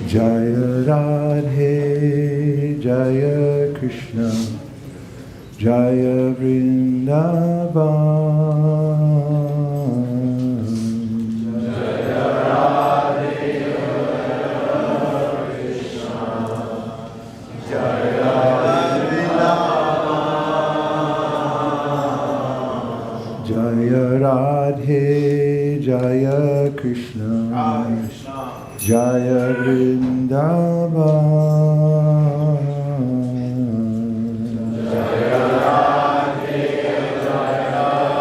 Jaya Radhe Jaya Krishna Jaya Vrindavan Jaya Radhe Jaya Krishna Jaya Vrindavan Jaya Radhe Jaya Krishna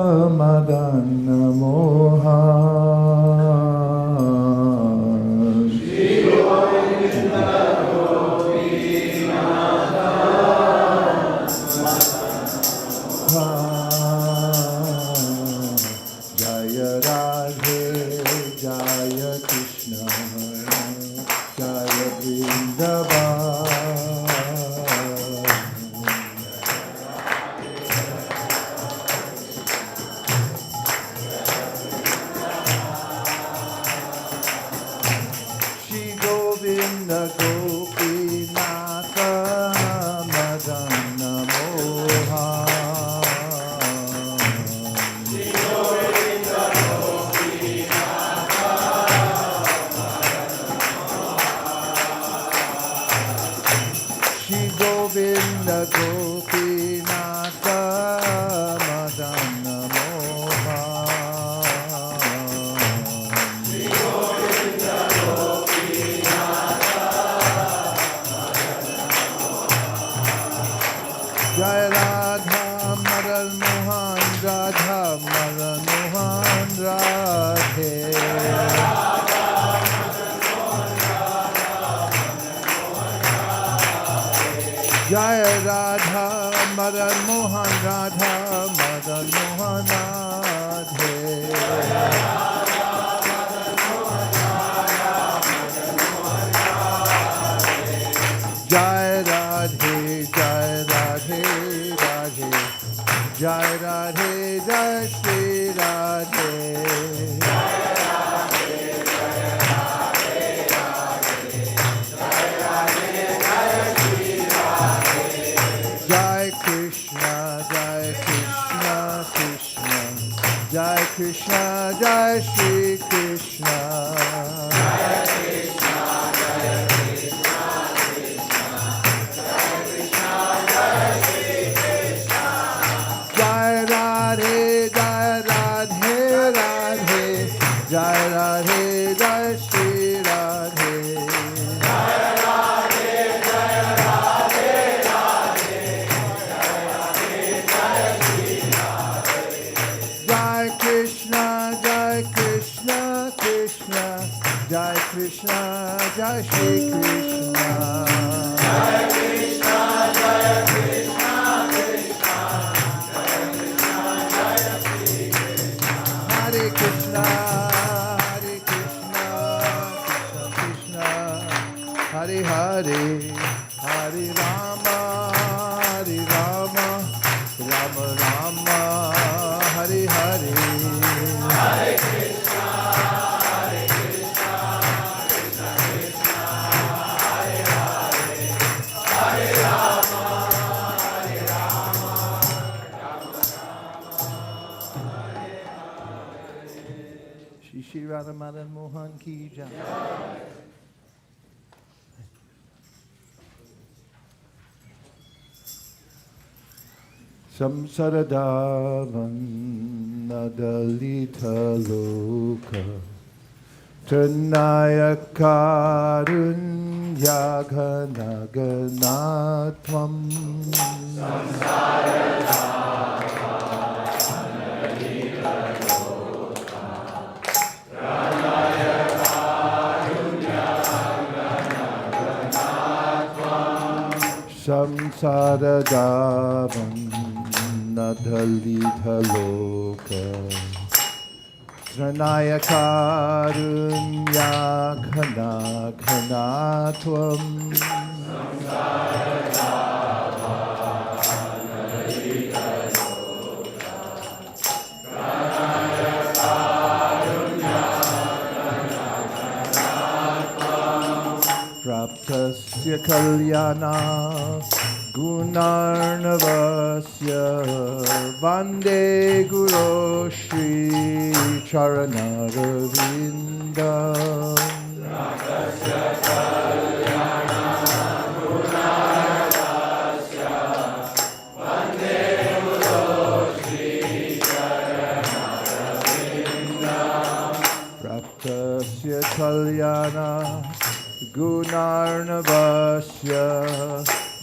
Jaya Vrindavan Jaya Radhe Jaya Krishna Jaya Vrindavan Shri Govinda Gopinatha Madana Mohan Samsaradavan Nadalita Loka Trinayakarunyaghanaganatvam Samsaradavan Nadalita Loka Trinayakarunyaghanaganatvam Praptasya kalyana gunarnavasya vande guru shri charanarvindam. Praptasya kalyana gunarnavasya vande guru shri charanarvindam. Praptasya kalyana Gunarnavasya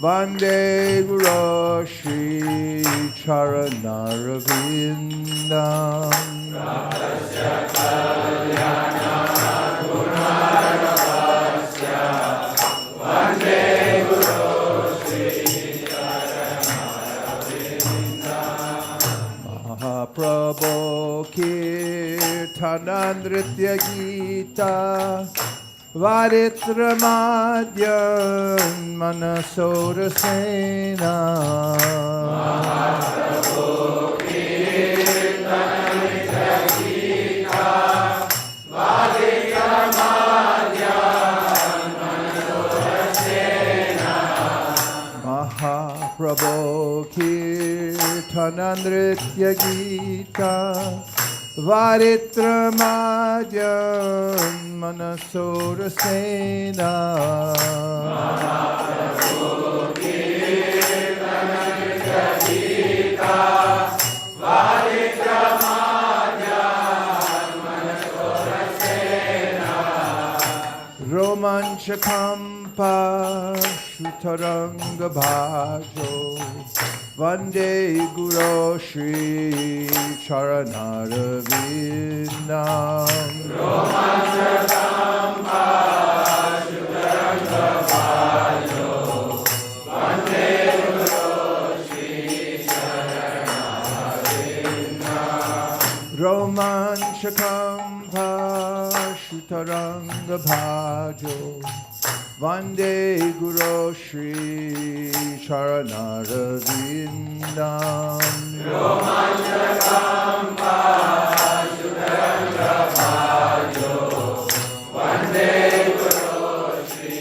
Vande Guru Shri Charanarvindam. Praptasya kalyana gunarnavasya Vande Guru Shri Charanarvindam. Mahaprabhu Kirtanandritya Gita Varitramadyan Manasorasena. Mahaprabhu Kirtanandritya Gita Varitramadyan Manasorasena. Mahaprabhu Kirtanandritya Gita Varitramadyan Manasorasena. Mahaprabhu Kirtanandritya Gita Varitramadyan Manasorasena. Romanchakam Pashutaranga Bhajo Vande Guru Shri Charanarvindam. Romanchakam Pashutaranga Bhajo Vande Guru Shri Charanarvindam. Romanchakam Pashutaranga Bhajo Vande Guru Shri Charanarvindam. Romanchakam Pashutaranga Bhajo Vande Guru Shri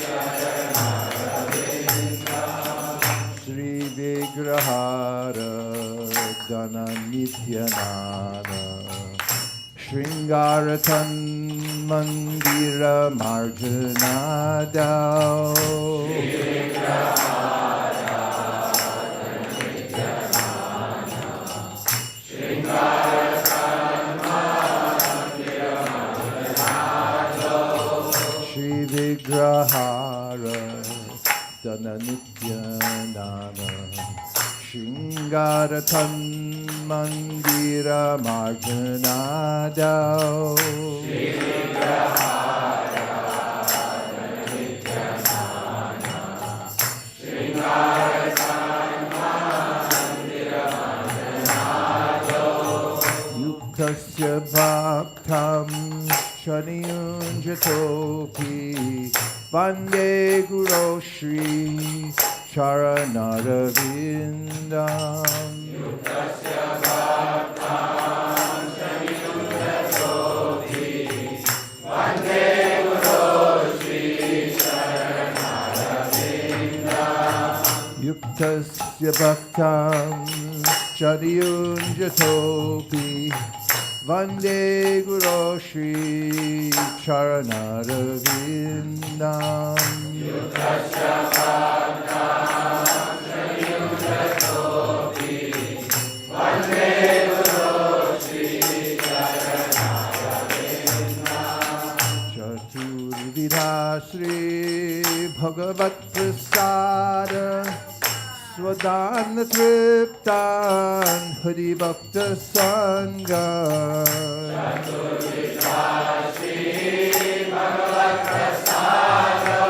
Charanarvindam. Shri Vigrahara Dana Nityanana Shringaratan Mandira Marjanadao. Shri Vigrahara Dhananityanana Shringaratan Mandira Marjanadao. Shri Vigrahara Dhananityanana Shringaratan Mandira Marjanadao. Yuktasya bhaktam Shaniyunjatopi Vande Guru Shri Charanarvindam. Yuktasya bhaktam Shaniyunjatopi Vande Guru Shri Charanarvindam. Yuktasya bhaktam Shaniyunjatopi Vande Guru Shri Charanarvindam. Yuktasya bhaktam Shaniyunjatopi Vande Guru Shri Charanarvindam. Chaturvidha Shri Bhagavat Prasada Swadana Triptan Hari Bhakta Sangha. Chaturvidha Shri Bhagavat Prasada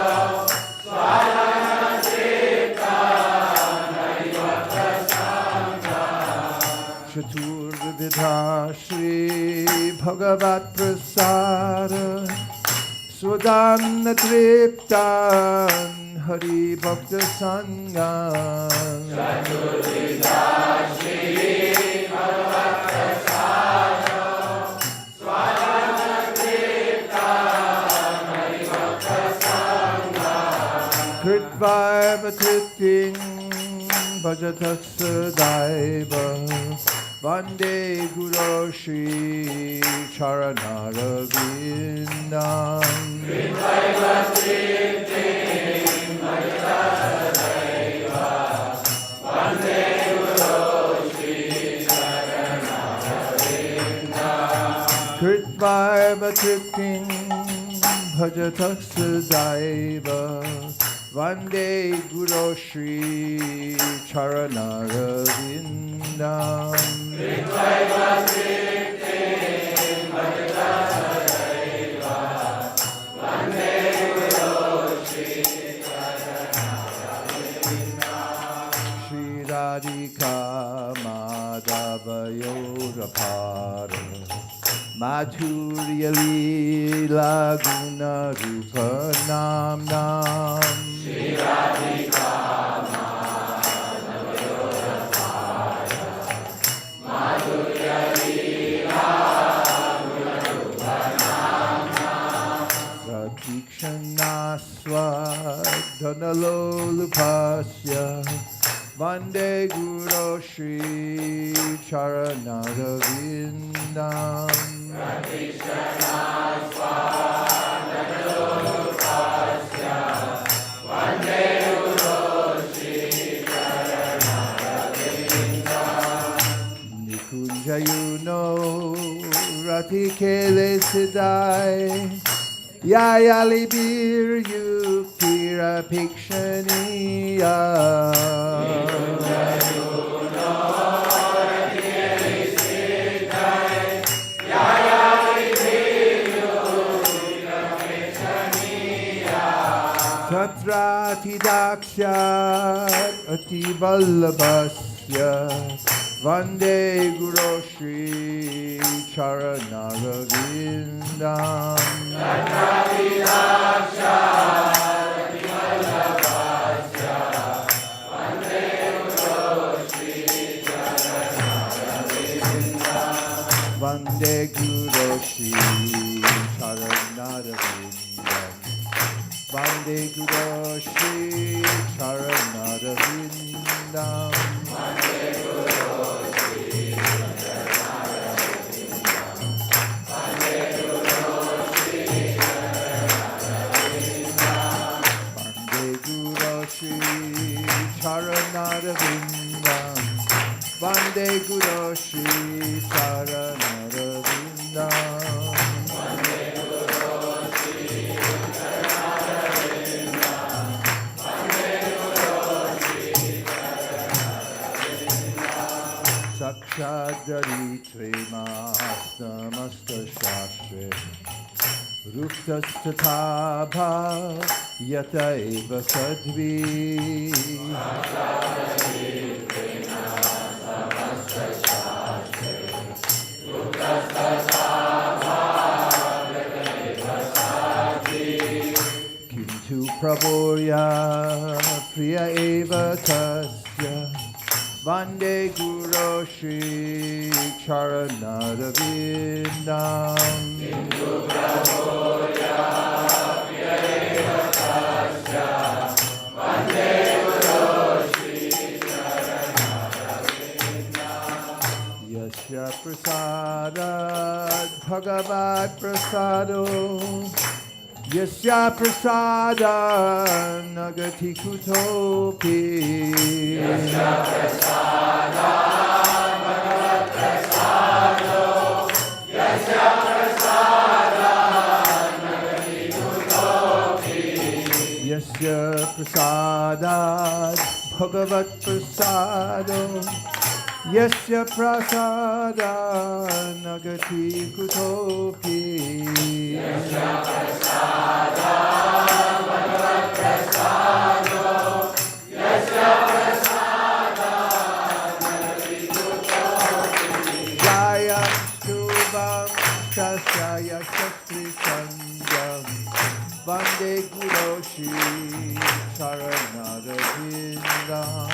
Swadana Triptan Hari Bhakta Sangha. Chaturvidha Shri Bhagavat Prasada Swadana Triptan Hari Bhakta Sangam Kritvaiva Kriting Bhajatak Sadaiva Vande Guru Shri Charanarvindam Kritvaiva Kriting Bhajatak Sadaiva Vande Guru Shri Charanarvindam Kritvaiva Kriting Bhajatak Sadaiva Vande Guru Shri Charanarvindam Kritvaiva Kriting Bhajatak Sadaiva Vande Guru Shri Charanarvindam Shri Radhika Madhavayorapara Madhurya Leela Guna Rupa Nam Nam Shri Radhika Madhavayorapara Madhurya Leela Guna Rupa Nam Nam Ratikshana Swadhanalolupasya Vande Guru Shri Charanarvindam Radhishana Swadhanalolupasya Vande Guru Shri Charanarvindam Nikunjayuno Ratikele Siddhai Yayalibir Yuktira Pikshaniya Tatrati Dakshat Ati Vallabhasya Vande Guru Shri Charanarvindam Tatrati Dakshat Ati Vallabhasya Vande Guru Shri Charanarvindam Vande Guru Shri Charanarvindam Vande Guru Shri Charanarvindam Vande Guru Shri Charanarvindam Vande Guru Shri Charanarvindam Vande Guru Shri Charanarvindam Vande Guru Shri Sakshadaritre Mastamasta Shastre Ruktastatha Yata Eva Sadvi Sakshadaritre Mastamasta Shastre Ruktastatha Yata Eva Sadvi Kintu Prabhoya Priya Eva Tasya Vande Guru Shri Charanarvindam Kintu Prabhoya Priya Eva Tasya Vande Guru Shri Charanarvindam Yasya Prasadat Bhagavad Prasado Yasya Prasada Nagati Kutopi Yasya Prasada Bhagavad Prasado Yasya Prasada Nagati Kutopi Yasya Prasada Bhagavad Prasado Yasya Prasada Nagati Kutopi Yasya Prasada Bhagavad Prasado Yasya Prasada Nagati Kutopi Jaya Shubham Shasaya Shastri Sangam Vande Guru Shri Charanarvindam.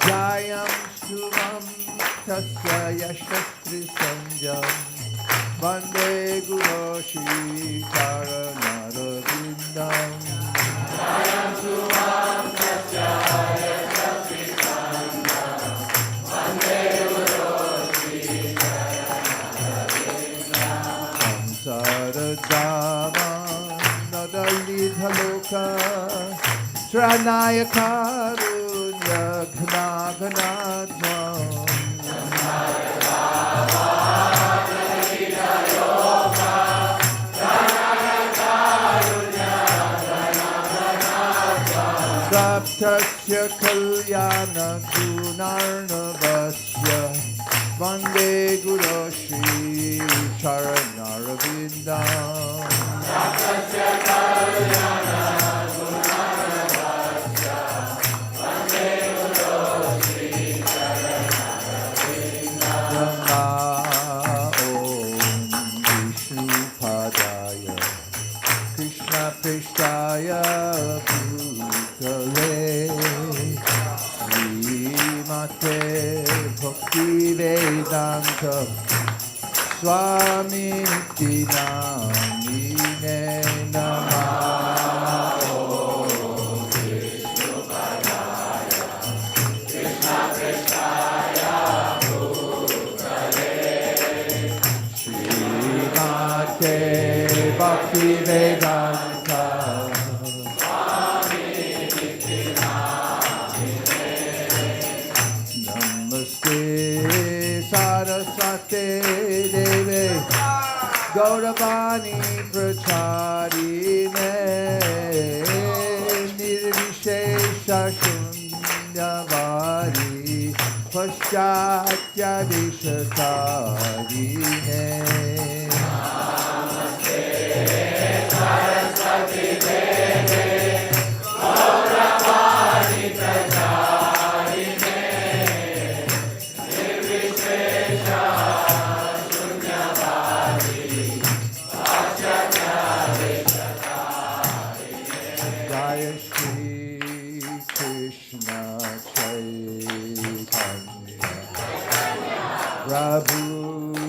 Jayam Shubham Tasya Yashastri Sanjam. Vande Guru Shri Charanarvindam. Jayam Shubham Tasya Yashastri Sanjam. Vande Guru Shri Charanarvindam. Samsaradama Nadalidhaloka Tranaya Karunya Ghna Ghanadvam. Saptasya Kalyana Gunarnavasya Vande Guru Shri Charanarvindam. Saptasya Kalyana Gunarnavasya Vande Guru Shri Charanarvindam. Om Vishnu Padaya Krishna Prishtaya Srimate Bhakti Vedanta Swami Namine Namah. Om Vishnu Padaya Krishna Krishnaya Bhutale Srimate Bhakti Vedanta Saraswate Deve Gauravani Pracharine Nirvishesha Shunyavadi Paschatya Deshatarine. Namaste Saraswati Deve Gauravani Pracharine Jaya Shri Krishna Chaitanya Prabhu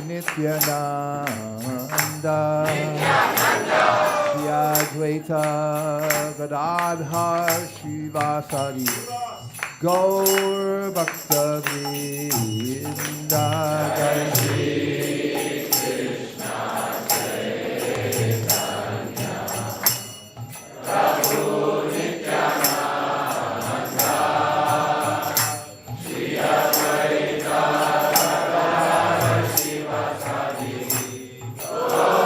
Nityananda Shri Advaita Gadadhar Shivasari Gaur Bhakta Vrinda. Jai Shri Krishna Chaitanya Prabhu Nityananda Shri Advaita Gadadhar Shivasari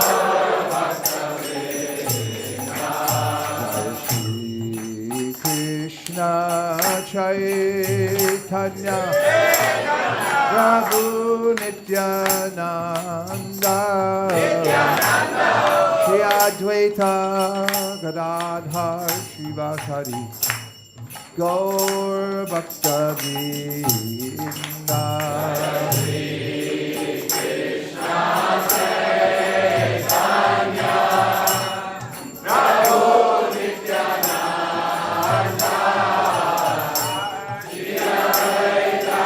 Gaur Bhakta Vrinda. Jai Shri Krishna Chaitanya Prabhu Nityananda Shri Advaita Gadadhar Shivasari Gaur Bhakta Vrinda. Shri Krishna Chaitanya Prabhu Nityananda Shri Advaita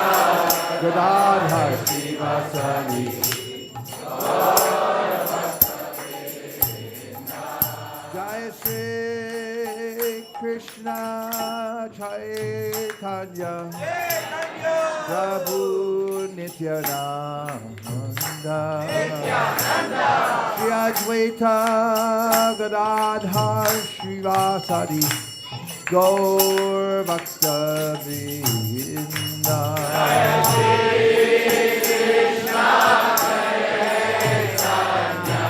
Gadadhar Shivasari Jai Shri Krishna Chaitanya Prabhu Nityananda Shri Advaita Gadadhar Shivasari Gaur Bhakta Vrinda. Jai Shri Krishna Chaitanya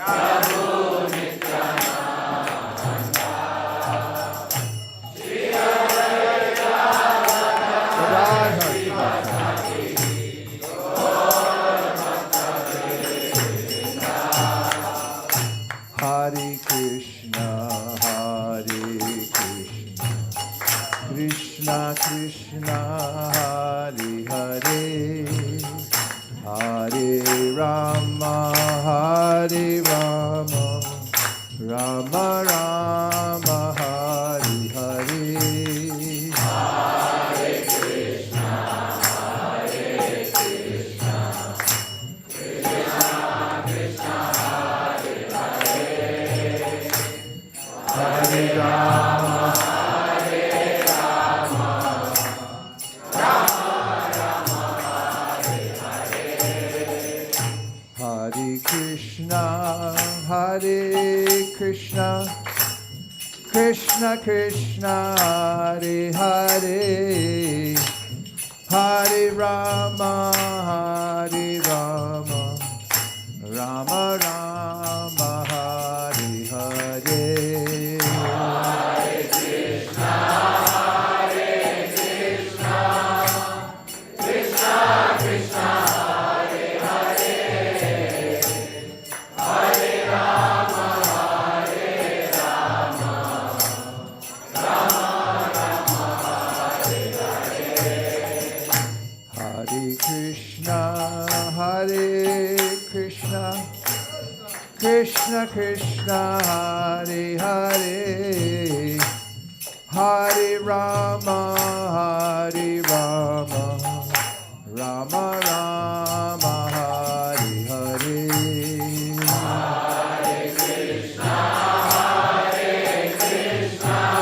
Prabhu Nityananda Shri Advaita Gadadhar Shivasari Gaur Bhakta Vrinda. Hare Krishna Hare Krishna Krishna Krishna Hare Hare Hare Rama Hare Rama Rama Rama Hare Hare Hare Krishna Krishna Krishna Hare Hare Hare Rama Hare Rama Rama Rama Hare Hare Hare Krishna Krishna Krishna Hare Hare Hare Rama Hare Rama Rama Rama Hare Hare Hare Krishna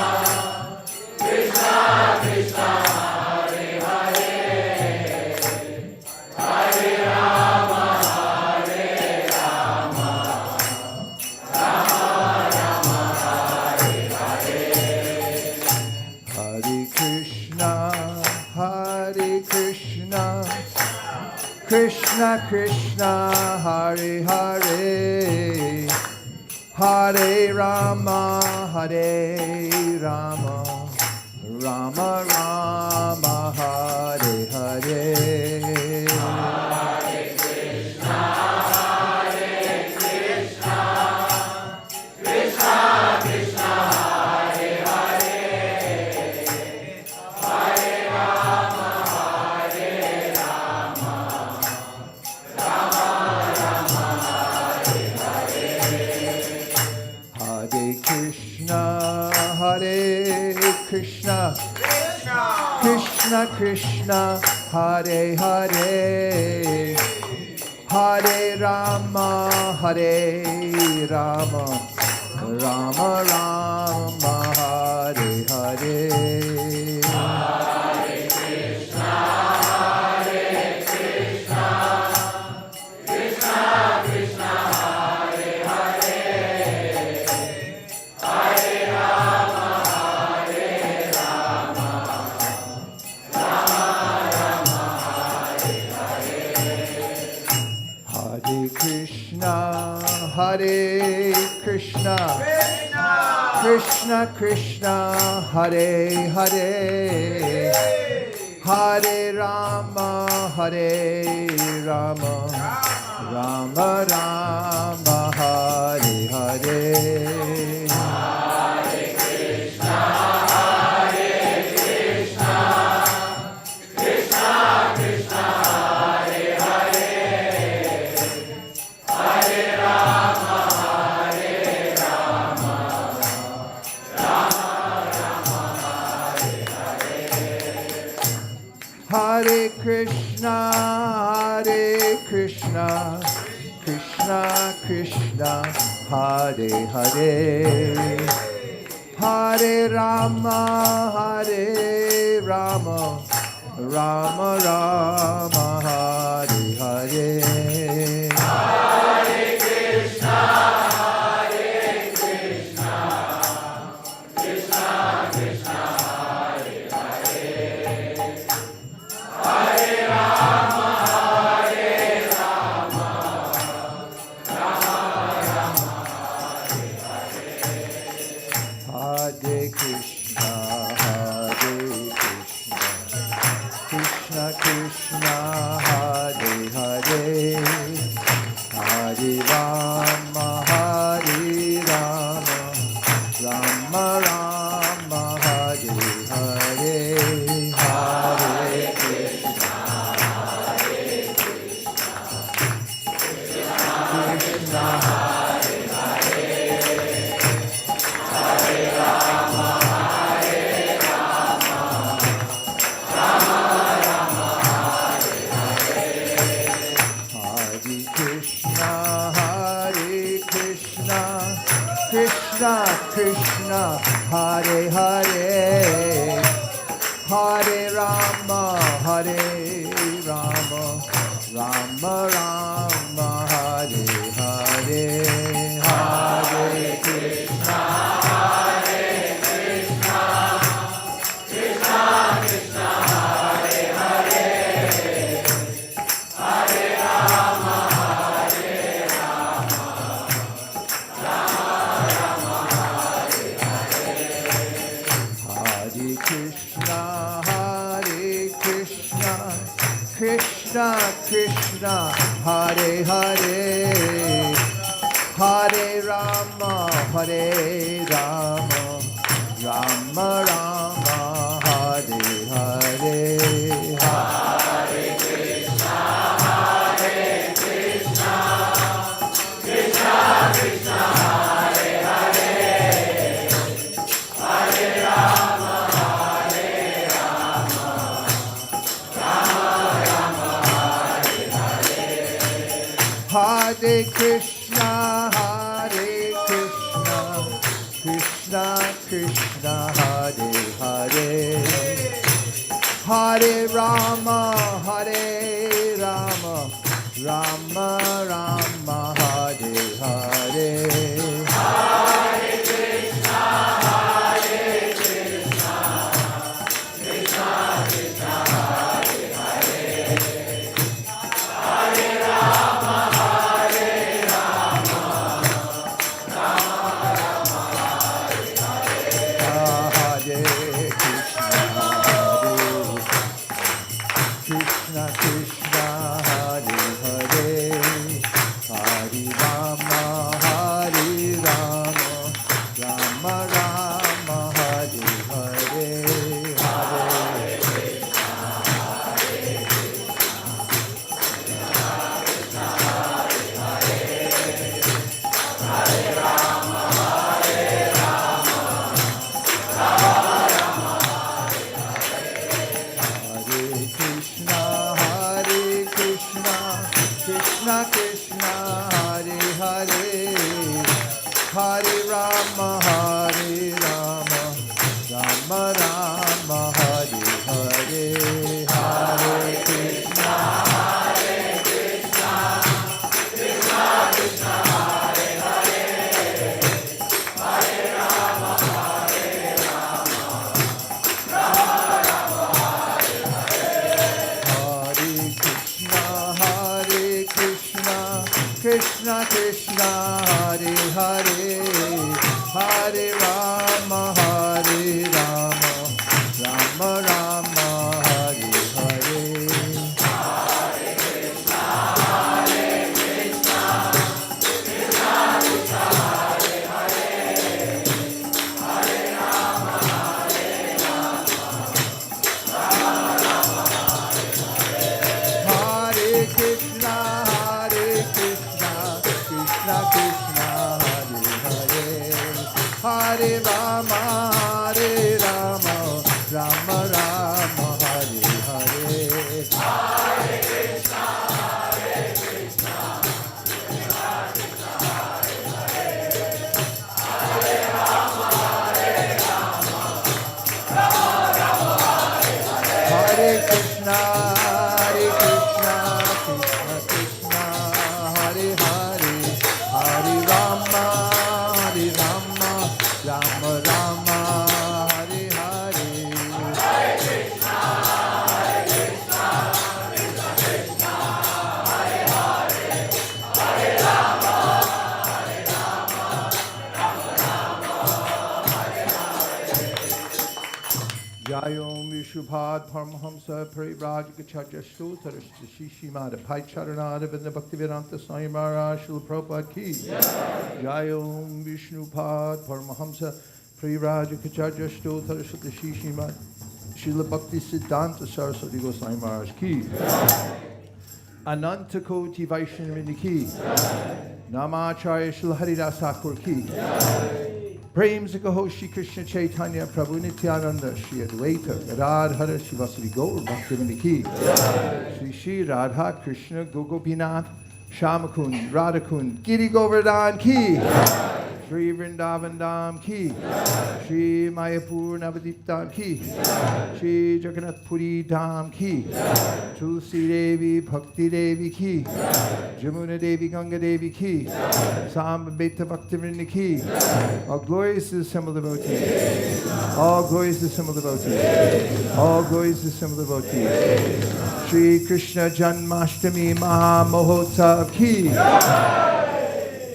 Krishna Krishna Hare Hare Hare Rama Hare Rama Rama Rama Hare Hare Hare Krishna Krishna Krishna Hare Hare Hare Rama Hare Rama Rama Rama Hare Hare Hare Krishna Krishna Krishna Hare Hare Hare Rama Hare Rama Rama Rama Hare Hare Hare Krishna Krishna Krishna Hare Hare Hare Rama Hare Rama Rama Rama Hare Hare Hare Krishna Krishna Krishna Krishna Hare Hare Hare Rama Hare Rama Rama Rama Hare Hare Hare Krishna Krishna Krishna Hare Hare Hare Rama Hare Rama Rama Rama Hare Hare Hare Krishna Krishna Krishna Krishna Hare Hare Hare Rama Hare Rama Rama Rama Hare Hare Hare Krishna Krishna Krishna Hare Hare Hare Rama Hare Rama Rama Rama Hare Hare Hare Krishna Krishna Krishna Krishna Hare Hare Hare Rama Hare Rama Rama Rama Hare Hare Hare Krishna Krishna Krishna Hare Hare Hare Rama Hare Rama Rama Rama Hare Hare Hare Krishna Krishna Krishna Hare Hare Hare Rama Hare Rama Rama Rama Hare Hare Hare Krishna Krishna Krishna Hare Rama, Rama Rama, Hare Hare, Hare Krishna, Hare Krishna, Krishna Krishna, Hare Hare, Hare Rama, Hare Rama, Rama Rama, Hare Hare, Hare Krishna, Hare Krishna, Krishna Krishna, Hare Hare, Hare Rama, Hare Rama, Rama Rama, Hare Hare, Hare Krishna, Hare Krishna, Krishna Krishna, Hare Hare, Hare Rama, Hare Rama, Rama Rama, Hare Hare, Hare Krishna, Hare Krishna, Krishna Krishna, Hare Hare, Hare Rama, Hare Rama, Rama Rama, Hare Hare, Hare Krishna, Hare Krishna, Krishna Krishna, Hare Hare, Hare Rama, Hare Rama, Rama Rama, Hare Hare, Hare Krishna, Krishna Krishna, Hare Hare, Hare Rama, Hare Rama, Rama Rama, Hare Hare, Hare Krishna, Hare Krishna, Hare Hare, Hare Rama, Hare Rama, Rama Rama, Hare Krishna, Hare Krishna, Krishna Krishna, Hare Hare, Hare Rama, Hare Rama, Rama Rama, Hare Hare, Hare Krishna, Hare Krishna, Krishna Krishna, Hare Hare, Hare Rama, Hare Rama, Rama Rama, Hare Hare, Hare Krishna, Hare Krishna, Krishna Krishna, Hare Hare, Hare Rama, Hare Rama, Rama Rama, Hare Hare, Hare Krishna, Hare Krishna, Krishna Krishna, Hare Hare, Hare Rama, Hare Rama, Rama Rama, Hare Hare, Hare Krishna, Hare Krishna, Krishna Krishna, Hare Hare, Hare Rama, Hare Rama, Rama Rama, Hare Hare, Hare Krishna, Hare Krishna, Krishna Krishna, Hare Hare, Hare Rama, Hare Rama, Rama Rama, Hare Hare, Hare Krishna, Hare Krishna, Krishna Krishna, Hare Hare, Hare Rama, Hare Rama, Rama Rama, Hare Hare, Hare Krishna, Hare Krishna, Krishna Krishna, Hare Hare, Hare Rama, Hare Rama, Rama Rama, Hare Hare. Jayom Vishubhad Paramahamsa Parivrajikacharya Stotra Shishimada Pai Charanada Vinda Bhaktivedanta Swami Maharaj Srila Prabhupada Ki. Jayom Vishnupad Paramahamsa Parivrajikacharya Stotra Shishimada Srila Bhakti Siddhanta Saraswati Goswami Maharaj Ki. Ananta Koti Vaishnavini Ki. Namacharya Srila Haridas Thakur Ki. Prem Sikaho Shri Krishna Chaitanya Prabhu Nityananda Shri Advaita Gadadhara Shivasari Gaur Bhaktivinoda Ki. Shri Shri Radha Krishna Gogopinath Shamakund Radhakund Giri Govardhan Ki. Shri Vrindavan Dham ki, Shri Mayapur Navadip Dham ki, Shri Jagannath Puri Dham ki, Tulsi Devi Bhakti Devi ki, Jamuna Devi Ganga Devi ki, Samba Beta Bhaktivinoda ki. All glories to the simple devotees. All glories to the simple devotees. All glories to the simple devotees. Shri Kṛṣṇa Janmāṣṭamī Maha Mahotsav ki.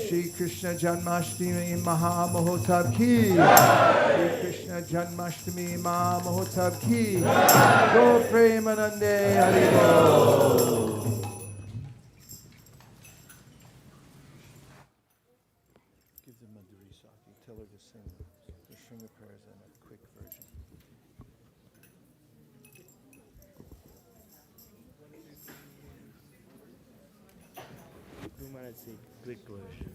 Shri Kṛṣṇa Janmāṣṭamī Maha Mahotsav ki. Shri Kṛṣṇa Janmāṣṭamī Maha Mahotsav ki. Go Premanande Haribo. Give them a Durisaki. Tell her to sing the prayers in a quick version. We want to see quick version.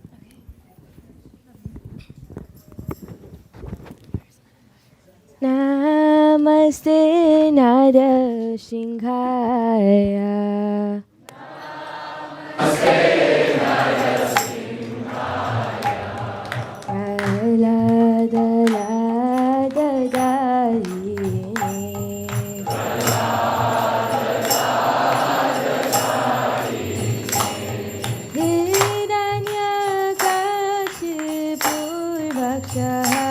Namaste Narasimhaya. Namaste Narasimhaya. Pralada Lada Dalini. Hiranyakashipu Vakshaha.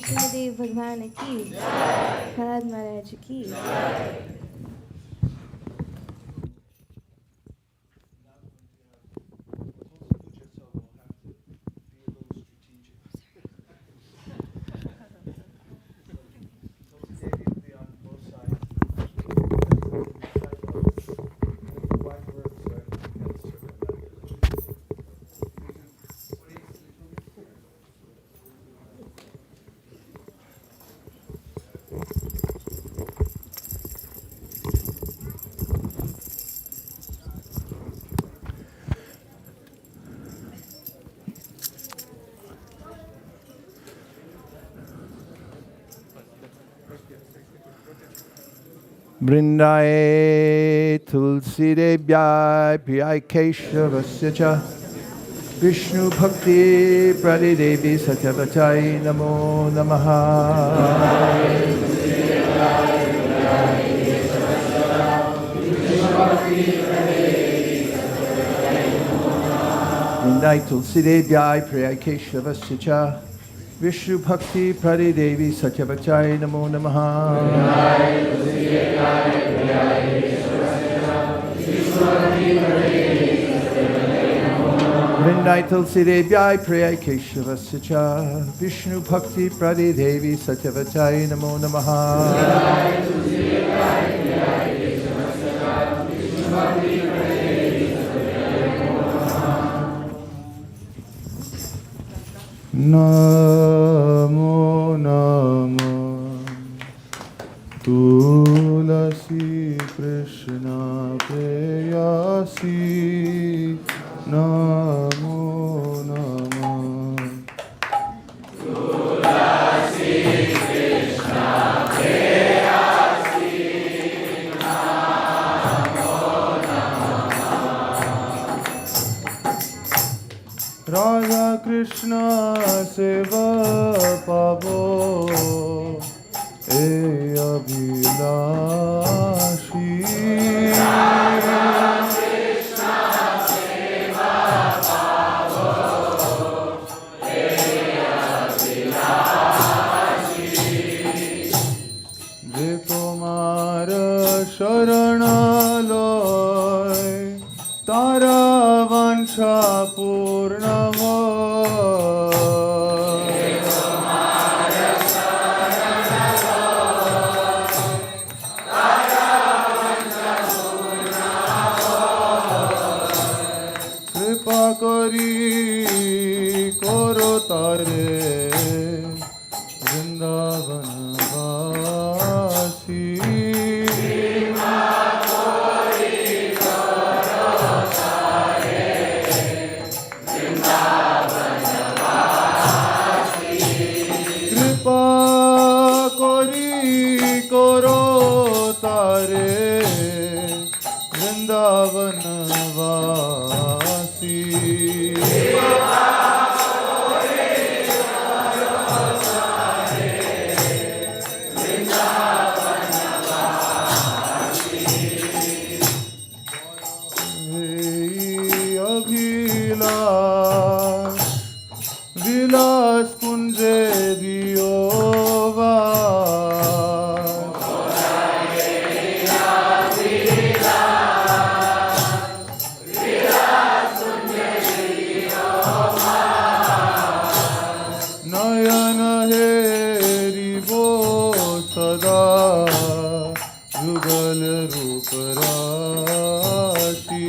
Krishnadeva भगवान की प्रहलाद महाराज की Vrindaye Tulsi Devyai Priyai Keshavasya Cha Vishnu Bhakti Pradidevi Satyavachai Namo Namaha Vrindaye Tulsi Devyai Priyai Keshavasya Cha Vishnu Bhakti Pradidevi Satyavachai Namo Namaha Vrindai Tulsi Devyai Priyai Keshavasya Cha Vishnu Bhakti Pradidevi Satyavachai Namo Namaha Namo Namo Tulsi Krishna Prayasi Namo Namo Tulsi Krishna Prayasi Namo Namo Radha Krishna Seva Pavo E Abhilashi Sharanaloy Tara Vansha Purnava Kripa Kari Koro Tare Vrindavanavasi Vilas Kunje Diova Nayana Heri Bo Sada Jugal Rup Rashi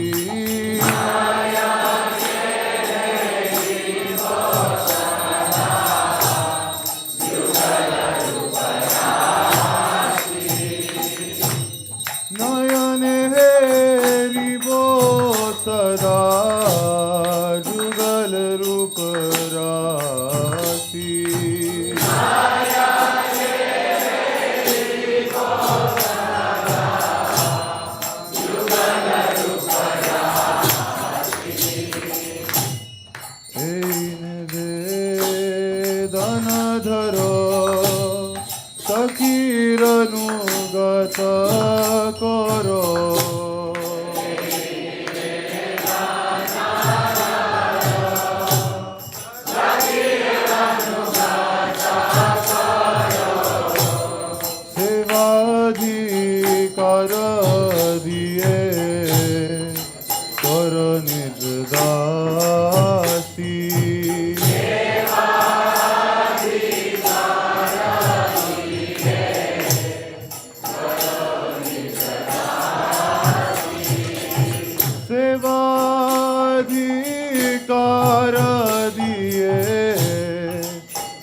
Koro सेवाधिकार दिए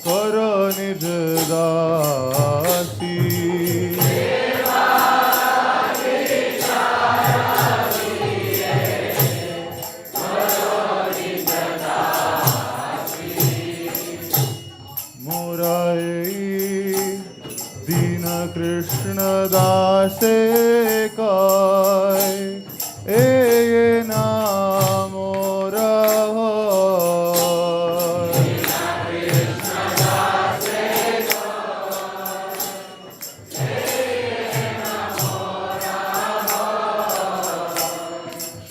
करो निज दासी दीन कृष्ण दासे काय ए नाम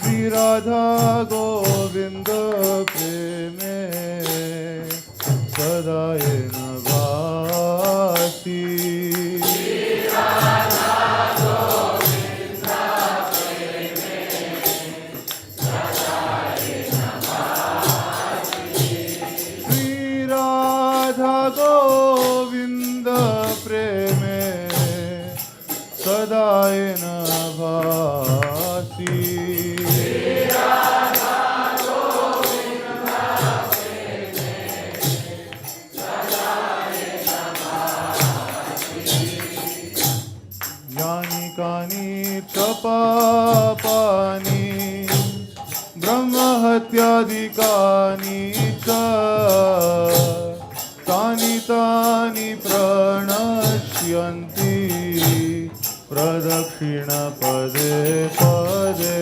श्री राधा गोविंद प्रेमे सदाए नवासी गोविंद प्रेमे सदाए नभासी यानी कानी च पापानि ब्रह्महत्यादिकानि च तानि तानि प्रणश्यन्ति प्रदक्षिण पदे पदे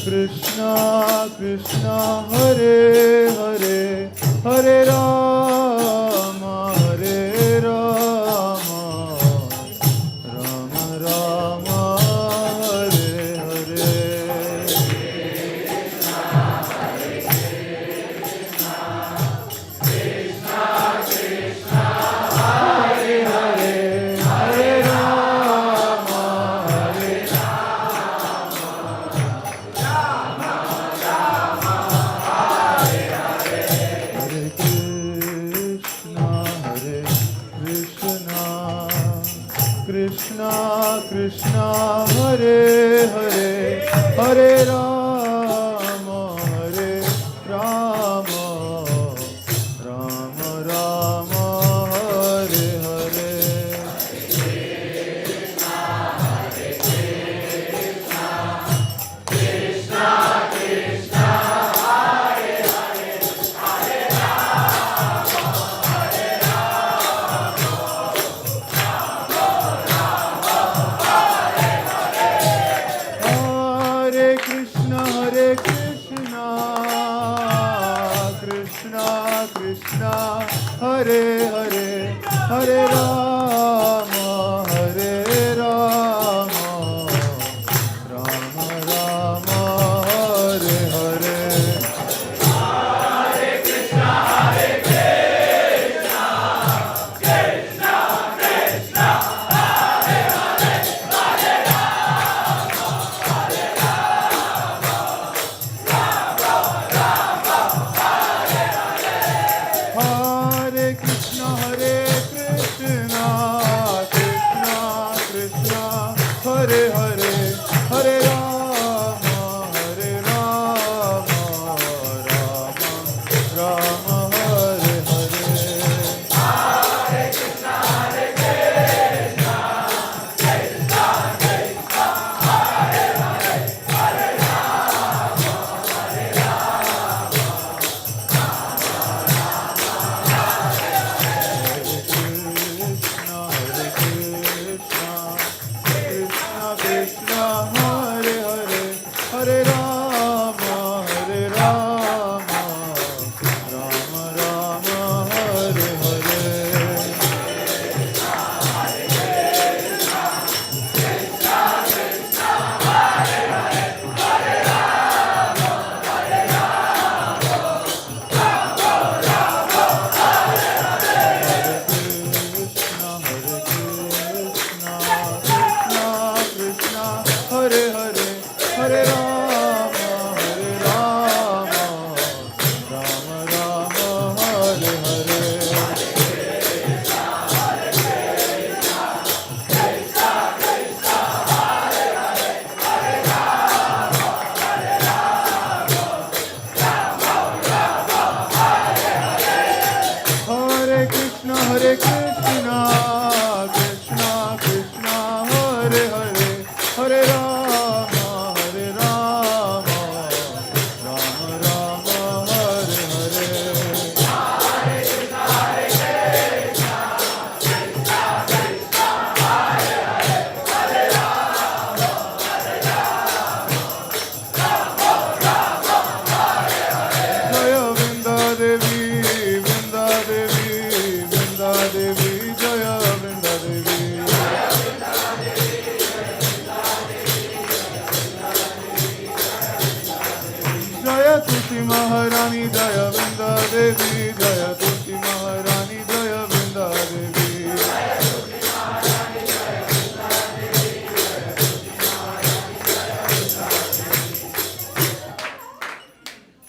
Krishna Krishna Hare Hare Hare Rama Rama Rama Hare Hare Krishna Krishna Hare Hare Hare Rama Hare Krishna Krishna Hare Hare Hare Rama Rama Rama Hare Hare Krishna Krishna Hare Hare Hare Rama Hare Krishna Krishna Krishna Hare Hare Hare Rama Rama Rama Hare Hare Hare Krishna Krishna Krishna Hare Hare Hare Rama Hare Krishna Hare Krishna, Krishna Krishna, Hare Hare, Hare Rama, Hare Rama, Rama Rama, Hare Hare. Jaya Vrinda Devi, Vrinda Devi, Vrinda Devi, Jaya Vrinda Devi. Jaya Tulsi Maharani, Jaya Vrinda Devi, Jaya Tulsi Maharani, Jaya Vrinda Devi.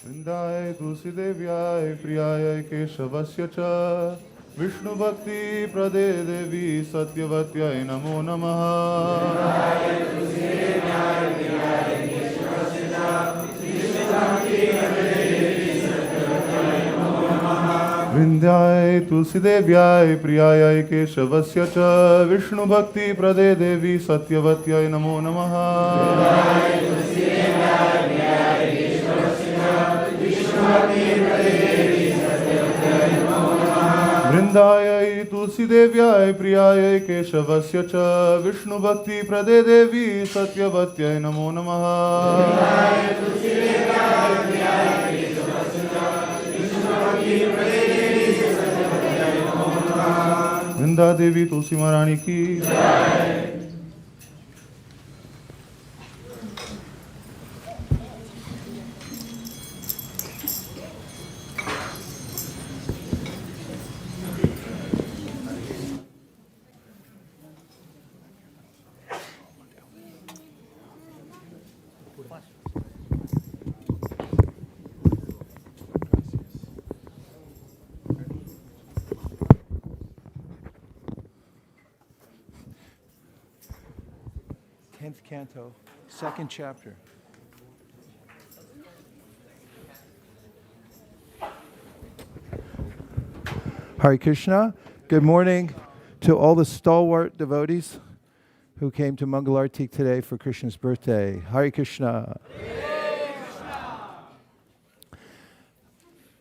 Vrindaye Tulsi Devyay Priyayay Keshavasya Cha Vishnu Bhakti Prade Devi Satyavatyay Namo Namaha. Vrindaye Tulsi Devyay Priyayay Keshavasya Cha Vishnu Bhakti Prade Devi Satyavatyay Namo Namaha. Vrindayai Tulsi Devyai Priyayai Keshavasya Cha Vishnu Bhakti Prade Devi Satyavatyai Namo Namaha. Vrinda Devi Tulsi Maharani ki. Canto, second chapter. Hare Krishna. Good morning to all the stalwart devotees who came to Mangalarti today for Krishna's birthday. Hare Krishna.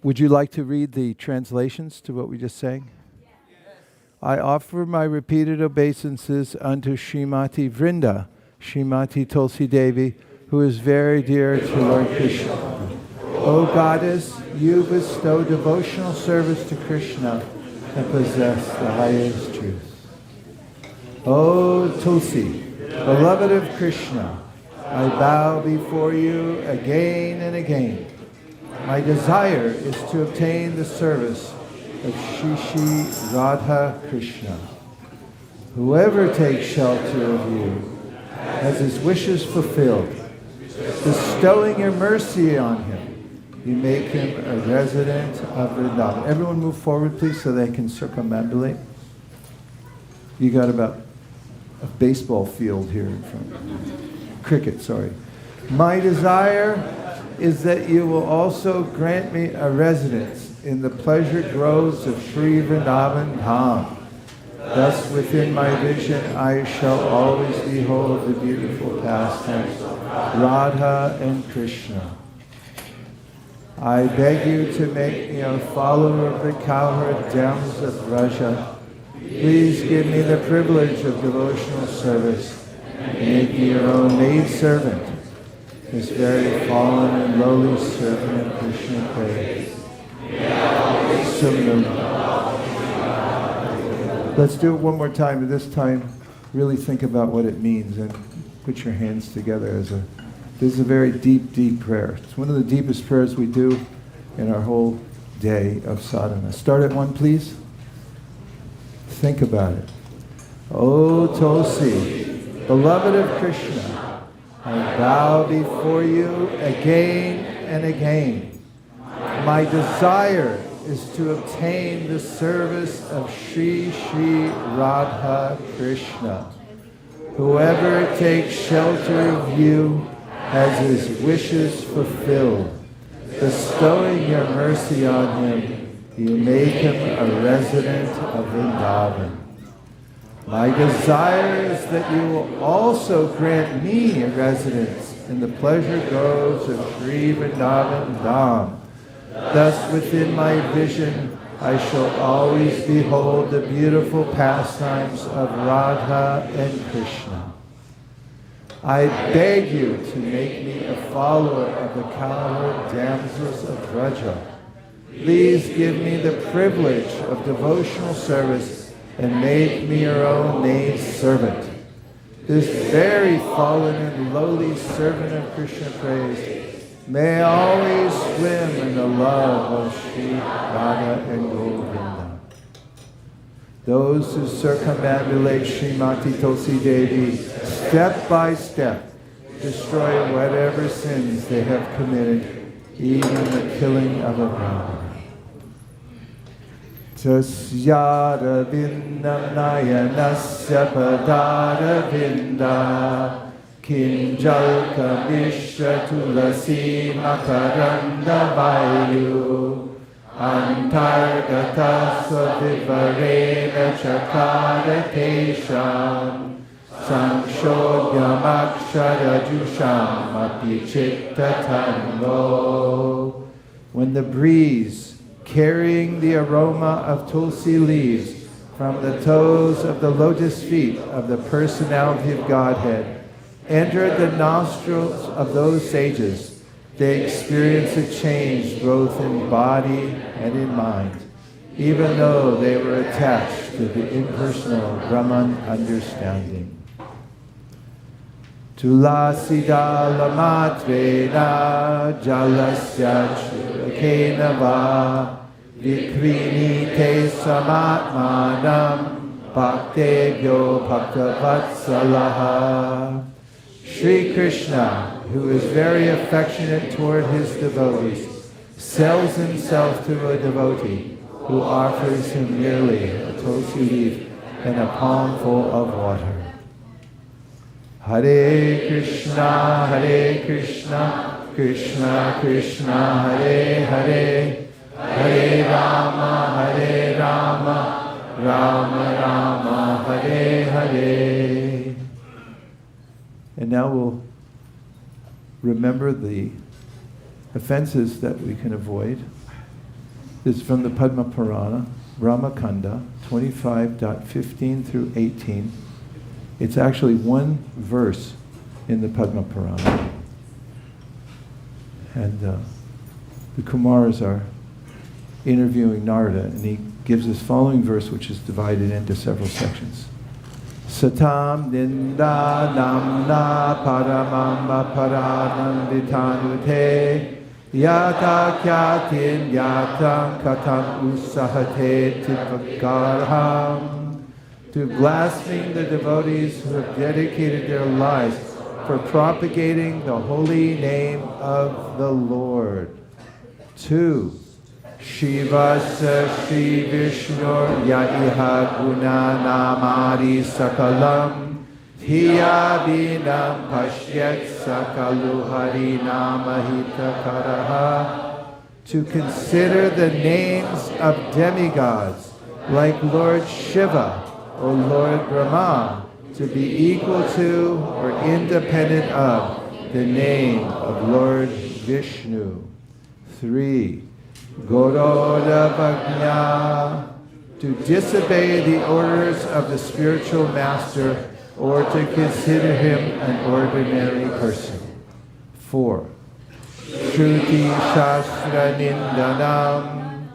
Would you like to read the translations to what we just sang? I offer my repeated obeisances unto Srimati Vrinda, Srimati Tulsi Devi, who is very dear to Lord Krishna. O Goddess, you bestow devotional service to Krishna and possess the highest truth. O Tulsi, beloved of Krishna, I bow before you again and again. My desire is to obtain the service of Shri Radha Krishna. Whoever takes shelter of you has his wishes fulfilled. Bestowing your mercy on him, you make him a resident of Vrindavan. Everyone move forward, please, so they can circumambulate. You got about a baseball field here in front. Cricket, sorry. My desire is that you will also grant me a residence in the pleasure groves of Sri Vrindavan Dham. Thus, within my vision, I shall always behold the beautiful pastimes, Radha and Krishna. I beg you to make me a follower of the cowherd dams of Raja. Please give me the privilege of devotional service and make me your own maidservant, this very fallen and lowly servant of Krishna praise. Let's do it one more time, and this time really think about what it means and put your hands together this is a very deep, deep prayer. It's one of the deepest prayers we do in our whole day of sadhana. Start at one, please. Think about it. O Tulsi, beloved of Krishna, I bow before you again and again. My desire is to obtain the service of Sri Radha Krishna. Whoever takes shelter of you has his wishes fulfilled. Bestowing your mercy on him, You make him a resident of Vrindavan. My desire is that you will also grant me a residence in the pleasure groves of Sri Vrindavan Dham. Thus within my vision I shall always behold the beautiful pastimes of Radha and Krishna. I beg you to make me a follower of the cowherd damsels of Vraja. Please give me the privilege of devotional service and make me your own maid servant. This very fallen and lowly servant of Krishna praise may always swim in the love of Sri Radha and Govinda. Those who circumambulate Srimati Tulsi Devi step by step destroy whatever sins they have committed, even the killing of a Brahmana. Tasyara vindam nayanasya padara vinda kinjalka mishra tulasi makaranda vayu antargata svavivarena chakara tesham sangshodhyam akshara jusham api chitta tango. When the breeze carrying the aroma of Tulsi leaves from the toes of the lotus feet of the personality of Godhead entered the nostrils of those sages, they experience a change both in body and in mind, even though they were attached to the impersonal Brahman understanding. Tulasida lamatvena jalasya chudakena va vikrinite samatmanam bhaktebhyo bhaktavatsalaha. Sri Krishna, who is very affectionate toward his devotees, sells himself to a devotee who offers him merely a tulsi leaf and a palmful of water. Hare Krishna, Krishna Krishna, Hare Hare, Hare Rama, Rama Rama, Hare Hare. And now we'll remember the offenses that we can avoid. This is from the Padma Purana, Ramakanda, 25.15 through 18. It's actually one verse in the Padma Purana. And the Kumars are interviewing Narada, and he gives this following verse, which is divided into several sections. Satam ninda namna paramamba paranam vitanute yata kyatin yatam katam usahate tivakarham. To blaspheme the devotees who have dedicated their lives for propagating the holy name of the Lord. 2. Shivasa Shri Vishnur Yaiha Guna Namadi Sakalam Hiyabinam Pashyat Sakalu Hari Namahita Karaha. To consider the names of demigods like Lord Shiva or Lord Brahma to be equal to or independent of the name of Lord Vishnu. 3. Goroda Vajna, to disobey the orders of the spiritual master or to consider him an ordinary person. 4. Shruti Shastra Nindanam,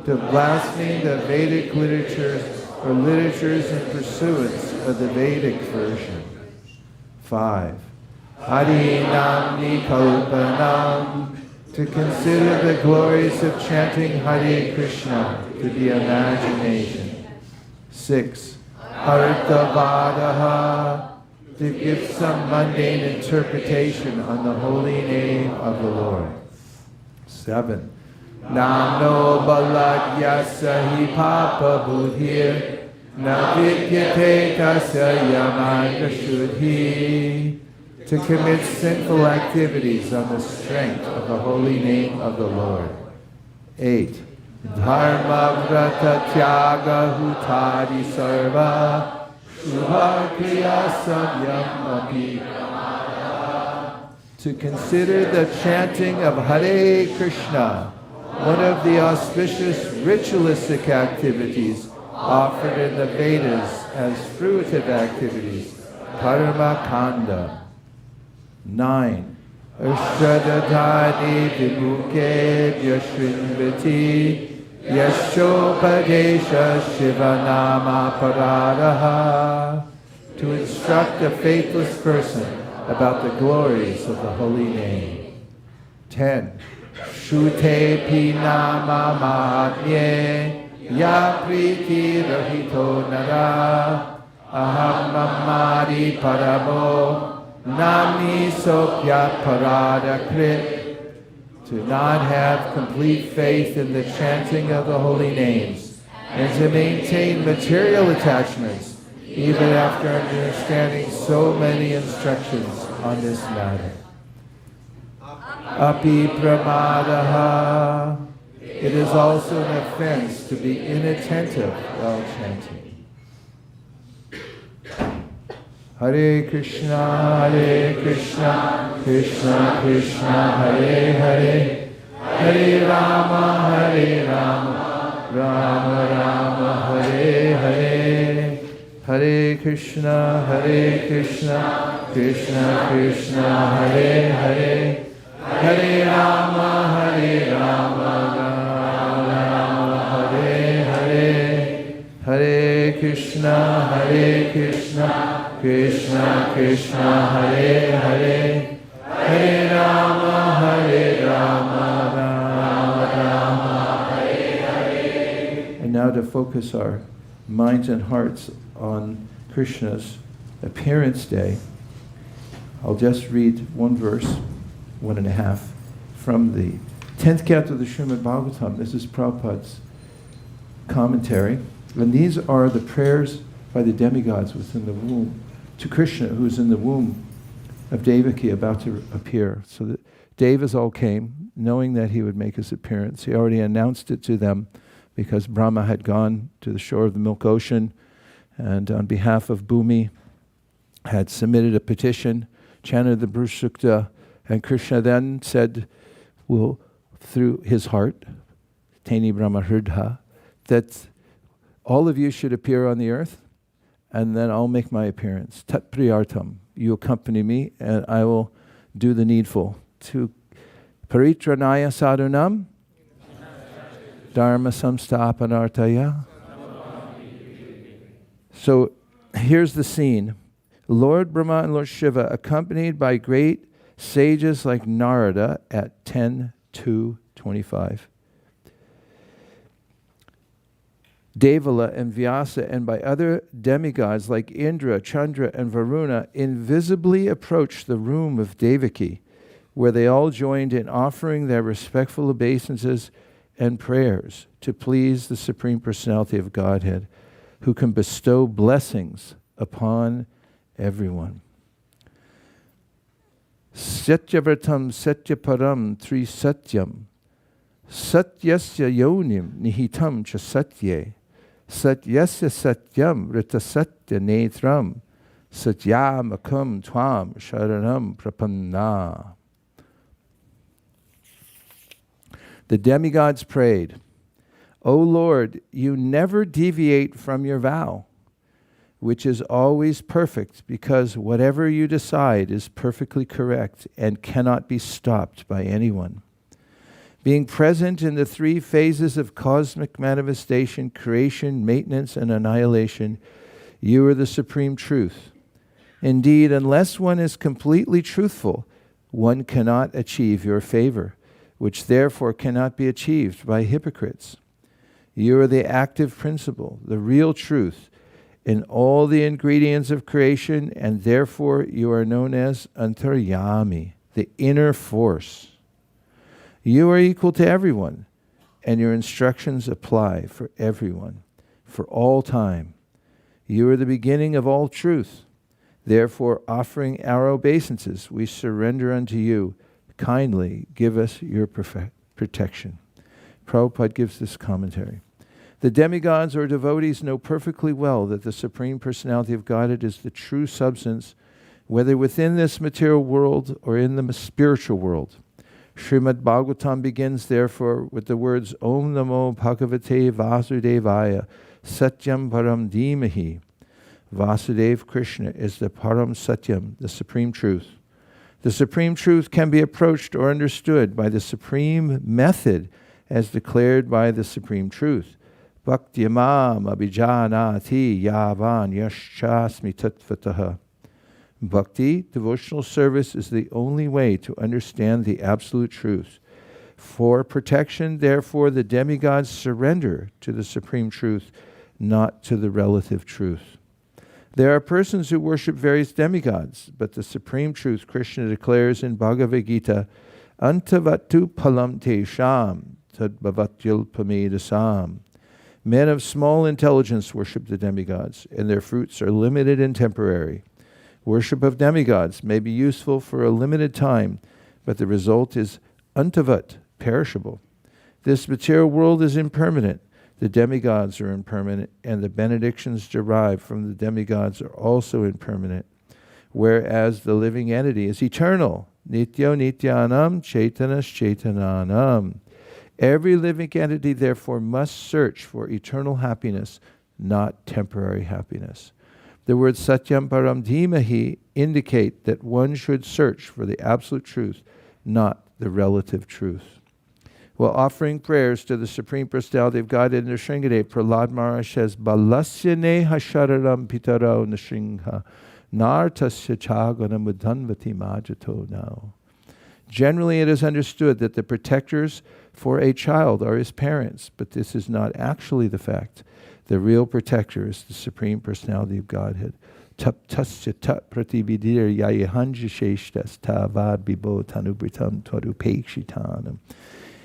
to blaspheme the Vedic literatures or literatures in pursuance of the Vedic version. 5. Harinam Nikalpanam, to consider the glories of chanting Hare Krishna to be imagination. 6. Artavadaha, to give some mundane interpretation on the holy name of the Lord. 7. Namno balagyasa hi papa buddhir na vidyate tasya yamanga shuddhi, to commit sinful activities on the strength of the holy name of the Lord. 8. Dharma vrata tyaga hutadi sarva shubha kriya samyam api. To consider the chanting of Hare Krishna, one of the auspicious ritualistic activities offered in the Vedas as fruitive activities, Karma Kanda. 9. Ashradadhani vimukhe vyashrinvati yashopadesha shivanama paradaha. To instruct a faithless person about the glories of the holy name. 10. Shute pinama mahatmye ya priti rahito nara aham mamadi paramo Nami sopya parada krit. To not have complete faith in the chanting of the holy names and to maintain material attachments even after understanding so many instructions on this matter. Api pramadaha. It is also an offense to be inattentive while chanting. Hare Krishna, Krishna Krishna, Hare Hare, Hare Rama, Rama Rama, Hare Hare. Hare Krishna, Krishna Krishna, Hare Hare, Hare Rama, Rama Rama, Hare Hare. Hare Krishna, Krishna Krishna, Hare Hare, Hare Rama, Rama Rama, Hare Hare. And now to focus our minds and hearts on Krishna's appearance day, I'll just read one verse, 1.5, from the 10th canto of the Srimad Bhagavatam. This is Prabhupada's commentary. And these are the prayers by the demigods within the womb to Krishna, who's in the womb of Devaki, about to appear. So that Devas all came, knowing that he would make his appearance. He already announced it to them because Brahma had gone to the shore of the Milk Ocean and on behalf of Bhumi had submitted a petition, chanted the Bruce Sukta, and Krishna then said, well, through his heart, Teni Brahma Hridha, that all of you should appear on the earth, and then I'll make my appearance. Tat priyartam. You accompany me, and I will do the needful. To paritranaya sadhunam, dharma samsthapanartaya. So here's the scene. Lord Brahma and Lord Shiva, accompanied by great sages like Narada at 10:2:25. Devala and Vyasa, and by other demigods like Indra, Chandra, and Varuna, invisibly approached the room of Devaki, where they all joined in offering their respectful obeisances and prayers to please the Supreme Personality of Godhead, who can bestow blessings upon everyone. Satyavratam Satyaparam Tri Satyam Satyasya Yonim Nihitam Cha Satye Satyasya Satyam Rita Satya Netram Satyamakam Tvam Sharanam Prapanna. The demigods prayed, O Lord, you never deviate from your vow, which is always perfect, because whatever you decide is perfectly correct and cannot be stopped by anyone. Being present in the three phases of cosmic manifestation, creation, maintenance, and annihilation, you are the supreme truth. Indeed, unless one is completely truthful, one cannot achieve your favor, which therefore cannot be achieved by hypocrites. You are the active principle, the real truth, in all the ingredients of creation, and therefore you are known as Antaryami, the inner force. You are equal to everyone, and your instructions apply for everyone, for all time. You are the beginning of all truth. Therefore, offering our obeisances, we surrender unto you. Kindly give us your protection. Prabhupada gives this commentary. The demigods or devotees know perfectly well that the Supreme Personality of Godhead is the true substance, whether within this material world or in the spiritual world. Srimad Bhagavatam begins, therefore, with the words Om Namo Bhagavate Vasudevaya Satyam Param Dhimahi. Vasudeva Kṛṣṇa is the Param Satyam, the Supreme Truth. The Supreme Truth can be approached or understood by the Supreme Method as declared by the Supreme Truth. Bhakti-mam abhijanati yavan yashchasmi tattvataha. Bhakti, devotional service, is the only way to understand the absolute truth. For protection, therefore, the demigods surrender to the Supreme Truth, not to the relative truth. There are persons who worship various demigods, but the Supreme Truth, Krishna declares in Bhagavad Gita, Antavatu palam te sham tadbhavatyul pamedasam. Men of small intelligence worship the demigods, and their fruits are limited and temporary. Worship of demigods may be useful for a limited time, but the result is antavat, perishable. This material world is impermanent. The demigods are impermanent, and the benedictions derived from the demigods are also impermanent, whereas the living entity is eternal. Nityo nityanam chaitanas chaitananam. Every living entity, therefore, must search for eternal happiness, not temporary happiness. The words Satyam Param Dhimahi indicate that one should search for the absolute truth, not the relative truth. While offering prayers to the Supreme Personality of Godhead in the Sringadev, Prahlad Maharaj says, Balasyane hashararam pitaro nashingha nartasya chaganam udhanvati majato now. Generally, it is understood that the protectors for a child are his parents, but this is not actually the fact. The real protector is the Supreme Personality of Godhead. Taptasya tat pratividir yayahanjasheshtas tavad bibo tanubritam tvarupekshitanam.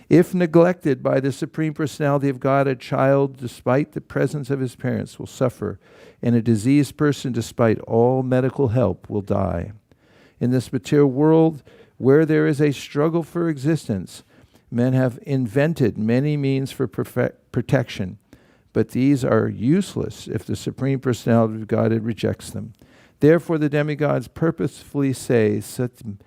If neglected by the Supreme Personality of God, a child, despite the presence of his parents, will suffer, and a diseased person, despite all medical help, will die. In this material world, where there is a struggle for existence, men have invented many means for protection, but these are useless if the Supreme Personality of Godhead rejects them. Therefore, the demigods purposefully say, Satyatmakam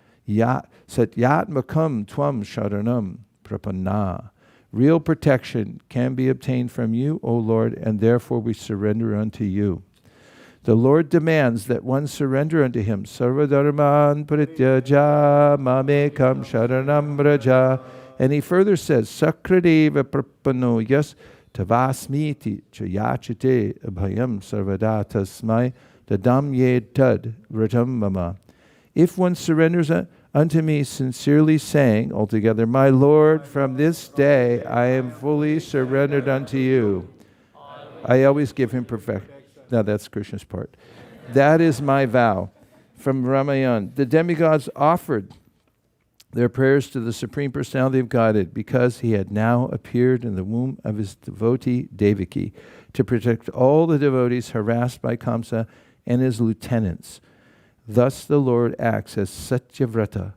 tvam sharanam prapanna. Real protection can be obtained from you, O Lord, and therefore we surrender unto you. The Lord demands that one surrender unto Him. Sarvadharman prityaja mamekam sharanam braja. And He further says, Sakradeva prapano yas tavasmiti chayachite abhayam sarvada tasmai tadam yed tad vratam mama. If one surrenders unto me sincerely, saying altogether, My Lord, from this day I am fully surrendered unto you. I always give him perfection. No, that's Krishna's part. That is my vow. From Ramayana, the demigods offered their prayers to the Supreme Personality of Godhead because he had now appeared in the womb of his devotee Devaki to protect all the devotees harassed by Kamsa and his lieutenants. Thus the Lord acts as Satyavrata.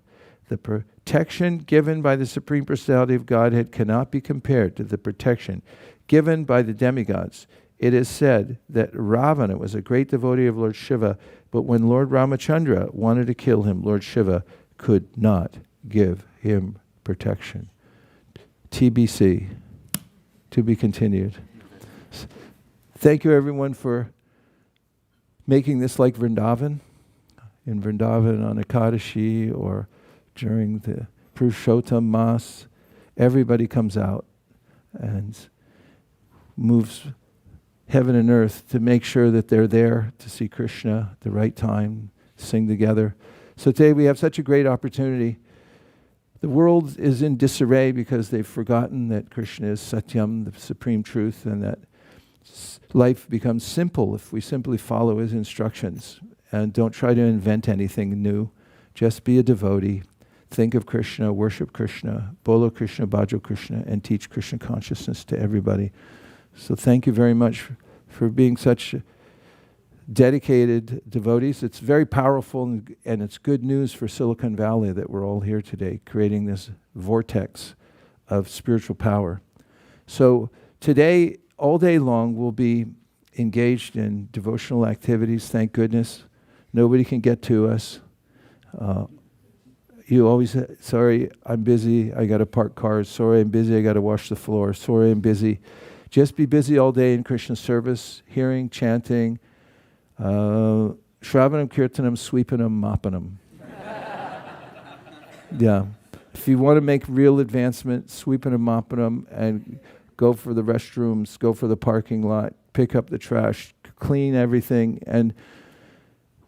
The protection given by the Supreme Personality of Godhead cannot be compared to the protection given by the demigods. It is said that Ravana was a great devotee of Lord Shiva, but when Lord Ramachandra wanted to kill him, Lord Shiva could not give him protection. TBC, to be continued. Thank you everyone for making this like Vrindavan. In Vrindavan on Ekadashi or during the Purushottam Mas, everybody comes out and moves heaven and earth to make sure that they're there to see Krishna at the right time, sing together. So today we have such a great opportunity. The world is in disarray because they've forgotten that Krishna is Satyam, the supreme truth, and that life becomes simple if we simply follow his instructions and don't try to invent anything new. Just be a devotee. Think of Krishna, worship Krishna, bolo Krishna, bhajo Krishna, and teach Krishna consciousness to everybody. So thank you very much for being such dedicated devotees. It's very powerful and it's good news for Silicon Valley that we're all here today, creating this vortex of spiritual power. So today, all day long, we'll be engaged in devotional activities, thank goodness. Nobody can get to us. You always say, sorry, I'm busy, I got to park cars. Sorry, I'm busy, I got to wash the floor. Sorry, I'm busy. Just be busy all day in Krishna service, hearing, chanting, Shravanam, Kirtanam, Sweepanam, Mapanam. Yeah. If you want to make real advancement, Sweepanam, Mapanam, and go for the restrooms, go for the parking lot, pick up the trash, clean everything. And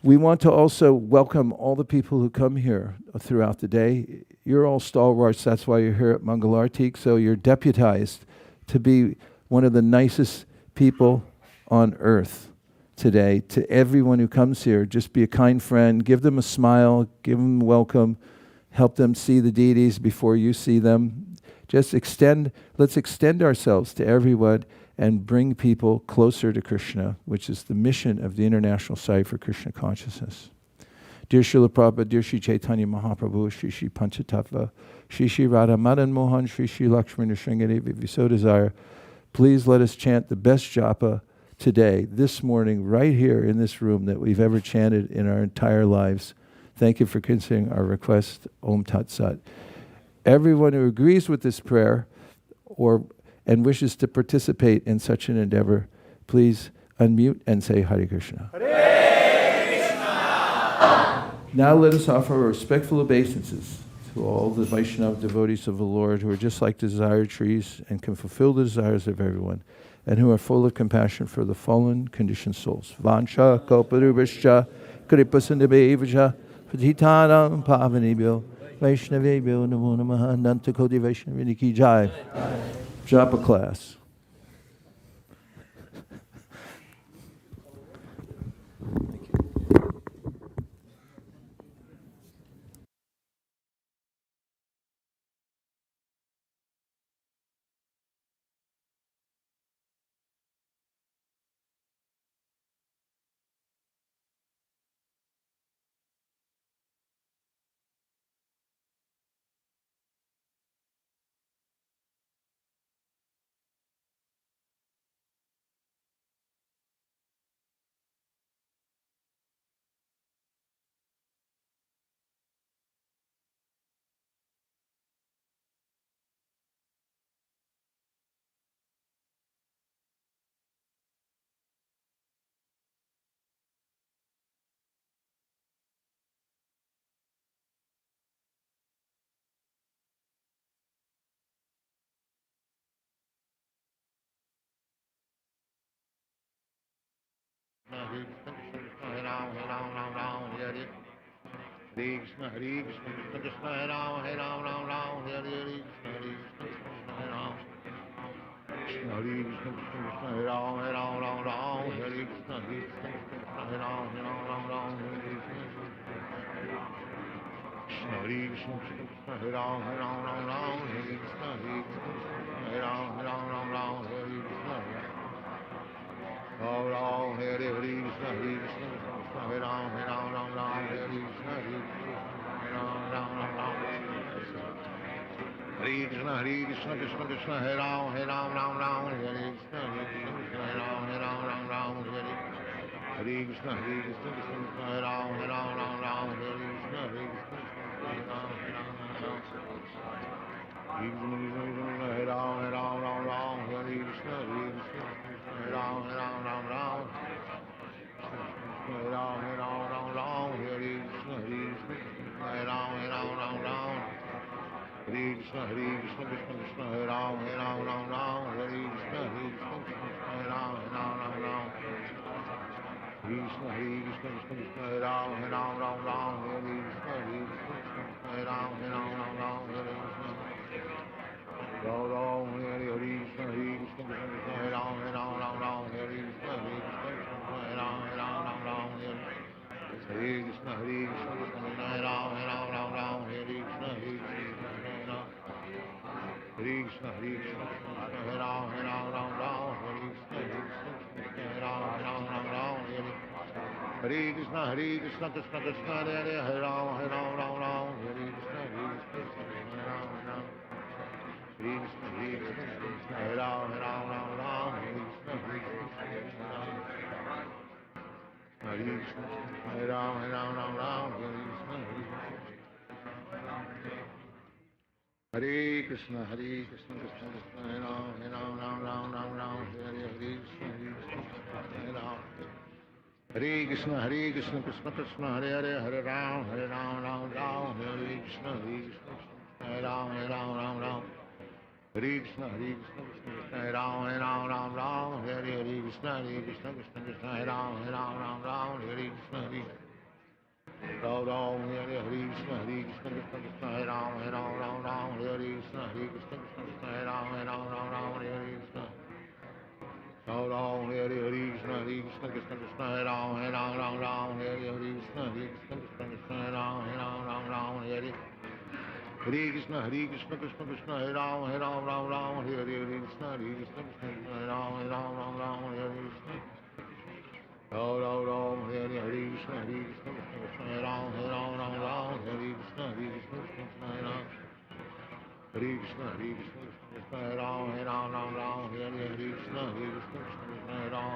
we want to also welcome all the people who come here throughout the day. You're all stalwarts, that's why you're here at Mangalartik, so you're deputized to be one of the nicest people on earth today. To everyone who comes here, just be a kind friend, give them a smile, give them welcome, help them see the deities before you see them. Just let's extend ourselves to everyone and bring people closer to Krishna, which is the mission of the International Society for Krishna Consciousness. Dear Srila Prabhupada, dear Sri Chaitanya Mahaprabhu, Sri Sri Panchatattva, Sri Sri Radha Madan Mohan, Sri Sri Lakshmi Nrsingadevi, if you so desire, please let us chant the best japa today, this morning, right here in this room that we've ever chanted in our entire lives. Thank you for considering our request. Om Tat Sat. Everyone who agrees with this prayer and wishes to participate in such an endeavor, please unmute and say Hare Krishna. Hare Krishna. Now let us offer our respectful obeisances to all the Vaishnava devotees of the Lord who are just like desire trees and can fulfill the desires of everyone, and who are full of compassion for the fallen, conditioned souls. Vansha kalparubhascha kripasindhabhevascha patitanam pavanebhyo Vaishnavebhyo namo namaha Nanta Koti Vaishnavini ki jai. Japa class. Hare Krishna, Hare Krishna, Krishna Krishna, Hare Ram, Ram Ram, Hare Hare, Hare Krishna, Krishna Hare Ram, Krishna Hare Krishna, Krishna Krishna, Hare Ram, Ram Ram, Hare Krishna, Hare Krishna, Krishna Hare Ram, Ram Ram, Hare Krishna, Krishna Hare Krishna, Krishna Krishna, Hare Ram, Ram, Hare Krishna, Hare Krishna, Hare Ram, Ram, Hare Krishna, Ram Ram, Hare Hare Krishna, Hare Krishna, Krishna Hare Ram, Ram, Hare Krishna, Hare Hare Krishna, Hare Krishna, Krishna Krishna, Hare Ram, Ram, Hare Krishna, Hare Ram, Hare Hare Krishna, Hare Krishna, Krishna Krishna, Hare Ram, Ram, Hare Krishna, Hare Hare Ram, Hare Krishna, Hare Ram, Ram. Hare Ram, Hare Krishna, Hare Ram, Ram. Hare Krishna, Krishna Krishna, Hare Ram, Hare Krishna, Hare Ram, Ram. Krishna, Krishna Krishna, Hare Ram, Hare Krishna, Hare Ram, Ram. Ram, Hare Krishna, Krishna Krishna, Hare Ram, Hare Krishna, Hare Ram, Ram. Hare Krishna, Hare Ram, Hare Krishna, Hare Ram. Hare Krishna, Hare Ram, Hare Krishna, Hare Ram. Hare Krishna, Krishna Krishna, Hare Ram, Hare Ram. Hare Krishna, Hare Krishna, Hare Ram. Hare Krishna, Hare Ram, Hare Ram, Ram Ram, Hare Krishna, Hare Krishna, Hare Krishna, Hare Ram, Hare Ram, Ram Ram, Hare Krishna, Hare Krishna, Hare Krishna, Krishna Krishna, Hare Ram, Ram Ram, Ram Ram, Hare Hare, Hare Krishna, Hare Ram. Hare Krishna, Hare Krishna, Krishna Krishna, Hare Hare, Hare Ram, Ram Ram, Hare Krishna, Hare Ram, Ram Ram. Hare Krishna, Hare Krishna, Krishna Krishna, Hare Ram, Ram, Hare Hare Krishna, Krishna Krishna, Hare Ram, Ram, Hare Krishna, Hare Ram, Hare Krishna, Hare Krishna, Krishna Krishna, Hare Ram, Ram, Hare Krishna, Hare Krishna, Krishna, Hare Ram, Ram, Hare Krishna. Ram Ram, Hare Krishna, Hare Krishna, Krishna Krishna, Hare Ram, Ram, Hare Krishna, Hare Krishna, Krishna, Hare Ram, Hare Hare Krishna, Hare Krishna, Krishna Krishna, Hare Ram, Ram, Hare Krishna, Hare Krishna, Krishna, Hare Ram, Hare Krishna. Ram Ram, Hare Krishna, Hare Krishna, Krishna Krishna, Hare Ram, Ram, Hare Krishna, Hare Krishna, Krishna, Hare Ram. Hare Krishna, Hare Krishna, Krishna Hare Ram, Hare Krishna, Hare Krishna, Krishna Hare Ram, Hare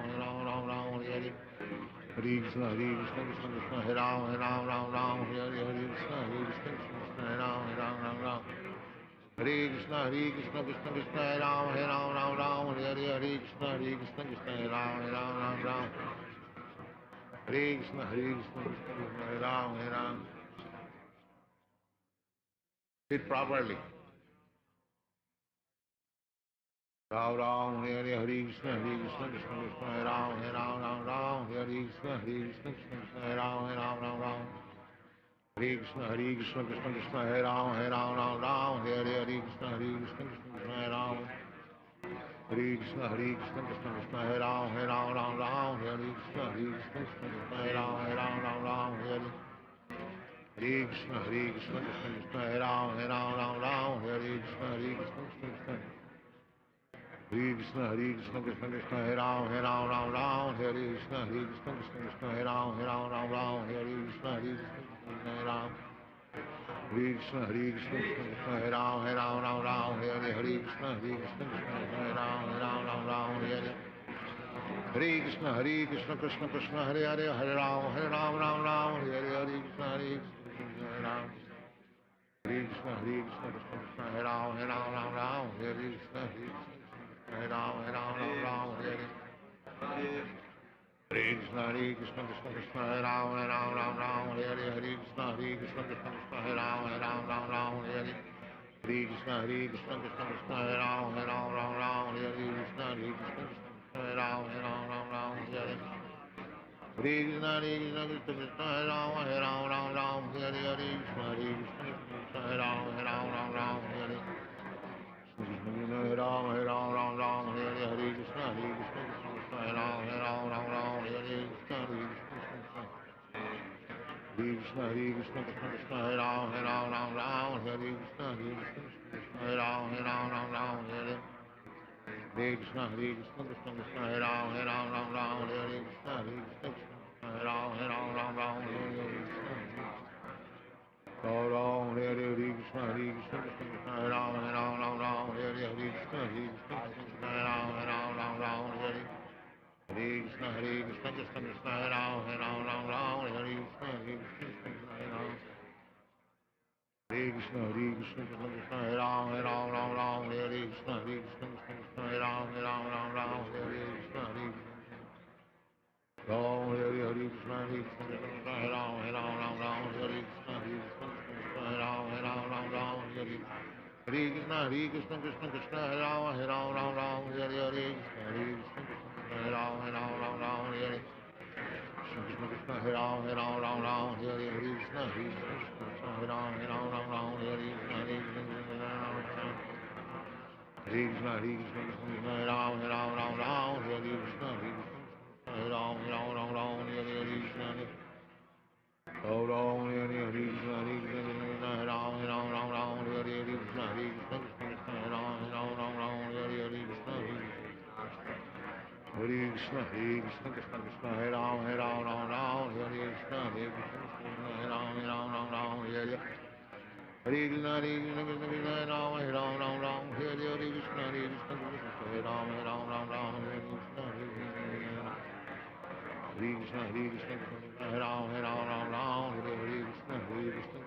Hare. Hare Krishna, Hare Krishna, Krishna Krishna, Hare Ram, Hare Krishna, Hare Krishna, Krishna Hare Ram, Ram. Hare Krishna, Hare Krishna, Krishna Krishna, Hare Ram, Hare Krishna, Hare Krishna, Krishna Hare Ram, Ram. Hare Krishna, Hare Krishna, Krishna Krishna, Hare Ram. Sit properly. Ram Ram, Hare Hare, Hare Krishna, Krishna Krishna, Hare Ram, Ram, Hare Krishna, Krishna Krishna, Hare Ram, Ram. Hare Krishna, Krishna Krishna, Hare Ram, Ram, Hare Krishna, Krishna Krishna, Hare Ram. Hare Krishna, Krishna Krishna, Hare Ram, Ram, Hare Krishna, Krishna Krishna, Hare Ram, Hare Hare Krishna, Krishna Krishna, Hare Ram, Hare Krishna, Krishna Krishna. Hare Krishna, Krishna Krishna, Hare Ram, Hare Krishna, Krishna Krishna, Hare Ram, Hare Krishna, Krishna Ram. Hare Krishna, Krishna Krishna, Hare Ram, Hare Krishna, Krishna Krishna, Hare Ram, Hare Hare Krishna, Krishna Krishna, Hare Hare, Hare Ram, Hare Krishna, Hare Ram. Hare Krishna, Krishna Krishna, Hare Ram, Hare Krishna, Hare Ram, Hare Krishna, Krishna Krishna, Hare Ram, Hare Krishna, Krishna Krishna, Hare Ram, Hare Krishna, Krishna Krishna, Hare Ram, Hare Krishna, Krishna Krishna, Hare Ram, Hare Krishna, Krishna Krishna, Hare Ram, Hare Krishna, Krishna, Hare Ram, Hare Hare Ram, Hare Krishna, Krishna, Hare Ram, Hare Krishna, Krishna, Krishna, Hare Ram, Hare Krishna, Krishna, Hare Ram, Hare Hare Krishna, Krishna, Hare Ram, Hare Krishna, Krishna, Hare Ram, Hare Krishna. Ram, Hare Krishna, Krishna, Hare Ram, Hare Krishna, Krishna, Hare Ram, Hare Krishna, Krishna, Hare Ram, Hare Krishna, Krishna, Hare Ram. Hare Krishna, Krishna, Hare Ram, Hare Krishna, Krishna, Hare Ram, Hare Krishna, Ram, Hare Krishna, Krishna, Hare Ram, Hare Krishna, Krishna, Hare Ram, Hare Krishna, Krishna, Hare Ram, Hare Hare Krishna, Hare Ram, Hare Krishna, Hare Ram, Hare Krishna, Krishna, Hare Ram, Hare Krishna, Hare Ram, Hare Krishna, Hare Ram, Hare Krishna, Ram Ram, Hare Krishna, Hare Ram, Hare Krishna, Hare Ram, Hare Krishna. Hare Krishna, Krishna, Hare Ram, Hare Krishna, Hare Krishna, Hare Ram, Hare Hare Krishna, Hare Krishna, Krishna Krishna, Hare Rama, Hare Rama, Rama Rama, Hare Hare, Hare Krishna, Hare Krishna, Hare Rama, Hare Rama, Rama Rama, Hare Krishna, Hare Krishna,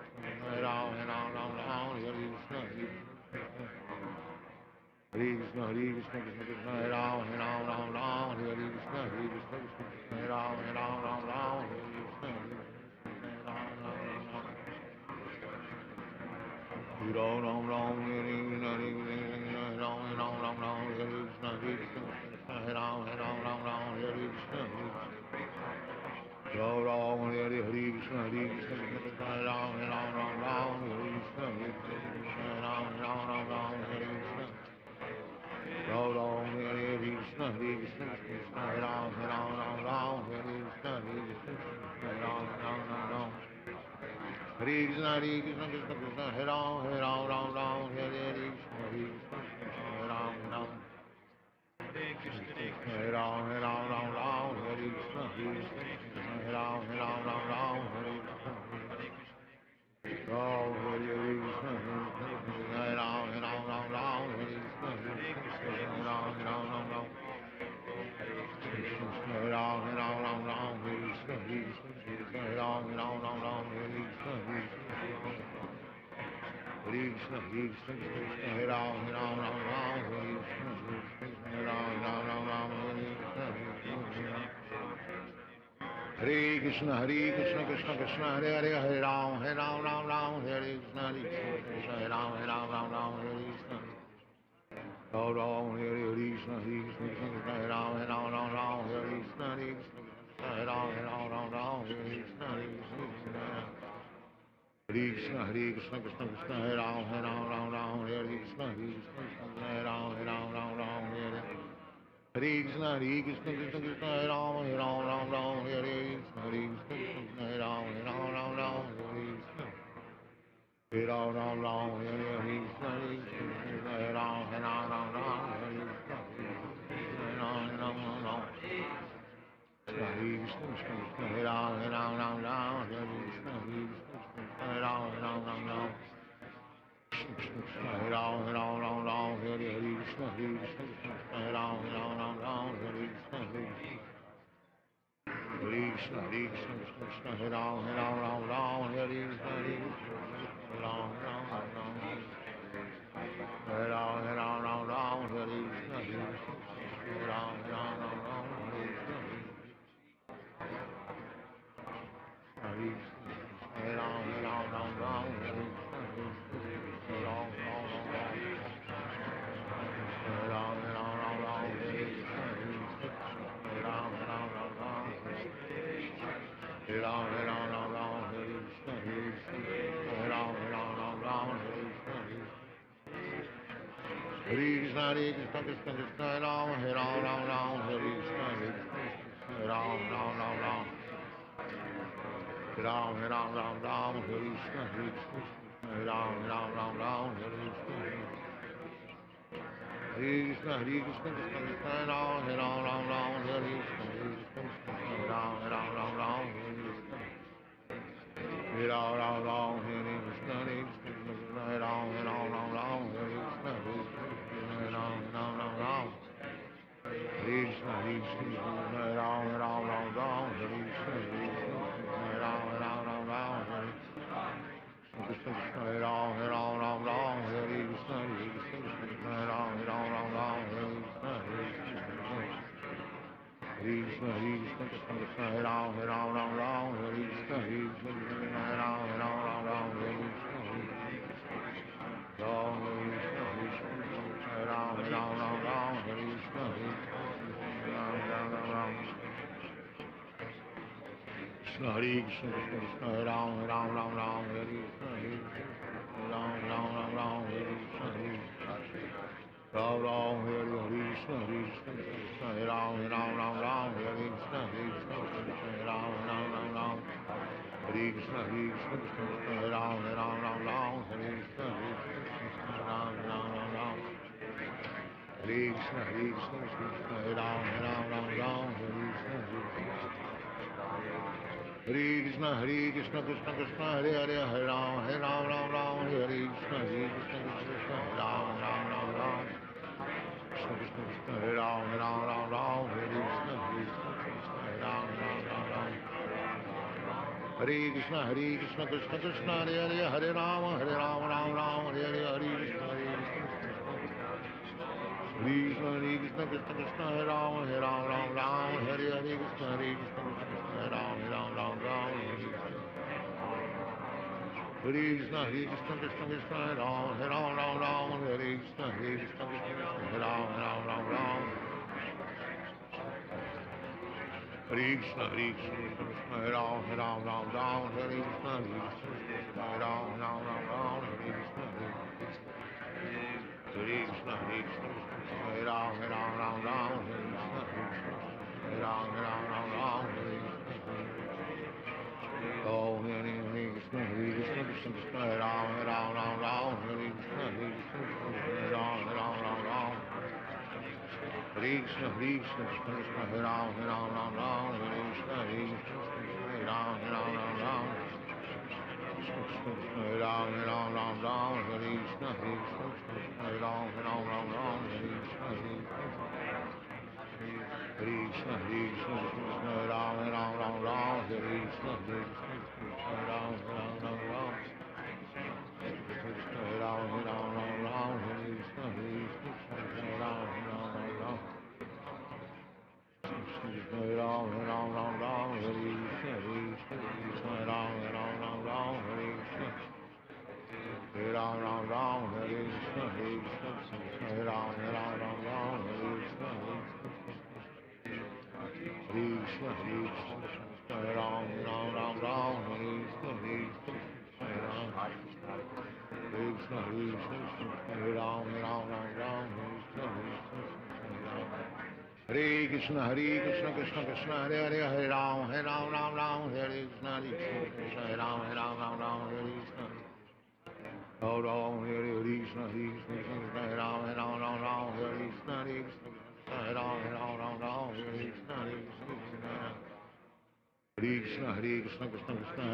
Hare Krishna, Hare Krishna, Hare Rama, Hare Rama, Rama Rama, Hare Hare, Krishna, Hare Krishna, Hare Rama, Hare Rama, Rama Rama, Hare Krishna, Hare Krishna. Hare Krishna, Hare Krishna, Krishna Krishna, Hare Rama, Hare Rama, Rama Rama, Hare Krishna, Hare Krishna, Hare Rama, Hare Rama, Rama Rama, Hare Krishna, Hare Krishna, Hare Rama, Rama Rama. Hare Ram, Ram, Hare Krishna, Hare Krishna, Hare Ram, Ram, Ram, Hare Krishna, Hare Krishna, Hare Ram, Ram, Ram, Hare Krishna, Hare Krishna. Ram Ram, Hare Hare, Hare Krishna, Hare Krishna, Hare Ram, Ram, Ram, Hare Krishna, Hare Krishna, Hare Ram, Ram, Hare Krishna. Ram Ram, Hare Hare, Krishna, Hare Krishna, Hare Ram, Ram, Hare Krishna, Hare Krishna, Hare Ram, Ram. Hare Krishna, Hare Krishna, Krishna Krishna, Hare Ram, Ram, Hare Krishna, Hare Krishna, Hare Ram, Hare Krishna, Hare Ram, Ram, Hare Krishna, Hare Krishna, Hare Ram, Ram, Hare Krishna, Ram, Hare Krishna, Hare Ram, Hare Krishna, Hare Ram, Ram. Hare Ram, Hare Krishna, Hare Ram, Hare Krishna, Hare Krishna, Hare Ram, Hare Krishna, Hare Ram, Hare Krishna, Krishna Krishna, Hare Hare, Hare Ram, Hare Krishna, Hare Ram, Hare Krishna. Ram Ram, Hare Krishna, Hare Ram, Hare Krishna, Hare Ram, Hare Krishna, Hare Krishna, Hare Krishna, Krishna Krishna, Hare Ram, Hare Krishna, Hare Ram, Hare Krishna, Krishna Krishna, Hare Ram, Hare Krishna, Hare Krishna, Hare Ram, Hare Krishna. Hare Ram, Hare Krishna, Hare Ram, Hare Krishna, Hare Ram, Hare Krishna, Hare Ram, Hare Krishna, Hare Ram, Hare Ram, Hare Krishna, Hare Ram, Hare Krishna, Hare Krishna, Hare Ram, Hare Krishna, Hare Ram, Hare Ram, Hare Krishna, Hare Ram, Hare Krishna, Hare Ram, Hare Krishna, Hare Ram, Hare Ram, Hare Krishna, Hare Ram, Hare Ram, Hare Krishna, Hare Ram, Hare Krishna. Hare Krishna, Krishna Krishna, Hare Ram, Hare Hare Krishna, Hare Ram, Ram, Hare Krishna, Hare Ram, Hare Krishna, Hare Krishna, Krishna Krishna, Hare Ram, Hare Hare Krishna, Hare Ram, Hare Krishna, Hare Ram, Hare Krishna, Hare Ram, Hare Krishna, Hare Ram, Krishna, Hare Ram, Hare Krishna, Hare Ram, Hare Krishna, Hare Ram, Hare Krishna, Hare Ram, Hare Krishna, Krishna, Krishna, Hare Ram, Hare Krishna, Hare Ram, Hare Krishna, Ram Krishna, Hare Ram, Hare Krishna, Krishna, Hare Krishna, Krishna, Hare Ram, Hare Krishna, Hare Ram, Hare Krishna, Ram Ram, Hare Krishna, Krishna, Hare Ram, Hare Krishna, Hare Ram, Hare Krishna, Hare Ram, Hare Krishna, Ram, Hare Krishna, Hare Ram, Hare Krishna, Hare Krishna Krishna Krishna Hare Hare Hare Ram Ram Ram Hare Krishna Krishna Krishna Hare Ram Ram Ram Krishna Krishna Krishna Hare Ram Ram Ram Hare Krishna Krishna Krishna Hare Ram Ram Hare Krishna Krishna Krishna Hare Hare Hare Ram Ram Ram Hare Hare Hare Krishna Krishna Krishna Krishna Hare Ram Ram Hare Hare Krishna Krishna Hare Ram Ram Hare Krishna Krishna Krishna Hare Ram Hare Krishna Krishna Hare Ram Ram Hare Krishna Krishna Hare Ram Hare Krishna Krishna Hare Ram Hare Krishna Hare Krishna Hare Ram Hare Krishna Hare Ram Hare Oh, Hare Krishna Krishna Krishna Hare Ram Hare Krishna Hare Ram Hare Krishna Krishna Hare Ram Hare Krishna Hare Ram Hare Ram Hare Krishna Hare Ram Hare Krishna Krishna Krishna Hare Ram Hare Krishna Hare Ram Krishna Hare Ram Hare Krishna Hare Ram Hare Ram Hare Krishna Hare Ram Hare Krishna Hare Ram Hare Krishna Hare Ram Hare Krishna Krishna Krishna Hare Ram Hare Krishna Hare Ram Krishna Hare Ram Hare Krishna Krishna Krishna Hare Hare Hare Ram Hare Krishna Hare Ram Hare Krishna Oh Ram Hare Krishna Krishna Hare Ram Hare Krishna Hare Ram Hare Krishna Krishna Krishna Krishna Hare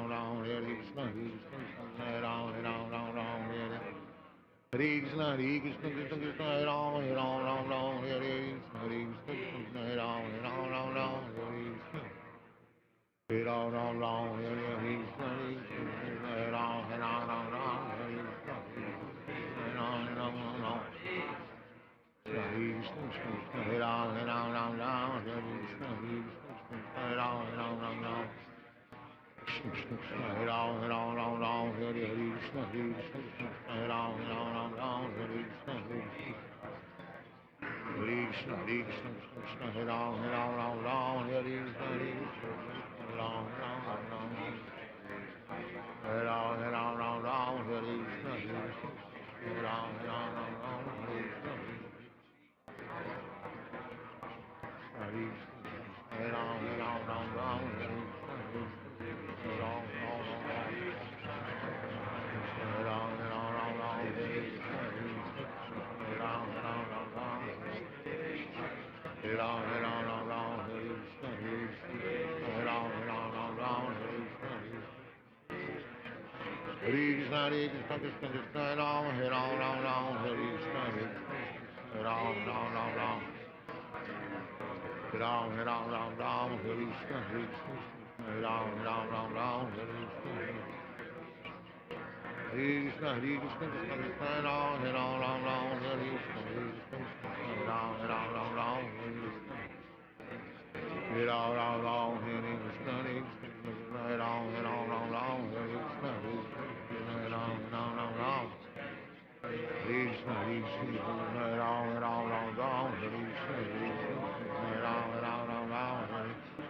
Ram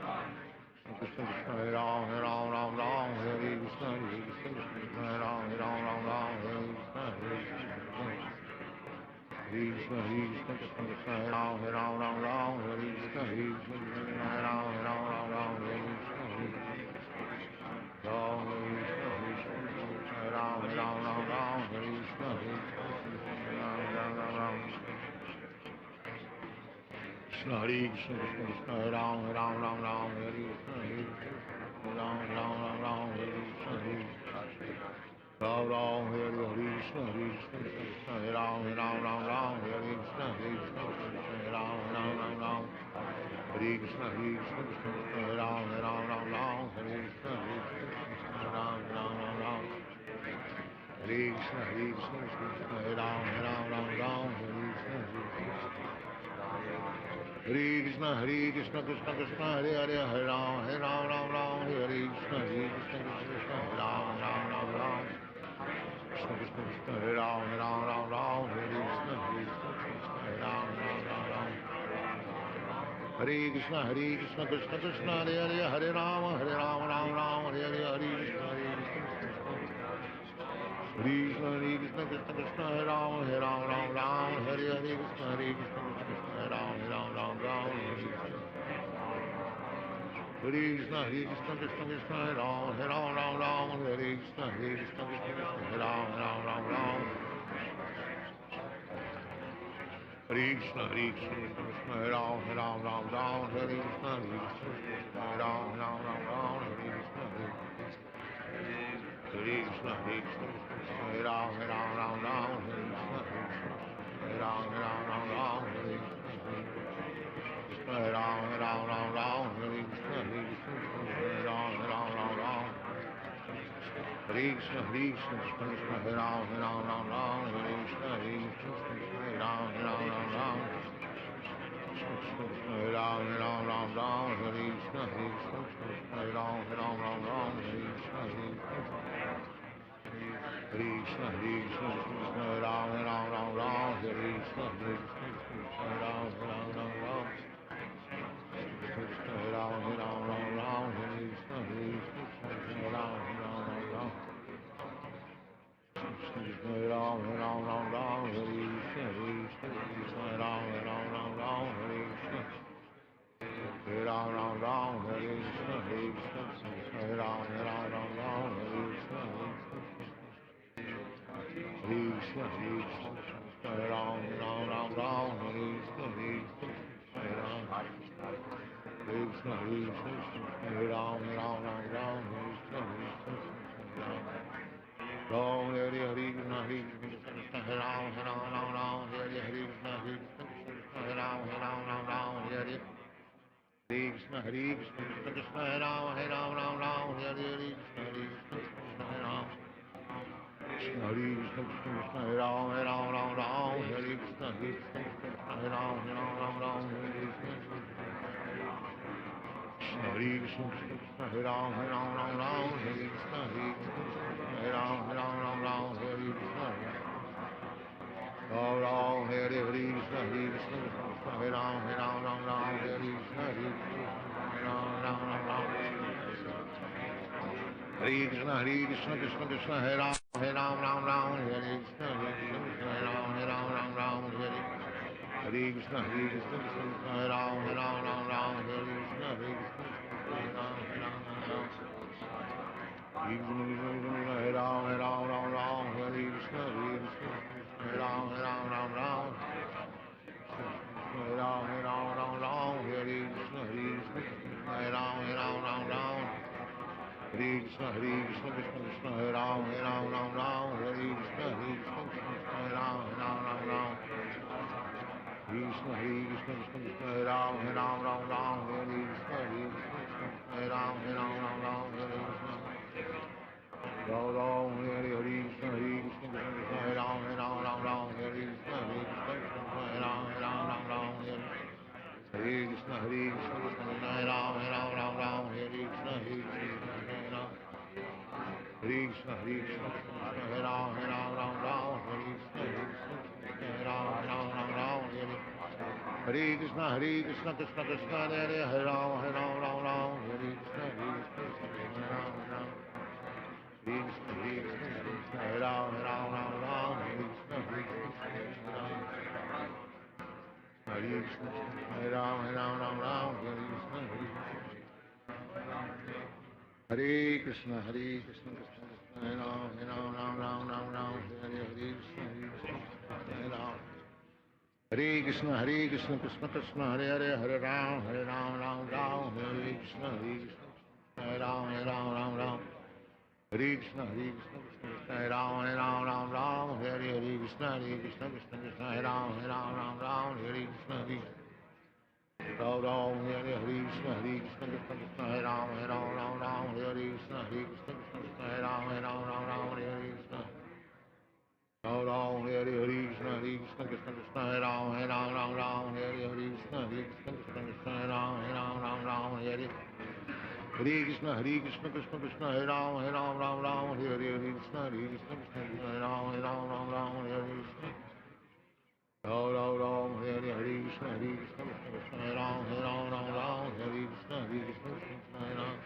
Hare Krishna Hare Ram Hare Krishna Krishna Krishna Hare Ram Hare Krishna Hare Ram Hare Ram Hare Krishna Hare Ram Hare Ram Krishna, Hare Krishna, Krishna Krishna, Hare Ram, Ram Ram, Hare Krishna, Hare Krishna, Ram, Hare Krishna, Hare Krishna, Ram, Hare Krishna, Hare Krishna, Hare Ram, Ram Hare Krishna, Hare Krishna, Hare Ram, Hare Krishna, Hare Krishna, Hare Ram, Hare Krishna, Hare Ram, Hare Krishna, Hare Krishna, Hare Ram, Hare Krishna, Hare Krishna, Hare Krishna, Krishna Krishna, Hare Hare, Hare Ram, Ram, Hare Krishna, Hare Krishna, Hare Ram, Krishna Krishna, Hare Ram, Hare Krishna, Hare Ram, Hare Krishna, Hare Krishna, Krishna Krishna, Hare Hare, Hare Ram, Hare Hare, Hare Krishna, Krishna, Hare Krishna, Krishna Krishna, Hare Ram, Hare Hare, Hare Krishna, Krishna, Hare Ram, Hare Krishna, Hare Krishna, Krishna Krishna, Hare Ram, Hare Krishna, Krishna, Hare Ram, Hare Krishna, Hare Krishna, Krishna, Hare Ram, Hare Krishna, Hare Ram, Hare Krishna, Hare Krishna, Hare Krishna, Hare Ram, Hare Krishna, Hare Ram, Hare Krishna, Hare Ram, Hare Krishna, Hare Ram, Hare Krishna, Hare Krishna, Krishna, Hare Ram, Hare Krishna, Hare Ram, Hare Ram, Hare Krishna, Hare Ram, Hare Krishna, Hare Krishna, Hare Krishna, Hare Ram, Hare Krishna, Hare Ram, Hare Ram, Hare Krishna, Hare Ram, Hare Ram, Hare Krishna, Hare Ram, Hare Krishna, Hare Ram, Hare Krishna, Hare Ram, Hare Krishna, Hare Krishna, Hare Krishna, Hare Ram, Hare Krishna, Hare Ram, Hare Krishna, Hare Krishna, Hare Ram, Hare Krishna, Ram, Hare Krishna, Hare Krishna, Hare Ram, Hare Krishna, Hare Ram, Hare Krishna, Hare Krishna, Hare Ram, Hare Krishna, Hare Ram, Hare Krishna, Hare Ram, Hare Krishna, Hare Ram, Hare Krishna, Hare Krishna, Hare Ram, Hare Krishna, Hare Ram, Hare Krishna, Ram Ram, Hare Krishna, Hare Ram, Hare Krishna, Hare Krishna, Hare Krishna, Krishna Krishna, Hare Ram, Hare Krishna, Hare Ram, Hare Krishna, Hare Krishna, Hare Ram, Hare Krishna, Hare Ram, Hare Ram, Hare Krishna, Hare Ram, Hare Ram, Hare Krishna, Hare Ram, Hare Krishna, Hare Krishna, Krishna Krishna, Hare Ram, Hare Krishna, Hare Ram, Krishna, Hare Krishna, Krishna Krishna, Hare Ram, Hare Krishna, Hare Ram, Hare Krishna, Ram Ram, Hare Krishna, Hare Krishna, Krishna Krishna, Hare Ram, Hare Krishna, Hare Ram, Hare Krishna, Hare Krishna, Krishna Krishna, Hare Ram, Hare Krishna, Hare Ram, Hare Krishna, Hare Krishna, Hare Ram, Hare Krishna, Hare Ram, Hare Krishna, Hare Krishna, Krishna Krishna, Hare Ram, Hare Krishna, Hare Ram, Hare Krishna, Hare Krishna, Hare Ram, Hare Krishna, Hare Krishna, Hare Ram, Hare Krishna, Hare Krishna, Hare Krishna, Krishna Krishna, Hare Ram, Hare Krishna, Hare Ram, Hare Krishna, Krishna Krishna, Hare Hare, Hare Ram, Ram Ram, Hare Krishna, Hare Ram, Ram Ram. Hare Krishna, Krishna Hare Ram, Ram, Hare Hare Krishna, Krishna, Hare Ram, Ram, Hare Krishna, Ram Ram, Hare Krishna, Krishna Hare Ram, Ram, Hare Krishna, Krishna Hare Ram, Ram, Hare Krishna. Ram Ram, Hare Krishna, Krishna Hare Ram, Ram, Hare Krishna, Krishna Hare Ram, Ram, Hare Hare Krishna, Krishna Hare Ram, Ram, Hare Krishna, Krishna Hare Ram, Ram, Hare Krishna. Ram Ram, Hare Krishna, Krishna Hare Ram, Ram, Hare Krishna, Krishna Hare Ram.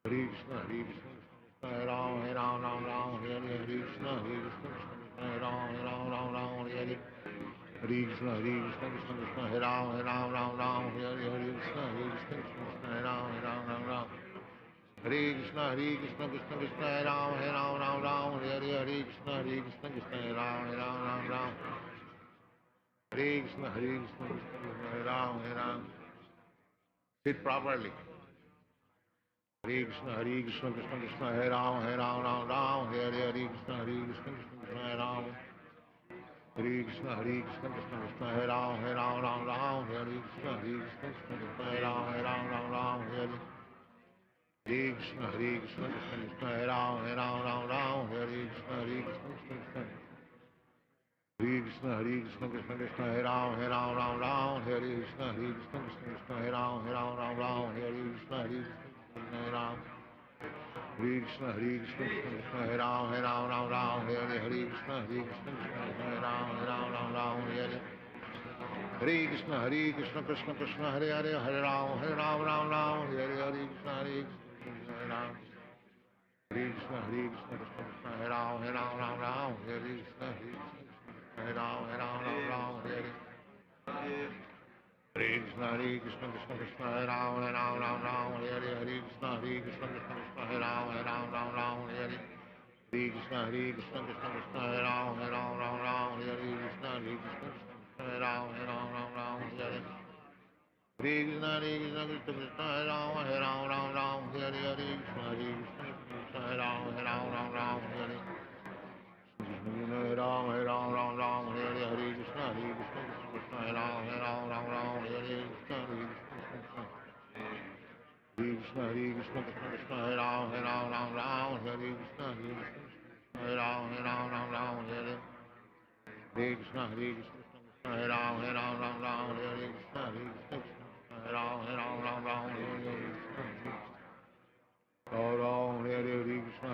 Hare Krishna, Hare Ram, Ram, Hare Krishna, Hare Ram, Hare Hare. Hare Krishna, Krishna Hare Ram, Ram, Hare Krishna, Krishna Hare Ram. Hare Krishna, Krishna Hare Ram, Ram, Hare Krishna, Krishna Hare Ram. Hare Krishna, Hare Ram. Sit properly. Hare Krishna, Krishna Hare Ram, Ram, Hare Krishna, Krishna Hare Ram. Hare Krishna, Krishna Hare Ram, Ram, Hare Krishna, Krishna Hare Ram, Hare Krishna, Krishna Hare Ram, Ram, Hare Krishna, Krishna. Hare Krishna, Krishna Hare Ram, Ram, Hare Krishna, Krishna Hare Ram, Hare Krishna, Hare Ram. Hare Krishna, Krishna Hare Ram, Ram, Hare Krishna, Krishna Hare Ram, Hare Hare Krishna, Krishna Hare Ram, Ram, Hare Krishna, Hare Ram. Hare Krishna, Krishna Hare Ram, Ram, Hare Krishna, Hare Ram, Hare Hare Krishna, Krishna Hare Ram, Ram, Hare Krishna, Krishna Hare Ram, Hare Hare Krishna, Krishna Hare Ram, Ram, Hare Krishna, Krishna Hare Ram, Hare Hare Krishna, Krishna Hare Ram, Ram, Hare Krishna, Krishna Hare Ram, Hare Hare Ram, Hare Krishna, Krishna Hare Ram, Hare Krishna. Krishna, Krishna Hare Ram, Hare Krishna, Hare Ram, Hare Krishna, Krishna Hare Ram, Hare Krishna, Hare Ram, Hare Krishna. Ram, Hare Krishna,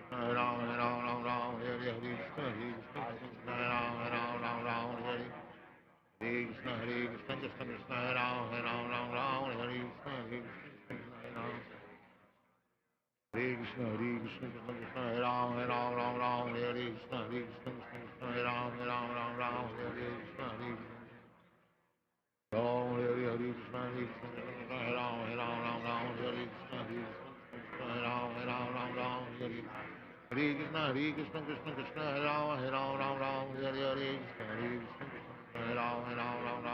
Hare Ram, Hare Krishna, Krishna Hare Ram, Hare Krishna, Krishna Hare Ram, Hare Krishna, Hare Krishna, Krishna Hare Ram, Hare Krishna, Krishna Hare Ram, Hare Krishna, Ram, Hare Krishna, Krishna Hare Ram, Hare Krishna, Krishna Hare Ram, Hare Krishna, Krishna Hare Ram, Hare Krishna, Hare Ram, Hare Krishna, Hare Ram, Hare Krishna, Krishna Hare Ram, Hare Krishna, Hare Krishna, Hare Ram,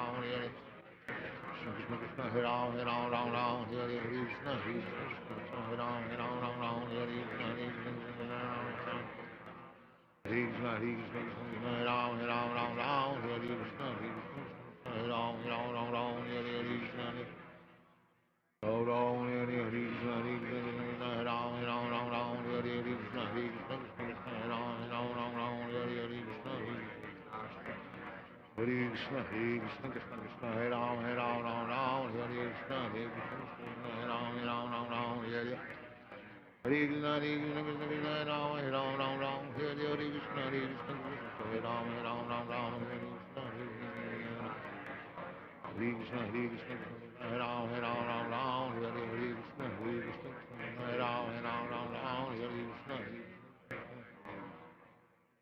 Hare Krishna, Hare Ram, Hare Krishna, Ram, Hare Krishna, Hare Ram, Hare Krishna, Hare Ram, Hare Krishna. Hare Krishna, Krishna Hare Ram, Hare Krishna, Hare Ram, Hare Hare Krishna, Krishna Hare Ram, Hare Hare Krishna, Hare Ram, Hare Krishna, Hare Krishna, Hare Ram, Hare Krishna, Hare Ram, Hare Krishna.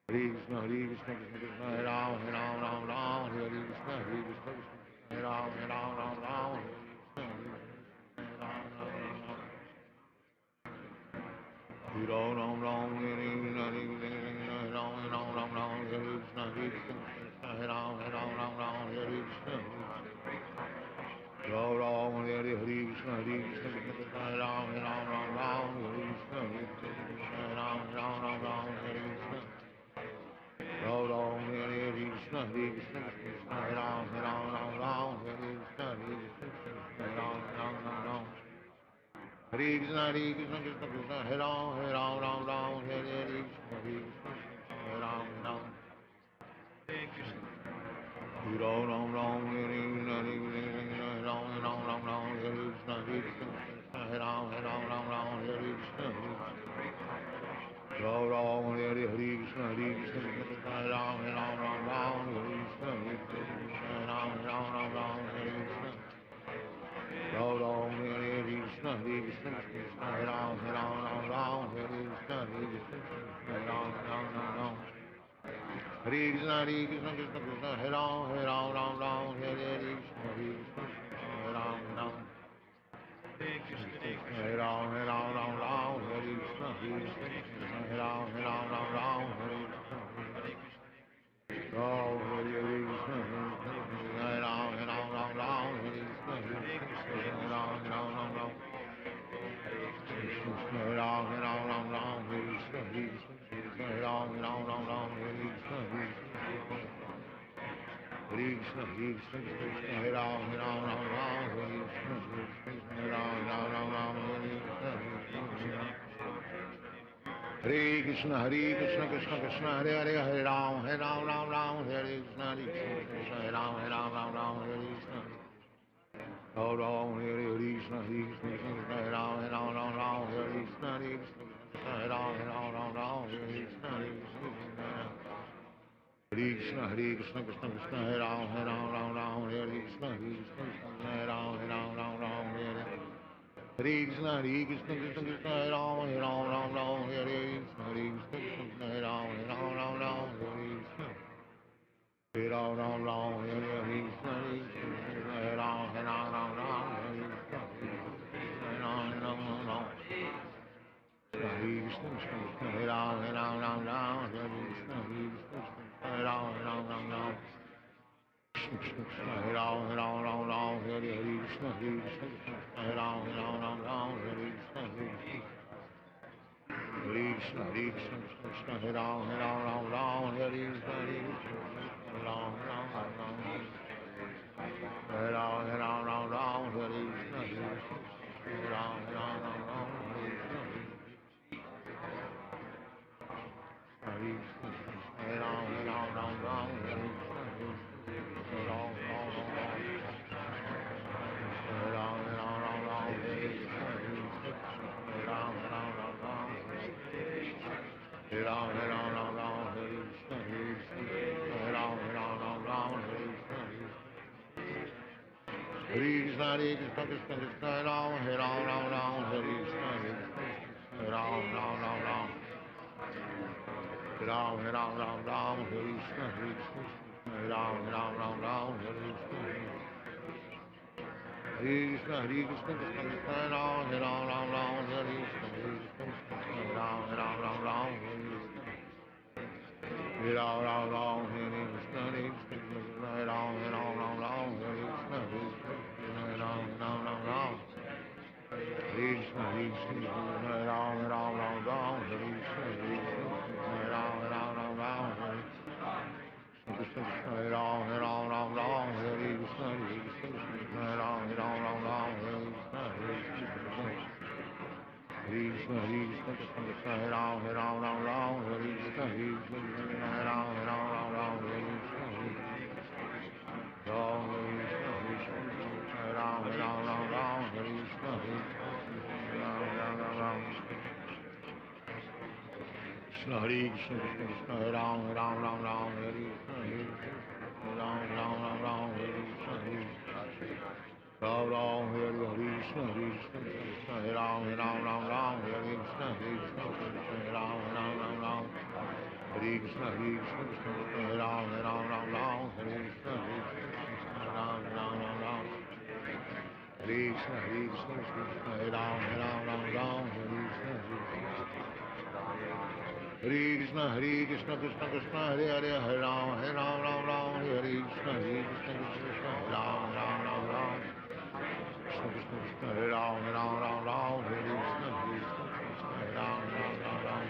Hare Krishna, Krishna Hare Ram, Hare Krishna, Hare Ram, Hare Krishna. Hare Ram, Hare Krishna, Hare Ram, Hare Krishna, Hare Ram, Hare Ram, Ram Ram, Hare Krishna. Ram Ram, Hare Krishna, Krishna Krishna, Hare Ram, Ram Ram, Hare Krishna, Hare Ram, Ram Ram, Hare Krishna. Ram Ram, Hare Krishna, Krishna Krishna, Hare Ram, Ram, Hare Krishna, Hare Ram, Ram Ram. Hare Krishna, Krishna Krishna, Hare Ram, Ram Ram, Hare Krishna, Hare Ram, Ram. Ram Ram, Hare Krishna, Ram Ram, Hare Krishna, Hare Ram, Ram, Hare Krishna. Ram Ram, Hare Krishna, Krishna Krishna, Hare Ram, Ram, Hare Krishna, Hare Ram, Hare Krishna. Ram Ram, Hare Krishna, Krishna Krishna, Hare Ram, Ram, Hare Krishna, Hare Ram, Ram. Hare Krishna, Krishna Krishna, Hare Ram, Ram, Hare Krishna, Hare Ram, Ram. Hare Ram, Ram, Hare Krishna, Hare Ram, Hare Krishna. Ram Hare Krishna, Hare Ram, Hare Krishna, Hare Ram, Ram. Hare Ram, Hare Krishna, Hare Ram, Hare Krishna, Krishna Krishna, Hare Ram, Hare Krishna, Hare Ram, Hare Krishna. Hare Krishna, Krishna Krishna, Hare Hare, Hare Ram, Ram, Hare Krishna, Krishna, Hare Ram, Ram, Hare Krishna. Ram Ram, Hare Krishna, Krishna, Hare Ram, Hare Krishna, Hare Ram, Hare Krishna, Krishna, Krishna Krishna, Hare Ram, Hare Krishna, Hare Ram, Hare Hare Krishna, Krishna Krishna, Hare Ram, Hare Krishna, Krishna, Hare Ram, Hare Krishna. Hare Ram, Hare Krishna, Hare Ram, Hare Krishna, Hare Ram. Hare Krishna, Hare Ram, Hare Krishna, Hare Ram, Hare Ram, Hare Krishna, Hare Ram, Hare Krishna. Krishna, Krishna, Hare Ram, Hare Krishna, Hare Ram, Hare Ram, Hare Krishna, Hare Ram, Hare Krishna. Hare Krishna, Hare Ram, Hare Krishna, Hare Ram, Hare Ram, Hare Krishna, Hare Ram, Hare Ram, Hare Krishna, Hare Ram, Hare Krishna. Hare Krishna, Krishna Krishna, Hare Ram, Hare Krishna, Hare Ram, Hare Ram, Hare Krishna, Hare Ram, Hare Krishna. Hare Krishna, Krishna Krishna, Hare Ram, Hare Krishna, Hare Ram, Hare Krishna. Hare Ram, Hare Krishna, Hare Ram, Hare Krishna, Hare Ram, Krishna, Krishna, Hare Ram, Hare Krishna, Hare Ram, Hare Krishna, Hare Ram, Hare Krishna, Hare Ram, Hare Krishna. Krishna, Krishna, Krishna, Hare Ram, Hare Krishna, Hare Ram, Hare Krishna, Ram Krishna, Krishna, Hare Ram, Hare Krishna, Ram. Krishna, Hare Krishna, Krishna, Hare Ram, Hare Krishna, Hare Ram, Hare Krishna. Ram Ram, Hare Krishna, Krishna Krishna, Hare Ram, Hare Krishna, Hare Ram, Hare Krishna, Krishna, Hare Ram, Hare Krishna, Hare Ram, Hare Krishna, Krishna, Hare Ram, Hare Krishna, Hare Krishna, Krishna Krishna, Hare Hare, Hare Ram, Ram Ram, Hare Krishna, Krishna Krishna, Hare Ram, Ram Ram. Krishna Krishna Krishna, Hare Ram, Ram, Hare Krishna, Hare Ram, Ram.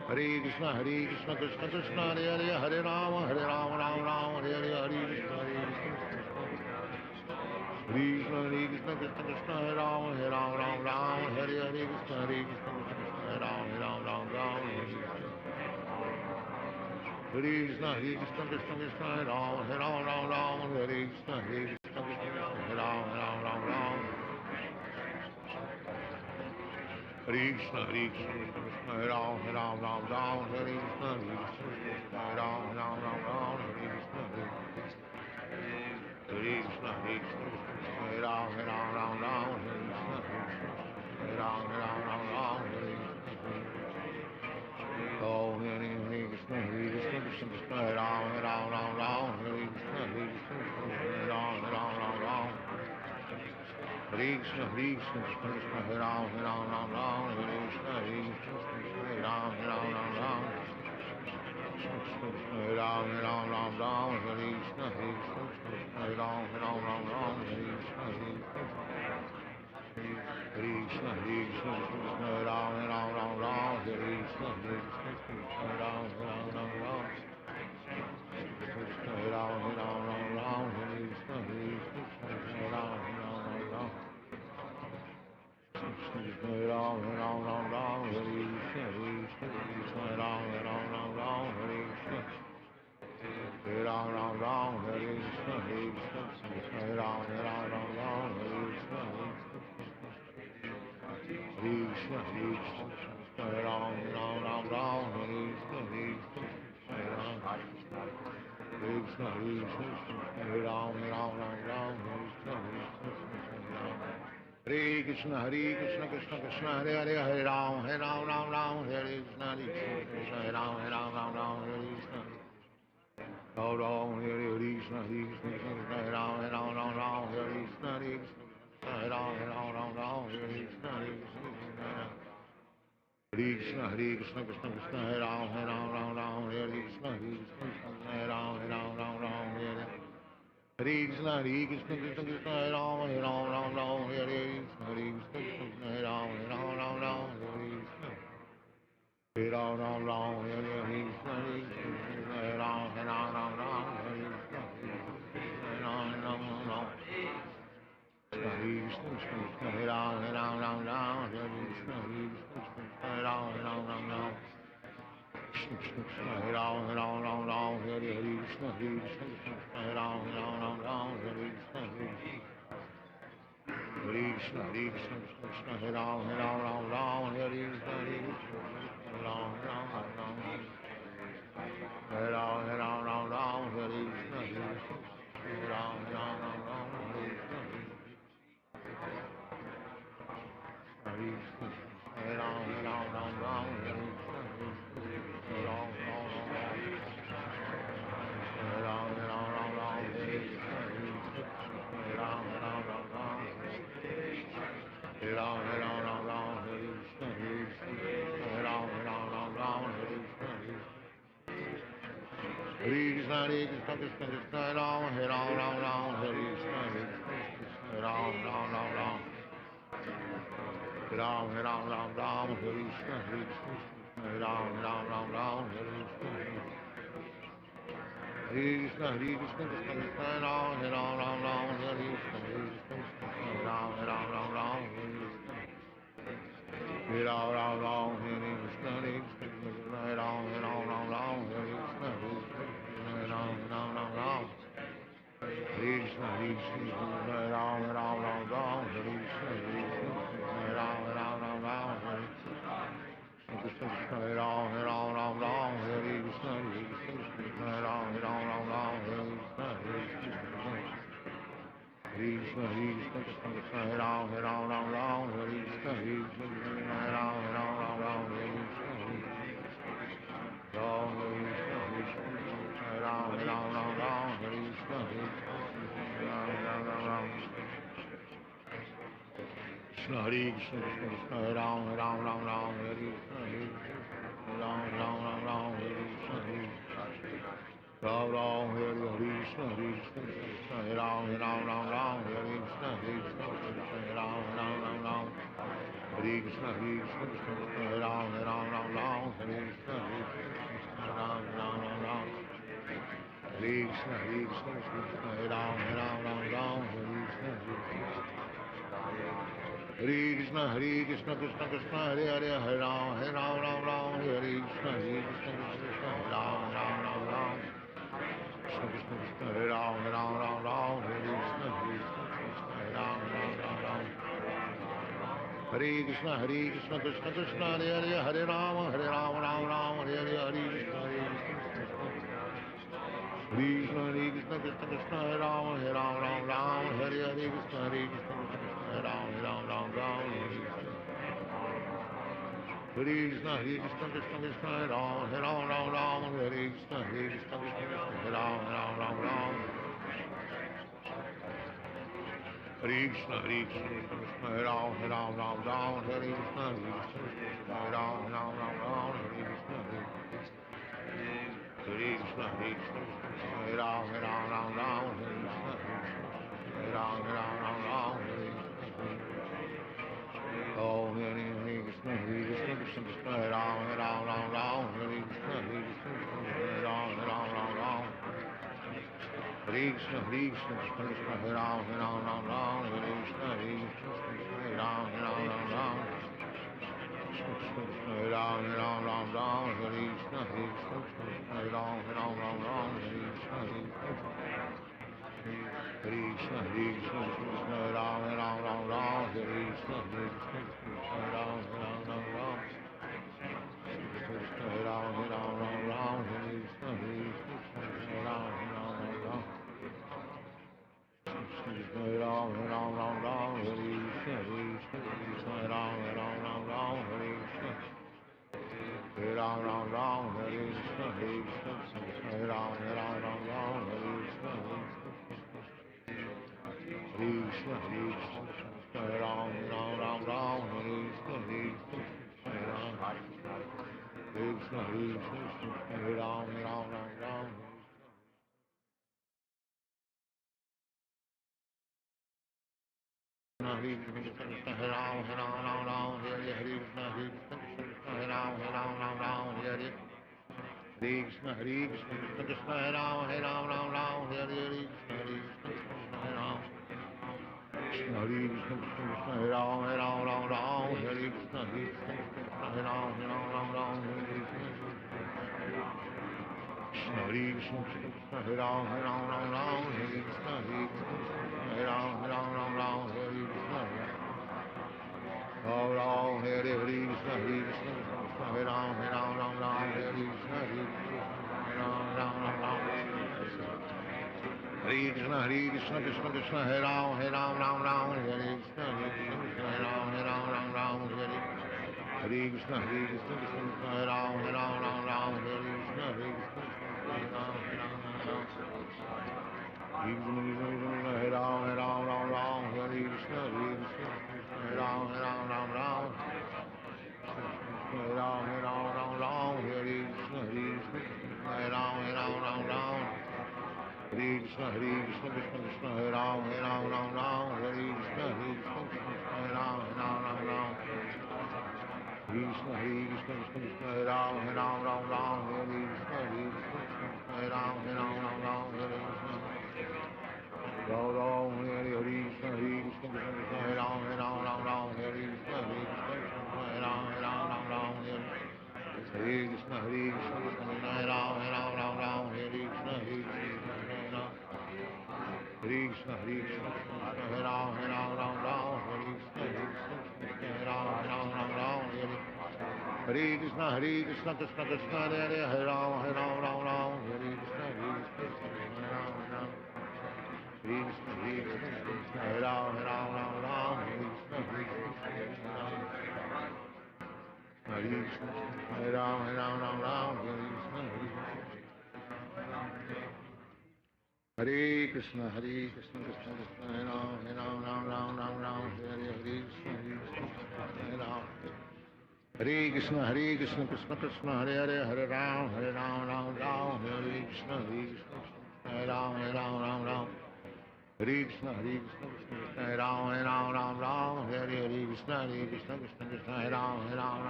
Hare Krishna, Krishna Krishna, Hare Hare, Hare Ram, Ram, Hare Hare, Hare Krishna, Krishna Krishna, Hare Ram, Ram, Hare Hare, Krishna, Hare Ram, Ram, Hare Krishna, Krishna, Hare Ram, Hare Krishna, Hare Ram. Hare Krishna, Krishna, Hare Ram, Hare Krishna, Hare Ram, Hare Krishna, Hare Krishna, Hare Ram, Hare Ram, Hare Krishna. Oh, Hare Krishna, Krishna, Hare Ram, Hare Krishna, Hare Ram, Hare Krishna, Krishna, Hare Ram, Hare Krishna, Hare Ram, Hare Ram, Hare Krishna, Hare Ram, Hare Krishna, Hare Ram, Hare Krishna, Hare Ram, Hare Ram, Hare Krishna, Hare Ram, Hare Ram, Hare Krishna, Hare Ram, Hare Krishna, Hare Ram, Hare Krishna, Hare Ram, Hare Krishna, Krishna, Hare Ram, Hare Krishna, Hare Ram, Krishna, Hare Ram, Hare Krishna, Krishna Krishna, Hare Hare, Hare Ram, Hare Krishna, Hare Ram, Hare Krishna. Ram Ram, Hare Krishna, Hare Ram, Hare Krishna, Hare Ram, Hare Krishna, Krishna, Krishna Krishna, Hare Ram, Hare Krishna, Hare Ram, Hare Krishna, Krishna, Hare Ram, Hare Krishna, Hare Ram, Hare Krishna. Hare Ram, Hare Krishna, Hare Ram, Hare Krishna, Hare Ram, Krishna, Hare Ram, Hare Krishna, Hare Ram, Hare Ram, Hare Krishna, Hare Ram, Hare Krishna. Hare Krishna, Hare Ram, Hare Krishna, Hare Ram, Hare Ram, Hare Krishna, Hare Ram, Hare Krishna, Hare Krishna, Hare Ram, Hare Krishna, Hare Ram, Hare Ram, Hare Krishna, Hare Ram, Hare Ram, Hare Krishna, Hare Ram, Hare Krishna. Hare Krishna, Hare Ram, Hare Krishna, Hare Ram, Hare Krishna, Hare Ram, Hare Krishna. Hare Krishna, Hare Ram, Hare Krishna, Hare Ram, Hare Krishna. Hare Ram, Hare Krishna, Hare Ram, Hare Krishna, Hare Ram, Hare Krishna, Hare Ram, Hare Krishna, Hare Ram, Hare Krishna, Hare Ram, Hare Krishna, Hare Ram, Hare Krishna. Krishna, Krishna, Hare Ram, Hare Krishna, Hare Ram, Hare Krishna, Ram Krishna, Hare Ram, Hare Krishna, Krishna, Hare Krishna, Hare Ram, Hare Krishna, Ram, Ram, Ram, Ram, Hare Krishna, Hare Ram, Ram, Hare Krishna, Hare Krishna, Hare Ram, Ram, Ram, Ram, Hare Krishna, Hare Krishna, Hare Ram, Ram, Ram, Ram, Hare Krishna, Hare Krishna, Hare Ram, Ram, Ram, Ram, Hare Krishna, Hare Ram, Ram, Ram, Ram, Hare Krishna, Hare Krishna, Hare Ram, Ram, Ram, Ram, Hare Krishna, Hare Krishna, Hare Krishna, Krishna Krishna, Hare Hare, Hare Ram, Ram, Ram, Hare Krishna, Hare Krishna, Krishna, Hare Ram, Ram, Ram, Krishna Krishna, Krishna, Hare Ram, Ram, Ram, Hare Krishna, Hare Ram, Ram, Hare Krishna, Hare Krishna, Krishna Krishna, Hare Hare, Hare Ram, Ram, Ram, Hare Hare, Hare Krishna, Hare Krishna, Hare Krishna, Krishna Krishna, Hare Ram, Ram, Ram, Hare Hare, Krishna, Hare Krishna, Hare Ram, Ram, Ram, Hare Krishna, Hare Krishna, Krishna Krishna, Hare Ram, Ram, Hare Krishna, Hare Krishna, Hare Ram, Ram. Hare Krishna, Hare Krishna, Krishna, Hare Ram, Ram, Hare Krishna, Hare Ram, Ram, Hare Krishna, Hare Krishna, Hare Krishna, Hare Ram, Hare Krishna, Hare Ram, Hare Krishna. Oh, Hare Krishna, Hare Krishna, Krishna Krishna, Hare Ram, Hare Krishna, Hare Ram, Hare Krishna, Hare Krishna, Krishna Krishna, Hare Ram, Hare Krishna, Hare Ram, Hare Ram, Hare Krishna, Hare Ram, Hare Krishna, Hare Krishna, Hare Krishna, Hare Ram, Hare Krishna, Hare Ram, Hare Ram, Hare Krishna, Hare Ram, Hare Ram, Hare Krishna, Hare Ram, Hare Krishna, Hare Ram, Hare Krishna, Hare Ram, Hare Krishna, Hare Krishna, Hare Krishna, Hare Ram, Hare Krishna, Hare Ram, Hare Krishna, Hare Ram, Ram. Hare Krishna, Hare Ram, Hare Krishna, Hare Ram, Hare Krishna, Hare Krishna, Hare Ram, Hare Hare Krishna, Hare Ram, Hare Krishna, Hare Ram, Hare Krishna, Hare Ram, Hare Hare Krishna, Hare Ram, Hare Krishna, Hare Ram, Hare Krishna, Ram Ram, Hare Krishna, Hare Ram, Hare Krishna, Hare Krishna, Hare Krishna, Krishna Krishna, Hare Ram, Hare Krishna, Hare Ram, Hare Krishna, Hare Krishna, Hare Ram, Hare Krishna, Hare Hare Ram, Hare Krishna, Hare Ram, Hare Ram, Hare Krishna, Hare Ram, Hare Krishna, Hare Krishna, Krishna Krishna, Hare Ram, Hare Krishna, Hare Ram, Krishna, Hare Krishna, Krishna Krishna, Hare Ram, Hare Krishna, Hare Ram, Hare Ram, Ram, Hare Krishna, Hare Krishna, Krishna Krishna, Hare Ram, Hare Krishna, Hare Ram, Hare Krishna, Hare Krishna, Krishna, Hare Ram, Hare Krishna, Hare Krishna, Hare Krishna, Hare Ram, Hare Krishna, Hare Ram, Hare Krishna, Hare Krishna, Krishna Krishna, Hare Hare, Hare Ram, Hare Krishna, Hare Krishna, Hare Krishna, Hare Krishna, Hare Ram, Hare Krishna, Hare Krishna, Hare Ram, Hare Krishna, Hare Krishna, Krishna Krishna, Hare Ram, Hare Krishna, Hare Ram, Hare Krishna, Hare Ram, Hare Krishna, Krishna Krishna, Hare Hare, Hare Ram, Ram Ram, Hare Krishna, Hare Ram, Ram Ram. Hare Krishna, Krishna Krishna, Hare Ram, Ram, Hare Krishna, Krishna Krishna, Hare Ram, Ram,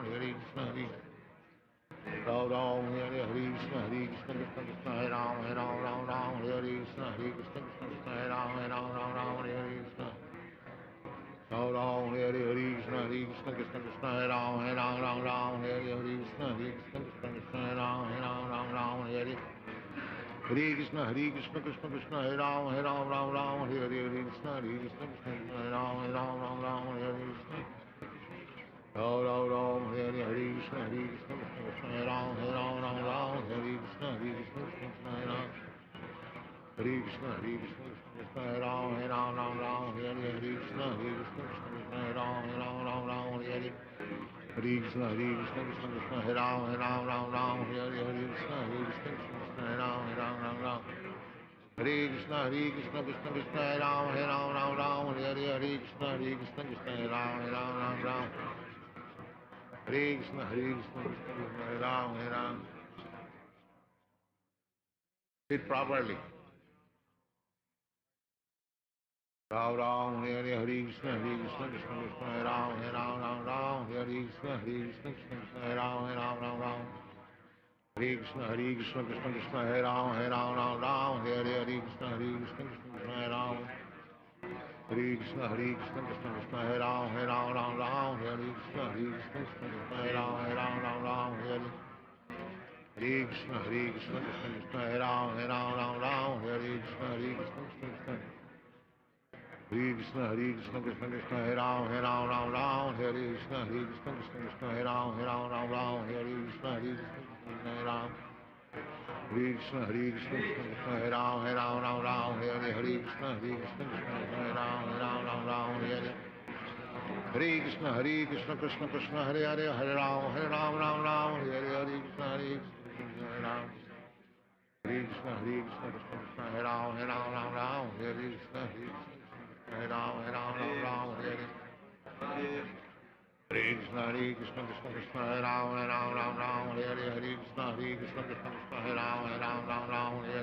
Hare Krishna, Ram Ram, Hare Krishna, Krishna Krishna, Hare Ram, Ram, Hare Krishna, Krishna Krishna, Hare Ram, Ram, Hare Krishna. Ram Ram, Hare Krishna, Krishna Krishna, Hare Ram, Ram, Hare Krishna, Krishna Krishna, Hare Ram, Ram, Hare Hare Krishna, Krishna Krishna, Hare Ram, Ram, Hare Krishna, Krishna Krishna, Hare Ram, Hare Krishna. Ram Ram, Hare Krishna, Krishna Krishna, Hare Ram, Hare Krishna, Krishna Krishna, Hare Ram. Hare Krishna, Krishna, Hare Ram, Hare Krishna, Krishna Krishna, Hare Ram, Hare Hare Krishna, Krishna, Hare Ram, Hare Krishna, Krishna Krishna, Hare Ram. Hare Krishna, Krishna Krishna, Hare Ram, Hare Krishna, Krishna Krishna, Hare Ram. Hare Krishna, Krishna Krishna, Hare Ram. Sit properly. Ram, Hare Hare Krishna, Krishna Krishna, Hare Ram, Hare Krishna, Krishna Krishna, Hare Ram. Hare Krishna, Krishna Krishna, Hare Ram, Hare Krishna, Krishna Krishna, Hare Ram. Hare Krishna, Krishna, Hare Ram, Hare Krishna, Krishna Krishna, Hare Ram, Hare Krishna, Krishna, Hare Ram, Hare Krishna, Krishna Krishna. Hare Krishna, Krishna, Hare Ram, Hare Krishna, Krishna, Hare Ram, Hare Krishna, Krishna, Hare Ram. Hare Krishna, Krishna, Hare Ram, Hare Krishna, Krishna, Hare Ram, Hare Hare Krishna, Krishna Krishna, Hare Hare, Hare Ram, Hare Krishna, Hare Ram. Hare Krishna, Krishna, Hare Ram, Hare Krishna, Hare Ram, Hare Hare Krishna, Krishna, Hare Ram, Hare Krishna, Krishna, Hare Ram, Hare Krishna, Krishna, Hare Ram, Hare Krishna, Krishna, Hare Ram, Hare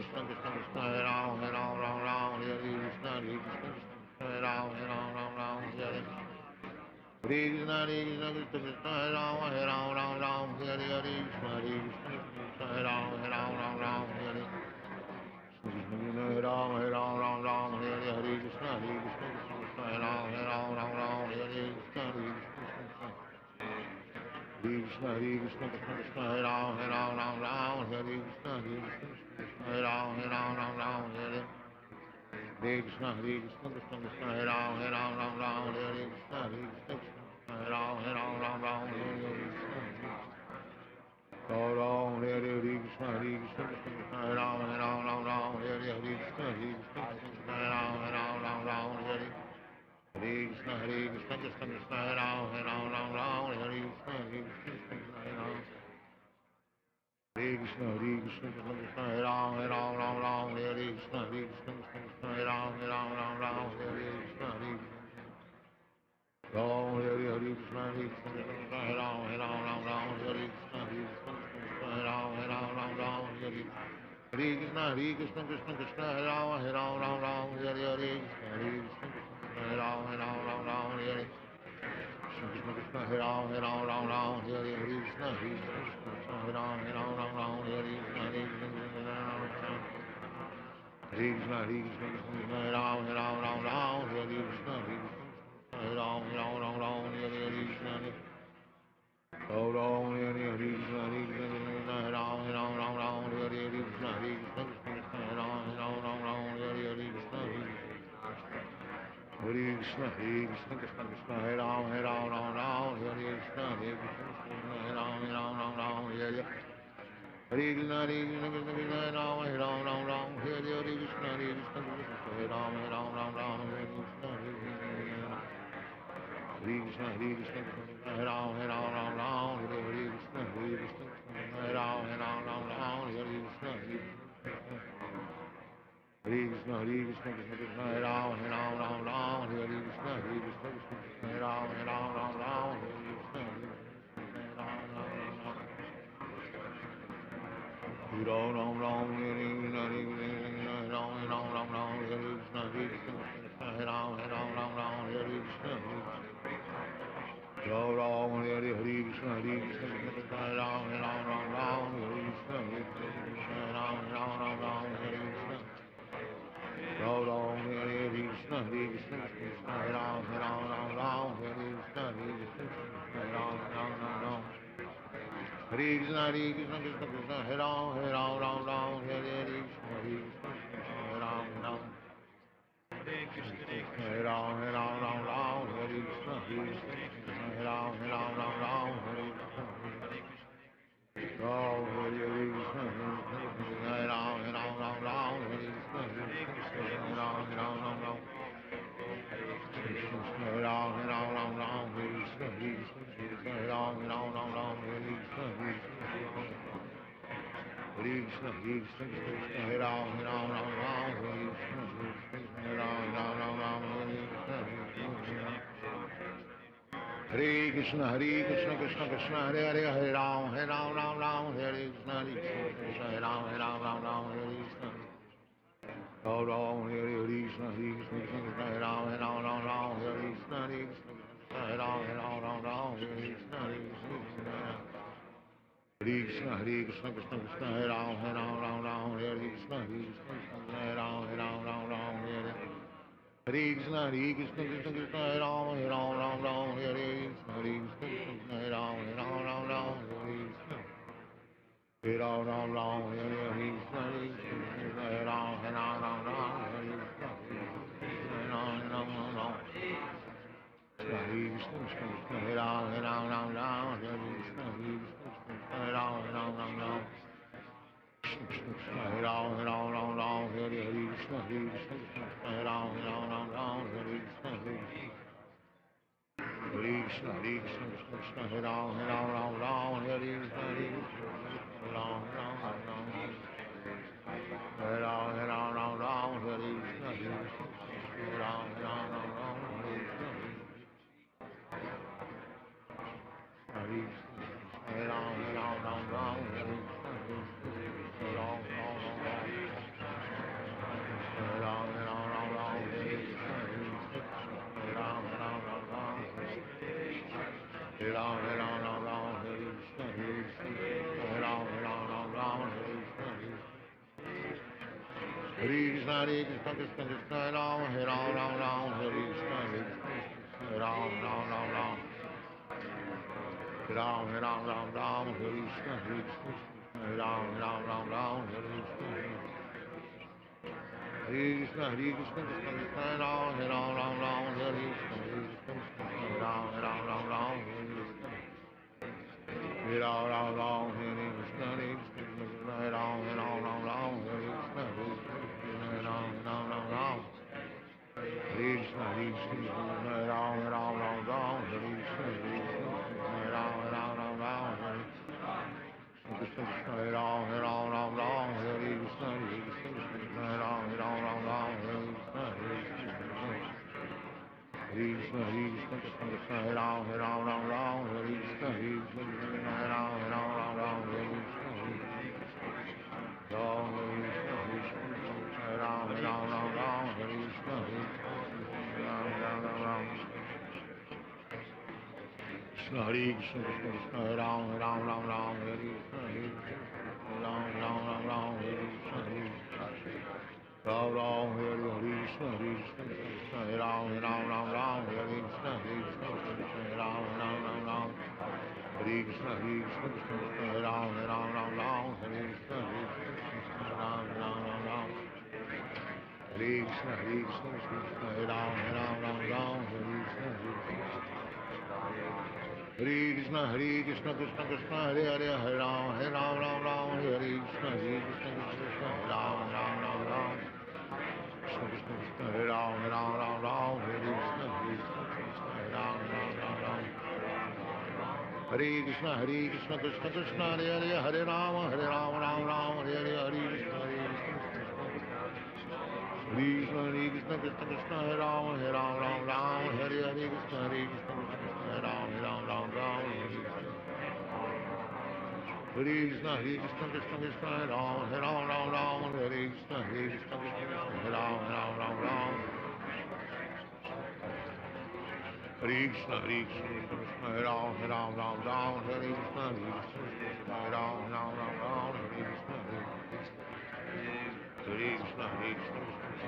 Krishna, Krishna, Hare Ram, Hare Krishna, Krishna, Hare Ram, Hare Hare Ram, Hare Krishna, Krishna, Hare Ram, Hare Krishna, Krishna, Krishna, Hare Ram, Hare Krishna, Krishna, Hare Ram, Hare Hare Krishna, Krishna, Hare Ram, Hare Krishna, Krishna, Hare Ram, Hare Krishna. Ram, Hare Krishna, Krishna, Hare Ram, Hare Krishna, Krishna, Hare Ram, Hare Krishna, Krishna, Hare Ram, Hare Krishna, Hare Ram. Hare Krishna, Krishna, Hare Ram, Hare Krishna, Krishna, Hare Ram, Hare Krishna, Ram, Hare Krishna, Krishna, Hare Ram, Hare Krishna, Krishna, Hare Ram, Hare Krishna, Krishna, Hare Ram, Hare Hare Krishna, Hare Ram, Hare Krishna, Hare Ram, Hare Krishna, Krishna, Hare Ram, Hare Krishna. Hare Krishna, Hare Ram, Hare Krishna, Hare Ram, Hare Krishna. Ram Ram, Hare Krishna, Hare Ram, Hare Krishna, Hare Ram, Hare Krishna. Hare Krishna, Krishna, Hare Ram, Hare Krishna, Hare Ram, Hare Hare Krishna, Krishna, Hare Ram, Hare Krishna, Hare Ram, Hare Krishna. Hare Krishna, Hare Ram, Hare Krishna, Hare Ram, Hare Krishna. Hare Krishna, Krishna, Hare Ram, Hare Krishna, Hare Ram, Hare Krishna, Hare Ram, Hare Ram, Ram Ram, Hare Krishna, Hare Ram, Ram Ram. Ram Ram Ram, Hare Krishna, Ram Ram Ram Ram, Hare Krishna, Hare Ram, Ram Ram Ram, Hare Krishna, Ram Ram, Hare Krishna, Hare Krishna, Ram Ram Ram Ram, Hare Krishna, Ram Ram Ram Ram, Hare Krishna. Ram Ram, Hare Krishna, Hare Krishna, Ram Ram Ram Ram, Hare Krishna, Ram Ram Ram Ram. Hare Krishna, Krishna Krishna, Hare Ram, Ram Ram, Hare Krishna, Ram Ram. Hare Krishna, Hare Ram, Ram Ram, Hare Krishna, Ram Ram Ram, Hare Krishna. Ram Hare Krishna, Hare Ram, Ram Ram, Hare Krishna, Ram Ram Ram. Hare Ram, Ram Ram, Hare Krishna, Hare Ram, Ram Hare Krishna, Hare Krishna, Hare Ram, Ram Hare Krishna, Hare Ram, Ram Hare Krishna, Hare Krishna, Krishna Krishna, Hare Hare, Hare Ram, Ram Hare Krishna, Hare Krishna, Hare Ram, Ram Hare Krishna. Ram Ram, Hare Krishna, Krishna Krishna, Hare Ram, Ram Hare Krishna, Hare Hare Ram, Ram Hare Krishna, Hare Krishna, Krishna Krishna, Hare Ram, Ram Hare Krishna, Hare Ram, Ram Hare Krishna, Krishna Krishna, Hare Ram, Ram Hare Krishna, Hare Ram, Ram Hare Krishna. Hare Ram, Hare Krishna, Hare Ram, Hare Krishna, Hare Ram, Hare Krishna, Hare Ram, Hare Krishna, Hare Ram, Hare Ram, Hare Krishna, Hare Ram, Hare Krishna, Krishna, Krishna, Hare Ram, Hare Krishna, Ram, Hare Ram, Hare Krishna, Ram, Hare Krishna, Hare Ram, Hare Krishna, Ram, Hare Ram, Hare Krishna, Ram, Hare Ram, Hare Krishna, Ram, Hare Krishna, Hare Krishna, Krishna Krishna, Ram, Hare Ram, Hare Krishna, Ram, Ram, Hare Ram, Hare Krishna, Ram, Hare Krishna, Hare Krishna, Krishna Krishna, Ram, Hare Ram, Hare Krishna, Ram, Hare Krishna, Hare Ram, Hare Krishna, Hare Ram, Hare Krishna, Hare Ram, Hare Krishna, Hare Ram, Hare Krishna, Hare Ram, Hare Krishna, Hare Ram, Hare Krishna, Hare Ram, Hare Krishna, Krishna, Krishna, Hare Ram, Hare Krishna, Hare Ram, Hare Krishna, Ram, Hare Ram, Hare Krishna, Ram, Krishna, Hare Krishna, Krishna, Hare Ram, Hare Krishna, Ram, Hare Krishna, Ram, Hare Krishna, Krishna, Hare Ram, Hare Krishna, Ram, Hare Krishna, Hare Ram, Hare Krishna, Ram, Hare Krishna, Hare Ram, Hare Krishna, Hare Krishna, Krishna Krishna, Hare Hare, Hare Ram, Hare Krishna, Krishna Krishna, Ram, Krishna Krishna, Hare Ram, Hare Krishna, Hare Ram, Hare Krishna, Krishna Krishna, Hare Hare, Hare Ram, Hare Hare, Hare Krishna, Krishna Krishna, Krishna Krishna Hare Ram Ram Ram Hare Hare Krishna Krishna Hare Ram Ram Hare Krishna Krishna Krishna Krishna Hare Ram Ram Hare Krishna Krishna Hare Ram Ram Krishna Krishna Krishna Hare Ram Hare Krishna Krishna Hare Ram Hare Krishna Krishna Krishna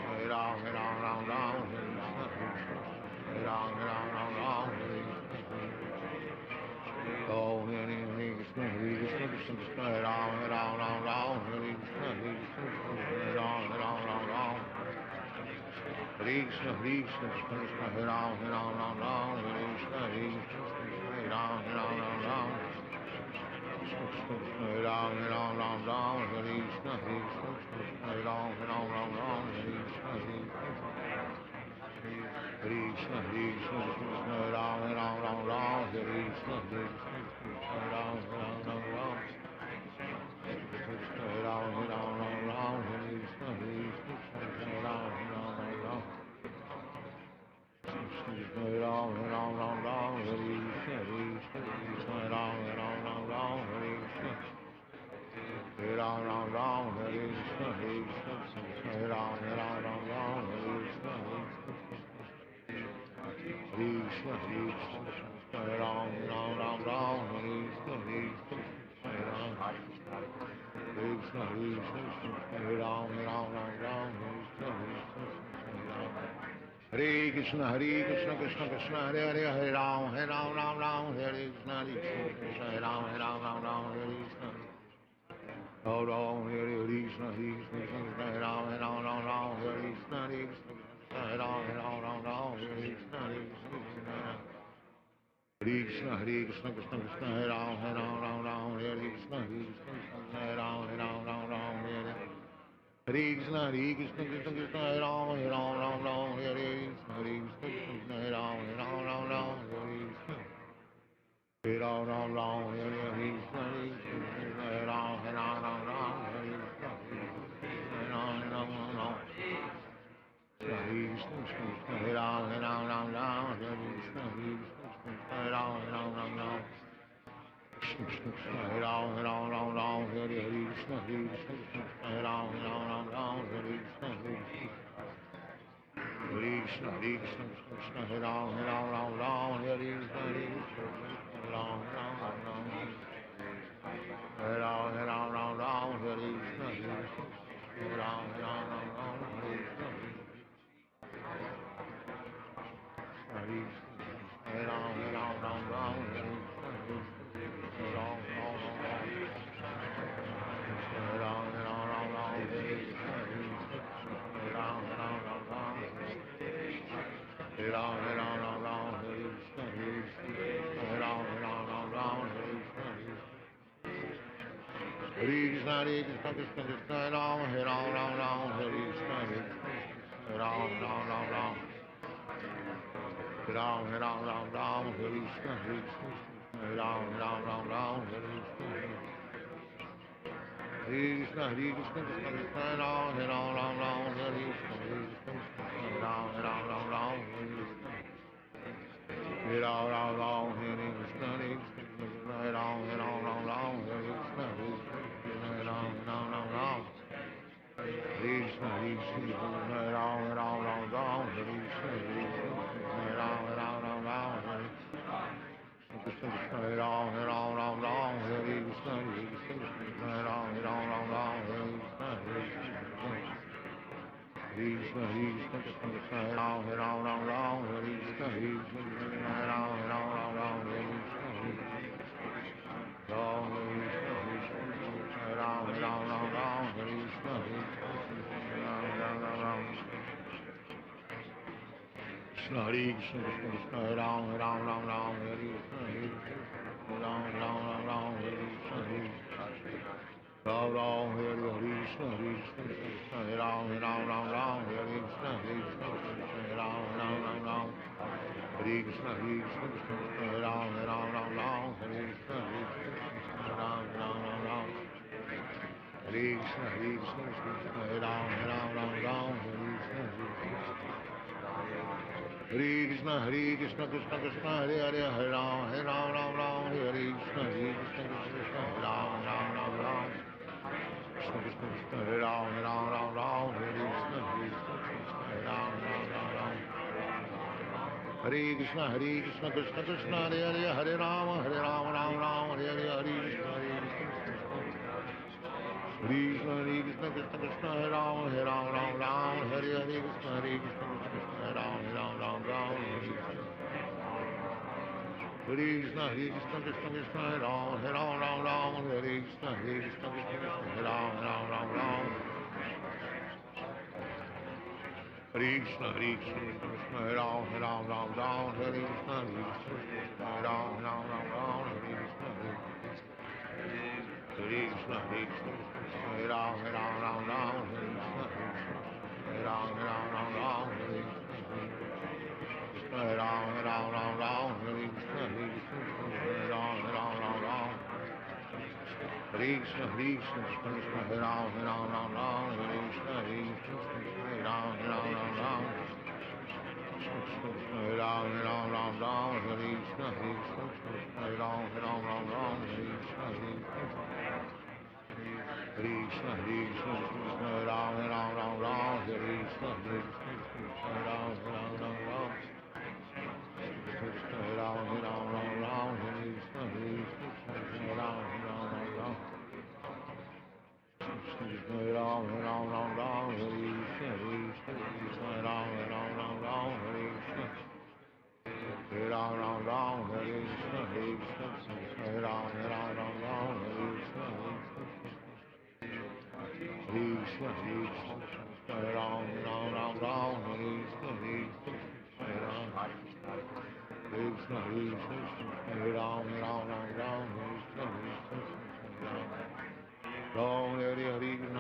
Hare Ram Hare Krishna Ram Hare Oh, Hare Krishna Krishna Krishna Hare Ram Hare Krishna Hare Ram Krishna Krishna Krishna Hare Ram Hare Krishna Hare Ram Hare Ram Hare Krishna Hare Ram Krishna Krishna Hare Ram Hare Krishna Hare Ram Hare Ram Hare Krishna Hare Ram Hare Ram Hare Krishna Hare Ram Hare Krishna Hare Ram Hare Krishna Hare Ram Hare Krishna Krishna Krishna Hare Ram Hare Krishna Hare Ram Krishna Krishna Hare Ram Hare Krishna Krishna Krishna Hare Hare Hare Ram Hare Krishna Hare Ram Hare Krishna Oh Ram Hare Krishna Hare Ram Hare Krishna Hare Ram Hare Krishna Krishna Krishna Krishna Hare Ram Hare Krishna Hare Ram Hare Krishna Krishna Krishna Hare Ram Hare Krishna Hare Ram Hare Ram Hare Krishna Hare Ram Krishna Hare Ram Hare Krishna Hare Ram Krishna Hare Ram Hare Krishna Hare Ram Hare Krishna Krishna Hare Ram Hare Krishna Hare Ram Hare Ram Hare Krishna Hare Ram Hare Hare Ram Krishna Krishna Krishna Ram Hare Ram Hare Krishna Ram Ram Hare Krishna Ram Hare Krishna Krishna Krishna Ram Hare Krishna Ram Hare Krishna Ram Krishna Krishna Ram Hare Krishna Ram Hare Krishna Ram Krishna Krishna Ram Hare Krishna Krishna Hare Krishna Krishna Ram Hare Krishna Ram Hare Krishna Ram Hare Krishna Krishna Ram Hare Krishna Ram Hare Krishna Ram Hare Krishna Hare Krishna Hare Krishna Ram Hare Krishna Hare Krishna, Krishna Krishna, Hare Hare, Hare Ram, Ram Ram, Hare Krishna, Krishna Krishna, Hare Ram, Ram Ram. Krishna Krishna Krishna, Hare Ram, Ram Ram, Hare Krishna, Krishna Krishna, Hare Ram, Ram Ram. Hare Krishna, Krishna Krishna, Hare Hare, Hare Ram, Ram Ram, Hare Hare, Hare Krishna, Krishna Krishna, Krishna Krishna, Hare Ram, Ram Ram, Hare Hare, Krishna Krishna, Hare Ram, Ram Ram, Hare Krishna. Hare Krishna, Krishna Krishna, Hare Ram, Ram Ram, Hare Krishna, Krishna Krishna, Hare Ram, Ram Ram. Hare Krishna, Krishna, Hare Ram, Ram, Hare Krishna, Hare Ram, Ram, Hare Krishna, Hare Krishna, Hare Ram, Ram, Hare Krishna, Hare Ram, Ram, Hare Krishna, Hare Ram, Ram, Hare Krishna, Hare Ram, Ram. Hare Krishna, Krishna, Hare Ram, Ram, Hare Krishna, Hare Ram, Ram. Hare Ram, Hare Krishna, Hare Ram, Ram, Hare Krishna, Hare Krishna, Hare Ram, Ram, Hare Krishna, Hare Ram, Ram. Hare Ram, Hare Krishna, Hare Ram, Ram. Hare Ram, Hare Krishna, Hare Ram, Hare Krishna. Hare Ram, Hare Krishna, Hare Ram, Hare Krishna. Hare Krishna, Hare Ram, Hare Krishna, Hare Ram. Hare Krishna, Hare Ram, Hare Krishna, Hare Ram. Ram, Hare Krishna,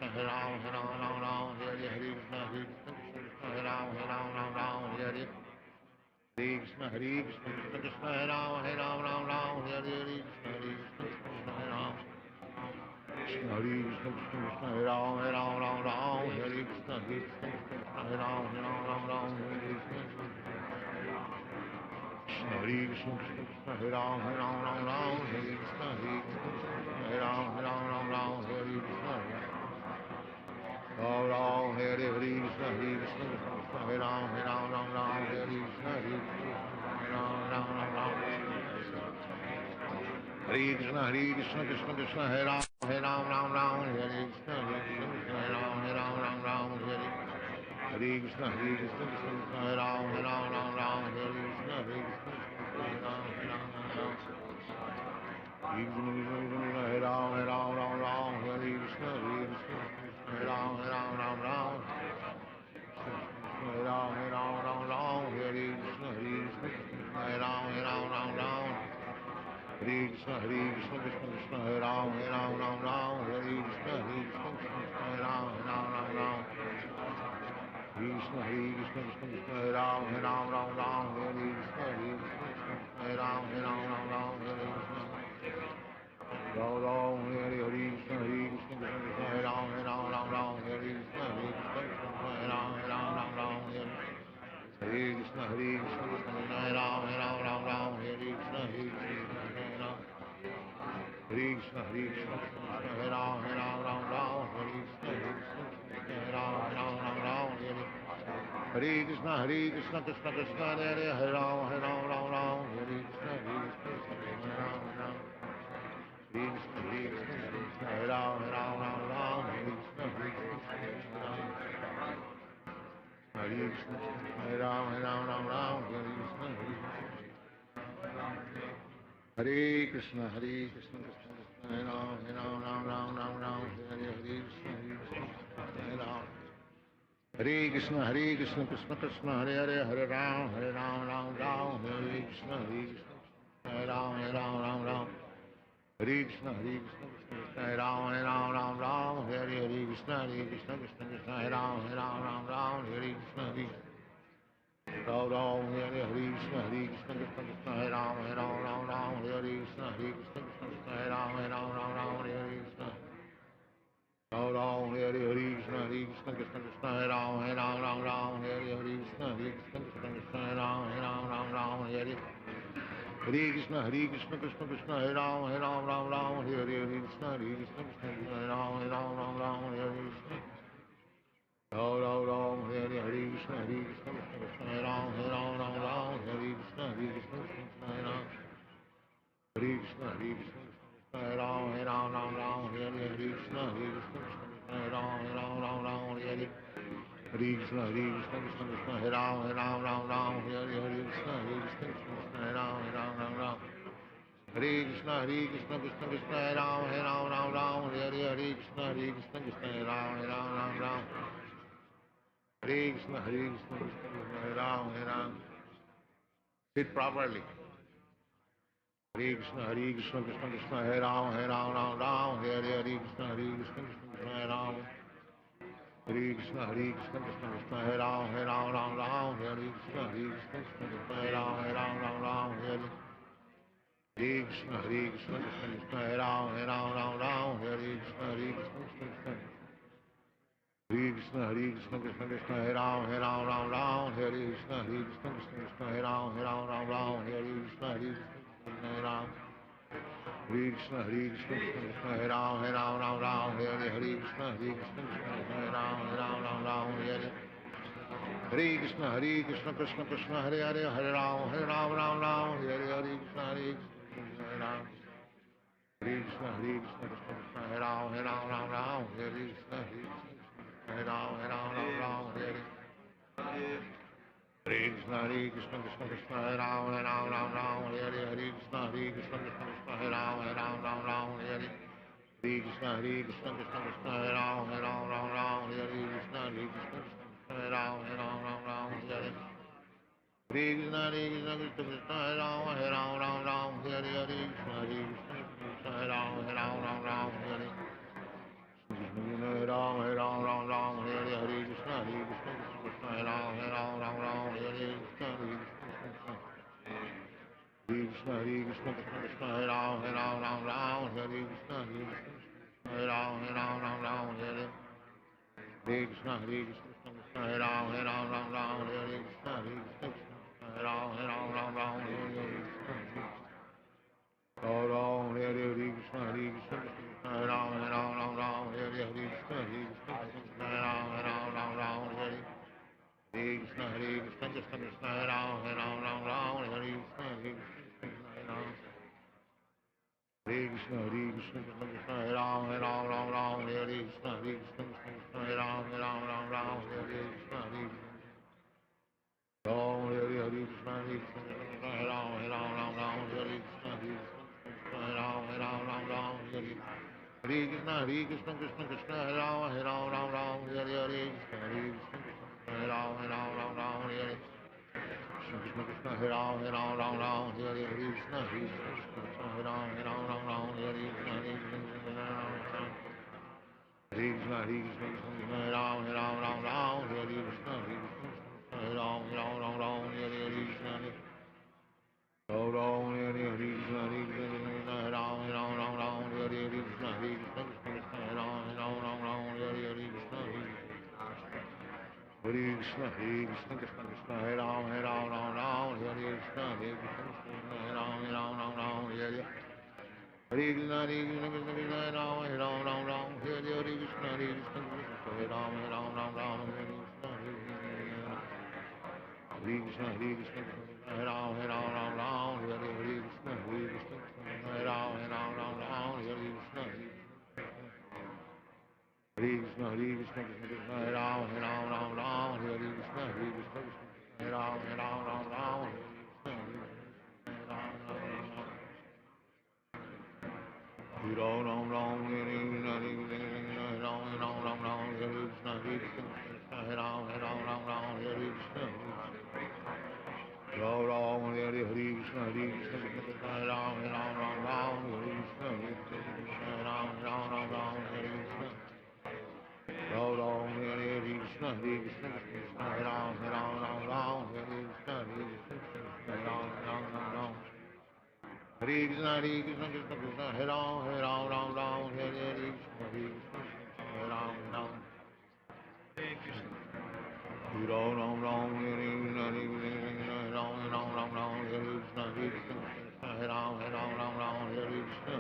Hare Ram, Hare Krishna, Hare Ram, Hare Krishna, Hare Krishna, Hare Ram, Hare Krishna, Hare Ram. Krishna, Hare Krishna, Hare Ram, Hare Krishna, Hare Ram, Hare Krishna. Hare Krishna, Hare Ram, Hare Krishna, Hare Ram, Hare Krishna. Ram Ram, Hare Krishna, Hare Ram, Hare Krishna, Hare Ram, Hare Krishna, Krishna Krishna, Hare Ram, Hare Krishna, Hare Ram, Hare Krishna, Hare Ram, Hare Krishna, Hare Ram, Hare Ram, Hare Krishna, Hare Ram, Hare Ram, Hare Krishna, Hare Ram, Hare Krishna, Krishna Krishna, Hare Ram, Hare Krishna, Hare Ram, Krishna, Krishna, Hare Ram, Hare Krishna, Hare Ram, Hare Krishna. Ram Ram, Hare Krishna, Hare Ram, Hare Krishna, Hare Ram, Hare Krishna, Hare Ram, Hare Krishna, Hare Ram. Hare Krishna, Hare Ram, Hare Krishna, Hare Ram, Hare Krishna, Krishna Krishna, Hare Ram, Hare Krishna, Hare Ram, Hare Krishna, Hare Ram, Hare Krishna, Hare Krishna, Hare Ram, Hare Krishna. Hare Krishna, Krishna Krishna, Hare Ram, Ram, Hare Krishna, Hare Ram. Hare Krishna, Krishna Krishna, Hare Hare, Hare Ram, Ram, Hare Krishna, Hare Ram, Ram. Hare Krishna, Hare Ram, Hare Krishna, Krishna, Hare Ram, Hare Krishna, Ram Ram, Hare Krishna, Krishna, Hare Ram, Hare Krishna, Hare Ram, Hare Krishna. Ram Ram, Hare Krishna, Krishna Krishna, Hare Ram, Hare Krishna, Hare Hare Krishna, Krishna Krishna, Hare Ram, Ram Ram, Hare Hare, Hare Krishna, Krishna Krishna, Hare Ram, Ram Ram, Hare Krishna. Ram Ram, Hare Hare, Hare Krishna, Krishna Krishna, Hare Ram, Ram, Hare Krishna, Krishna Krishna, Hare Ram. Hare Krishna, Hare Ram, Ram, Hare Krishna, Krishna Krishna, Hare Ram, Ram, Hare Hare. Hare Krishna, Krishna, Hare Ram, Ram, Hare Krishna, Krishna Krishna, Hare Ram, Ram. Hare Krishna, Krishna, Hare Ram, Hare Krishna, Krishna, Hare Ram. Hare Krishna, Hare Ram. Sit properly. Hare Krishna, Krishna, Hare Ram, Hare Krishna, Krishna, Hare Ram. Hare Krishna, Krishna, Hare Ram, Hare Krishna, Krishna, Hare Ram, Hare. Hare Krishna, Krishna, Hare Ram, Hare Krishna, Krishna. Hare Krishna, Krishna, Hare Ram, Hare Krishna, Krishna, Hare Ram, Hare Krishna, Hare Ram. Hare Krishna, Krishna, Hare Ram, Hare Krishna, Krishna, Hare Ram, Hare. Hare Krishna, Krishna, Hare Hare, Hare Ram, Ram, Hare Hare, Krishna, Hare Ram. Hare Krishna, Krishna, Hare Ram, Hare Krishna, Hare Ram, Hare Hare. Hare Krishna, Krishna, Hare Ram, Hare Hare, Krishna, Krishna, Hare Ram, Hare Hare. Hare Krishna, Krishna, Hare Ram, Hare Hare, Krishna, Krishna, Hare Ram, Hare Hare. Hare Krishna, Krishna, Hare Ram, Hare Hare, Krishna, Krishna, Hare Ram, Hare Hare. Hare Ram, Hare Hare, Krishna, Krishna, Hare Ram, Hare Hare, Krishna, Krishna. Hare Krishna, Hare Ram, Hare Krishna, Hare Ram, Hare Hare. Hare Krishna, Hare Ram, Hare Krishna, Hare Ram, Hare Hare. Hare Ram, Hare Krishna, Hare Ram, Hare Krishna, Hare Ram, Hare Hare. Hare Krishna, Krishna, Hare Ram, Hare Krishna, Hare Ram. Hare Krishna, Hare Ram, Hare Krishna, Hare Ram, Hare Krishna, Hare. Ram, Hare Krishna, Hare Ram, Hare Krishna, Hare Ram, Hare Hare. Hare Krishna, Krishna, Hare Ram, Hare Hare, Krishna, Hare Ram, Hare Hare. Krishna Krishna, Hare Ram, Hare Hare, Krishna, Krishna, Hare Ram, Hare Krishna, Hare. Hare Krishna, Hare Ram, Hare Krishna, Hare Ram, Hare Krishna, Hare. Ram Ram, Hare Krishna, Hare Ram, Hare Krishna, Hare Ram, Hare Krishna, Hare. Hare Krishna, Krishna, Hare Ram, Hare Krishna, Hare Ram, Hare Hare. Hare Krishna, Krishna, Hare Ram, Hare Hare Krishna, Hare Ram, Hare Krishna, Hare. Hare Krishna, Hare Ram, Hare Hare Krishna, Hare Ram, Hare Krishna, Hare Krishna, Hare Ram, Hare Krishna, Hare Ram, Hare Krishna. Hare Ram, Hare Krishna, Hare Krishna, Hare Ram, Hare Krishna. Ram Ram, Hare Krishna, Hare Ram, Hare Krishna, Hare Ram, Hare Krishna. Ram Ram, Hare Krishna, Hare Ram, Hare Krishna, Hare Ram. Hare Krishna, Krishna, Hare Ram, Hare Hare, Hare Krishna, Hare Ram, Hare Krishna. Ram Ram, Hare Krishna, Hare Ram, Hare Krishna, Hare Hare Ram, Hare Ram, Ram Ram, Hare Krishna,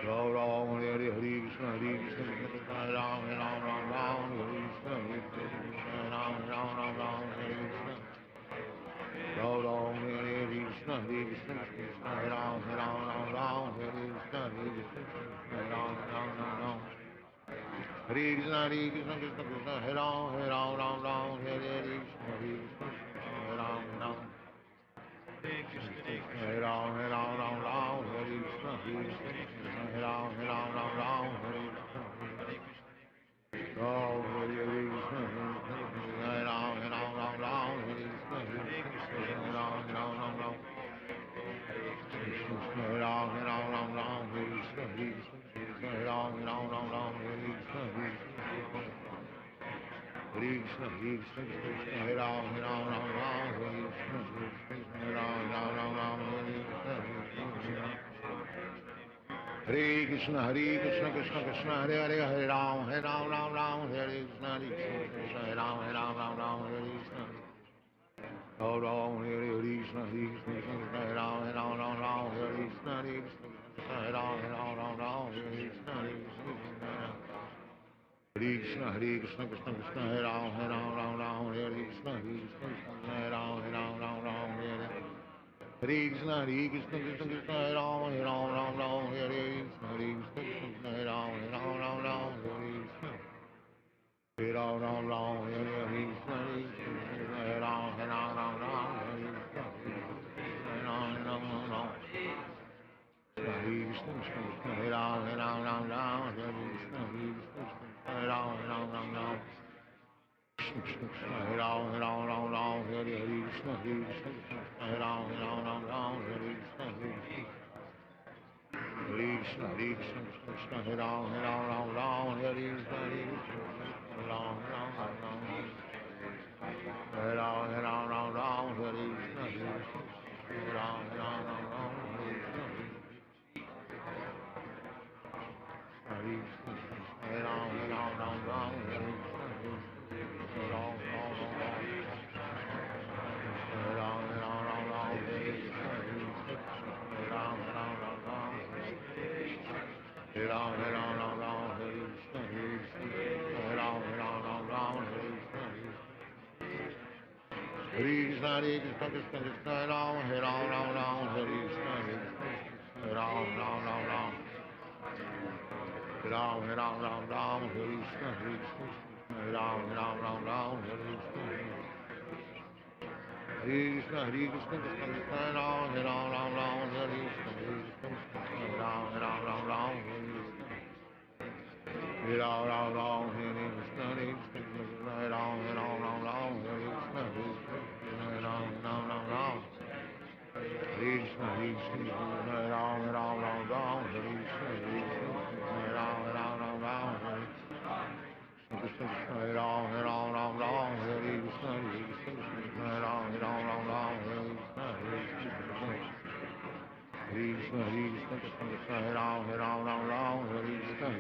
Ram Ram, Hare Krishna, Hare Ram, Hare Ram, Ram Ram, Hare Krishna, Hare Ram, Ram Ram, Hare Krishna, Ram Ram, Hare Krishna, Hare Ram, Ram Ram, Hare Krishna, Hare Ram, Ram Ram. Hare Krishna, Krishna Krishna, Hare Ram, Ram Ram, Hare Krishna, Hare Ram, Ram. Hare Ram, Ram Ram, Hare Krishna, Hare Ram, Ram Ram, Hare Krishna, Ram Hare Krishna, Hare Ram, Ram Ram, Hare Krishna, Hare Ram, Ram Ram. Hare Ram, Ram Ram, Hare Krishna, Hare Ram, Ram Ram, Hare Krishna, Hare Krishna, Hare Ram, Ram Ram, Hare Krishna, Hare Ram, Ram Ram, Hare Krishna. Hare Krishna, Krishna Krishna, Hare Hare, Hare Ram, Ram Ram, Hare Krishna, Hare Ram, Ram Ram, Hare Krishna. Hare Ram, Hare Krishna, Hare Ram, Ram Hare Krishna, Hare Ram, Ram Hare Krishna, Hare Krishna, Krishna Krishna, Hare Ram, Hare Krishna, Hare Ram, Ram Hare Krishna, Krishna Krishna, Hare Ram, Hare Krishna, Hare Ram, Ram Hare Krishna. Hare Ram, Hare Krishna, Hare Ram, Hare Krishna, Hare Ram, Hare Krishna, Hare Ram, Hare Krishna, Hare Ram, Hare Ram, Hare Krishna, Hare Ram, Hare Krishna, Hare Krishna, Krishna, Hare Ram, Hare Krishna, Hare Ram, Hare Ram, Hare Krishna, Hare Ram, Hare Krishna, Hare Krishna, Hare Ram, Hare Krishna, Hare Ram, Hare Ram, Hare Krishna, Hare Ram, Hare Ram, Hare Krishna, Hare Ram, Hare Krishna, Hare Krishna, Krishna Krishna, Hare Ram, Hare Hare Krishna, Hare Ram, Ram, Hare Krishna, Hare Ram, Hare Krishna, Hare Krishna, Krishna Krishna, Hare Ram, Hare Krishna, Hare Ram, Hare Krishna, Hare Ram, Hare Krishna, Hare Ram, Hare Krishna, Hare Ram, Hare Krishna, Hare Ram, Hare Krishna, Hare Ram, Krishna Krishna, Hare Ram, Hare Krishna, Hare Ram, Hare Krishna, Hare Krishna, Krishna Krishna, Hare Ram, Hare Krishna, Hare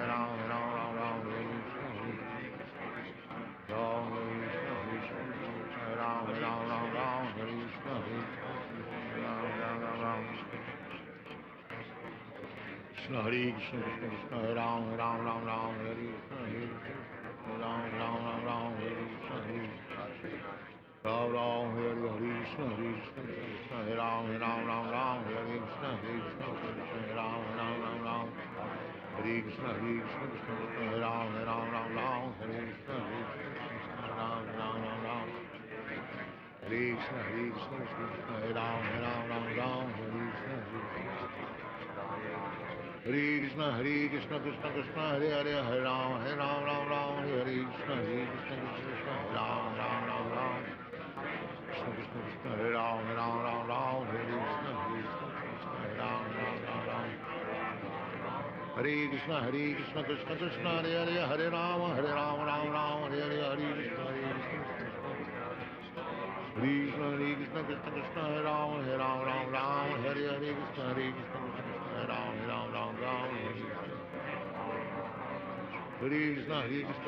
Ram, Hare Krishna, Ram Hare Ram, Hare Krishna, Ram Krishna, Hare Krishna, Krishna Hare Ram, Hare Krishna, Ram Hare Krishna, Ram Hare Krishna, Krishna Hare Ram, Hare Krishna, Ram Hare Krishna, Hare Ram, Hare Krishna, Ram Hare Krishna, Hare Ram, Hare Krishna, Hare Krishna, Krishna Krishna, Hare Hare, Hare Ram, Hare Krishna, Krishna Krishna, Ram Krishna Krishna, Hare Ram, Hare Krishna, Hare Ram, Hare Krishna, Krishna Krishna, Hare Hare, Hare Ram, Hare Hare, Hare Krishna, Krishna Krishna, Krishna Krishna, Hare Ram, Hare Hare, Hare Krishna, Hare Ram, Hare Krishna,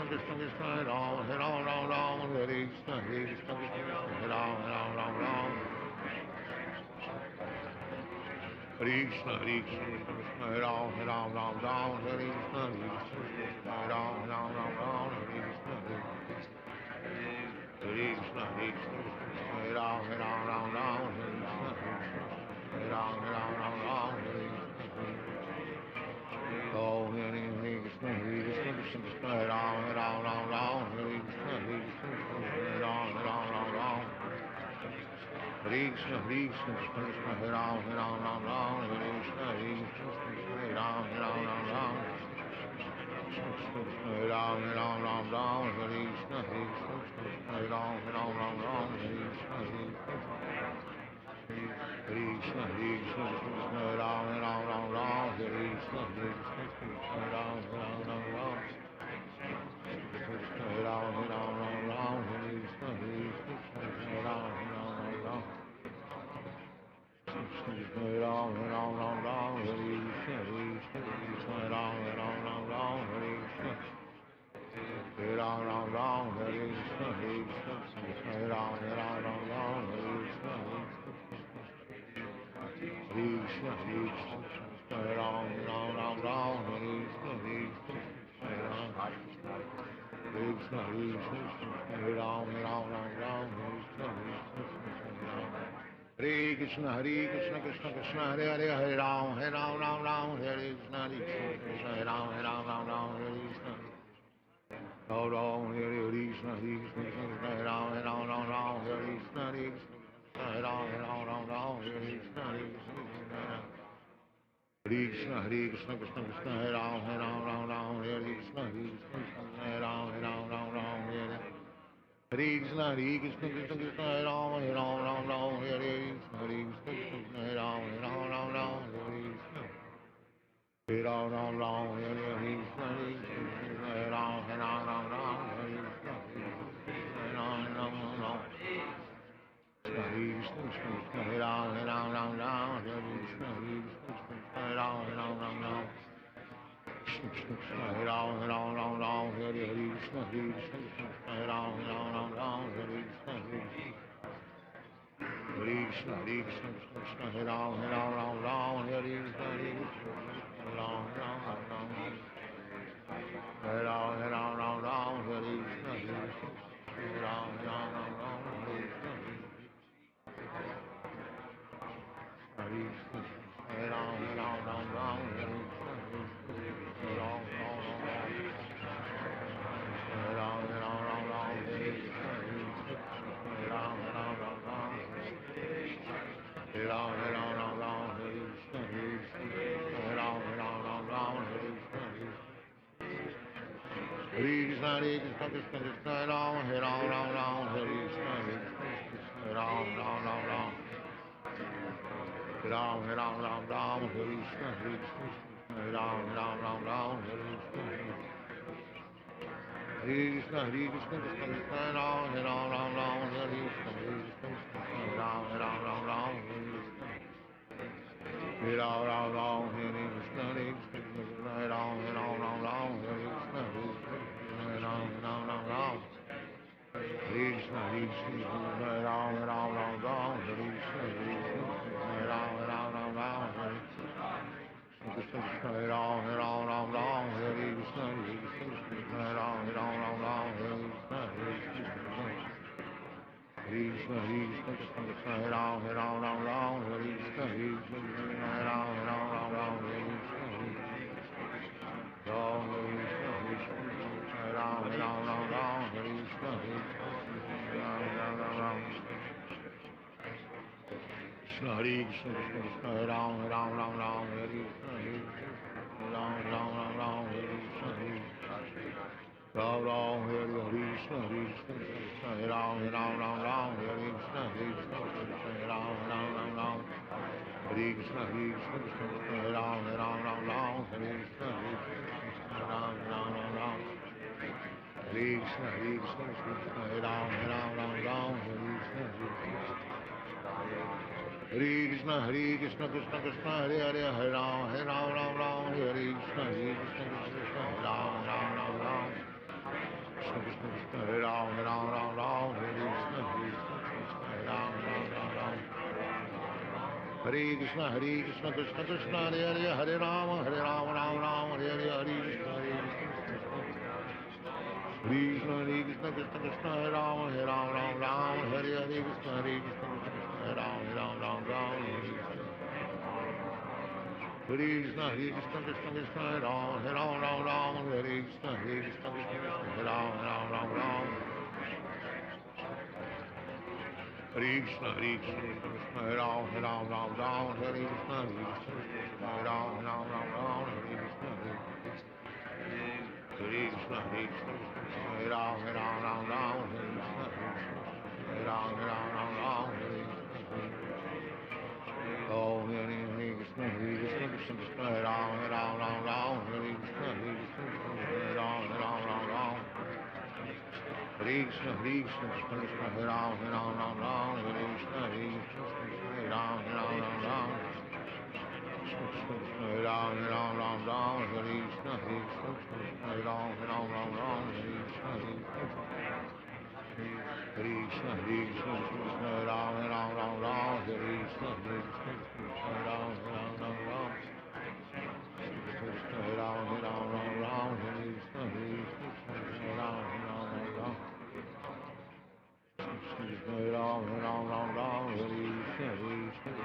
Krishna Krishna, Hare Ram, Hare Ram, Hare Krishna, Hare Krishna, Hare Ram, Hare Krishna, Hare Krishna, Krishna Krishna, Hare Ram, Ram Ram, Hare Krishna, Hare Ram, Ram Hare Krishna, Hare Krishna, Hare Krishna, Hare Ram, Ram Hare Krishna, Hare Ram, Hare Krishna, Oh, Hare Krishna, Hare Krishna, Krishna Krishna, Hare Ram, Hare Krishna, Hare Ram, Hare Krishna, Hare Krishna, Krishna Krishna, Hare Ram, Hare Krishna, Hare Ram, Hare Krishna, Hare Ram, Hare Krishna, Hare Ram, Hare Krishna, Hare Krishna, Hare Ram, Hare Krishna, Hare Ram, Hare Ram, Hare Krishna, Hare Ram, Hare Ram, Hare Krishna, Hare Ram, Hare Krishna, Hare Ram, Hare Krishna, Hare Ram, Hare Krishna, Hare Krishna, Hare Krishna, Hare Ram, Hare Krishna, Hare Ram, Hare Krishna, Hare Krishna, Hare Ram, Hare Krishna, Hare Krishna, Krishna Krishna, Hare Hare, Hare Ram, Hare Krishna, Hare Ram, Hare Krishna. Ram Ram, Hare Krishna, Hare Krishna, Hare Ram, Hare Krishna, Hare Ram, Hare Krishna, Hare Krishna, Hare Krishna, Krishna Krishna, Hare Ram, Hare Krishna, Hare Ram, Hare Krishna, Hare Krishna, Krishna Krishna, Hare Ram, Hare Krishna, Hare Krishna, Hare Ram, Hare Krishna. Hare Ram, Hare Krishna, Hare Ram, Hare Krishna, Hare Ram, Hare Krishna, Hare Ram, Hare Krishna, Hare Ram, Hare Ram, Hare Krishna, Hare Ram, Hare Krishna, Hare Krishna, Hare Krishna, Krishna, Hare Ram, Hare Krishna, Hare Ram, Hare Ram, Hare Krishna, Hare Ram, Hare Krishna, Hare Krishna, Hare Ram, Hare Krishna, Hare Ram, Hare Ram, Hare Krishna, Hare Ram, Hare Ram, Hare Krishna, Hare Ram, Hare Krishna. Hare Krishna, Hare Krishna, Krishna Krishna, Hare Ram, Hare Krishna, Hare Ram, Hare Ram, Hare Krishna, Hare Ram, Hare Krishna, Hare Krishna, Krishna Krishna, Hare Ram, Hare Krishna, Hare Ram, Hare Krishna. Hare Ram, Hare Krishna, Hare Krishna, Hare Ram, Hare Krishna, Hare Ram, Hare Krishna, Hare Krishna, Hare Ram, Hare Krishna, Hare Ram, Krishna Krishna, Hare Ram, Hare Krishna, Hare Ram, Hare Krishna, Hare Krishna, Hare Krishna, Krishna Krishna, Hare Ram, Hare Krishna, Hare Ram, Hare Krishna, Ram Krishna, Hare Ram, Hare Krishna, Krishna Hare Krishna, Krishna Krishna, Hare Ram, Hare Krishna, Hare Ram, Hare Krishna, Ram Ram, Hare Krishna, Hare Krishna, Krishna Hare Ram, Hare Krishna, Hare Ram, Hare Krishna, Hare Krishna, Krishna Krishna, Hare Ram, Hare Krishna, Hare Krishna, Hare Krishna, Krishna Hare Ram, Hare Krishna, Hare Krishna, Krishna Krishna, Hare Hare, Hare Ram, Hare Krishna, Hare Krishna, Krishna Hare Ram, Krishna Krishna, Krishna Hare Ram, Hare Krishna, Hare Krishna, Hare Ram, Hare Krishna, Krishna Krishna, Hare Hare, Hare Rama, Rama Rama, Hare Hare, Hare Krishna, Krishna Krishna, Krishna Krishna, Hare Rama, Rama, Hare Hare, Krishna Krishna, Hare Rama, Rama, Hare Krishna, Krishna Krishna, Hare Rama, Rama, Hare Krishna, Krishna Krishna, Hare Rama, Rama. Hare Krishna, Krishna, Hare Ram, Ram, Hare Krishna, Hare Ram, Hare Krishna, Hare Krishna, Hare Ram, Hare Krishna, Hare Ram, Hare Krishna. Oh, Hare Krishna, Krishna Krishna, Hare Ram, Hare Krishna, Hare Ram, Hare Krishna, Krishna Krishna, Hare Ram, Hare Krishna, Hare Ram, Hare Krishna, Hare Ram, Hare Krishna, Hare Ram, Hare Krishna, Hare Ram, Hare Krishna, Hare Ram, Hare Ram, Hare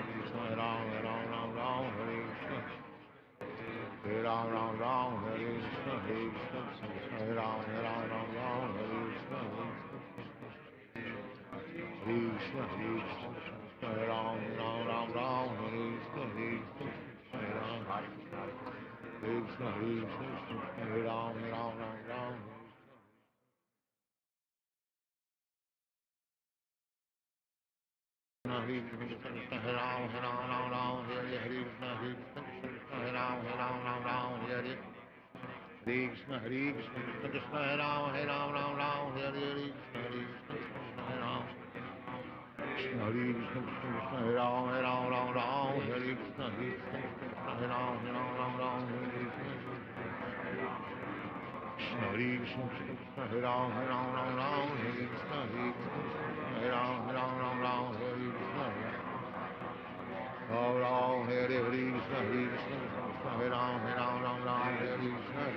Krishna, Hare Ram, Hare Ram, Hare Krishna, Hare Ram, Hare Krishna, Hare Ram, Hare Krishna, Hare Ram, Hare Krishna, Krishna, Hare Ram, Hare Krishna, Hare Ram, Krishna, Hare Ram, Hare Krishna, Hare Ram, Hare Krishna, Hare Ram, Hare Krishna, Krishna, Hare Ram, Hare Hare Krishna, Hare Ram, Krishna, Krishna, Hare Ram, Hare Krishna, Hare Ram, Hare Krishna, Krishna, Krishna, Hare Ram, Hare Krishna, Hare Ram, Hare Krishna, Ram Ram, Hare Krishna, Hare Ram, Hare Krishna,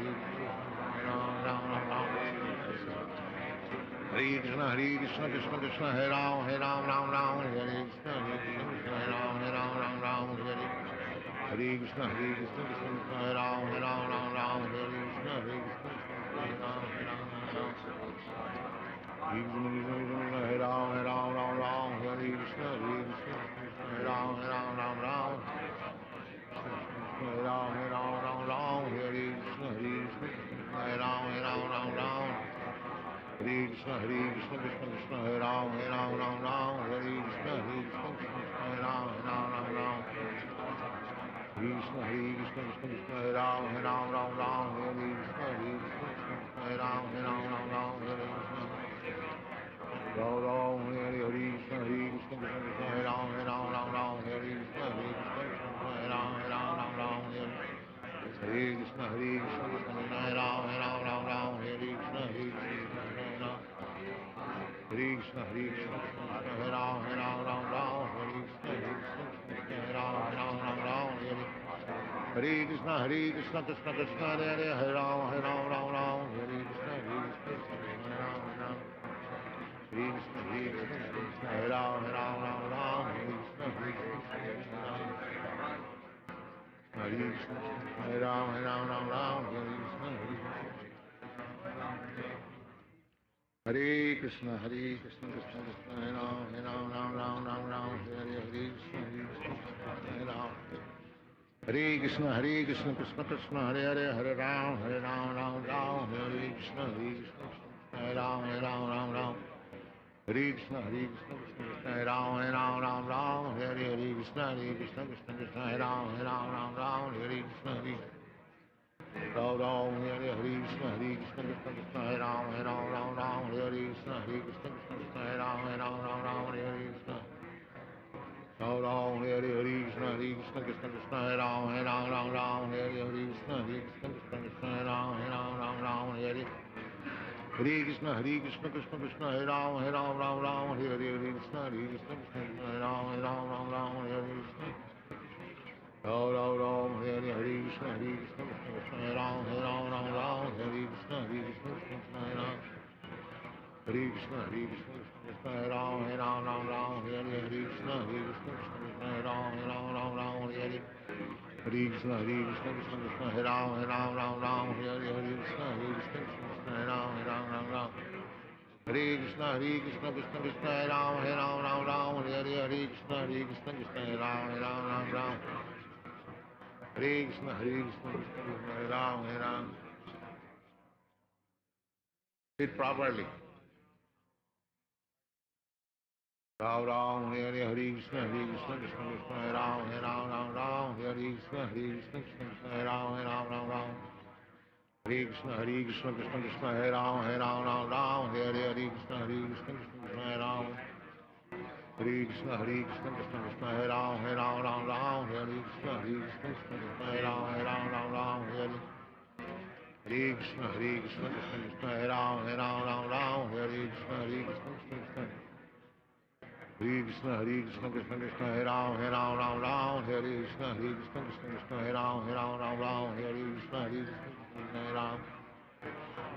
Hare Krishna, Krishna Krishna, Hare Ram, Hare Krishna, Hare Ram, Hare Krishna, Krishna, Hare Ram, Hare Krishna, Hare Ram, Hare Ram, Hare Krishna, Hare Ram, Hare Ram, Hare Krishna, Hare Ram, Hare Krishna, Krishna, Hare Ram, Hare Krishna, Hare Ram, Krishna, Krishna, Hare Ram, Hare Krishna, Hare Ram, Hare Krishna, Ram, Hare Krishna, Hare Ram, Hare Krishna, Hare Ram, Hare Krishna, Hare Ram, Hare Krishna, Krishna, Hare Ram, Hare Krishna, Hare Ram, Hare Krishna, Krishna Krishna, Hare Ram, Hare Krishna, Krishna, Hare Ram, Hare Krishna, Hare Krishna, Hare Ram, Hare Krishna, Krishna Krishna, Hare Ram, Hare Krishna, Hare Ram, Hare Krishna, Krishna Krishna, Hare Ram, Hare Krishna, Hare Ram, Hare Krishna, Hare Ram, Hare Krishna, Krishna, Hare Ram, Hare Krishna, Ram, Hare Krishna, Krishna, Hare Ram, Hare Krishna, Hare Ram, Hare Krishna, Ram, Hare Krishna, Krishna, Hare Ram, Hare Krishna, Krishna, Hare Ram, Hare Hare Krishna, Krishna, Hare Ram, Hare Krishna, Hare Krishna, Hare Ram, Hare Krishna, Ram Ram Ram Hare Hare Krishna Hare Krishna Krishna Krishna Hare Ram Hare Ram Ram Ram Hare Krishna Hare Krishna Krishna Hare Ram Hare Krishna Hare Krishna Krishna Hare Ram Hare Ram Ram Ram Hare Hare Krishna Hare Krishna Krishna Hare Ram Hare Ram Ram Ram Hare Hare Hare Krishna Hare Krishna Krishna Krishna Hare Ram Hare Ram Ram Ram Hare Hare Krishna Hare Krishna Krishna Hare Ram Hare Ram Ram Ram Hare Krishna Krishna Krishna Hare Ram Hare Ram Ram Ram Hare Hare Krishna Krishna Krishna Hare Ram Hare Ram Ram Ram Hare Krishna Krishna Krishna Hare Ram Hare Ram. Sit properly. Ram Ram Hare Hare Krishna Krishna Krishna Hare Ram Hare Ram Ram Ram Hare Krishna Krishna Krishna Hare Ram Hare Ram Ram Ram Hare Krishna Krishna Krishna Hare Ram Hare Ram Ram Ram Hare Hare Krishna Krishna Krishna Hare Ram Hare Krishna Krishna Krishna Hare Ram Hare Ram Ram Ram Hare Krishna Krishna Krishna Hare Ram Hare Ram Ram Ram Hare Krishna Krishna Krishna Hare Ram Hare Ram Ram Ram Hare Krishna Krishna Krishna Hare Krishna Krishna Krishna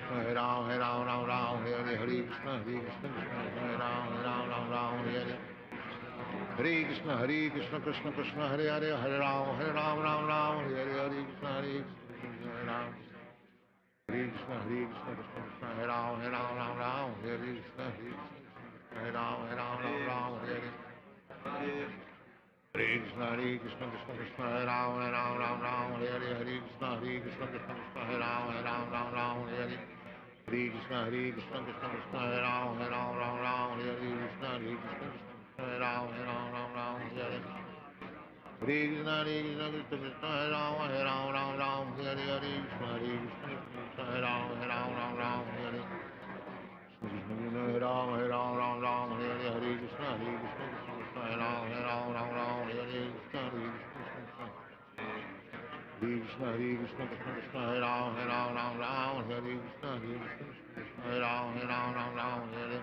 Hare Ram Hare Ram Ram Ram Hare Krishna Krishna Krishna Hare Ram Hare Ram Ram Ram Hare Krishna Krishna Hare Ram Krishna Krishna Krishna Hare Ram Hare Ram Ram Ram Hare Krishna Krishna Hare Ram Hare Ram Ram Ram Hare Krishna Krishna Krishna Hare Hare Hare Ram Ram Ram Hare Krishna Krishna Hare Ram Krishna Krishna Krishna Hare Ram Ram Ram Hare Krishna Hare Ram Ram Ram Hare Krishna Krishna Krishna Hare Ram Ram Ram Hare Krishna Krishna Krishna Hare Ram Ram Ram Hare Krishna Krishna Krishna Hare Ram Ram Ram Hare Krishna Krishna Hare Ram Ram Ram Hare Krishna Krishna Krishna Hare Ram Ram Ram Hare Krishna Krishna Hare Ram Ram Ram Hare Hare Ram Ram Ram Hare Hare Krishna Krishna Hare Ram Ram Ram Hare Krishna Krishna Krishna Krishna Hare Ram Ram Ram Hare Krishna Krishna Hare Ram Ram Ram Hare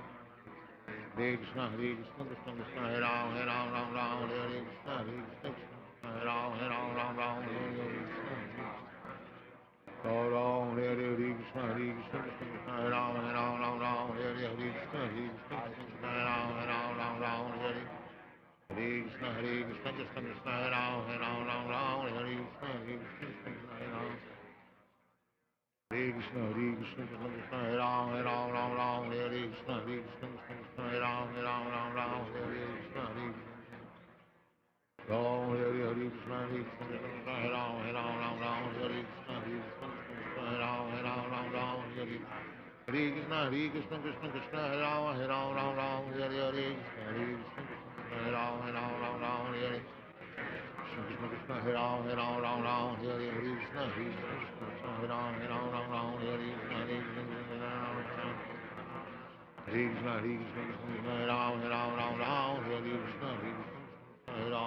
Krishna Krishna Krishna Hare Ram Ram Ram Hare Krishna Krishna Hare Ram Ram Ram Hare Ram Hare Krishna Krishna Hare Ram Ram Ram Hare Krishna Krishna Hare Ram Ram Ram Hare Krishna Krishna Krishna Hare Ram Ram Ram Hare Krishna Krishna Hare Ram Krishna Krishna Krishna Hare Ram Ram Hare Krishna Krishna Hare Ram Ram Hare Krishna Ram Hare Krishna Krishna Hare Ram Ram Hare Krishna Krishna Hare Ram Ram Hare Krishna Krishna Krishna Hare Ram Ram Hare Krishna Krishna Hare Ram Ram Hare Krishna Krishna Hare Ram Ram Hare Krishna Krishna Hare Ram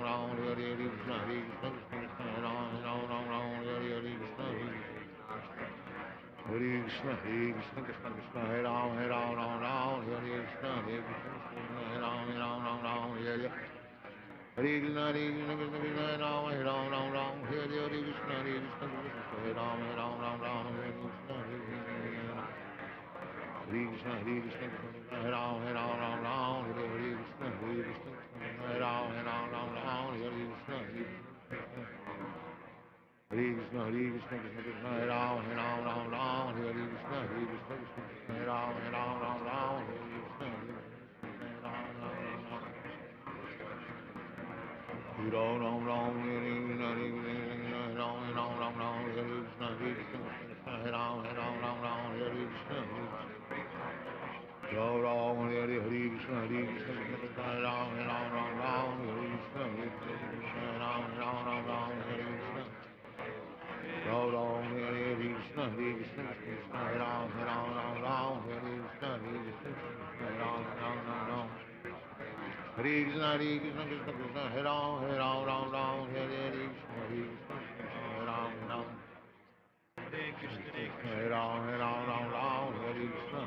Ram Hare Krishna Krishna Krishna Hare Ram Ram Hare Krishna Hare Ram Hare Krishna Ram Ram Hare Krishna Hare Ram Hare Krishna Krishna Hare Ram Hare Krishna Hare Krishna Krishna Krishna Hare Ram Hare Krishna Hare Ram Hare Hare Krishna Krishna Krishna Hare Ram Hare Hare Krishna Krishna Hare Ram Hare Krishna Krishna Krishna Hare Ram Hare Krishna Hare Ram Hare Krishna Krishna Krishna Krishna Hare Ram Hare Krishna Krishna Hare Ram Hare Krishna Ram Ram Hare Krishna Krishna Hare Ram Hare Krishna Ram Ram Hare Krishna Krishna Hare Ram Hare Krishna Hare Ram Hare Krishna Ram Ram Hare Krishna Krishna Hare Ram Hare Krishna Hare Ram Krishna Krishna Krishna Hare Ram Hare Krishna Hare Ram Hare Ram Hare Krishna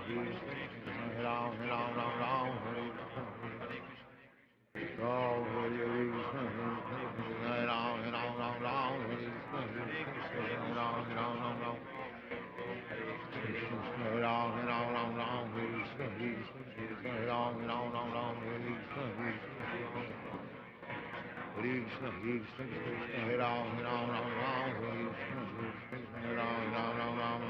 Krishna, Hare Krishna, Krishna Hare Ram, Ram Ram, Hare Krishna, Hare Ram, Ram Ram,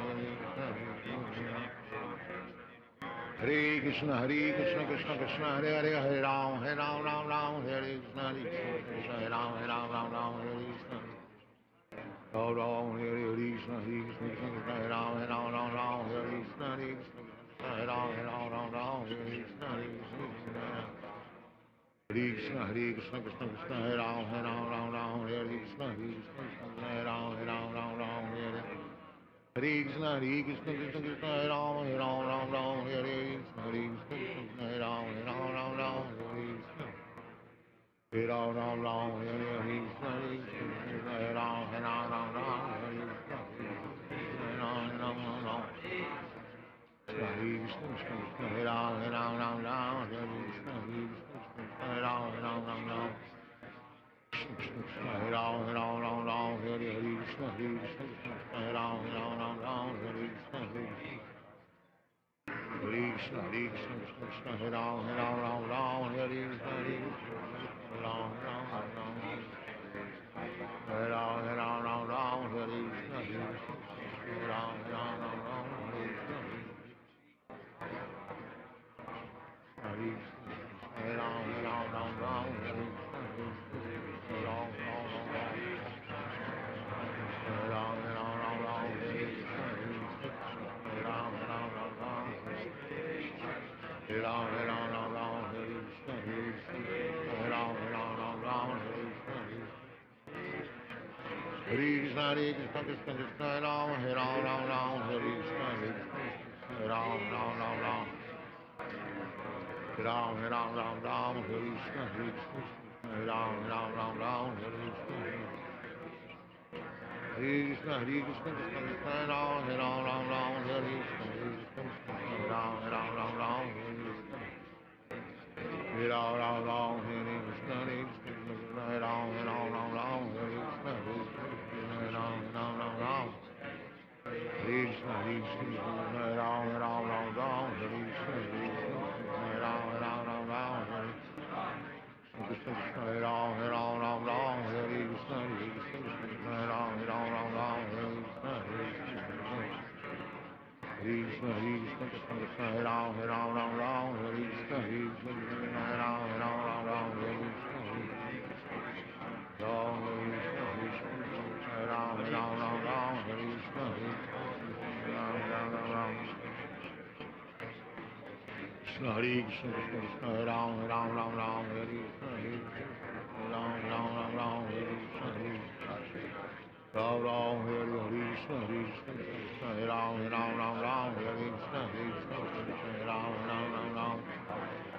Hare Krishna, Hare Krishna, Krishna Krishna, Hare Hare, Hare Ram, Ram Ram, Hare Krishna, Krishna Hare Ram, Ram Ram, Hare Krishna. Ram Ram, Hare Krishna, Krishna Krishna, Hare Ram, Ram Ram, Hare Krishna, Krishna Hare Ram, Ram Ram, Hare Krishna, Krishna Krishna, Krishna Hare Ram, Ram, Hare Krishna, Krishna Hare Ram, Ram Hare Krishna, Krishna Krishna, Hare Ram, Ram, Hare Krishna, Krishna Hare Ram, Ram, Hare Krishna. Hare Ram, Ram, Hare Krishna, Krishna Hare Ram, Ram, Hare Krishna, Ram, Hare Krishna, Hare Ram, Hare Krishna, Hare Ram, Krishna Hare Ram, Hare Krishna, Hare Ram, Hare Krishna, Krishna Krishna, Hare Ram, Hare Krishna, Ram, Hare Ram, Hare Krishna, Ram, Hare Krishna, Hare Ram, Hare Krishna, Hare Krishna, Krishna Krishna, Hare Ram, Hare Krishna, Ram, Ram, Hare Krishna, Ram, Hare Krishna, Krishna, Hare Krishna, Krishna Krishna, Hare Ram, Hare Krishna, Ram, Hare Krishna, Hare Ram, Hare Krishna, Hare Ram, Hare Krishna, Hare Ram, Krishna, Hare Krishna, Hare Ram, Hare Krishna, Hare Ram, Hare Krishna, Hare Ram, Hare Krishna, Hare Ram, Hare Krishna, Hare Ram, Hare Krishna, Hare Ram, Hare Krishna, Hare Krishna, Hare Ram, Hare Krishna, Hare Ram,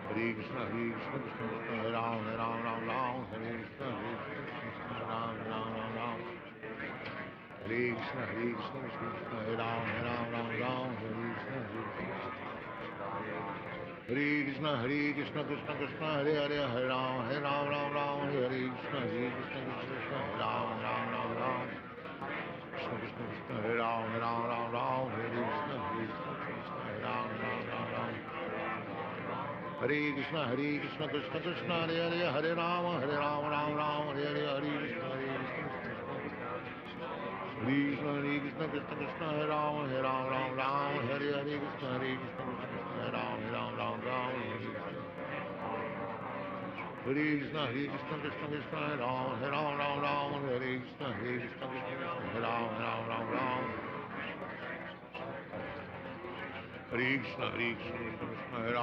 Hare Krishna, Ram Ram, Hare Krishna, Hare Ram, Hare Krishna, Hare Ram, Hare Krishna, Hare Ram, Hare Krishna, Ram, Hare Krishna, Hare Ram, Hare Krishna, Hare Krishna, Krishna Krishna, Hare Hare, Hare Ram, Hare Krishna, Hare Ram, Krishna Krishna, Hare Ram, Hare Krishna, Hare Ram, Hare Krishna, Krishna Krishna, Hare Hare, Hare Ram, Hare Hare, Hare Krishna, Krishna Krishna, Krishna Hare Ram, Hare Hare, Hare Krishna, Hare Ram, Hare Krishna, Krishna Krishna, Hare Ram, Hare Krishna, Hare Ram, Hare Krishna, Hare Ram, Hare Krishna, Hare Ram,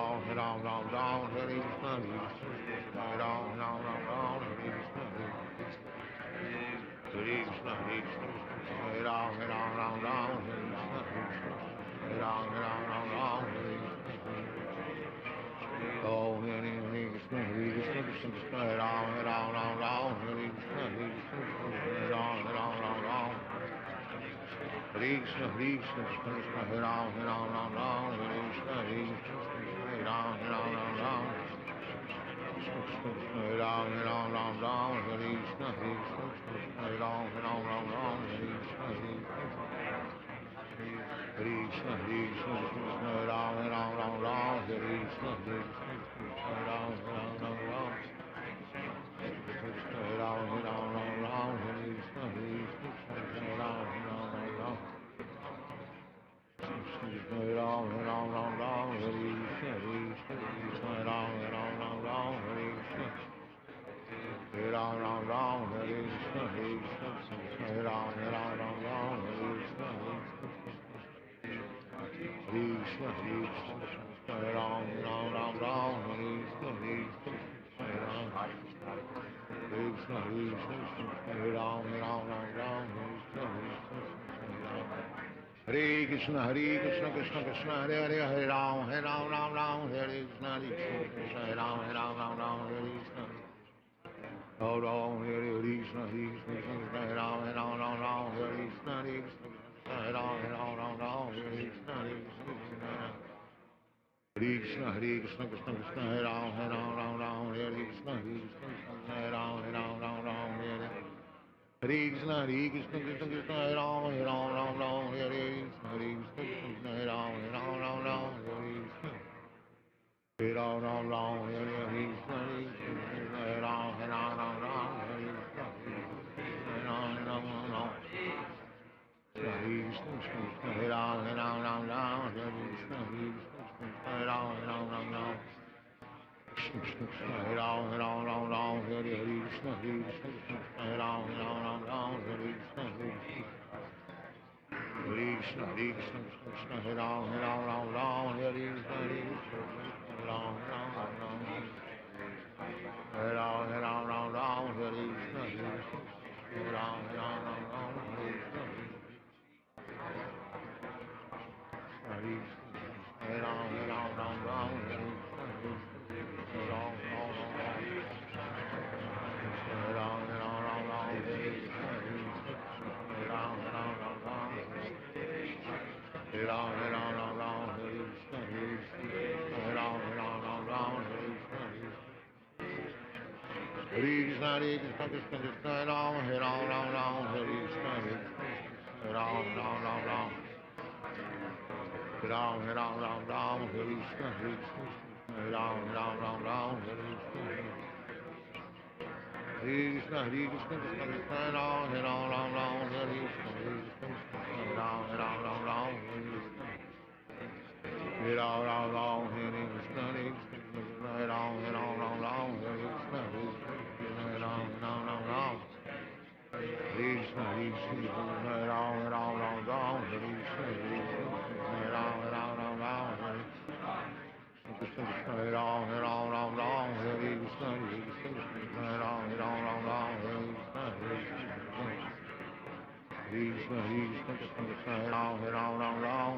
Hare Krishna, Krishna, Hare Ram, Hare Krishna, Hare Ram, Hare Oh, Hare Krishna, Krishna Krishna, Hare Ram, Hare Krishna, Hare Ram, Hare Krishna, Krishna, Hare Ram, Hare Krishna, Hare Ram, Hare Ram, Hare Krishna, Hare Ram, Hare Krishna, Hare Ram, Hare Krishna, Hare Ram, Hare Ram, Krishna, Hare Krishna, Hare Ram, Ram Ram Ram, Hare Krishna, Hare Ram. Hare Krishna, Hare Krishna, Hare Ram, Ram Ram Ram, Hare Krishna, Hare Ram. Hare Krishna, Krishna Krishna, Hare Hare, Hare Ram, Ram Ram, Hare Krishna, Krishna, Hare Ram, Ram Ram, Hare Krishna. Hare Ram, Hare Krishna, Krishna, Hare Ram, Ram Ram, Hare Krishna, Hare Ram, Ram Ram, Hare Krishna, Krishna. Hare Krishna, Krishna Krishna, Hare Ram, Ram Ram, Hare Krishna, Hare Ram, Ram Ram, Hare Hare Krishna, Krishna Krishna, Hare Ram, Ram Ram, Hare Krishna, Krishna, Hare Ram, Ram Ram, Hare Krishna. Hare Ram, Ram Ram, Hare Krishna, Krishna, Hare Ram, Ram Ram, Hare Krishna, Hare Ram, Ram Ram. Hare Krishna, Hare Ram, Ram Ram, Hare Krishna, Hare Ram, Ram Ram. Krishna Krishna, Hare Ram, Ram Ram, Hare Krishna, Hare Ram, Ram Ram, Hare Krishna, Hare Krishna, Krishna Krishna, Hare Ram, Ram Ram, Hare Krishna, Hare Ram, Ram Ram. Hare Ram, Ram Ram, Hare Krishna, Hare Ram, Ram Ram, Hare Krishna. Hare Ram, Ram Ram, Hare Ram, Ram Ram. Hare Ram, Ram Ram, Hare Krishna, Hare Ram, Ram Ram. Hare Ram, Ram Ram, Hare Krishna, Hare Ram, Ram Ram, Hare Krishna. Hare Krishna, Krishna Krishna, Hare Ram, Ram Ram, Hare Krishna, Hare Ram, Ram Ram. Hare Ram, Ram Ram, Hare Krishna, Hare Ram, Ram Ram, Hare Krishna. Hare Krishna, Krishna Krishna, Hare Ram, Ram Ram, Hare Krishna, Hare Ram, Ram Ram, Hare Krishna. Hare Ram, Ram, Hare Krishna, Hare Ram, Ram Ram, Hare Krishna, Hare Ram, Ram Ram. Hare Krishna, Krishna, Hare Ram, Ram Ram, Hare Krishna, Hare Ram, Ram Hare Krishna, Hare Ram, Ram Hare Krishna, Hare Ram, Ram Hare Krishna, Hare Krishna, Krishna, Hare Ram, Ram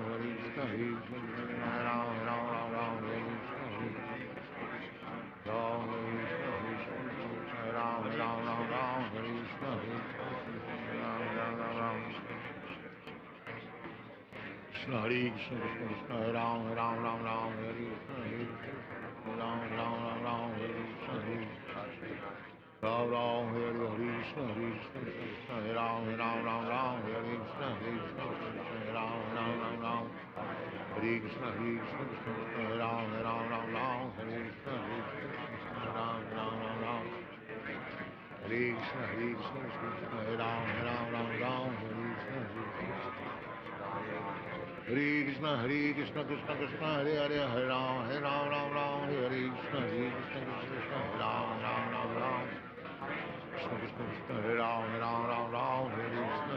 Hare Krishna, Hare Ram, Ram Hare Krishna, Ram Krishna, Hare Ram, Ram Hare Krishna, Ram Krishna, Hare Krishna, Krishna, Hare Ram, Ram Hare Krishna, Hare Ram, Hare Krishna, Ram Hare Krishna, Hare Ram, Hare Krishna, Hare Ram, Hare Krishna, Hare Ram, Hare Krishna, Ram Hare Krishna, Hare Ram, Hare Krishna, Hare Krishna, Krishna Krishna, Hare Hare, Hare Ram, Hare Krishna, Krishna Krishna, Hare Ram, Krishna Krishna, Hare Ram, Hare Krishna,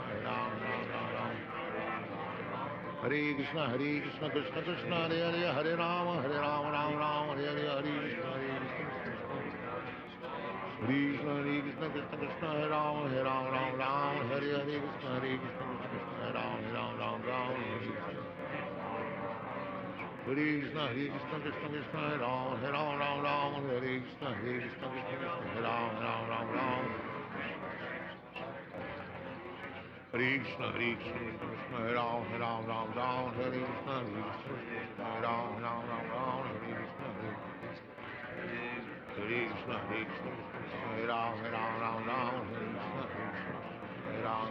Hare Ram, Hare Krishna, Krishna Krishna, Hare Hare, Hare Ram, Hare Hare, Hare Krishna, Krishna Krishna, Krishna Hare Ram, Hare Hare, Hare Krishna, Hare Ram, Krishna, Krishna Krishna, Hare Ram, Hare Krishna, Hare Ram, Krishna, Krishna Krishna, Hare Ram, Hare Krishna, Hare Ram, Hare Krishna, Krishna, Krishna, Hare Ram, Hare Krishna, Hare Ram,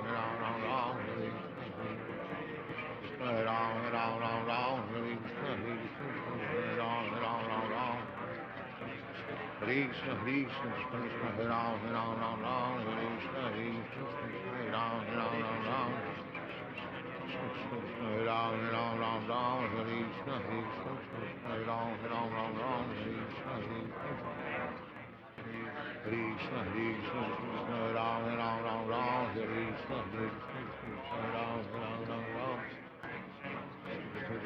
Hare Krishna, Hare Ram, Hare Krishna, Hare Ram, Hare Krishna, Krishna Krishna, Hare Ram, Hare Krishna, Hare Ram, Hare Ram, Hare Krishna, Hare Ram, Krishna, Krishna, Hare Ram, Hare Krishna, Hare Ram, Hare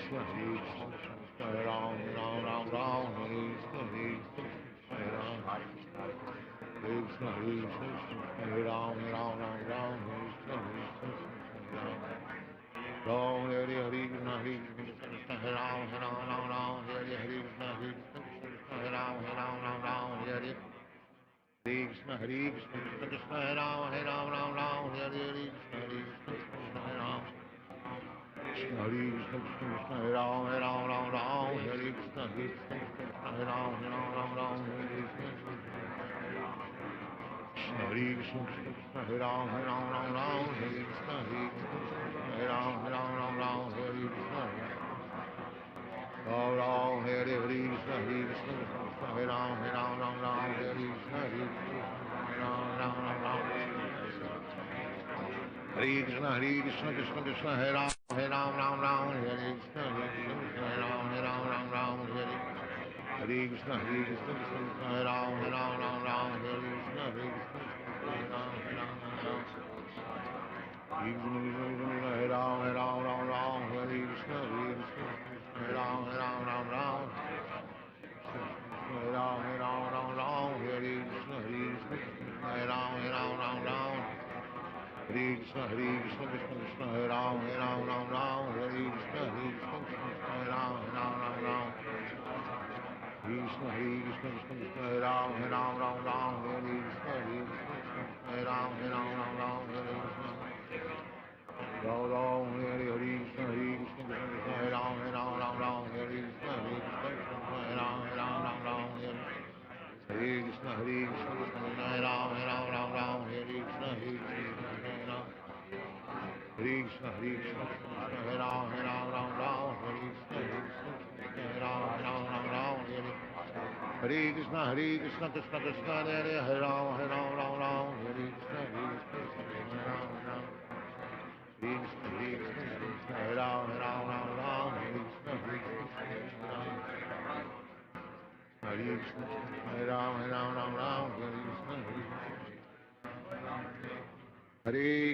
Krishna, Hare Krishna, Hare Ram, Ram Ram Ram, Hare Krishna, Hare Ram, Hare Krishna, Hare Ram, Ram Ram Ram, Hare Krishna, Hare Ram, Ram Hare Krishna, Hare Krishna, Hare Ram, Ram Ram Ram, Hare Krishna, Hare Ram, Ram Ram Ram, Hare Krishna, Hare Krishna, Krishna Hare Ram, Ram Ram, Hare Krishna, Hare Ram, Krishna Hare Krishna, Krishna Hare Ram, Ram Ram, Hare Krishna, Hare Ram, Ram Ram, Hare Krishna, Krishna Hare Krishna, Krishna Hare Ram, Ram Ram, Hare Krishna, Hare Ram, Ram Ram, Hare Krishna, Ram Ram, Hare Krishna, Hare Krishna, Krishna Hare Ram, Ram Ram, Hare Krishna, Ram Ram, Hare Krishna, Hare Krishna, Krishna Krishna, Hare Ram, Ram Ram, Hare Krishna, Hare Ram, Ram Ram, Hare Krishna, Hare Krishna, Krishna Krishna, Hare Ram, Ram Ram, Hare Krishna, Hare Ram, Ram, Hare Ram, Ram, Hare Krishna, Hare Ram, Ram Ram, Hare Ram, Hare Krishna, Hare Ram, Ram, Hare Krishna, Hare Krishna, Krishna Krishna, Hare Ram, Ram, Hare Krishna, Hare Ram, Ram, Krishna, Hare Krishna, Krishna Krishna, Hare Ram, Ram, Hare Krishna, Hare Ram, Ram, Hare Krishna, Ram, Hare Krishna, Hare Krishna, Krishna Krishna, Hare Ram, Ram, Hare Krishna, Hare Ram, Ram, Hare Krishna, Hare Krishna, Krishna Krishna, Hare Ram, Hare Krishna, Hare Ram, Hare Krishna, Hare Krishna, Hare Ram, Hare Krishna, Hare Ram, Hare Krishna, Hare Krishna, Krishna Krishna, Hare Ram, Hare Krishna, Hare Ram, Hare Krishna, Hare Krishna, Hare Ram, Hare Krishna, Hare Krishna, Hare Ram, Hare Krishna, Hare Krishna, Hare Krishna,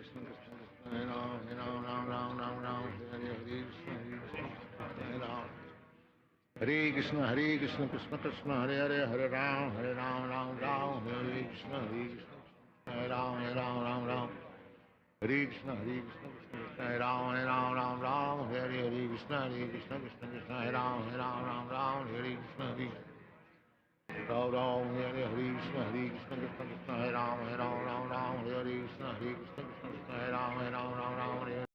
Krishna Krishna, Hare Ram, Hare Krishna, Hare Ram, Hare Krishna, Hare Krishna, Krishna Krishna, Hare Ram, Hare Krishna, Hare Ram, Hare Krishna, Hare Krishna, Hare Ram, Hare Krishna, Krishna Krishna, Hare Ram, Hare Krishna, Ram Ram, Hare Krishna, Krishna Krishna, Hare Ram, Hare Krishna, Krishna Hare Ram, Hare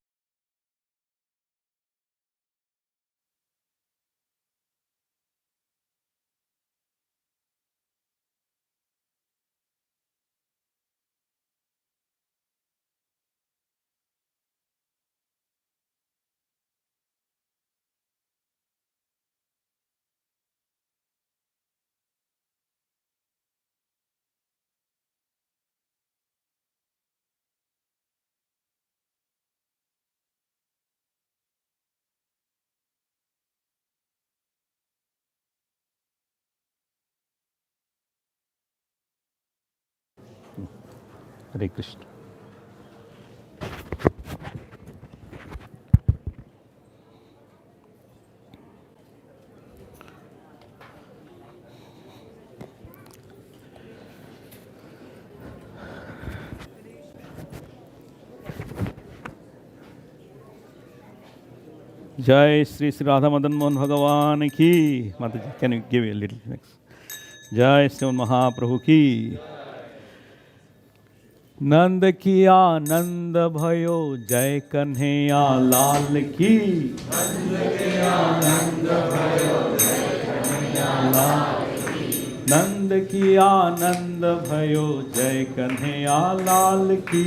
Hare Krishna. Jai Sri Sri Radha Madan Mohan Bhagavan ki. Mataji, can you give me a little next? Jai Sri Mahaprabhu ki. नंद की आनंद भयो जय कन्हैया लाल की नंद की आनंद भयो जय कन्हैया लाल की नंद की आनंद भयो जय कन्हैया लाल की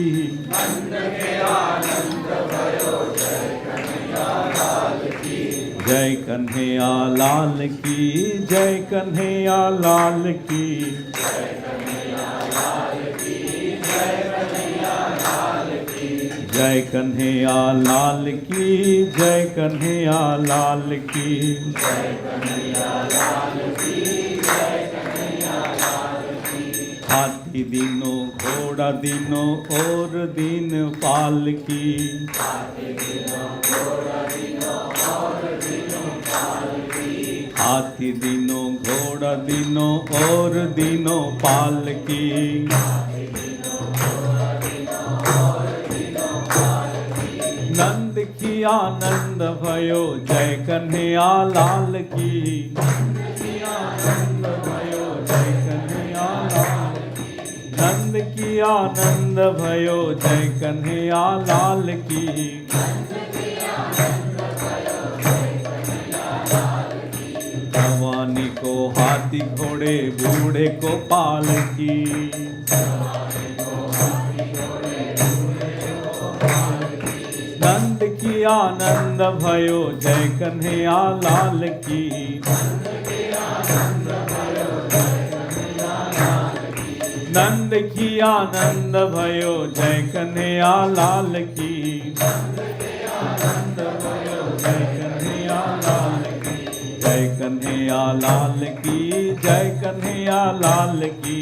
नंद के आनंद भयो जय कन्हैया लाल की जय कन्हैया लाल की जय कन्हैया लाल की जय कन्हैया लाल की जय कन्हैया लाल की जय कन्हैया लाल की जय कन्हैया लाल की जय कन्हैया लाल की हाथ हाथी दिनों घोड़ा दिनों और दिन पालकी। हाथी दिनों घोड़ा दिनों और दिनों पालकी। हाथी दिनों घोड़ा दिनों और दिनों पालकी। नंद की आनंद भयो जय कन्हैया लाल की। नंद की आनंद भयो जय कन्हैया लाल की। नंद की आनंद भयो जय कन्हैया लाल की। जवानी को हाथी घोड़े बूढ़े को पालकी। नंद की आनंद भयो जय कन्हैया लाल की। नंद की आनंद भयो जय कन्हैया लाल की। जय कन्हैया लाल की। जय कन्हैया लाल की।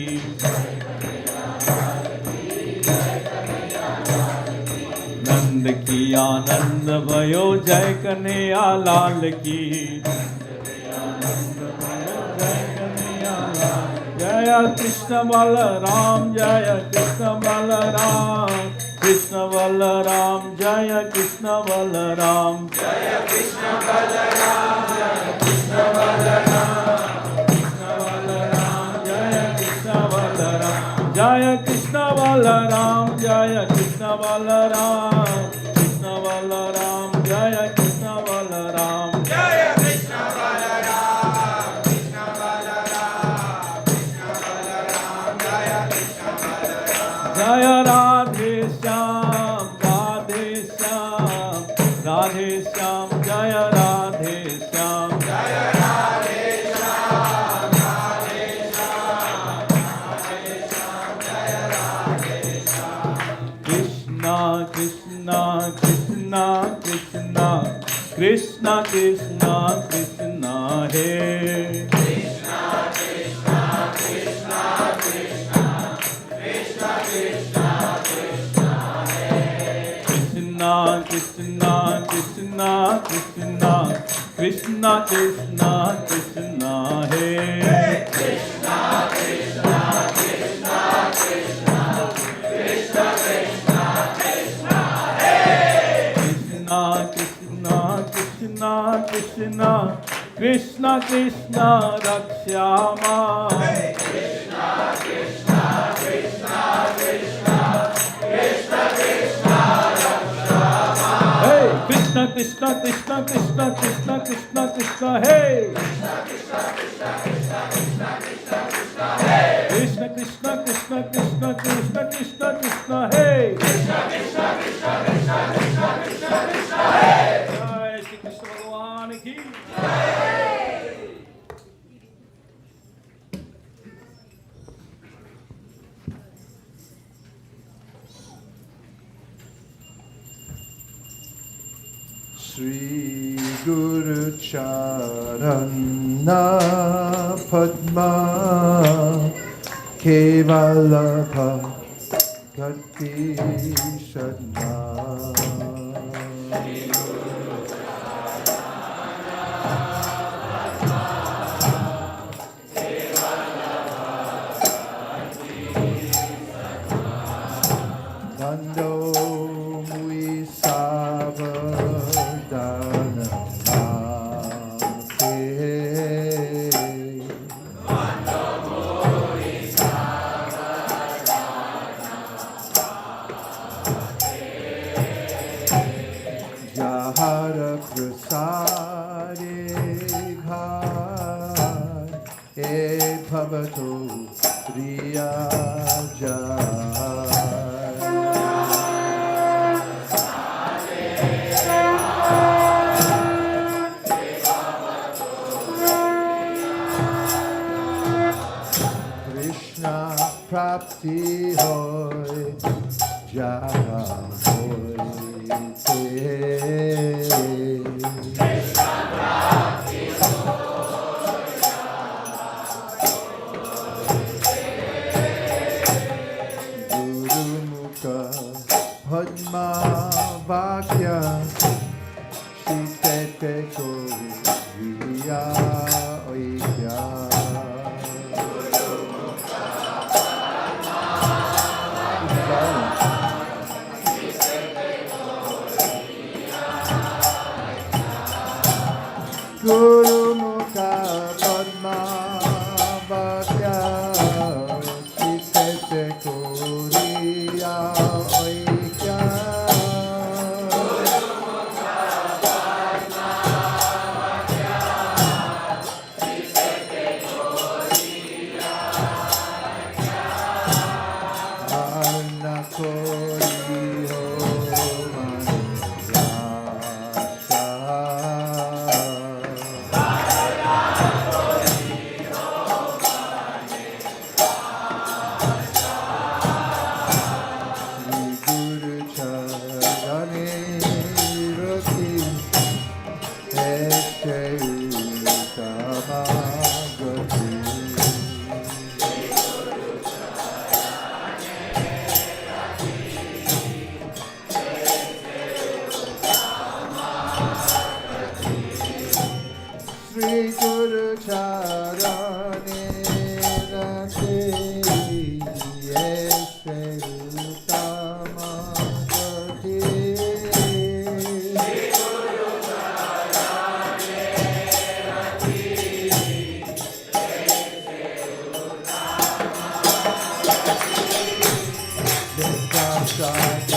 नंद की आनंद भयो जय कन्हैया लाल की। जय कृष्ण बलराम जय कृष्ण बलराम। कृष्ण बलराम जय कृष्ण बलराम। जय कृष्ण बलराम जय कृष्ण बलराम। कृष्ण बलराम जय कृष्ण बलराम। जय कृष्ण बलराम जय कृष्ण बलराम। कृष्ण बलराम जय कृष्ण बलराम। जय कृष्ण बलराम। कृष्ण बलराम। कृष्ण बलराम जय कृष्ण बलराम। जय राधे श्याम राधे श्याम राधे श्याम। जय राधे श्याम। जय राधे श्याम राधे श्याम राधे श्याम। जय राधे श्याम। कृष्णा कृष्णा कृष्णा कृष्णा कृष्णा कृष्णा कृष्णा हे। कृष्णा कृष्णा कृष्णा कृष्णा कृष्णा कृष्णा कृष्णा हे। कृष्णा कृष्णा कृष्णा कृष्णा कृष्णा कृष्णा कृष्णा हे। कृष्णा कृष्णा कृष्णा कृष्णा कृष्णा कृष्णा कृष्णा हे। कृष्णा कृष्णा कृष्णा कृष्णा कृष्णा कृष्णा रक्षामा। कृष्णा कृष्णा कृष्णा कृष्णा कृष्णा कृष्णा रक्षामा। हे कृष्णा कृष्णा कृष्णा कृष्णा कृष्णा कृष्णा कृष्णा हे। कृष्णा कृष्णा कृष्णा कृष्णा कृष्णा कृष्णा कृष्णा हे। कृष्णा कृष्णा कृष्णा कृष्णा कृष्णा कृष्णा कृष्णा हे। कृष्णा कृष्णा कृष्णा कृष्णा कृष्णा कृष्णा कृष्णा हे। जय श्री कृष्ण भगवान की Sri Guru Charana Padma Kevalabha Gati Sadma. Nando Mui Savadana Mate. Nando Mui Savadana Mate. Jahara Prasade Ghar E Bhavato Priya Jai. Krishna Prapti Hoy Jaya Hoy Te. Krishna Prapti Hoy Jaya Hoy Te. Guru Mukha Padma Bhakya Sisete Kuriya Oikya Anna Kori Ho Sri Guru Charane Rate Yese Utama Gati Sri Guru Charane Rate Yese Utama Gati Jai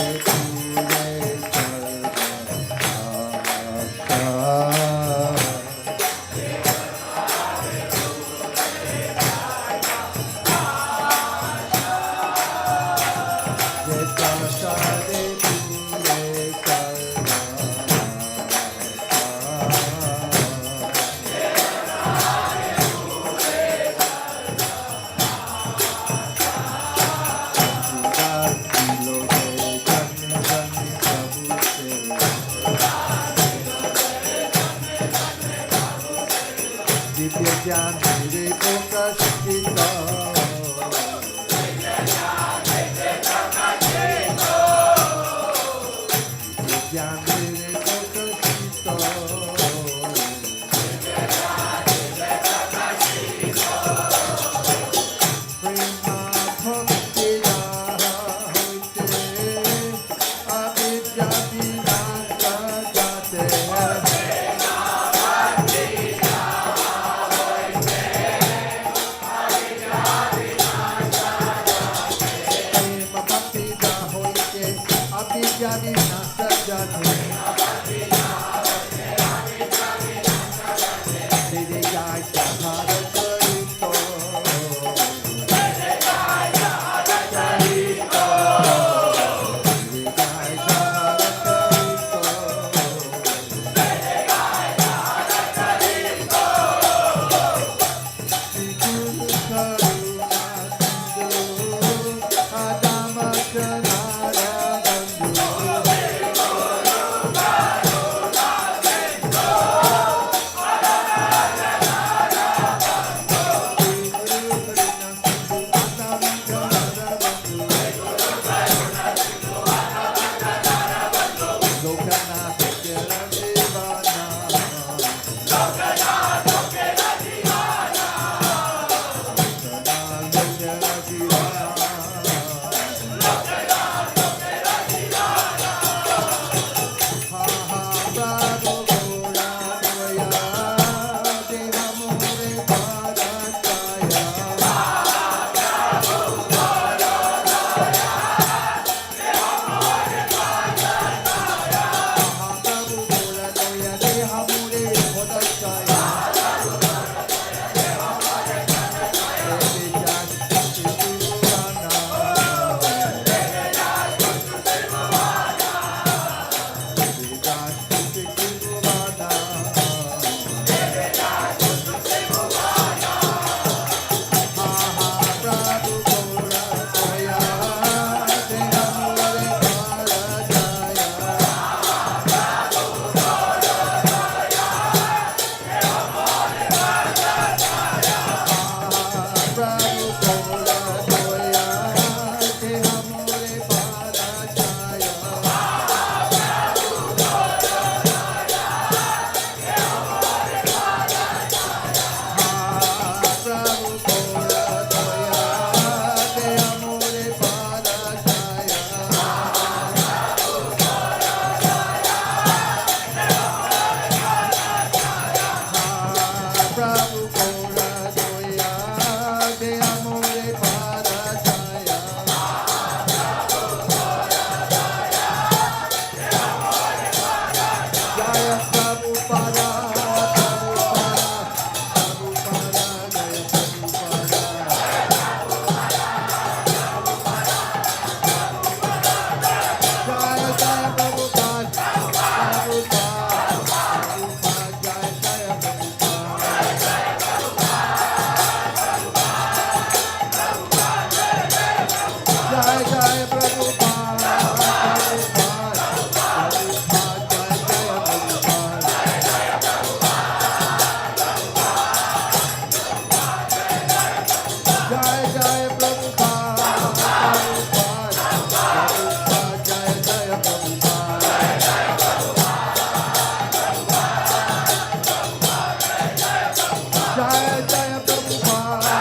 Jaya Jaya Prabhupada,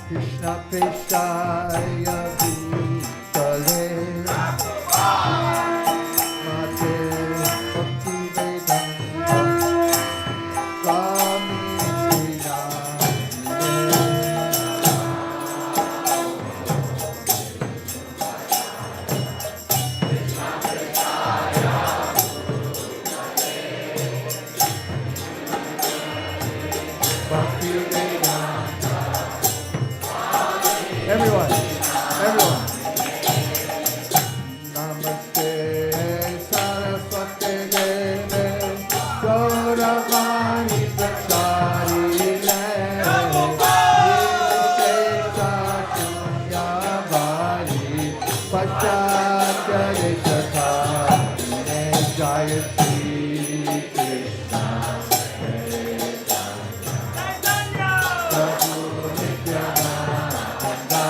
Krishna Prestaya Bhutale Mate Bhakti Vedanta Swami Bhakti Vedanta. Everyone. Namaste Saraswati Deve Gauravani Pracharine Nirvesa Shunyavali Pachakyare Sathane Jaya Shri Krishna Prabhu Nityananda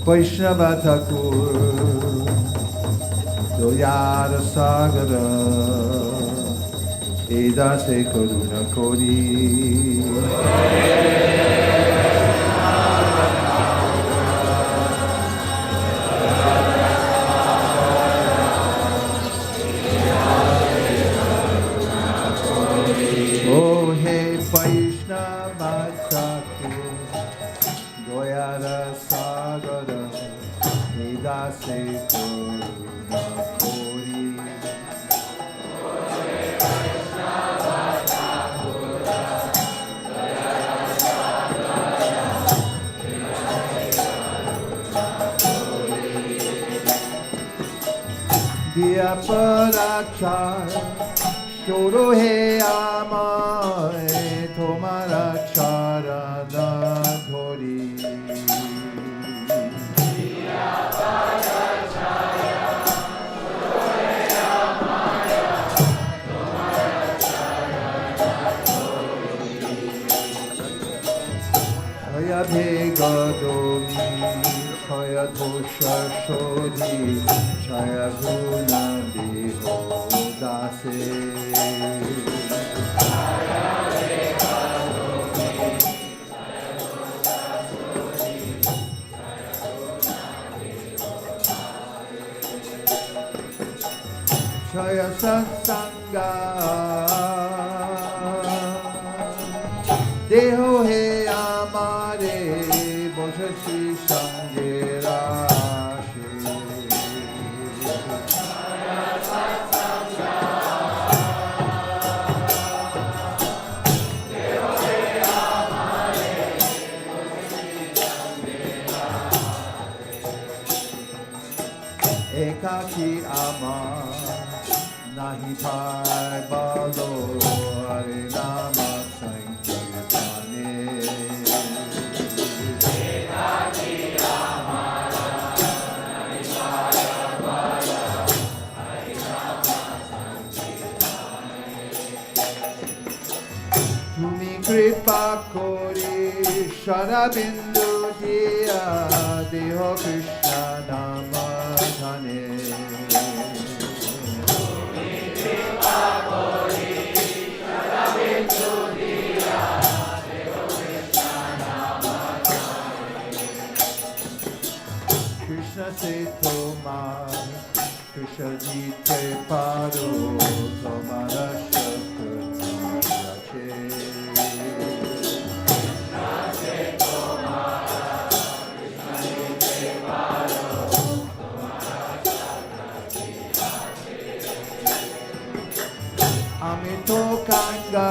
Vaishnava Thakur Doyara Sagara Dasa Karuna Kori Oh hey Vaishnava Thakur Doyara Sagara Dasa Karuna Kori Diya parachar Shoro he amay Tomara charana dhori Diya parachar Shoro he amay Tomara charana dhori Shaya bhega domi Shaya dosha shori Shaya guna deho dase Shaya bhega domi Shaya dosha shori Shaya guna deho dase Shaya satsanga deho he amare Bojasi sange rashi Shaya satsanga deho he amare Bojasi sange rashi Ekaki amar nahi bhai balo Hare Nama Sankirtane Ekaki amar nahi bhai balo Hare Nama Sankirtane Tumi kripa kori Sharabindu diya Deho Krishna nama dhane Krishna se tomar Krishna jite paro Tomara shakti rache Krishna se tomar Krishna jite paro Tomara shakti rache Amito kanga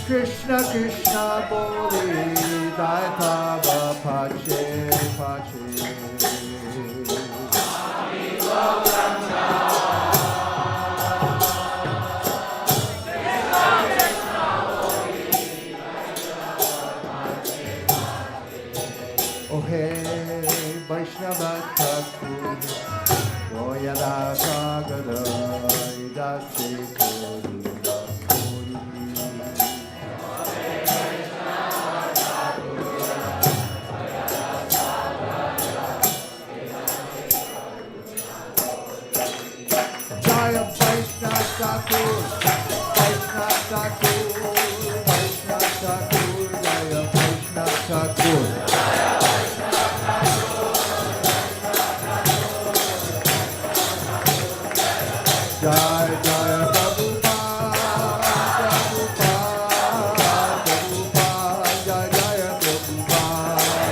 Krishna Krishna bole Daita pache pache Amito Ganga Krishna Krishna bole Oh hey Vaishnava Thakur Goyada Sagara Dasa Karuna Kori Jaya Vaishnava Thakur Vaishnava Thakur Vaishnava Thakur Jaya Vaishnava Thakur Jai Jaya Prabhupada Prabhupada Prabhupada Jai Jaya Prabhupada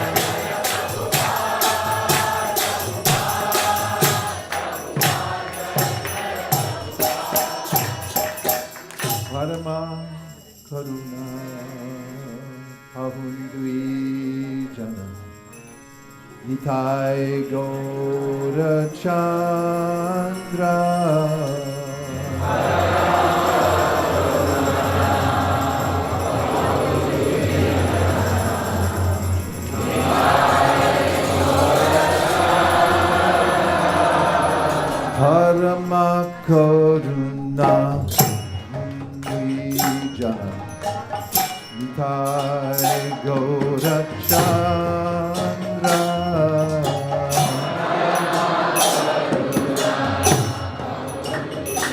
Parama Karuna Ahundui Jana Nitai Gaura Chandra Parama Karuna Nitai Gaurachandra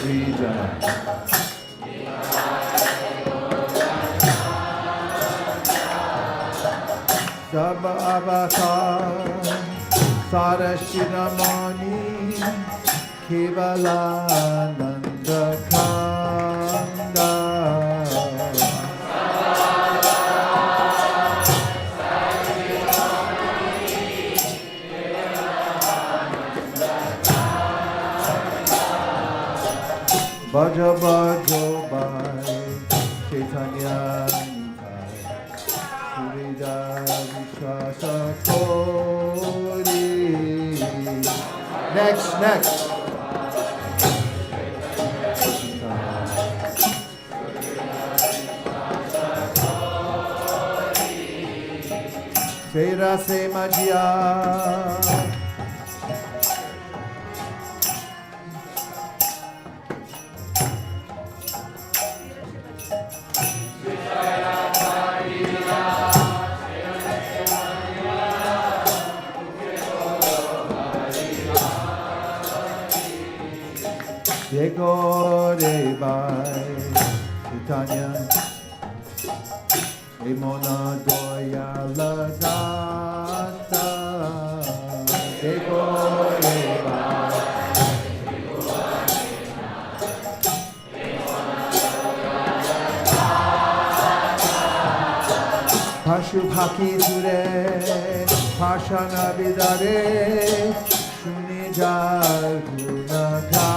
Vijaya Sabha Avatar Sarashiramani Kevalananda Kanda Bhaja Bhajo Bhai Chaitanya Giriraj Swami Next Sera se magia Yegore Bai Titanya Emona Doya Ladata Yegore Bai Pashu Bhaki Ture Pashana Vidare Shuni Jar Gunaka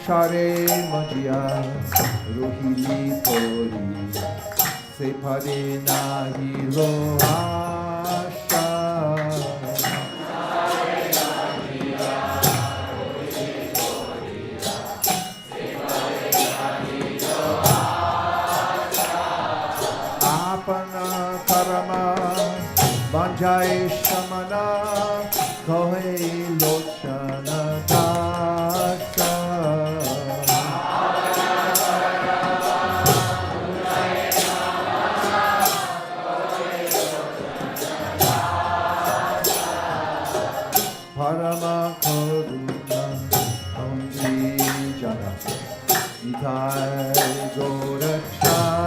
Share Majia Rohili Pori Separe Nahi Lo Asha Apana Karama Banjai Shamana Kohe Lochana Dasa Parama Karuna Amri Jana Nitai Gaurachandra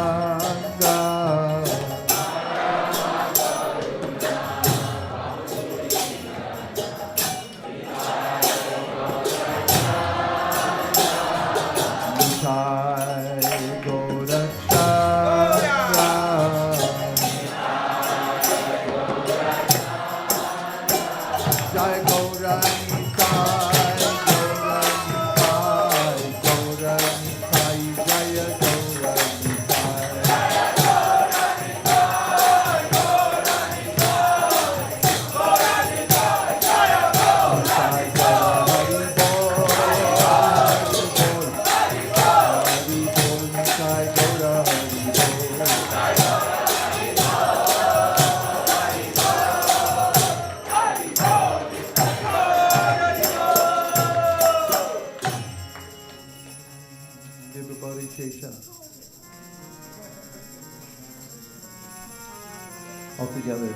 Altogether.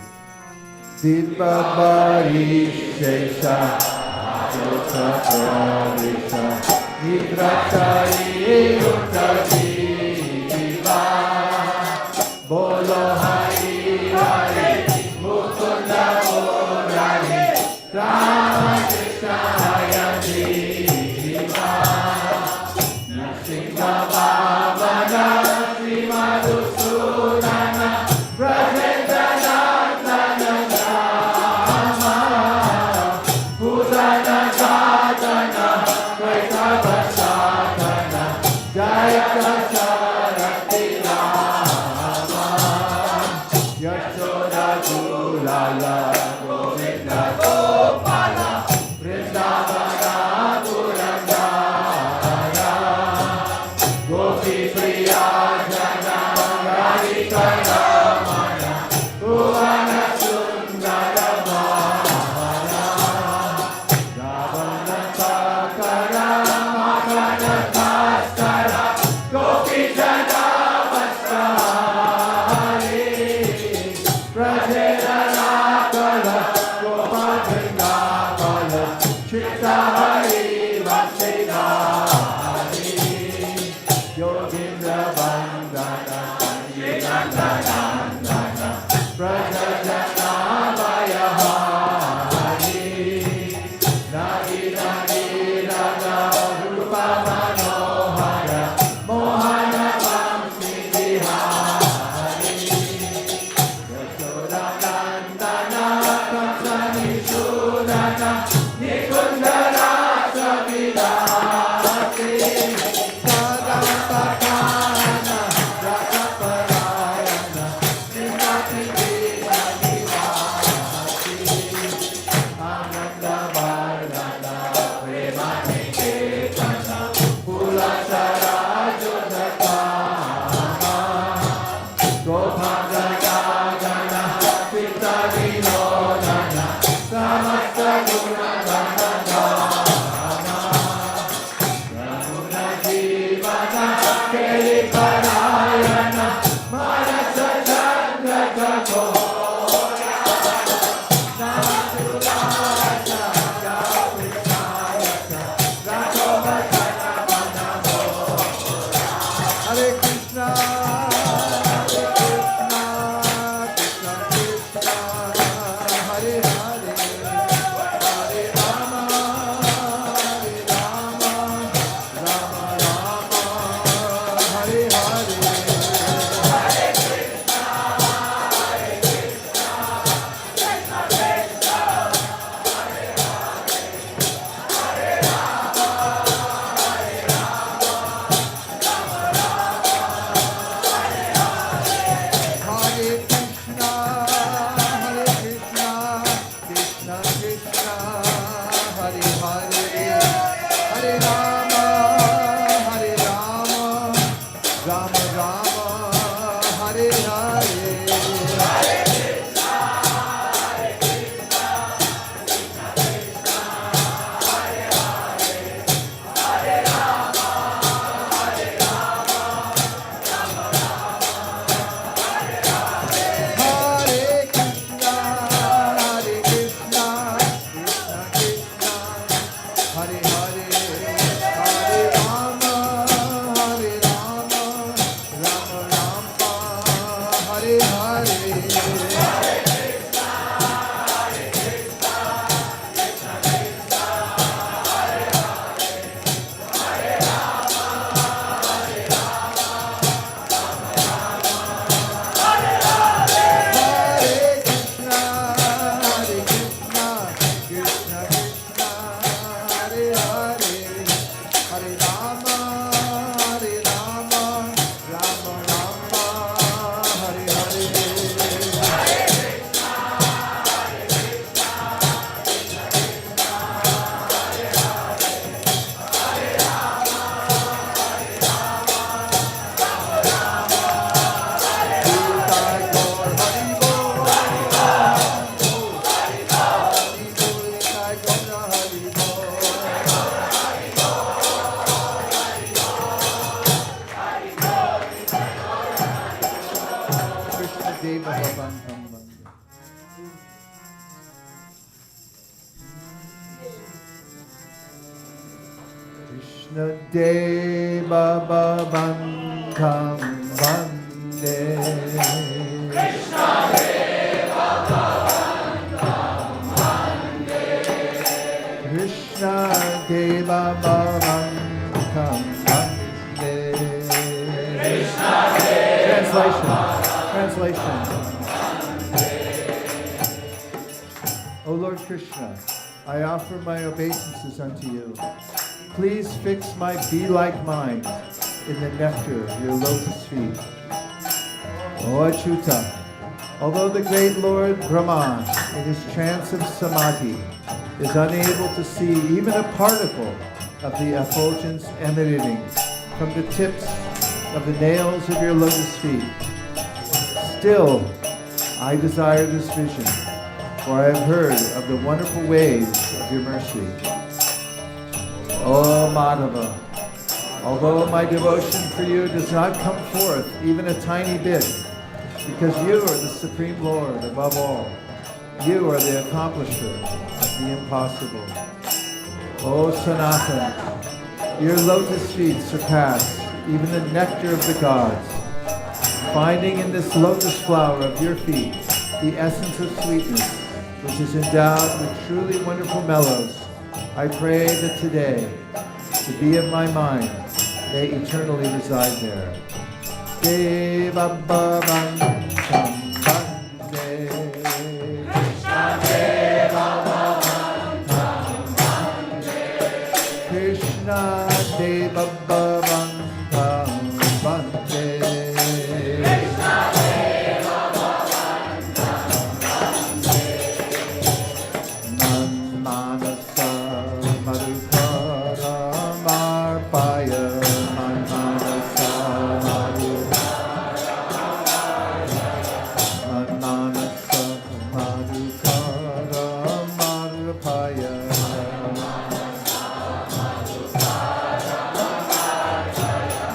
Diva Vaisesika Jota Pradesha Nidrachari Uttari Diva Bolo Hari Hari Mukunda Murari Rama Krishna Hayati Diva Narasimha Bhavana Sri Madhusudana Govinda Gopala Vrindavana Krishna Deva Bhavantam Vande. Krishna Deva Bhavantam Vande. Krishna Deva Bhavantam Vande. Krishna Deva Translation. O Lord Krishna, I offer my obeisances unto you. Please fix my bee-like mind in the nectar of your lotus feet. O Achyuta, although the great Lord Brahma, in his trance of samadhi, is unable to see even a particle of the effulgence emanating from the tips of the nails of your lotus feet, still I desire this vision, for I have heard of the wonderful ways of your mercy. O Madhava, although my devotion for you does not come forth even a tiny bit, because you are the Supreme Lord above all, you are the accomplisher of the impossible. O Sanatana, your lotus feet surpass even the nectar of the gods. Finding in this lotus flower of your feet the essence of sweetness, which is endowed with truly wonderful mellows, I pray that today the bee of my mind may eternally reside there. Deva Bhavantam Vande. Krishna Deva Bhavantam Vande. Krishna Deva Bhavantam Vande. Krishna Deva Bhavantam Vande. Manmanasa Madhukara Marpaya. Manmanasa Madhukara Marpaya.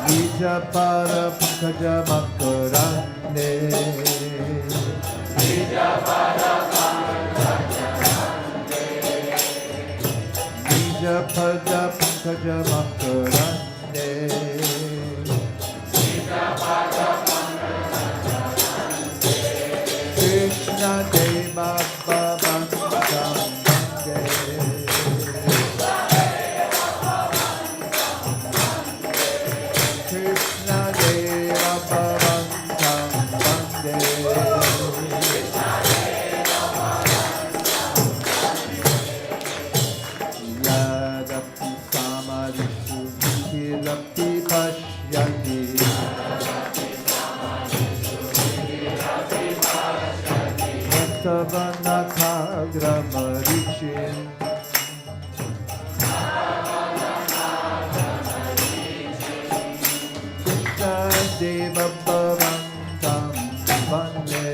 Nija Para Pankaja Makarane. Nija Pada Nija Pada Pankaja Makarane. Nija Pada Krishna Deva Bhavantam Vande. Krishna Deva Bhavantam Vande. Yadapti Samarishu Bhikirapti Deva Bhavantam Vande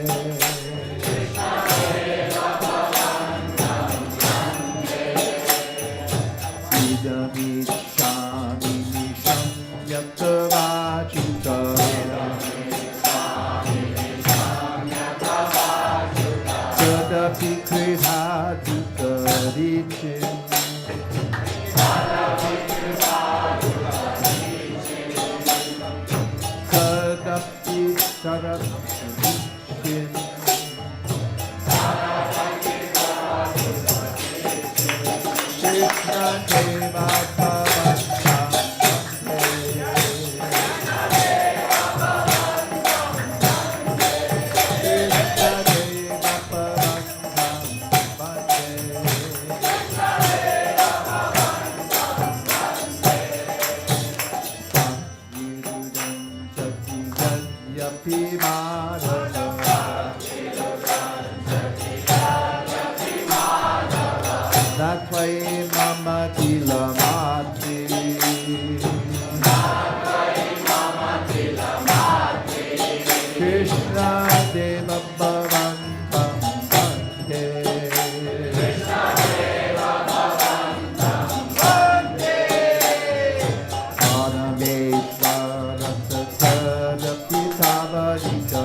Idamishami Nisham Yatavachita Tadapi Krihadhuta Richim Tadapi Sarabhishin Krishna Deva Bhavantam That's why Mama Tila Mati. Krishna Deva Bhavantam Vande. Parameshvara Satsada Pitavadita.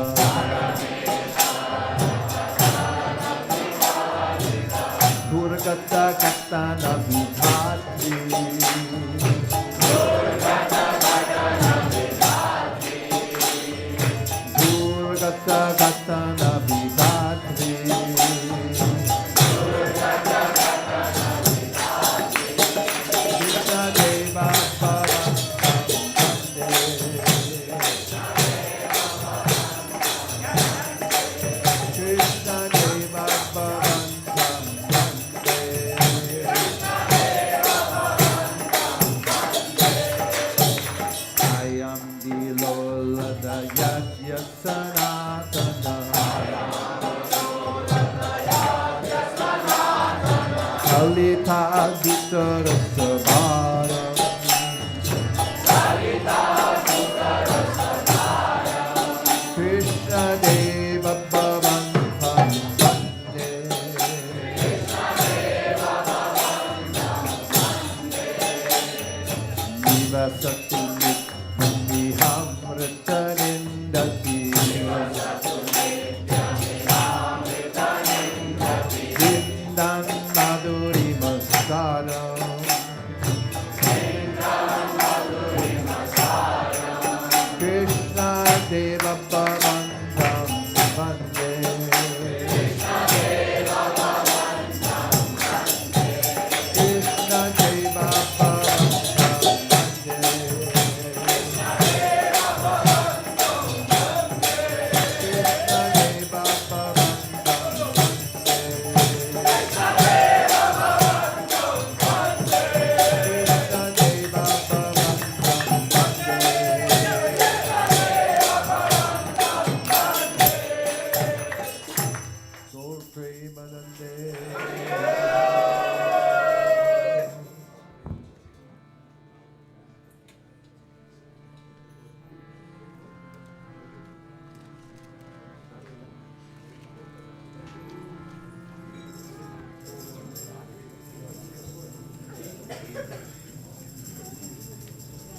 Durgata Katana Vidhatri Durgata Katana Vidhatri Krishna Deva Bhavantam Vande Krishna Deva Bhavantam I am the Lola the Yadya Sanatana Kalita Vitara Sabara Krishna Deva Bhavantam Vande Nivasatu Nihamritanindati Vindan Madhuri Masara Krishna Deva Bhavantam Vande Krishna Deva Bhavantam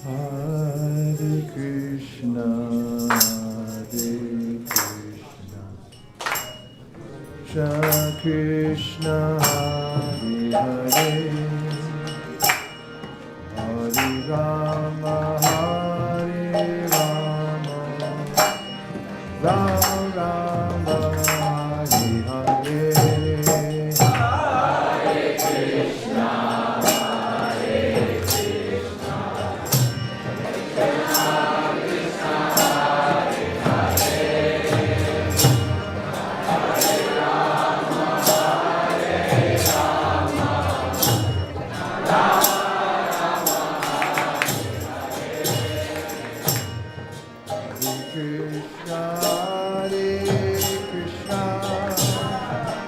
Hare Krishna, Krishna Krishna, Hare Hare, Hare Rama, Hare Rama, Rama Rama, Hare Hare.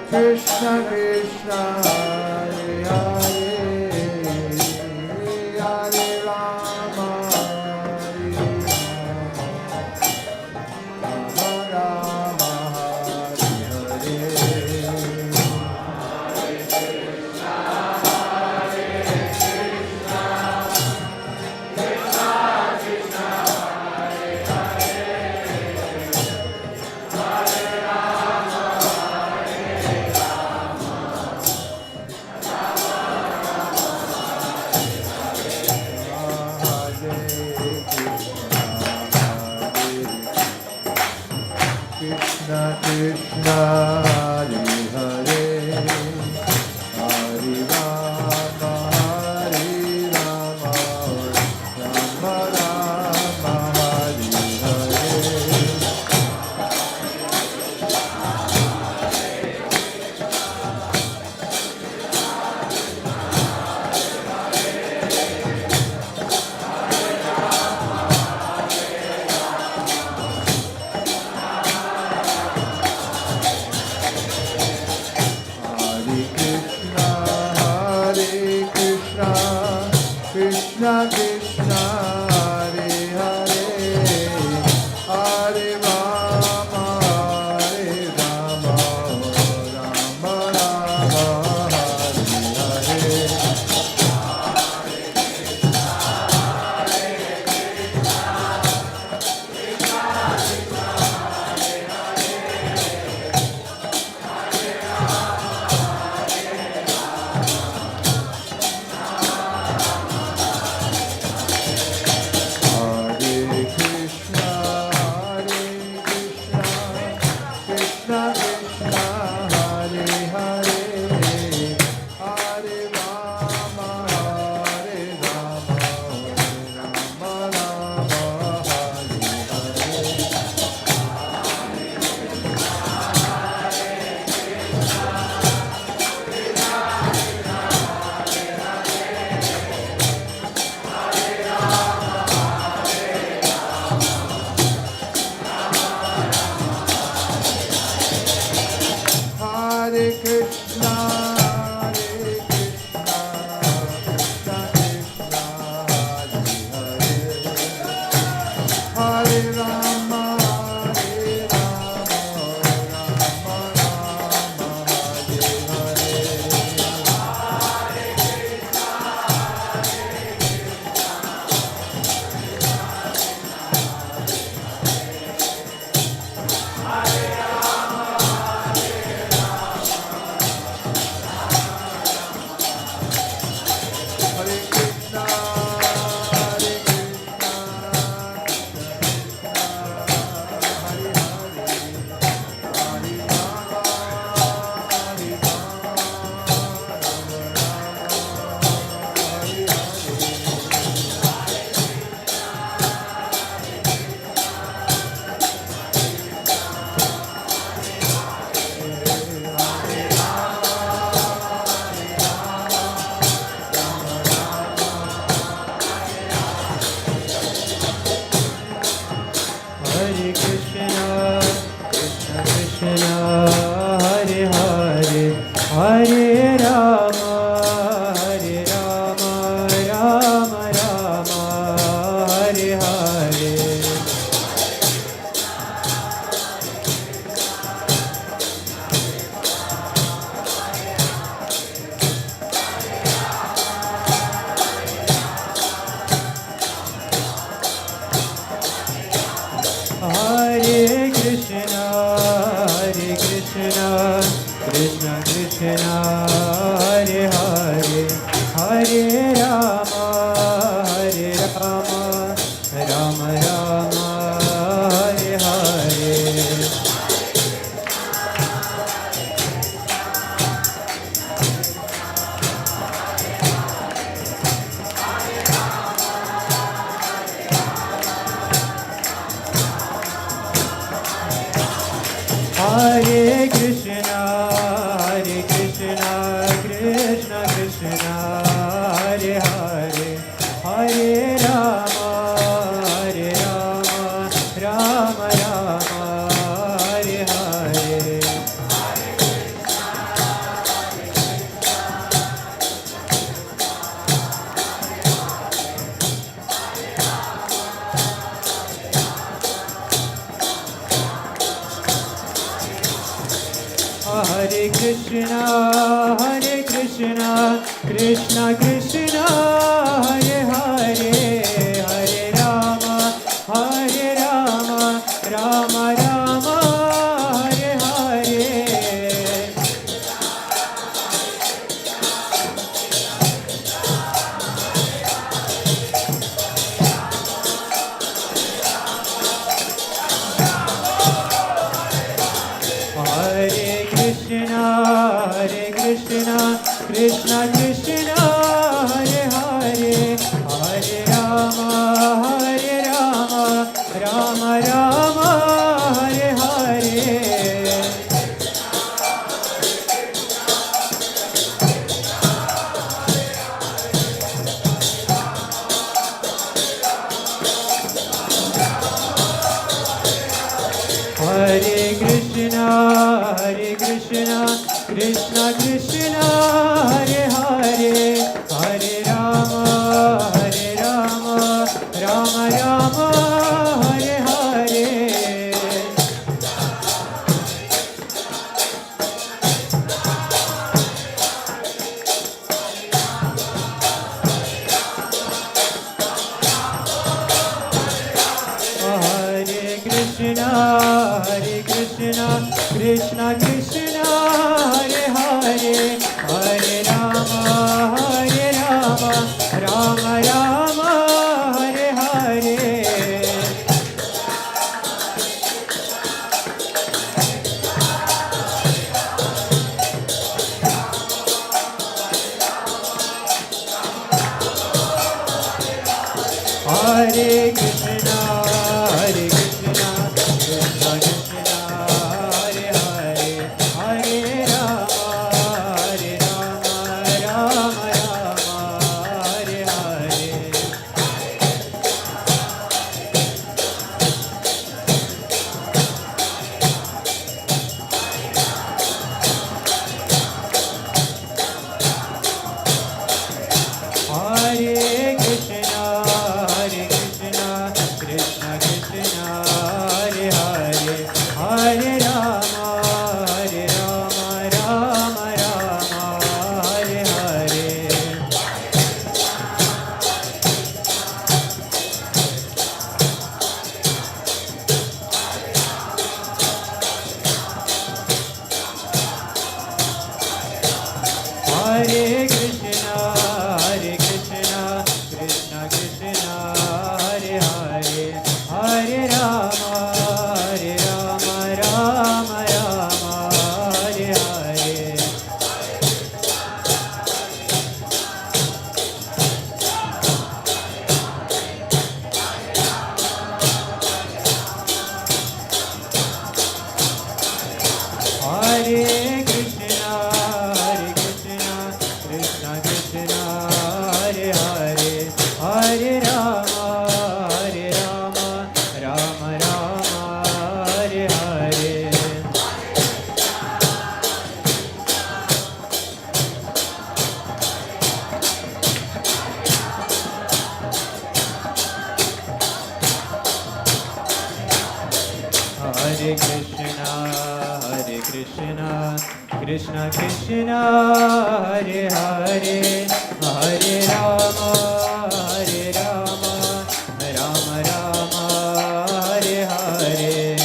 Krishna Krishna Hare Hare Hare Rama Hare Rama Krishna, Hare Hare, Hare Rama, Hare Rama, Rama Rama, Hare Hare. Krishna Krishna, Hare Hare, Hare Rama, Hare Rama, Rama Rama, Hare Hare. Hare Krishna, Hare Krishna, Krishna Krishna, Hare Hare, Hare Rama, Hare Rama, Rama Rama, Hare Hare Krishna, Hare Krishna, Hare Hare, Hare Rama, Hare Rama, Rama Rama, Hare Hare. Hare Krishna, Krishna Krishna, Hare Hare, Hare Rama, Hare Rama, Rama Rama, Hare Hare. Hare Krishna, Krishna Krishna, Hare Hare, Hare Rama, Rama Rama, Hare Hare. Hare Krishna, Krishna Krishna, Hare Hare, Hare Rama, Rama Rama, Hare Hare. Hare Krishna, Krishna Krishna, Hare Hare, Hare Rama, Rama Rama, Hare Hare. Hare Krishna, Krishna Krishna, Hare Hare, Hare Rama, Rama Rama, Hare Hare. Krishna Krishna, Hare Hare, Hare Rama, Rama Rama, Hare Hare. Hare Krishna, Krishna Krishna, Hare Hare, Hare Rama, Rama Rama, Hare Hare. Hare Krishna, Krishna Krishna, Hare Hare, Hare Rama, Rama Rama, Hare Hare. Hare Krishna, Krishna Krishna, Hare Hare, Hare Rama, Rama Rama, Hare Hare. Hare Krishna, Krishna Krishna, Hare Hare, Hare Rama, Rama Rama, Hare Hare. Hare Krishna, Krishna Krishna, Hare Hare, Hare Rama, Rama Rama, Hare Hare.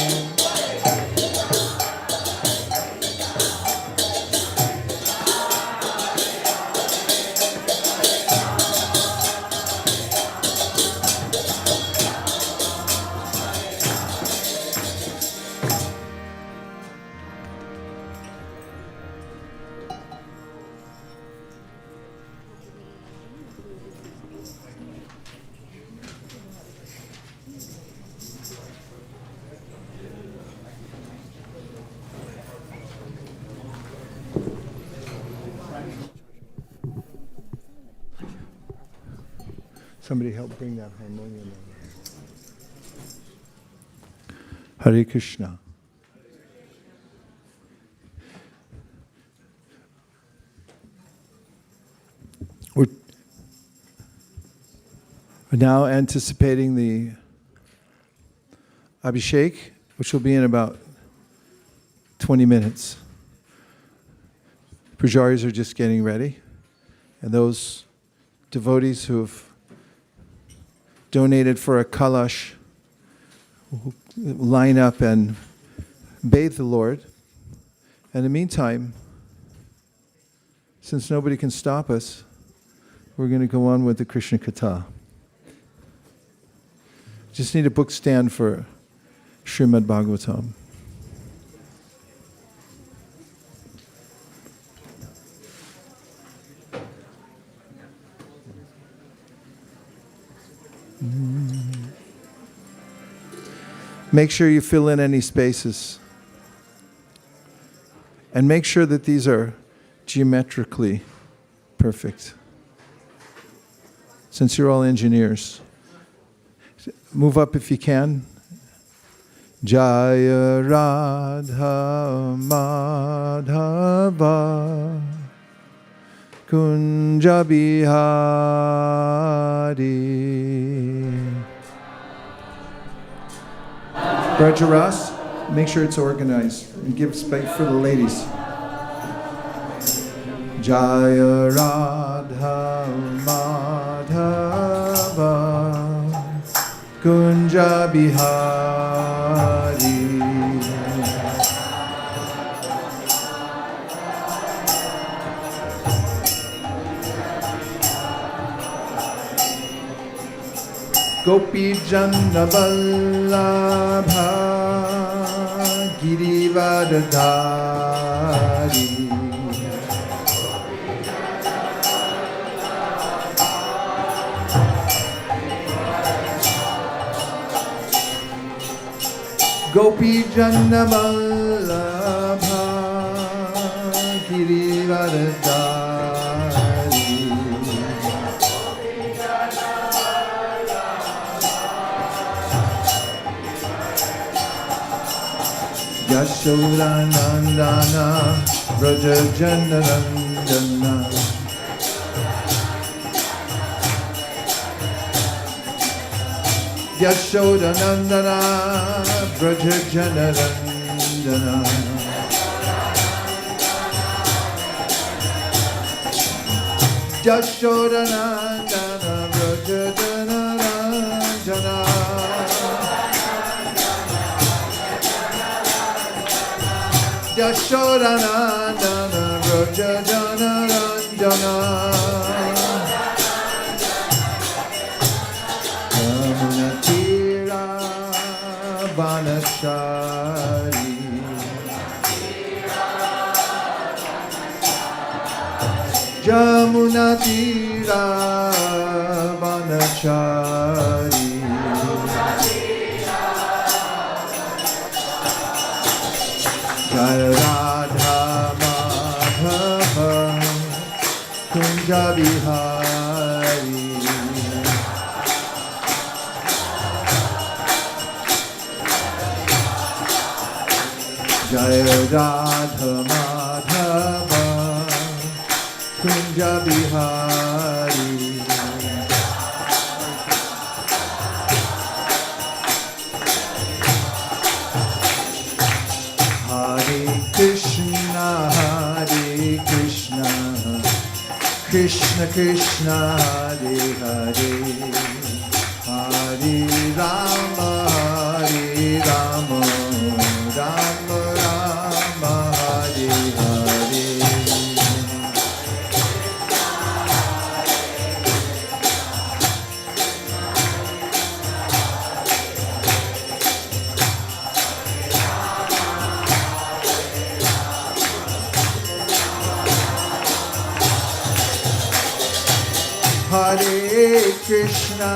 Somebody help bring that harmonium in. Hare Krishna. We're now anticipating the Abhishek, which will be in about 20 minutes. Pujaris are just getting ready, and those devotees who have donated for a kalash will line up and bathe the Lord. In the meantime, since nobody can stop us, we're going to go on with the Krishna katha. Just need a book stand for Srimad Bhagavatam. Make sure you fill in any spaces. And make sure that these are geometrically perfect. Since you're all engineers, move up if you can. Jaya Radha Madhava Kunja Bihari. Brajaras, make sure it's organized and give space for the ladies. Jaya Radha Madhava Kunja Bihari. Gopi Janna Vallabha Girivardhari. Gopi Janna Vallabha Girivardhari. Yashoda Nandana Braja Jana Nandana. Yashoda Nandana Braja Jana Nandana. Yashoda Nandana Braja Jana Nandana. Yashoda Nandana Braja Jana Nandana. Yamuna Tira Vanachari. Yamuna Tira Vanachari. Jaya Radha Madhava Kunja Bihari. Jaya Radha Madhava Kunja Bihari. Hare Krishna, Krishna Krishna, Hare Hare, Hare Rama, Rama Rama, Hare Hare. Hare Krishna,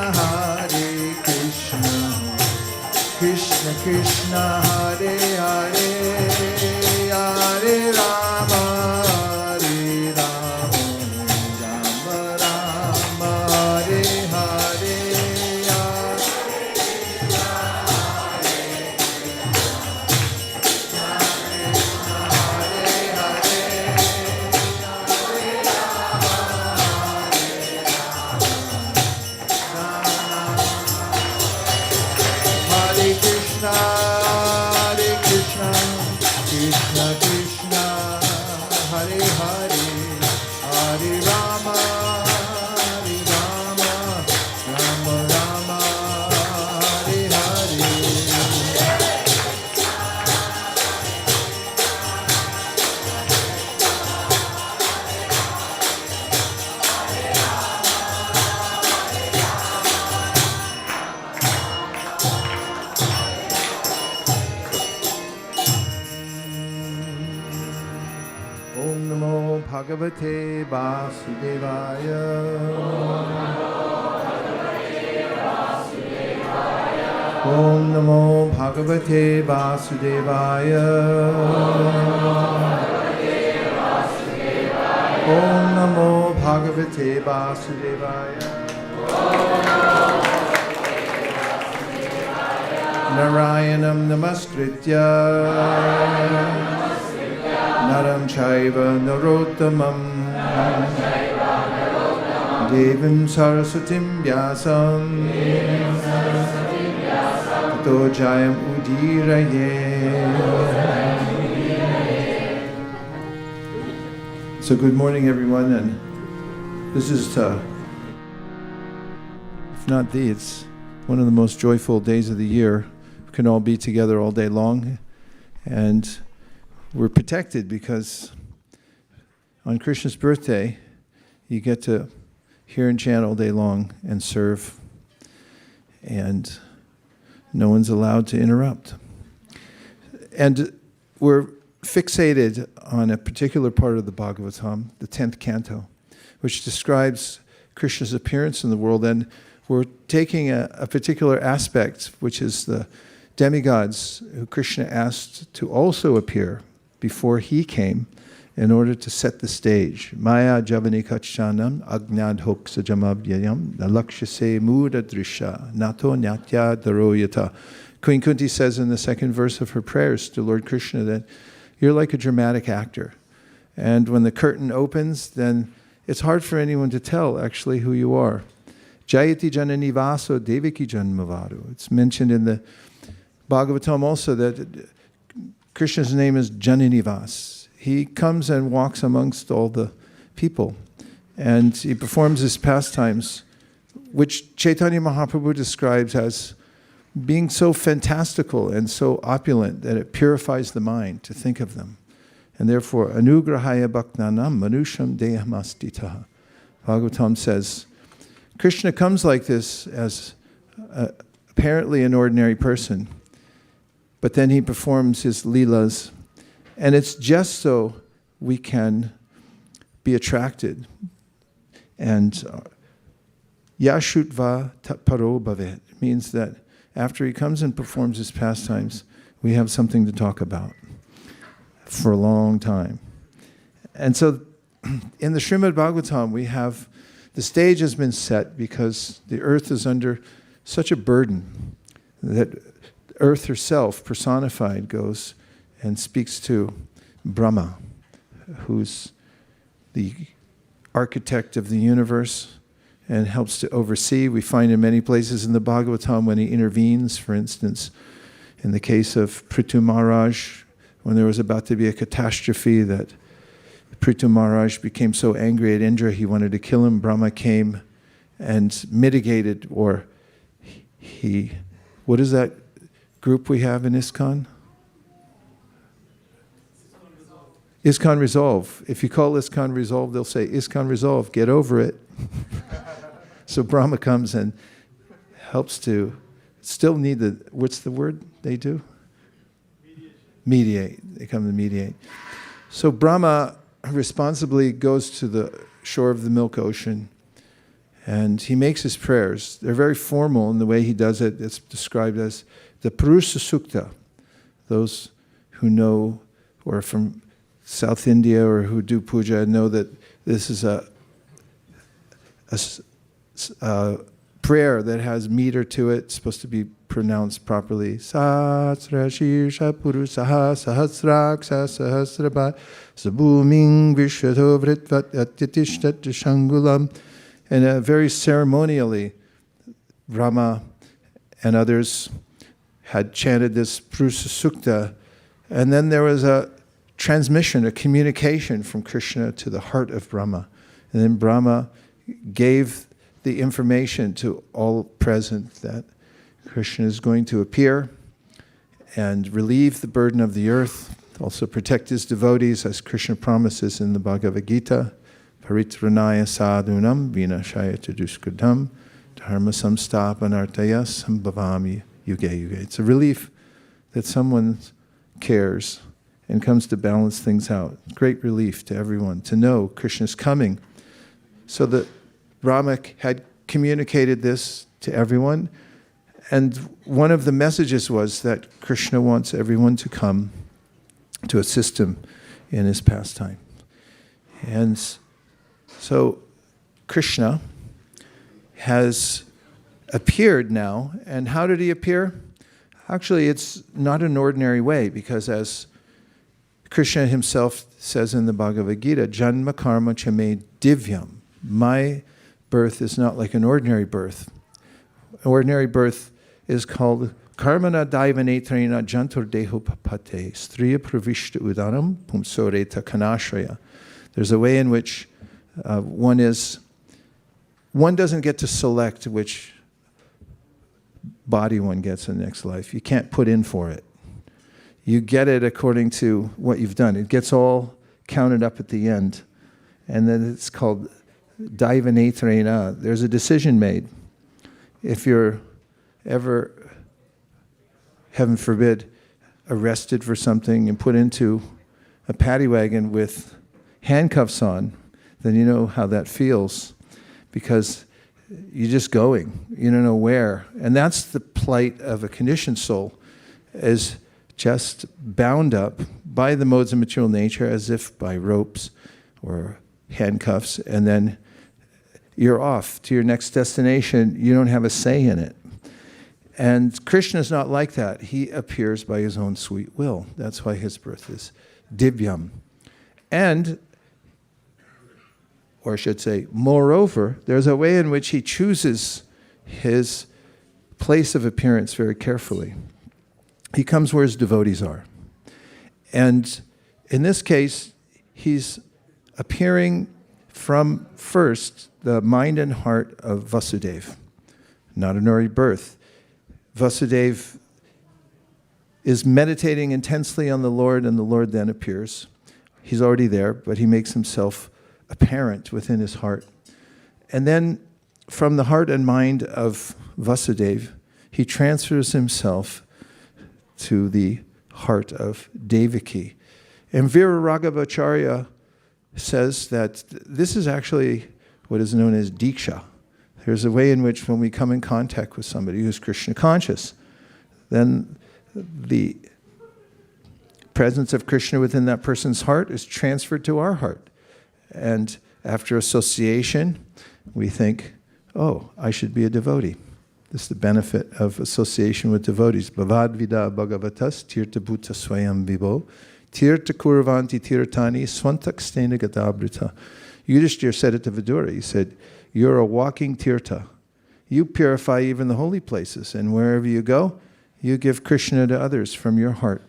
Krishna Krishna, Hare Hare, Hare Rama, Rama Rama, Hare Hare. Krishna Krishna, Hare Hare, Hare Rama, Rama Rama, Hare Hare. Om Namo Bhagavate Vasudevaya. Om Namo Bhagavate Vasudevaya. Om Namo Bhagavate Vasudevaya. Narayanam namaskritya Naram chaiva narottamam Devim Saraswatim Vyasam Tato Jayam Udiraye. So good morning everyone, and this is, if not it's one of the most joyful days of the year. We can all be together all day long, and we're protected because on Krishna's birthday you get to hear and chant all day long and serve, and no one's allowed to interrupt. And we're fixated on a particular part of the Bhagavatam, the 10th canto, which describes Krishna's appearance in the world, and we're taking a particular aspect, which is the demigods who Krishna asked to also appear before he came, in order to set the stage. Maya javani kachanam agnad hoksa jamabhyayam nalakshase muda drisha nato nyatya daroyata. Queen Kunti says in the second verse of her prayers to Lord Krishna that you're like a dramatic actor. And when the curtain opens, then it's hard for anyone to tell actually who you are. Jayati janani vaso devaki janmavaru. It's mentioned in the Bhagavatam also that Krishna's name is Jananivas. He comes and walks amongst all the people, and he performs his pastimes, which Chaitanya Mahaprabhu describes as being so fantastical and so opulent that it purifies the mind to think of them. And therefore, anugrahaya bhaktanam manusham dehamastitaha. Bhagavatam says, Krishna comes like this as apparently an ordinary person, but then he performs his leelas. And it's just so we can be attracted. And yashutva paro bhavet means that after he comes and performs his pastimes, we have something to talk about for a long time. And so in the Srimad Bhagavatam, we have the stage has been set because the earth is under such a burden that earth herself, personified, goes and speaks to Brahma, who's the architect of the universe and helps to oversee. We find in many places in the Bhagavatam when he intervenes, for instance, in the case of Prithu Maharaj, when there was about to be a catastrophe that Prithu Maharaj became so angry at Indra he wanted to kill him. Brahma came and mitigated, or what is that group we have in ISKCON? ISKCON Resolve. If you call ISKCON Resolve, they'll say, ISKCON Resolve, get over it. So Brahma comes and helps to still need what's the word they do? Mediate. They come to mediate. So Brahma responsibly goes to the shore of the Milk Ocean, and he makes his prayers. They're very formal in the way he does it. It's described as the Purusa Sukta. Those who know or from South India or who do puja know that this is a prayer that has meter to it. It's supposed to be pronounced properly. Sahasra Shirsha Purusaha Sahasraksa Sahasrabat Sabuming Vishwato Vritvat Atitishtat Shangulam. And very ceremonially, Rama and others had chanted this Purusa Sukta, and then there was a transmission, a communication from Krishna to the heart of Brahma. And then Brahma gave the information to all present that Krishna is going to appear and relieve the burden of the earth, also protect his devotees, as Krishna promises in the Bhagavad Gita, Paritranaya sadhunam vinashaya chaduskudam dharma samstapanartaya sambhavami yuge yuge. It's a relief that someone cares and comes to balance things out. Great relief to everyone to know Krishna's coming. So that Brahma had communicated this to everyone, and one of the messages was that Krishna wants everyone to come to assist him in his pastime. And so Krishna has appeared now, and how did he appear? Actually, it's not an ordinary way, because as Krishna himself says in the Bhagavad Gita, Janma karma chame divyam. My birth is not like an ordinary birth. Ordinary birth is called karmana daivanetrena jantur deho papate striya pravishta udanam pumsoreta kanashraya. There's a way in which one doesn't get to select which body one gets in the next life. You can't put in for it. You get it according to what you've done. It gets all counted up at the end. And then it's called daivanetrena. There's a decision made. If you're ever, heaven forbid, arrested for something and put into a paddy wagon with handcuffs on, then you know how that feels, because you're just going. You don't know where. And that's the plight of a conditioned soul, is just bound up by the modes of material nature as if by ropes or handcuffs, and then you're off to your next destination. You don't have a say in it. And Krishna is not like that. He appears by his own sweet will. That's why his birth is divyam. And, or I should say, moreover, there's a way in which he chooses his place of appearance very carefully. He comes where his devotees are. And in this case, he's appearing from first the mind and heart of Vasudeva, not an ordinary birth. Vasudeva is meditating intensely on the Lord, and the Lord then appears. He's already there, but he makes himself apparent within his heart. And then from the heart and mind of Vasudeva, he transfers himself to the heart of Devaki. And Vira Raghavacharya says that this is actually what is known as Diksha. There's a way in which when we come in contact with somebody who's Krishna conscious, then the presence of Krishna within that person's heart is transferred to our heart. And after association, we think, oh, I should be a devotee. This is the benefit of association with devotees. Bhavad vida bhagavatas tirta bhuta swayam vibo tirta kurvanti tirtani swantak stena gatabrita. Yudhishthira said it to Vidura. He said, you're a walking tirta. You purify even the holy places, and wherever you go, you give Krishna to others from your heart.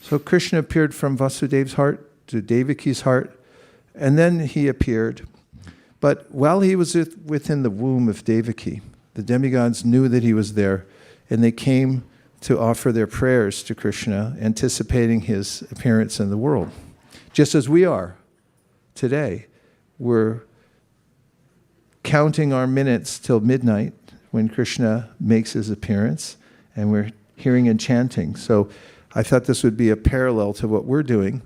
So Krishna appeared from Vasudeva's heart to Devaki's heart, and then he appeared. But while he was within the womb of Devaki, the demigods knew that he was there, and they came to offer their prayers to Krishna, anticipating his appearance in the world. Just as we are today. We're counting our minutes till midnight when Krishna makes his appearance, and we're hearing and chanting. So I thought this would be a parallel to what we're doing.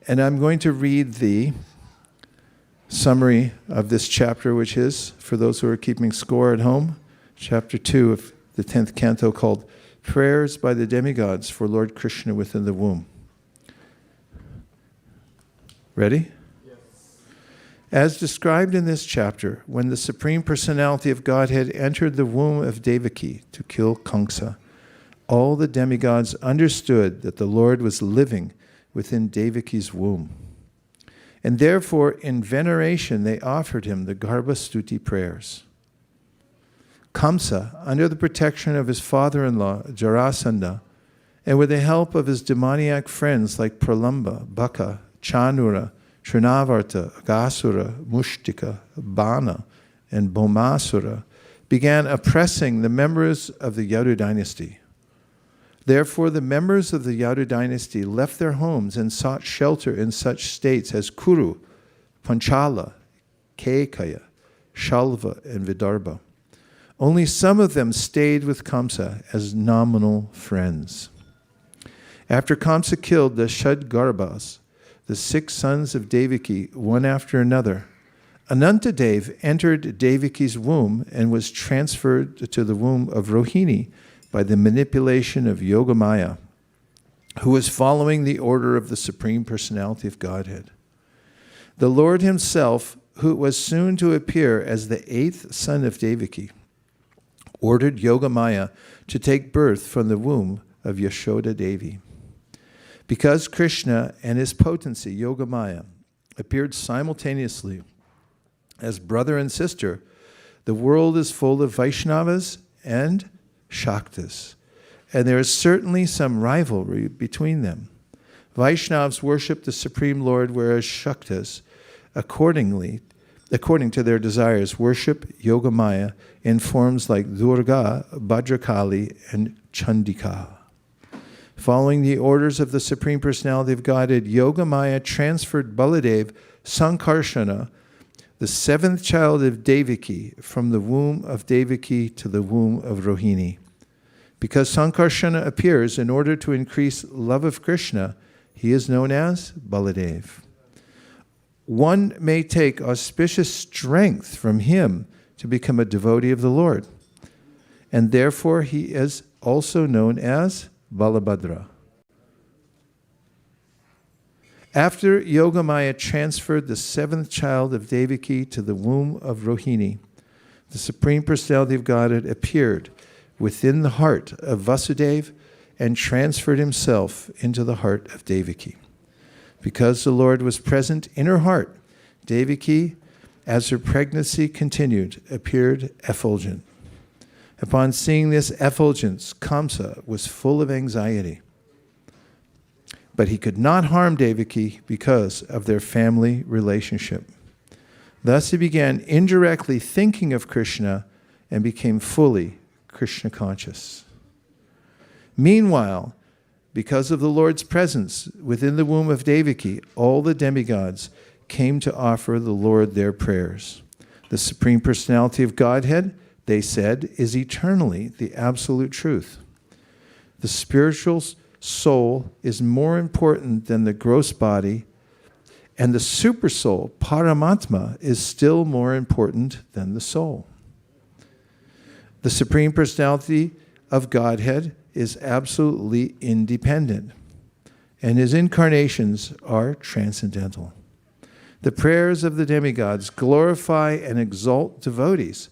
And I'm going to read the summary of this chapter, which is, for those who are keeping score at home, chapter 2 of the 10th canto, called Prayers by the Demigods for Lord Krishna Within the Womb. Ready? As described in this chapter, when the Supreme Personality of Godhead entered the womb of Devaki to kill Kṛṣṇa, all the demigods understood that the Lord was living within Devaki's womb. And therefore, in veneration, they offered him the Garbhastuti prayers. Kṛṣṇa, under the protection of his father-in-law, Jarasandha, and with the help of his demoniac friends like Pralamba, Baka, Chanura, Trinavarta, Agasura, Mushtika, Bana, and Bhaumasura, began oppressing the members of the Yadu dynasty. Therefore, the members of the Yadu dynasty left their homes and sought shelter in such states as Kuru, Panchala, Kekaya, Shalva, and Vidarbha. Only some of them stayed with Kṛṣṇa as nominal friends. After Kṛṣṇa killed the Shadgarbhas, the 6 sons of Devaki, one after another, Anantadev entered Devaki's womb and was transferred to the womb of Rohini by the manipulation of Yogamaya, who was following the order of the Supreme Personality of Godhead. The Lord himself, who was soon to appear as the 8th son of Devaki, ordered Yogamaya to take birth from the womb of Yashoda Devi. Because Krishna and his potency, Yogamaya, appeared simultaneously as brother and sister, the world is full of Vaishnavas and Shaktas, and there is certainly some rivalry between them. Vaishnavas worship the Supreme Lord, whereas Shaktas, according to their desires, worship Yogamaya in forms like Durga, Bhadrakali, and Chandika. Following the orders of the Supreme Personality of Godhead, Yogamaya transferred Baladev, Sankarsana, the seventh child of Devaki, from the womb of Devaki to the womb of Rohini. Because Sankarsana appears in order to increase love of Krishna, he is known as Baladev. One may take auspicious strength from him to become a devotee of the Lord, and therefore he is also known as Balabhadra. After Yogamaya transferred the seventh child of Devaki to the womb of Rohini, the Supreme Personality of Godhead appeared within the heart of Vasudeva and transferred himself into the heart of Devaki. Because the Lord was present in her heart, Devaki, as her pregnancy continued, appeared effulgent. Upon seeing this effulgence, Kamsa was full of anxiety. But he could not harm Devaki because of their family relationship. Thus he began indirectly thinking of Krishna and became fully Krishna conscious. Meanwhile, because of the Lord's presence within the womb of Devaki, all the demigods came to offer the Lord their prayers. The Supreme Personality of Godhead, they said, is eternally the absolute truth. The spiritual soul is more important than the gross body, and the super soul, Paramatma, is still more important than the soul. The Supreme Personality of Godhead is absolutely independent, and his incarnations are transcendental. The prayers of the demigods glorify and exalt devotees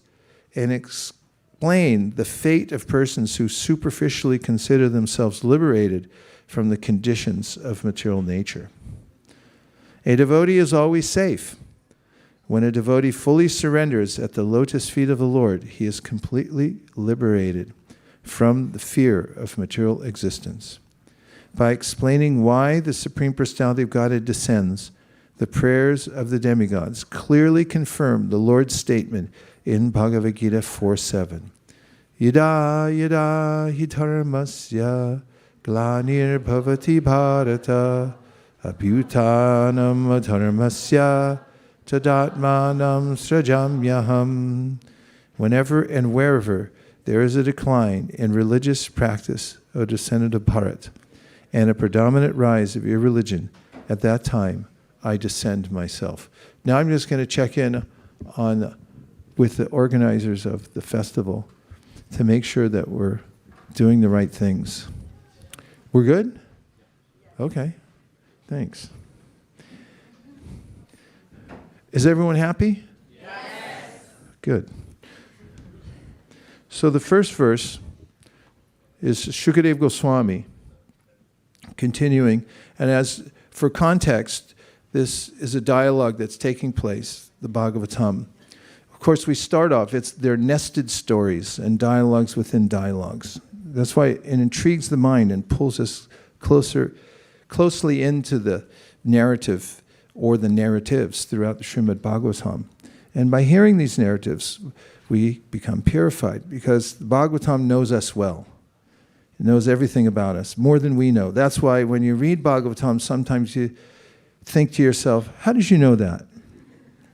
and explain the fate of persons who superficially consider themselves liberated from the conditions of material nature. A devotee is always safe. When a devotee fully surrenders at the lotus feet of the Lord, he is completely liberated from the fear of material existence. By explaining why the Supreme Personality of Godhead descends, the prayers of the demigods clearly confirm the Lord's statement in Bhagavad Gita 4:7. Yada yada hi dharmasya glanir bhavati bharata abhutanam adharmasya tadatmanam srajamyaham. Whenever and wherever there is a decline in religious practice, O descendant of Bharat, and a predominant rise of irreligion, at that time I descend myself. Now I'm just going to check in with the organizers of the festival to make sure that we're doing the right things. We're good? Okay. Thanks. Is everyone happy? Yes. Good. So the first verse is Shukadeva Goswami, continuing. And as for context, this is a dialogue that's taking place, the Bhagavatam. Of course, we start off, they're nested stories and dialogues within dialogues. That's why it intrigues the mind and pulls us closely into the narrative or the narratives throughout the Srimad Bhagavatam. And by hearing these narratives, we become purified because the Bhagavatam knows us well. It knows everything about us, more than we know. That's why when you read Bhagavatam, sometimes you think to yourself, how did you know that?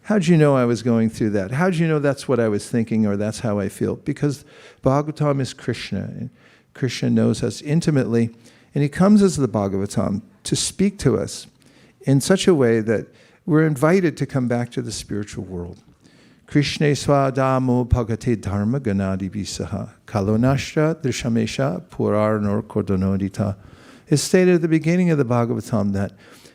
How did you know I was going through that? How did you know that's what I was thinking or that's how I feel? Because Bhagavatam is Krishna, and Krishna knows us intimately, and he comes as the Bhagavatam to speak to us in such a way that we're invited to come back to the spiritual world. Krishna swadamo bhagate dharma ganadi visaha kalonashra drishamesha purarnor kordonodita. It's stated at the beginning of the Bhagavatam that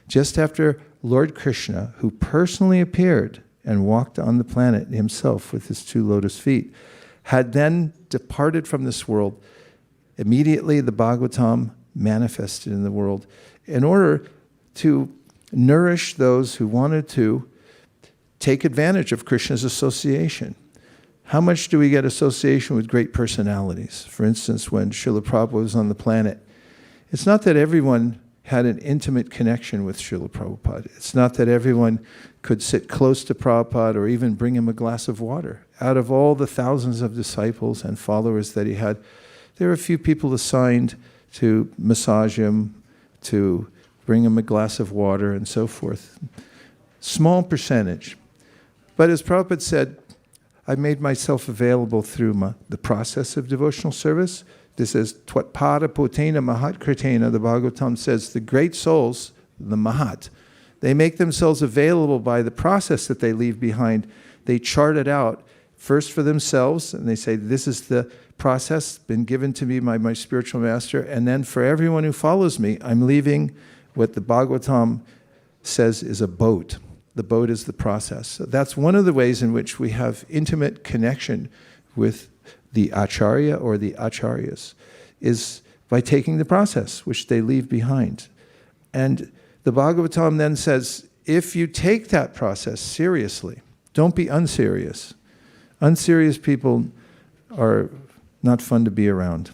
just after Lord Krishna, who personally appeared and walked on the planet himself with his two lotus feet, had then departed from this world Immediately the Bhagavatam manifested in the world in order to nourish those who wanted to take advantage of Krishna's association. How much do we get association with great personalities? For instance, when Srila Prabhupada was on the planet, it's not that everyone had an intimate connection with Srila Prabhupada. It's not that everyone could sit close to Prabhupada or even bring him a glass of water. Out of all the thousands of disciples and followers that he had, there were a few people assigned to massage him, to bring him a glass of water, and so forth. Small percentage. But as Prabhupada said, I made myself available through the process of devotional service. This is Twatpada Potena Mahat Kirtena. The Bhagavatam says the great souls, the Mahat, they make themselves available by the process that they leave behind. They chart it out first for themselves, and they say, this is the process been given to me by my spiritual master, and then for everyone who follows me, I'm leaving what the Bhagavatam says is a boat. The boat is the process. So that's one of the ways in which we have intimate connection with the acharya or the acharyas, is by taking the process which they leave behind. And the Bhagavatam then says, if you take that process seriously, don't be unserious. Unserious people are not fun to be around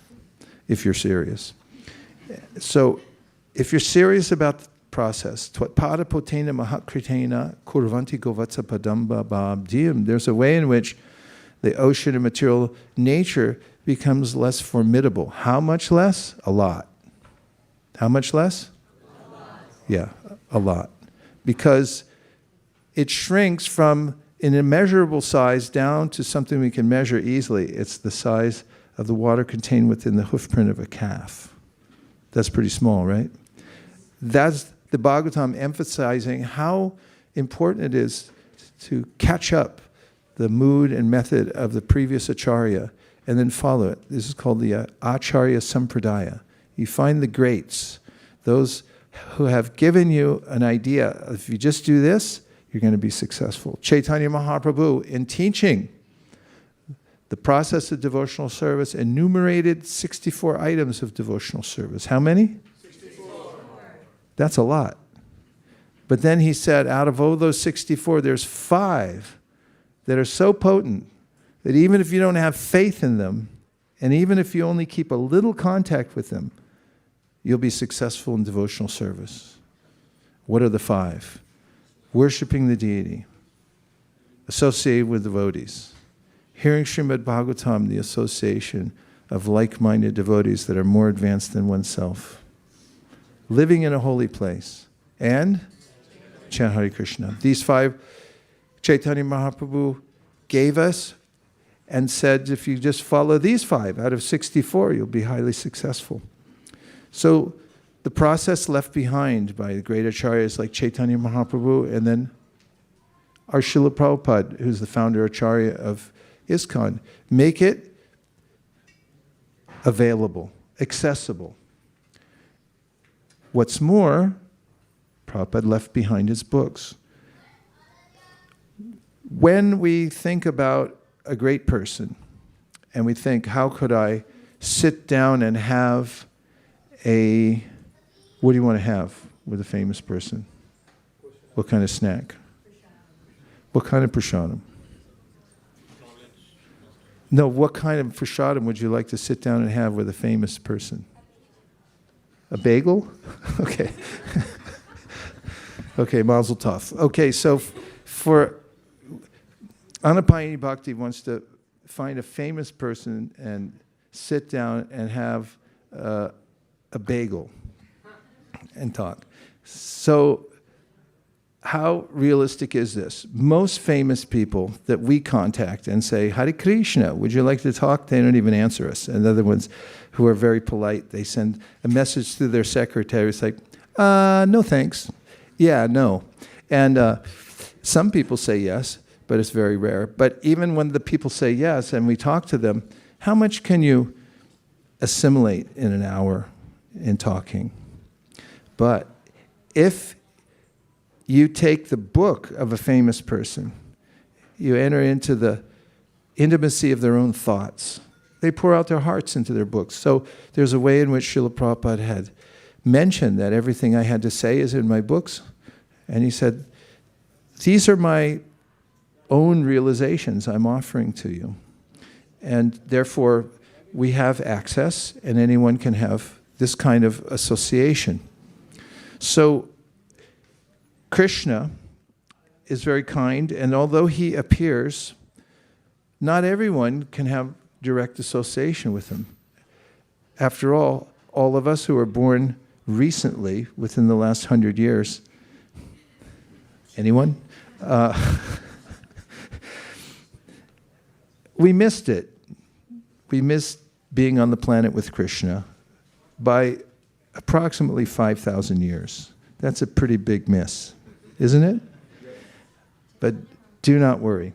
if you're serious. So if you're serious about the process, Twatpada Potena Mahakritena Kurvanti Govatsa Padamba Babdiyam, there's a way in which the ocean of material nature becomes less formidable. How much less? A lot. How much less? A lot. Yeah, a lot. Because it shrinks from an immeasurable size down to something we can measure easily. It's the size of the water contained within the hoofprint of a calf. That's pretty small, right? That's the Bhagavatam emphasizing how important it is to catch up the mood and method of the previous acharya and then follow it. This is called the acharya sampradaya. You find the greats, those who have given you an idea. If you just do this, you're going to be successful. Chaitanya Mahaprabhu, in teaching the process of devotional service, enumerated 64 items of devotional service. How many? 64. That's a lot. But then he said, out of all those 64, there's 5 that are so potent that even if you don't have faith in them, and even if you only keep a little contact with them, you'll be successful in devotional service. What are the 5? Worshipping the deity, associated with devotees, hearing Srimad Bhagavatam, the association of like-minded devotees that are more advanced than oneself, living in a holy place, and chant Hare Krishna. These 5 Chaitanya Mahaprabhu gave us and said, if you just follow these 5 out of 64, you'll be highly successful. So the process left behind by the great acharyas like Chaitanya Mahaprabhu, and then our Srila Prabhupada, who's the founder acharya of ISKCON, make it available, accessible. What's more, Prabhupada left behind his books. When we think about a great person, and we think, how could I sit down and have what do you want to have with a famous person? What kind of snack? What kind of prasadam? No, what kind of prasadam would you like to sit down and have with a famous person? A bagel? Okay. Okay, mazel tov. Okay, so for Anapayani Bhakti wants to find a famous person and sit down and have a bagel and talk. So how realistic is this? Most famous people that we contact and say, Hare Krishna, would you like to talk? They don't even answer us. And the other ones who are very polite, they send a message to their secretary. It's like, no thanks. Yeah, no. And some people say yes, but it's very rare. But even when the people say yes and we talk to them, how much can you assimilate in an hour in talking? But if you take the book of a famous person, you enter into the intimacy of their own thoughts, They pour out their hearts into their books. So there's a way in which Srila Prabhupada had mentioned that everything I had to say is in my books. And he said, these are my own realizations I'm offering to you. And therefore, we have access, and anyone can have this kind of association. So, Krishna is very kind, and although he appears, not everyone can have direct association with him. After all of us who were born recently, within the last 100 years, anyone? We missed it. We missed being on the planet with Krishna by approximately 5,000 years. That's a pretty big miss, isn't it? But do not worry.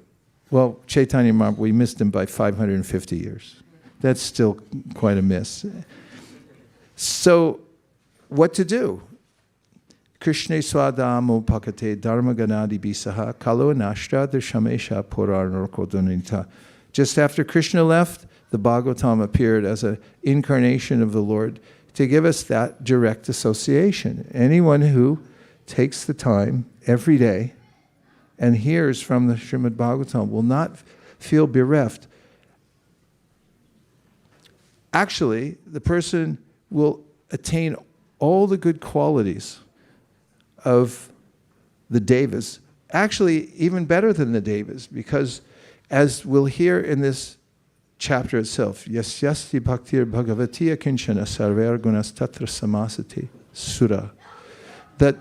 Well, Chaitanya Mahaprabhu, we missed him by 550 years. That's still quite a miss. So, what to do? Krishna swadamo pakate dharma ganadi bisaha kalo nashtra darshamesha purarnakodonita. Just after Krishna left, the Bhagavatam appeared as an incarnation of the Lord to give us that direct association. Anyone who takes the time every day and hears from the Srimad Bhagavatam will not feel bereft. Actually, the person will attain all the good qualities of the devas, actually even better than the devas, because as we'll hear in this chapter itself, yasyasti bhaktir bhagavatiya kinchana sarver gunas tatra samasati sura, that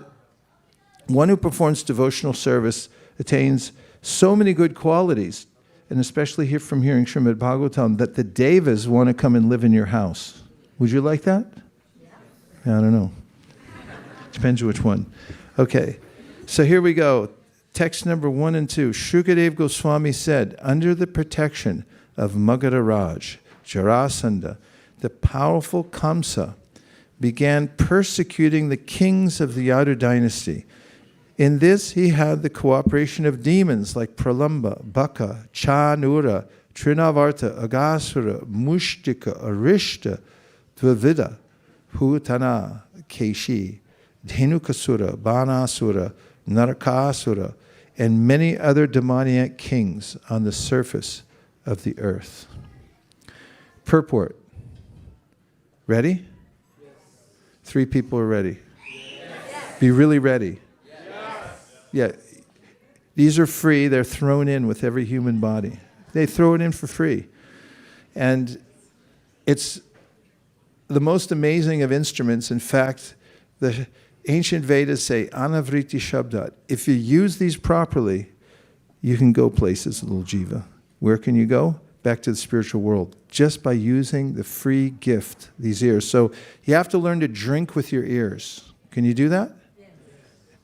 one who performs devotional service attains so many good qualities, and especially here from hearing Srimad Bhagavatam, that the devas want to come and live in your house. Would you like that? Yeah. I don't know. Depends which one. Okay, so here we go. Text number 1 and 2. Shukadeva Goswami said, under the protection of Magadha Raj, Jarasandha, the powerful Kamsa began persecuting the kings of the Yadu dynasty. In this, he had the cooperation of demons like Pralamba, Baka, Chanura, Trinavarta, Agasura, Mushtika, Arishta, Dvavida, Putana, Keshi, Dhenukasura, Banasura, Narakasura, and many other demoniac kings on the surface of the earth. Purport. Ready? Yes. 3 people are ready. Yes. Be really ready. Yes. Yeah. These are free. They're thrown in with every human body. They throw it in for free. And it's the most amazing of instruments. In fact, the ancient Vedas say, anavriti shabdat. If you use these properly, you can go places, little jiva. Where can you go? Back to the spiritual world. Just by using the free gift, these ears. So you have to learn to drink with your ears. Can you do that? Yes.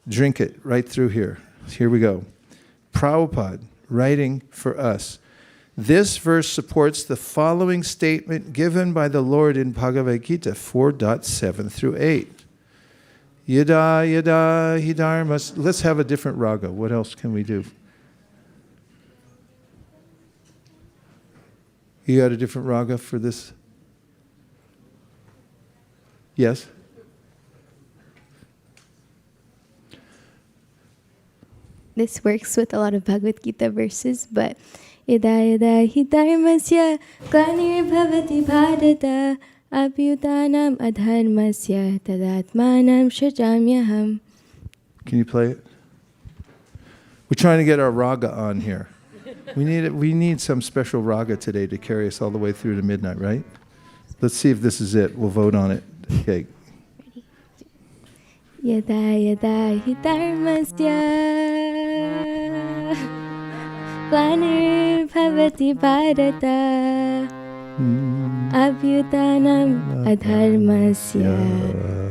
Drink it right through here. Here we go. Prabhupada, writing for us. This verse supports the following statement given by the Lord in Bhagavad Gita 4.7 through 8. Yada yada hidharmas. Let's have a different raga. What else can we do? You got a different raga for this? Yes? This works with a lot of Bhagavad Gita verses, but yada yada hi dharmasya glanir bhavati bharata abhyutanam adharmasya tadatmanam shajamyaham. Can you play it? We're trying to get our raga on here. We need some special raga today to carry us all the way through to midnight, right? Let's see if this is it. We'll vote on it. Okay. Yada yada hi dharmasya glanir bhavati bharata abhyutanam adharmasya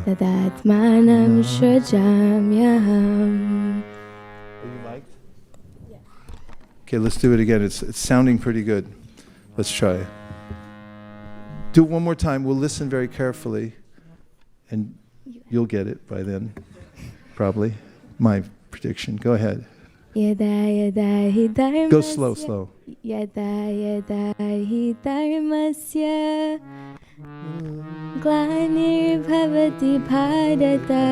tadatmanam shrajamyaham. Okay, let's do it again. It's sounding pretty good. Let's try it. Do it one more time. We'll listen very carefully, and you'll get it by then, probably. My prediction. Go ahead. Yada yada hi dharmasya. Go slow, slow. Yada yada hi dharmasya glanirvhavati bharata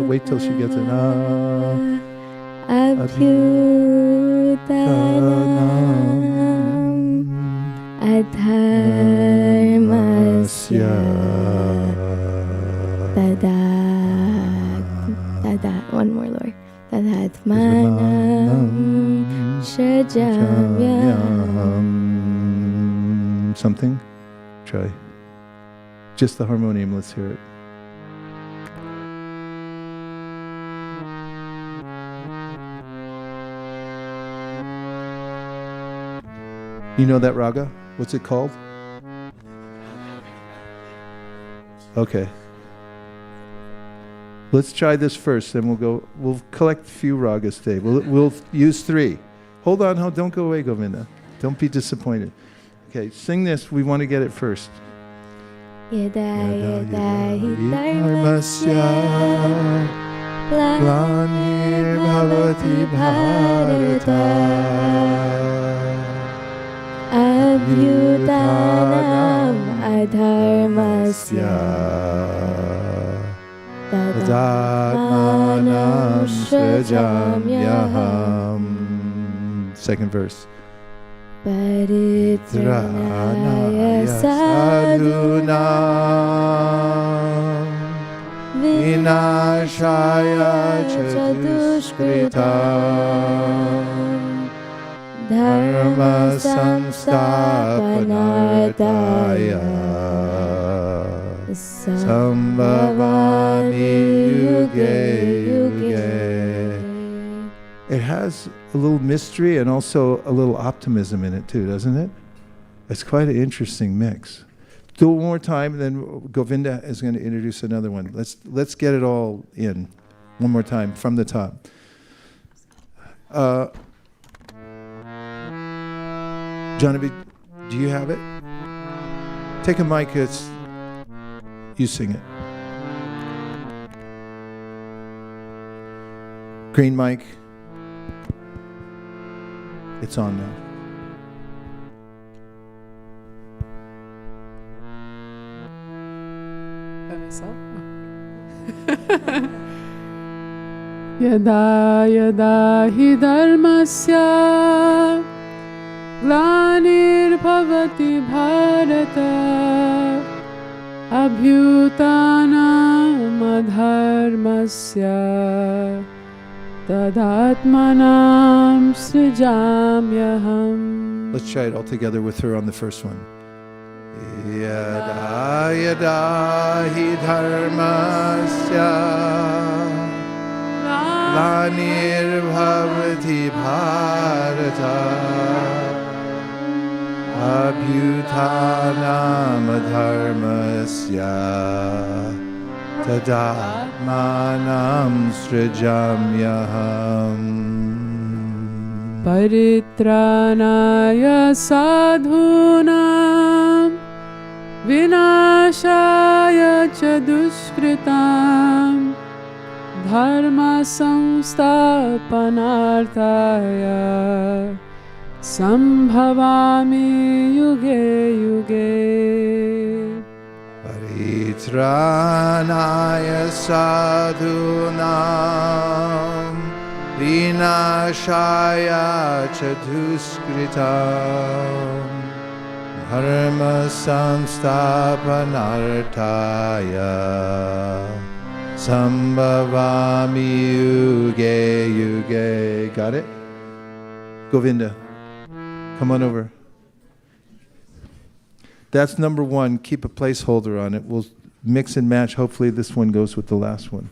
Wait till she gets it. Abhyutanam adharmasya tadat. One more, Lord. Tadatmanam shajamyam. Something? Try. Just the harmonium, let's hear it. You know that raga? What's it called? Okay. Let's try this first, then we'll collect a few ragas today. We'll use 3. Hold on, don't go away, Govinda. Don't be disappointed. Okay, sing this, we want to get it first. Yada yada hi dharmasya glanirvhavati bharata abhyutanam adharmasya tadatmanam shrajamyaham. Second verse. Paritranaya sadhunam vinashaya chadushkritam dharma samsthapanartaya sambhavami yuge yuge. It has a little mystery and also a little optimism in it too, doesn't it? It's quite an interesting mix. Do it one more time, then Govinda is going to introduce another one. Let's get it all in one more time from the top. Janavi, do you have it? Take a mic. You sing it. Green mic. It's on now. Yada yada hi dharmasya glanirvhavati bharata abhyutanam adharmasya tadatmanam srijamyaham. Let's try it all together with her on the first one. Yada yada hi dharmasya glanirvhavati bharata abhyutanam adharmasya tadatmanam srijamyaham. Paritranaya sadhunam vinashaya chadushkritam dharma samsthapanartaya sambhavami yuge yuge. Paritranaya sadhunam vinashaya chaduskritam dharma samsthapanartaya sambhavami yuge yuge. Got it? Govinda, come on over. That's number 1. Keep a placeholder on it. We'll mix and match. Hopefully this one goes with the last one.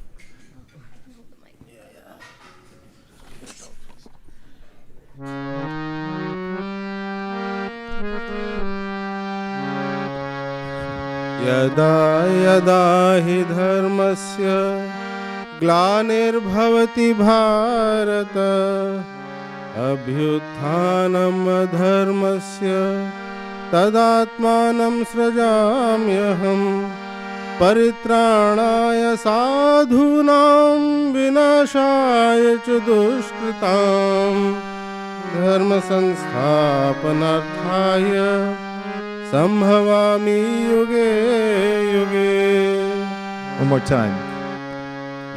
Yada yada hi dharmasya glanirvhavati bharata abhyuthanam adharmasya tadatmanam srajamyaham परित्राणाय साधूनां विनाशाय च दुष्कृतां धर्म संस्थापनार्थाय संभवामि युगे युगे. One more time.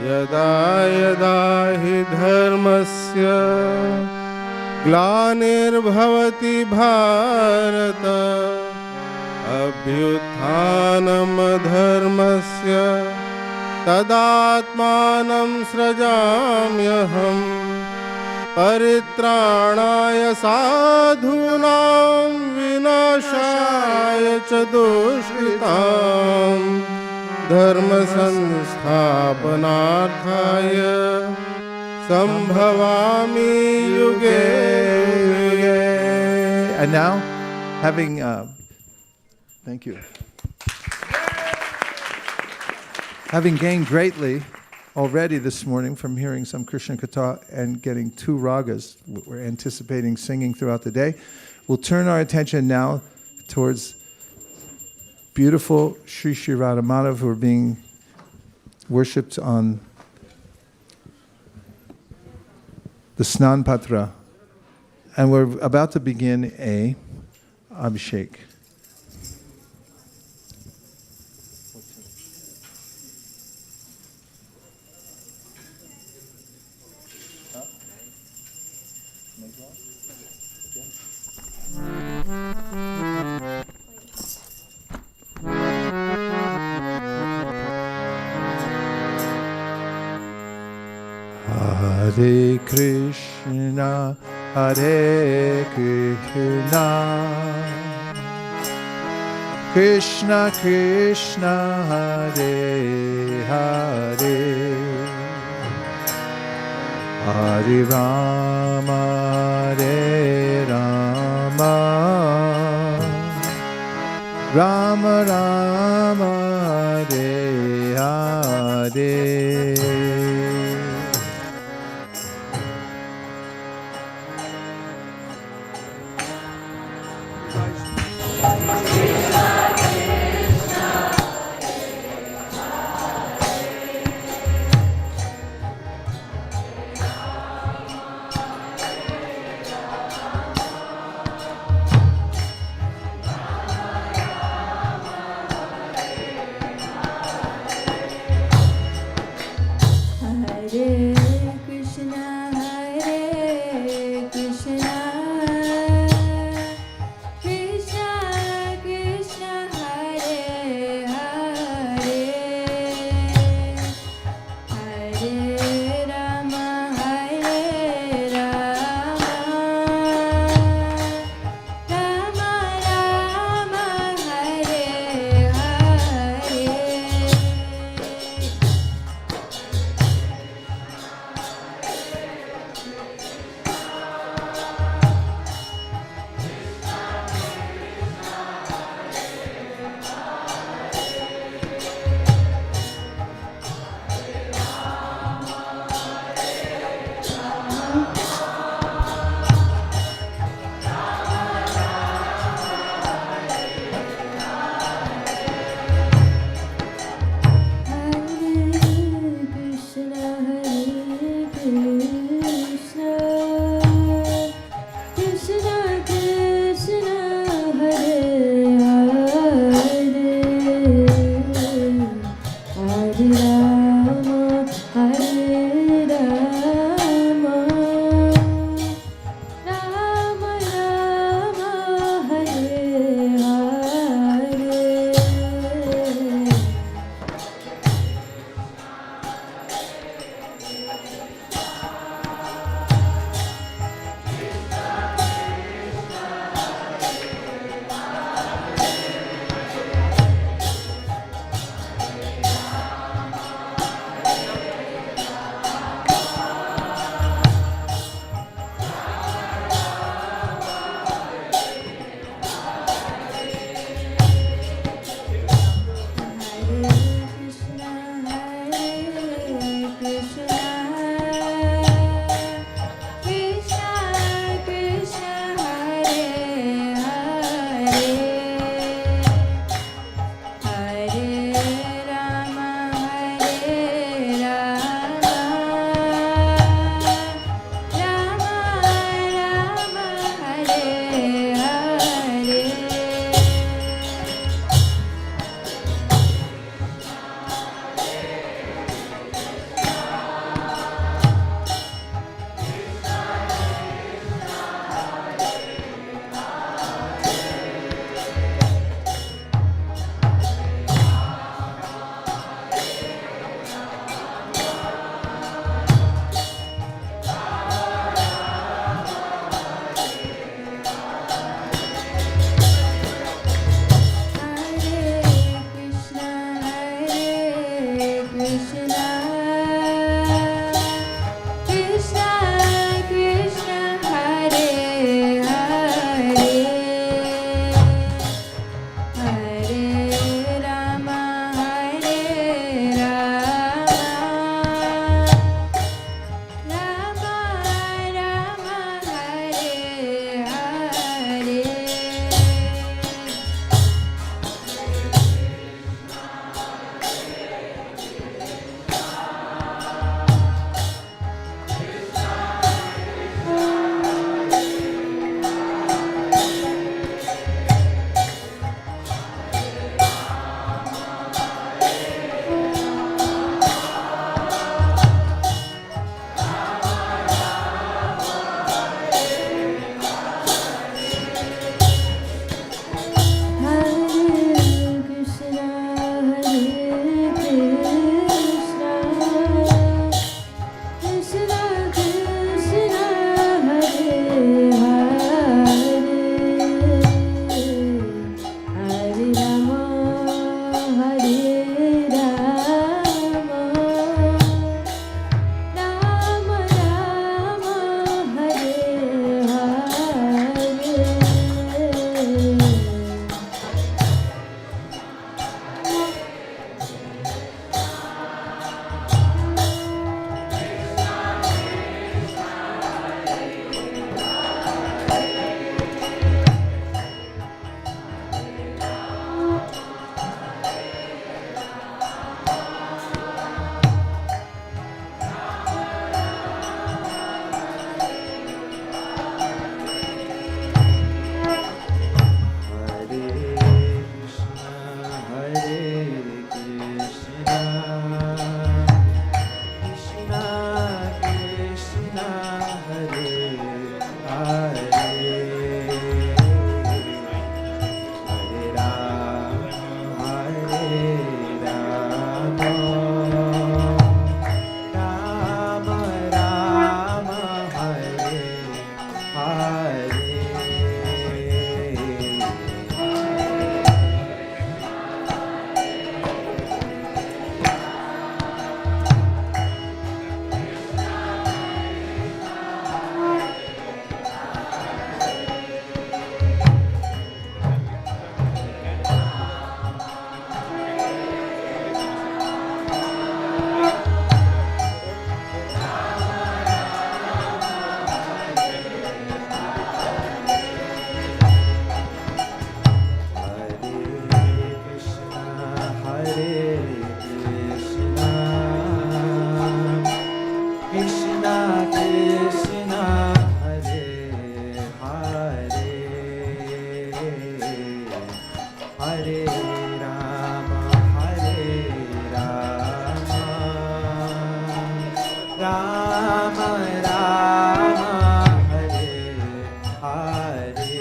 यदा यदा हि धर्मस्य ग्लानिर्भवति भारत अभ्युत्थानमधर्मस्य तदात्मानं सृजाम्यहम् परित्राणाय साधूनां विनाशाय च दुष्कृतां धर्म संस्थापनार्थाय संभवामि युगे युगे. And now, having thank you. Having gained greatly already this morning from hearing some Krishna katha and getting 2 ragas, we're anticipating singing throughout the day. We'll turn our attention now towards beautiful Sri Sri Radha Madhav who are being worshipped on the Snan Patra. And we're about to begin a Abhishek. Hare Krishna, Hare Krishna, Krishna Krishna, Hare Hare, Hare Rama, Hare Rama, Rama Rama, Hare Hare. Krishna Hare Rama, Rama Rama, Hare Hare.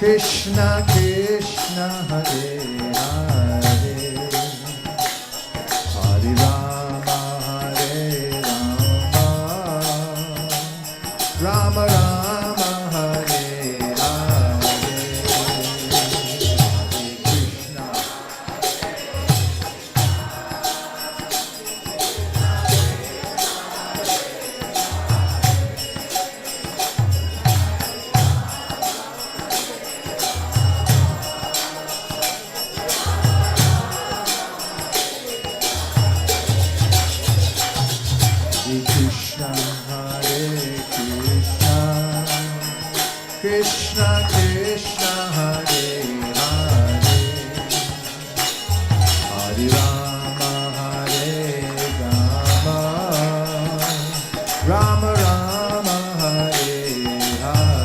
Krishna Krishna Hare Hare Hare Rama Hare Rama Rama Rama Hare Hare Krishna Krishna Krishna Hare Hare Hare Rama Hare Rama Rama Rama Hare Hare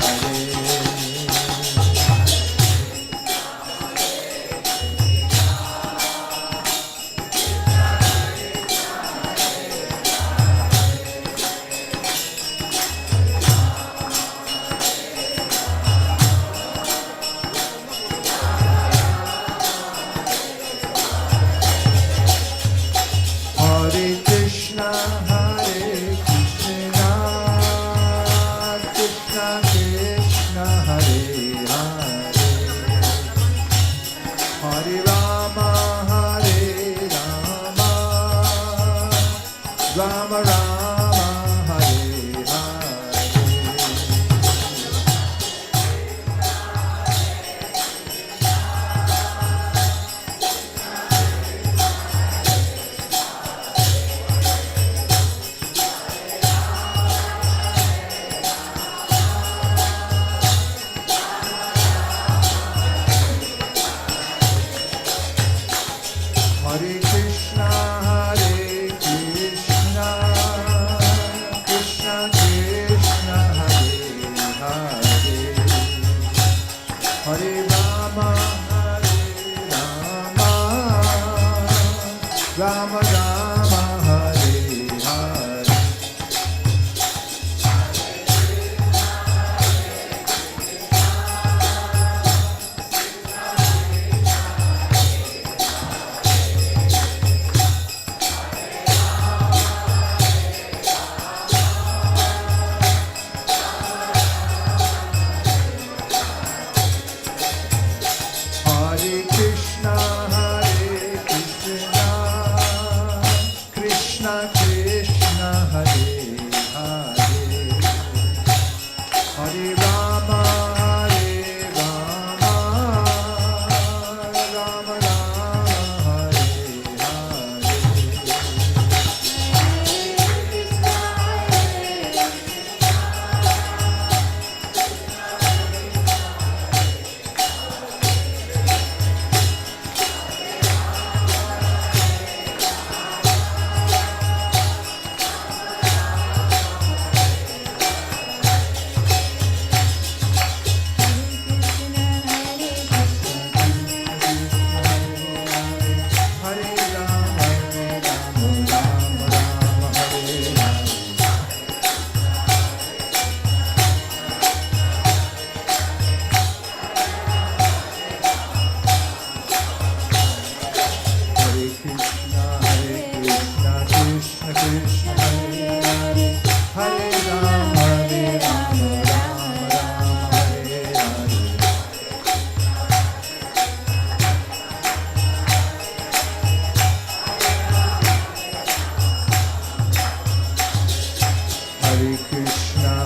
Hare Krishna, Hare Krishna, Krishna Krishna, Hare Hare, Hare Rama, Hare Rama, Rama Rama, Hare Hare. Hare Krishna, Hare Krishna, Krishna Krishna, Hare Hare, Hare Rama, Hare Rama, Rama Rama, Hare Hare. Hare Krishna, Hare Krishna, Krishna Krishna, Hare Hare, Hare Rama, Hare Rama, Rama Rama, Hare Hare. Hare Rama, Hare Rama, Rama Rama, Hare Hare. Hare Krishna, Krishna Krishna, Hare Hare, Hare Rama, Rama Rama, Hare Hare. Hare Krishna,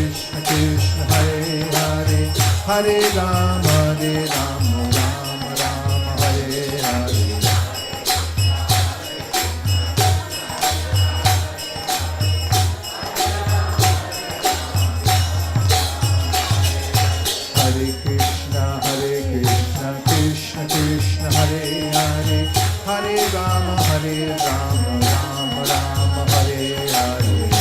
Krishna Krishna, Hare Hare, Hare Rama, Rama Rama, Hare Hare. Hare Krishna, Krishna Krishna, Hare Hare, Hare Rama, Rama Rama, Hare Hare.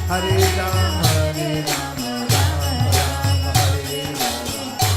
Hare Rama, Rama Rama, Hare Hare.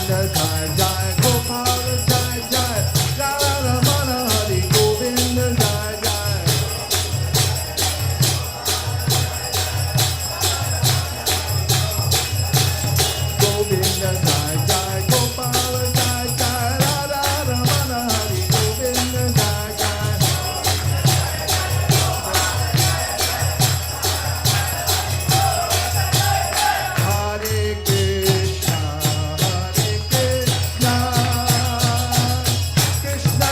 Govinda Jai Jai, Gopala Jai Jai, Radha Ramana Hari Govinda Jai Jai. Govinda Jai Jai, Gopala Jai Jai, Radha Ramana Hari Govinda Jai Jai. Hare Krishna, Krishna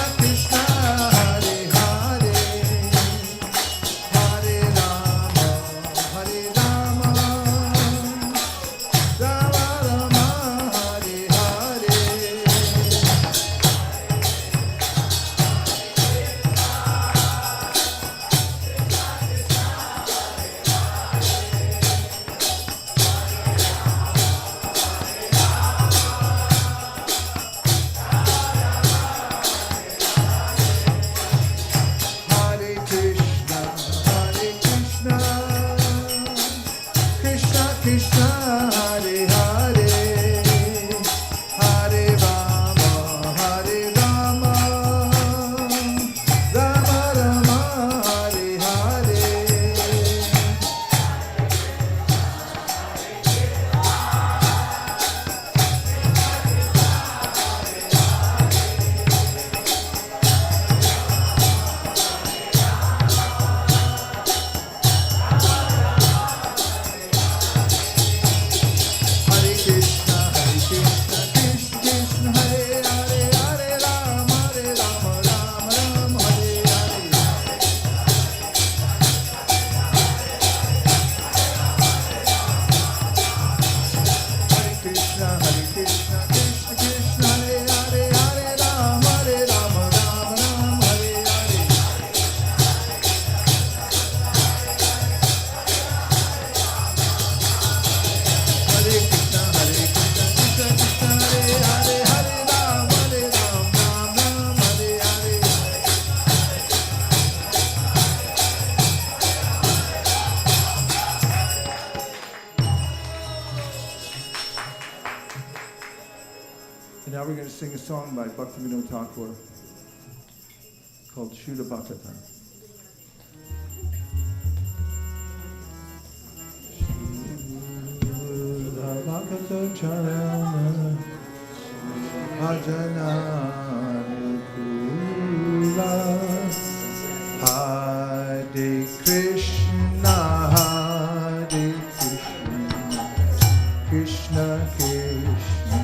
Krishna, Hare Hare, Hare Rama, Rama Rama, Hare Hare. Hare Krishna, Krishna Krishna, Hare Hare, Hare Rama, Rama Rama, Hare Hare. Hare Krishna, Krishna Krishna, Hare Hare, Hare Rama, Rama Rama, Hare Hare. Hare Krishna, Krishna Krishna, Hare Hare, Hare Rama, Rama Rama, Hare Hare. Hare Krishna, Krishna Krishna, Hare Hare, Hare Rama, Rama Rama, Hare Hare. And now we're going to sing a song by Bhaktivinoda Thakur called Shuddha Bhakata. Shuddha Bhakata Charana Bhajana Kula Hare Krishna, Krishna Krishna,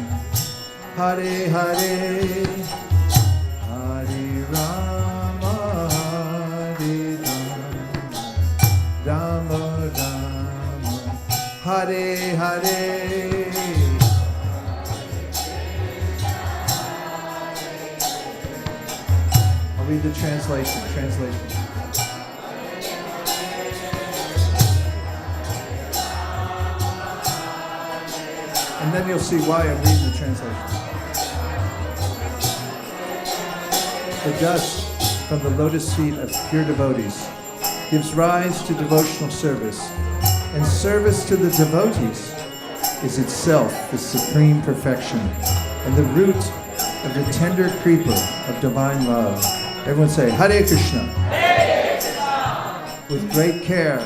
Hare Hare, Hare Rama, Rama Rama, Hare Hare. I'll read the translation. And then you'll see why I'm reading the translation. The dust from the lotus feet of pure devotees gives rise to devotional service, and service to the devotees is itself the supreme perfection and the root of the tender creeper of divine love. Everyone say, Hare Krishna. Hare Krishna. With great care,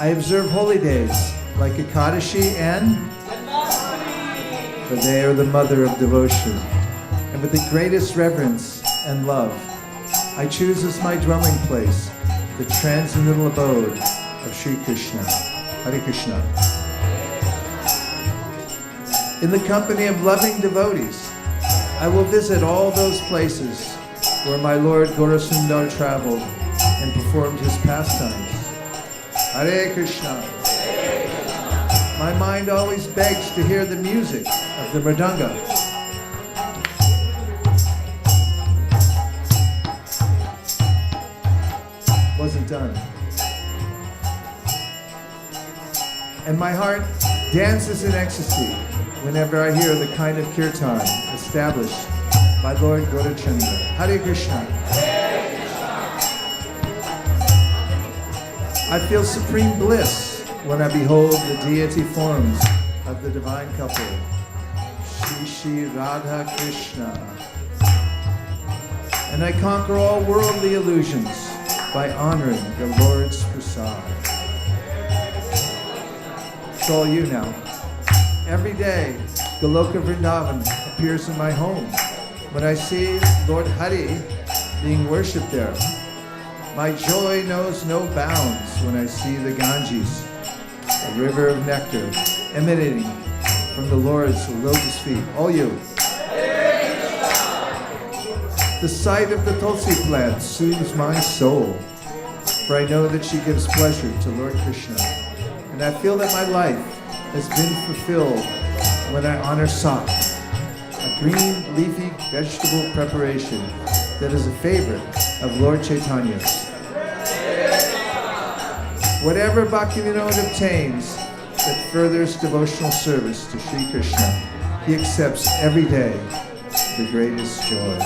I observe holy days like ISKCON and Janmāṣṭamī, for they are the mother of devotion. And with the greatest reverence and love, I choose as my dwelling place the transcendental abode of Sri Krishna. Hare Krishna. In the company of loving devotees, I will visit all those places where my Lord Gaurasundar traveled and performed his pastimes. Hare Krishna. My mind always begs to hear the music of the mridanga. Wasn't done. And my heart dances in ecstasy whenever I hear the kind of kirtan established by Lord Gaurachandra. Hare Krishna. I feel supreme bliss when I behold the deity forms of the divine couple, Shri Shri Radha Krishna. And I conquer all worldly illusions by honoring the Lord's prasad. It's all you now. Every day, Goloka Vrindavan appears in my home. When I see Lord Hari being worshipped there, my joy knows no bounds when I see the Ganges, a river of nectar emanating from the Lord's lotus feet. All you. The sight of the Tulsi plant soothes my soul, for I know that she gives pleasure to Lord Krishna. And I feel that my life has been fulfilled when I honor sak, a green leafy vegetable preparation that is a favorite of Lord Chaitanya's. Whatever Bhaktivinoda obtains that furthers devotional service to Sri Krishna, he accepts every day the greatest joy.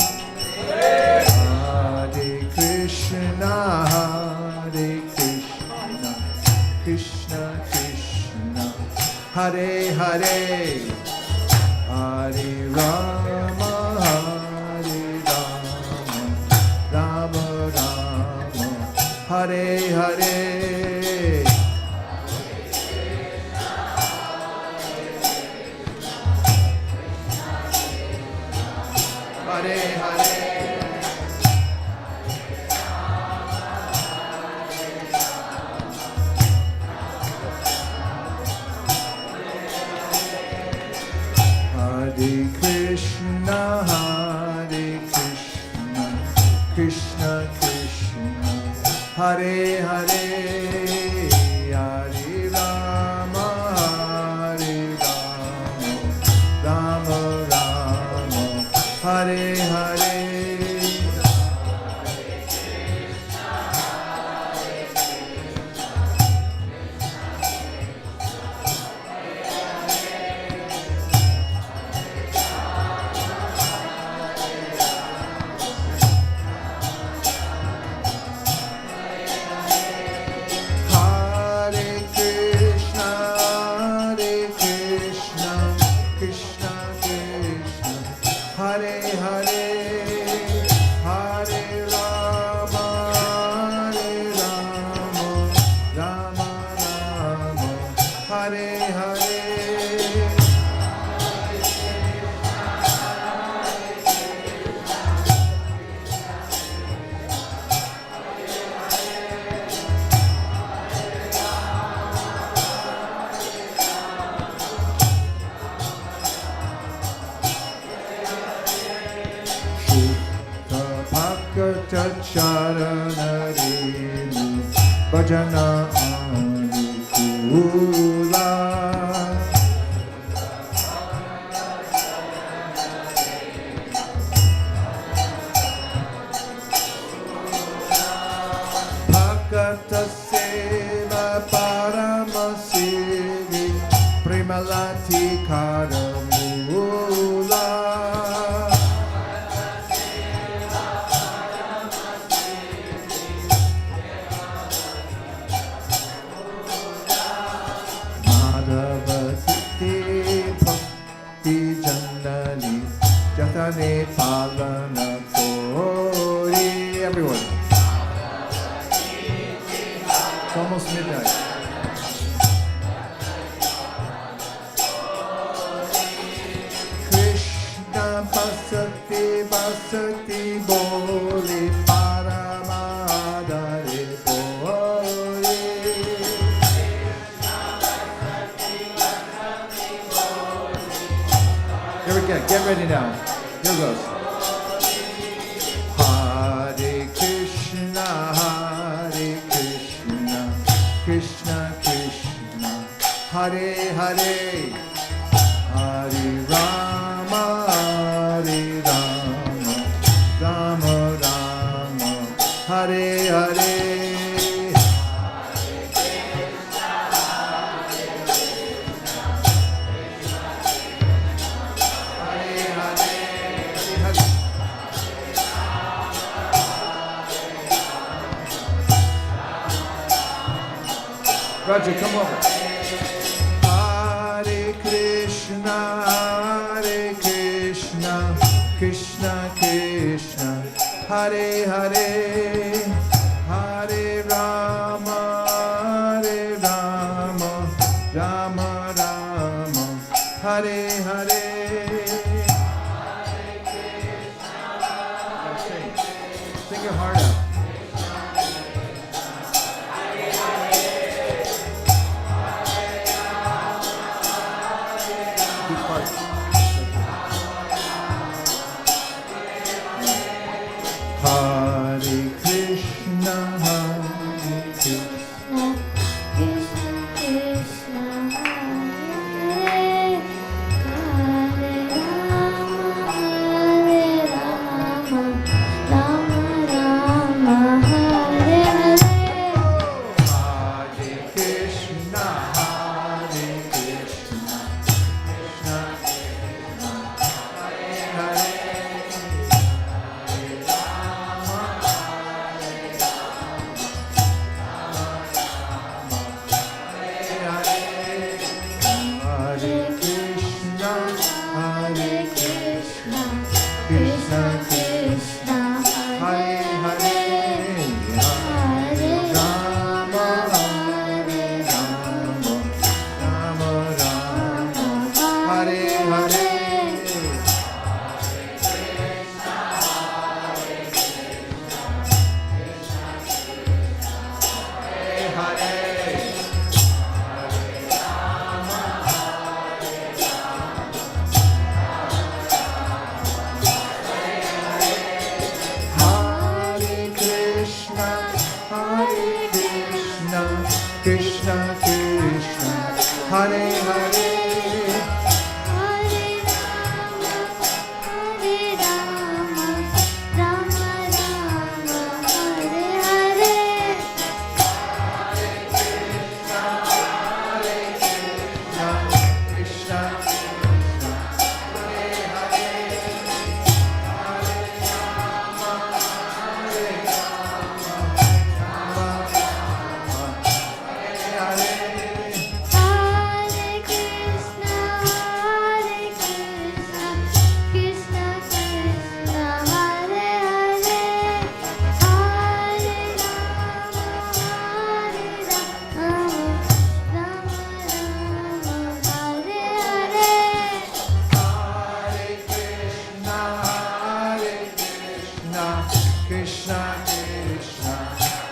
Hare Krishna, Hare Krishna, Krishna Krishna, Hare Hare, Hare Rama, Hare Rama, Rama Rama, Hare Hare. Hare Hare. Hare Krishna, Hare Krishna, Krishna Krishna, Hare Hare, Hare Rama, Hare Rama, Rama Rama, Hare Hare. Charanarenu Bajana Anukula Bhakata Seva Paramasivi Premalati Karamula. Jatane Palana Kori. Everyone. It's almost midnight. Krishna Basati Basati Boli Paramadare Boli. Here we go. Get ready now. Here goes. Hare Krishna, Hare Krishna, Krishna Krishna, Hare Hare, Hare Rama, Hare Rama, Rama Rama, Hare Hare. Roger, come over. Hare Krishna, Hare Hare Hare, Hare Rama, Rama Rama, Hare Hare. Sing your heart out. Hare Krishna, Hare Krishna, Krishna Krishna, Hare Hare, Hare Rama, Rama Rama, Hare Hare. Hare Krishna, Hare Krishna, Krishna Krishna, Hare Hare. Krishna Krishna, Hare Hare, Hare Rama, Hare Rama, Rama Rama, Hare Hare. Krishna Krishna, Hare Hare, Hare Krishna, Hare Krishna, Krishna Krishna, Hare Hare, Hare Rama, Hare Rama, Rama Rama, Hare Hare. Krishna Krishna,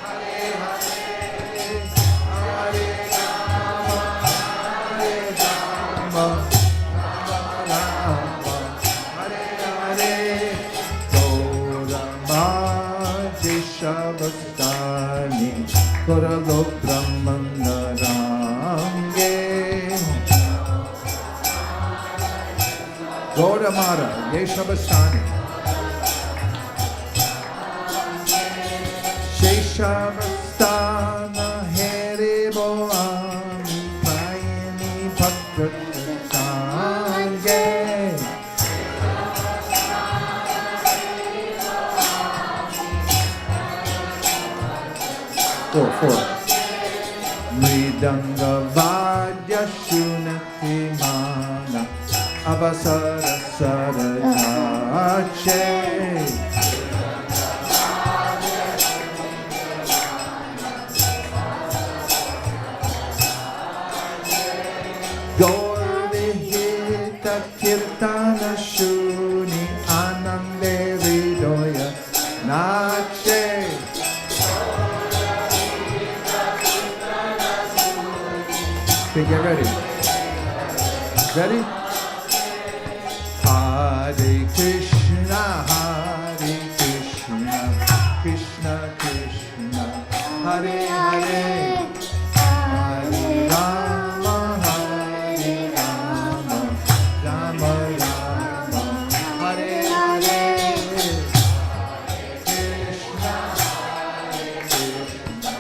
Hare Hare, Hare Rama, Rama, Hare Hare. Gaurama Deshavastani, Koralo Brahmanarange. Gauramara Deshavastani, Sheshavastana Haribo Ami Payani Bhakratange. Four. Mridanga Vadya Shunati Mana Avasara Sarajache. Gaurvihita Kirtana Shuni Anande Vidoya Nache. Okay, get ready. Ready? Hare Krishna, Hare Krishna, Krishna Krishna, Hare Hare, Hare Rama, Hare Rama, Rama Rama, Hare Hare. Krishna, Hare Krishna,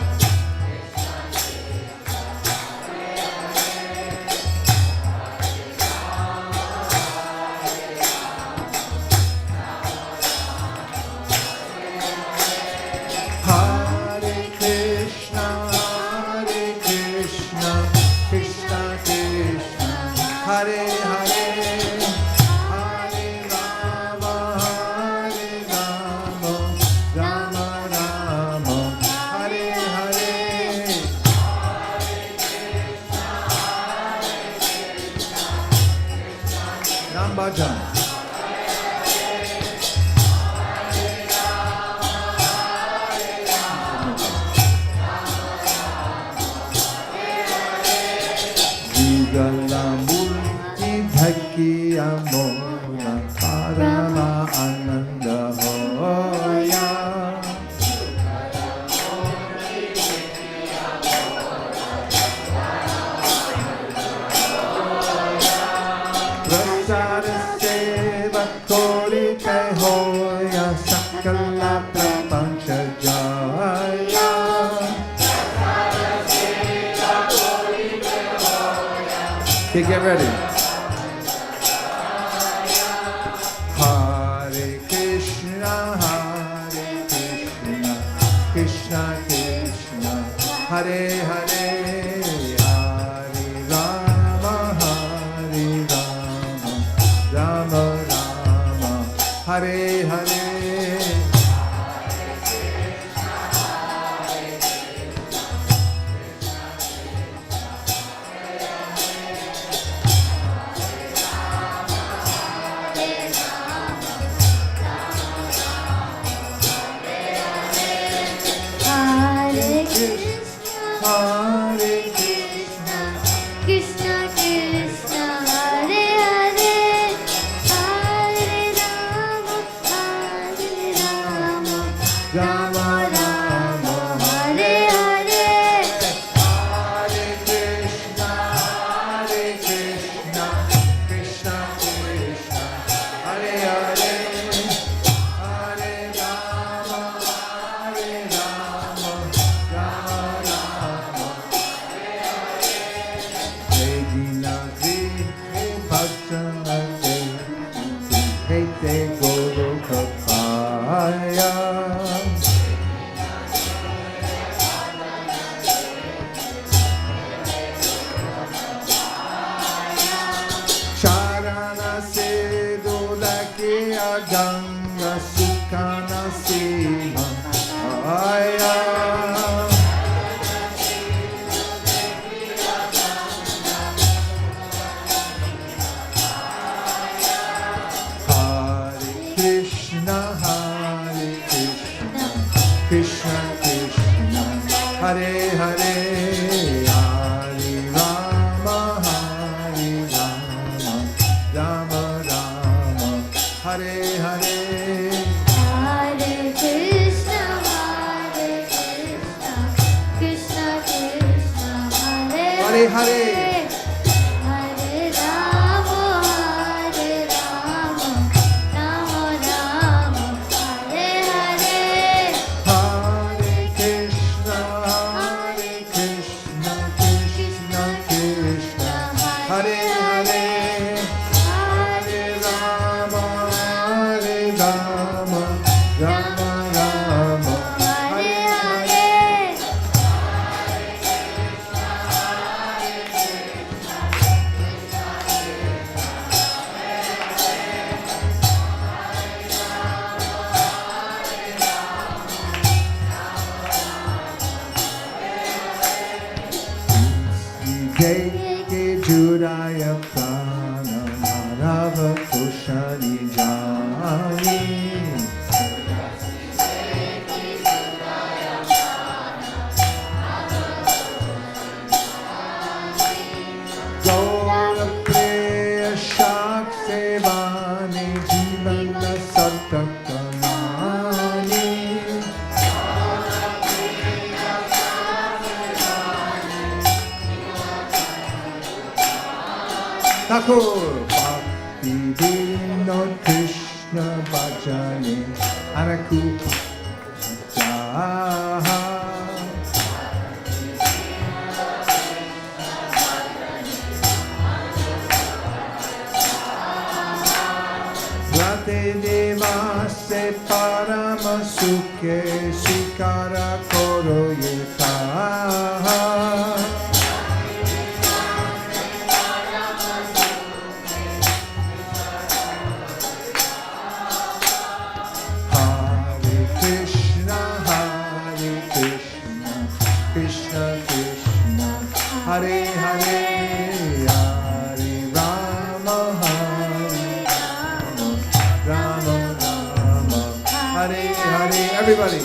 Hare Krishna, Hare Krishna, Krishna Krishna, Hare Hare, Hare Rama, Nam Bajan. Jugala Murti Dhaki Amona Parama Ananda Hoya. Prasada Seva Kori Hoya Sakala Prapancha Jaya. Okay, get ready. Hare Krishna, Krishna Krishna, Hare Hare, Hare Rama, Rama Rama, Hare Hare. Hare Krishna, Hare Krishna Krishna, Hare Hare, Hare Rama, Rama Rama, Hare Hare. Hare Krishna, Krishna Krishna, Hare Hare, Hare Rama, Rama Rama, Regina Gri Bhaktanate, Hete Guru Kapaya. Charana se dulake aganga sukana se aya. Hare Krishna, Krishna Krishna, Hare Hare, Hare Rama, Rama Rama, Hare Hare. Hare Krishna, Krishna Krishna, Hare Hare Hare. Hare Rama, Rama Rama, Hare Hare. Hare Krishna, Krishna Krishna, Hare Hare, Hare Rama, Rama Rama, Hare Hare. Ke Judaya Prana Madhava Kushali Jani. Gaura Preya Shak Sevani Jivana Sartakamani. Thakur Bhakti Vinod Krishna Bhajani Anakupa Jaha. Rate Devase Parama Sukhe Shikara Koro Yetaha. Krishna Krishna, Hare Hare, Hare Rama, Hare Everybody.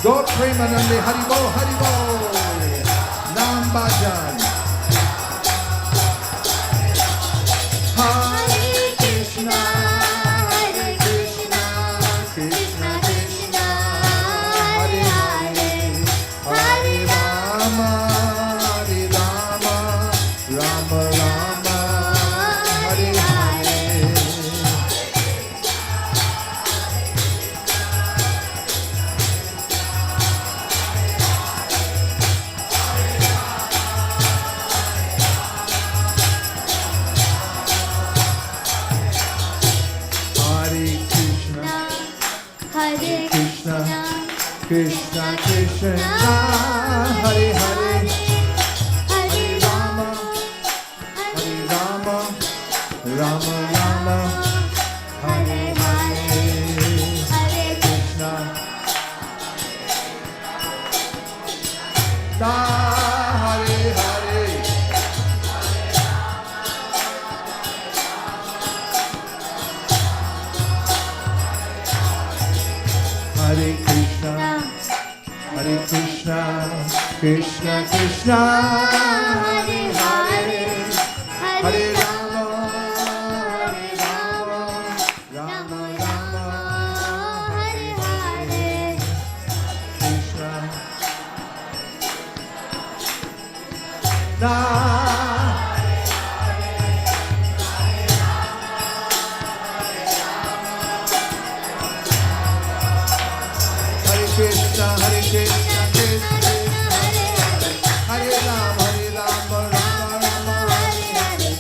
Go Premanande Haribo Haribo Nam Bajan Hare Krishna Krishna Krishna Hare Hare Hare Rama Rama Rama Hare Hare Hare Krishna Krishna Krishna Hare Hare Hare Rama Rama Rama Hare Hare Hare Krishna Hare Hare Hare Krishna Krishna Krishna Hare Hare Hare Rama Rama Rama Hare Hare Krishna Hare Krishna Hare Rama Rama Rama Hare Hare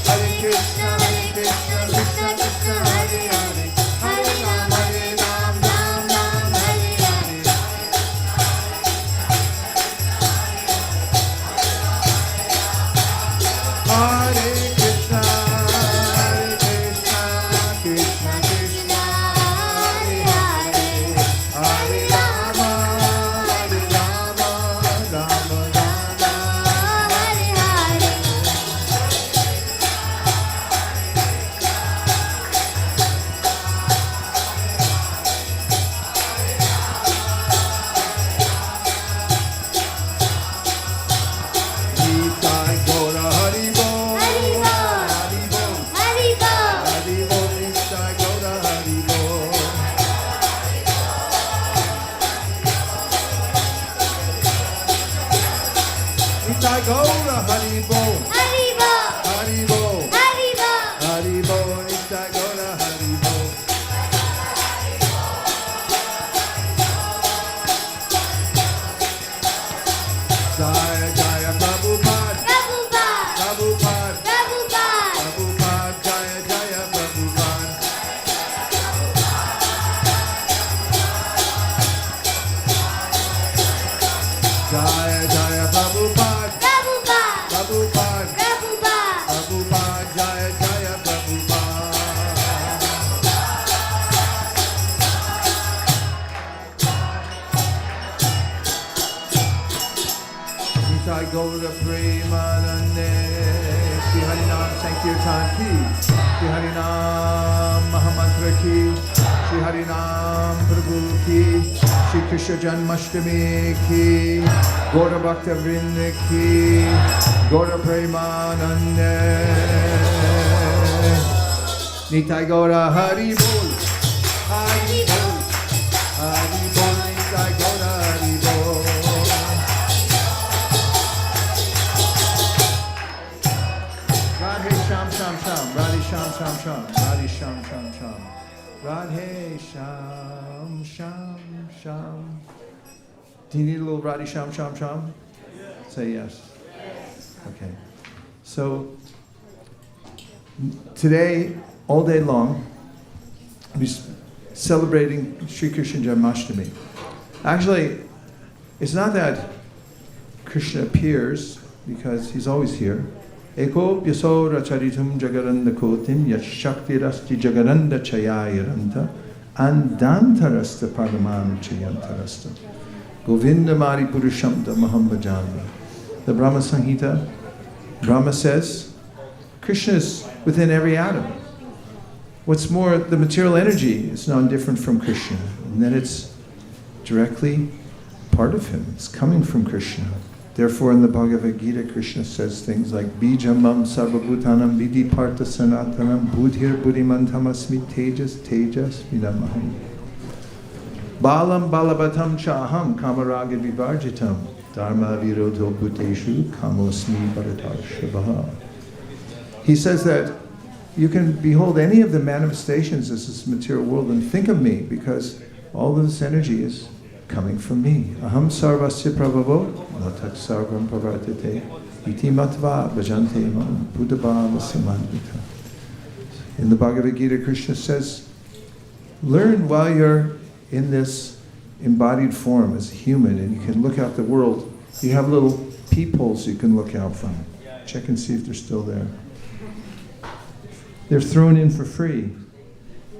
Hare Krishna Krishna Krishna Hare Hare Hare Rama Rama Hare Hare Hare Krishna Krishna Krishna Hare Hare Hare Rama Rama Rama Hare Hare Nitai Gaura Haribo Haribo Haribo Nitai Gaura Haribo Nitai Gaura Haribo Haribo Haribo Nitai Gaura Haribo Jaya Jaya Prabhupada Prabhupada Prabhupada Jaya Jaya Prabhupada Jaya Jaya Prabhupada Prabhupada Prabhupada Jaya Jaya Prabhupada Nitai Gaura Premanande Shri Harinam Sankirtan ki, Shri Harinam Mahamantra ki, Shri Harinam Prabhu ki, Shri Krishna Janmāṣṭamī ki, Gaura Bhakta Vrinda ki, Gaura Premanande. Nitai Gaura Hari Bol, Hari Bol, Hari Bol, Nitai Gaura Hari Bol. Radhe Sham Sham Sham, Radhe Sham Sham Sham, Radhe Sham Sham Sham, Radhe Sham Sham Sham. Do you need a little Radhe Sham Sham Sham? Say yes. Okay. So today, all day long, we're celebrating Sri Krishna Janmāṣṭamī. Actually, it's not that Krishna appears, because he's always here. Eko pyaso racharitum jagaranda kotim yashaktirasti jagaranda chayayaranta andantarasta paramanu chayantarasta Govinda Mari Purushamta Maham Bhajami. The Brahma Samhita, Brahma says, Krishna is within every atom. What's more, the material energy is non-different from Krishna, and then it's directly part of him. It's coming from Krishna. Therefore, in the Bhagavad Gita, Krishna says things like Bijamam Sarvabhutanam Vidhi Partha Sanatanam Budhir Buddhimantamasmi Tejas Tejas Vidamaham Balam Balavatam Chaham Kamaraga Vivarjitam Dharma Virodho Bhuteshu Kamosmi Bharatarshavaha. He says that you can behold any of the manifestations as this material world and think of me, because all of this energy is coming from me. Aham sarvasya prabhavo natak sarvam pravartate iti matva bhajante mam buddhabhava samandita. In the Bhagavad Gita, Krishna says, learn while you're in this embodied form as a human, and you can look out the world. You have little peepholes you can look out from. Check and see if they're still there. They're thrown in for free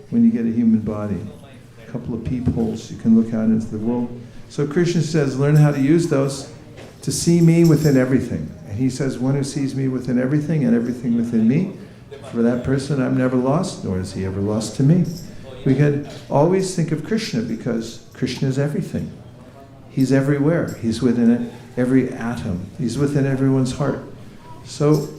when you get a human body. A couple of peepholes you can look out into the world. So Krishna says, learn how to use those to see me within everything. And he says, one who sees me within everything and everything within me, for that person I'm never lost, nor is he ever lost to me. We can always think of Krishna, because Krishna is everything. He's everywhere. He's within every atom. He's within everyone's heart. So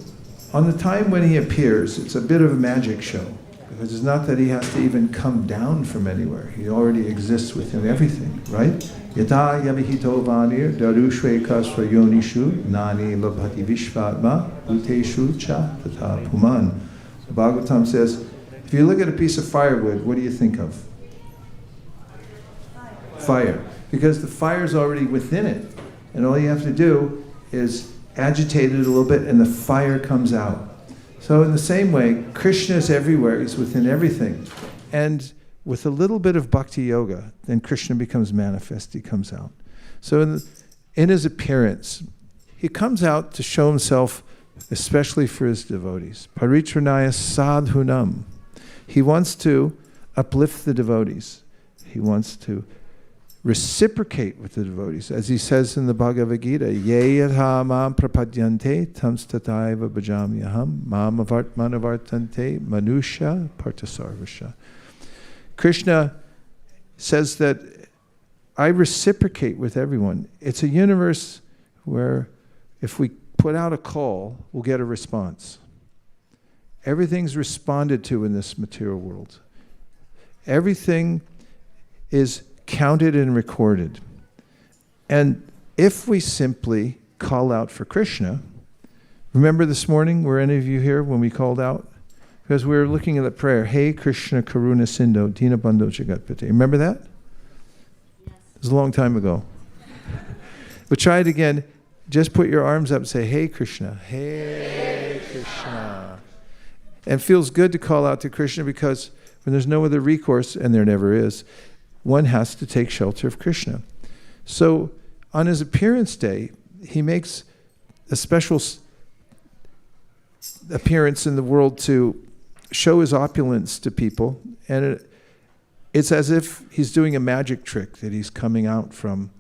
on the time when he appears, it's a bit of a magic show, because it's not that he has to even come down from anywhere. He already exists within everything, right? Yata yavihito vanir darushve kasva yonishu nani labhati vishvatma bhuteshu cha tata puman. The Bhagavatam says, if you look at a piece of firewood, what do you think of? Fire. Because the fire is already within it. And all you have to do is agitate it a little bit and the fire comes out. So in the same way, Krishna is everywhere. He's within everything. And with a little bit of bhakti yoga, then Krishna becomes manifest. He comes out. So in his appearance, he comes out to show himself, especially for his devotees. Paritranaya sadhunam. He wants to uplift the devotees. He wants to reciprocate with the devotees. As he says in the Bhagavad Gita, Ye yatha mam prapadyante tams tataiva bhajamyaham mam avartmanavartante manusha partasarvasha. Krishna says that I reciprocate with everyone. It's a universe where if we put out a call, we'll get a response. Everything's responded to in this material world. Everything is counted and recorded. And if we simply call out for Krishna, remember this morning, were any of you here when we called out? Because we were looking at the prayer, Hey Krishna Karuna Sindhu Dinabandho Jagatpate. Remember that? Yes. It was a long time ago. But try it again. Just put your arms up and say, Hey Krishna, Hey Krishna. And it feels good to call out to Krishna, because when there's no other recourse, and there never is, one has to take shelter of Krishna. So on his appearance day, he makes a special appearance in the world to show his opulence to people. And it's as if he's doing a magic trick, that he's coming out from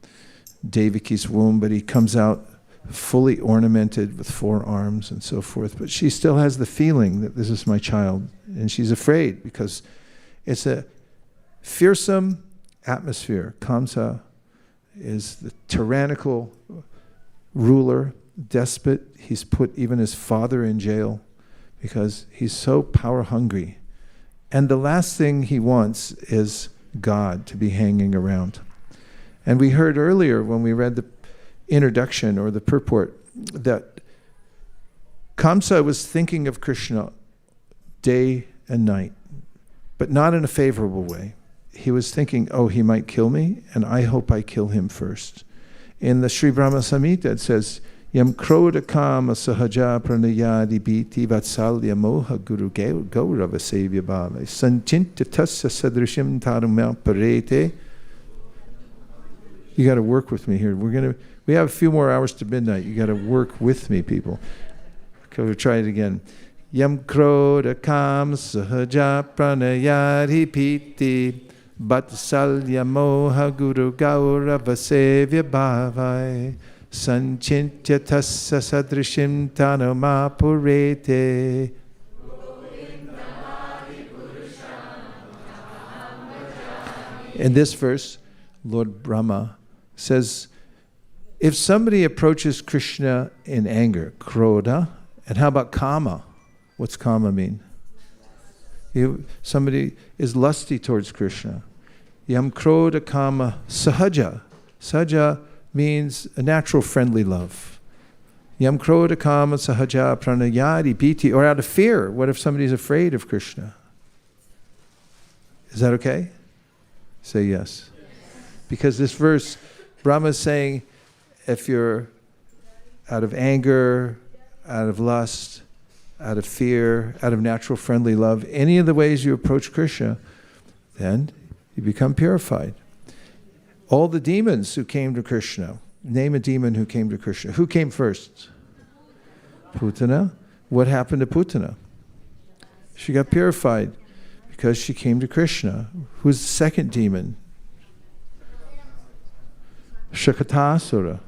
Devaki's womb, but he comes out fully ornamented with 4 arms and so forth. But she still has the feeling that this is my child. And she's afraid because it's a fearsome atmosphere. Kamsa is the tyrannical ruler, despot. He's put even his father in jail because he's so power hungry. And the last thing he wants is God to be hanging around. And we heard earlier when we read the introduction or the purport that Kamsa was thinking of Krishna day and night, but not in a favorable way. He was thinking, oh, he might kill me, and I hope I kill him first. In the Sri Brahma Samhita it says, Yam kroda kama sahaja pranayadi biti vatsalya moha guru gaurava sevya bhava sanchinta tasya sadrishim tarumya parete. You got to work with me here. We have a few more hours to midnight. You got to work with me, people. Okay, we'll try it again. Yam kroda kam sahaja pranayadi piti vatsalya moha guru gaurava sevya bhava sanchintya tasya sadrishim tanuma purete. In this verse, Lord Brahma says, if somebody approaches Krishna in anger, krodha, and how about kama? What's kama mean? Somebody is lusty towards Krishna. Yam krodha kama sahaja. Sahaja means a natural friendly love. Yam krodha kama sahaja pranayadi piti, or out of fear. What if somebody's afraid of Krishna? Is that okay? Say yes. Because this verse, Brahma is saying, if you're out of anger, out of lust, out of fear, out of natural friendly love, any of the ways you approach Krishna, then you become purified. All the demons who came to Krishna, name a demon who came to Krishna. Who came first? Putana. What happened to Putana? She got purified because she came to Krishna. Who's the second demon? Shakatasura,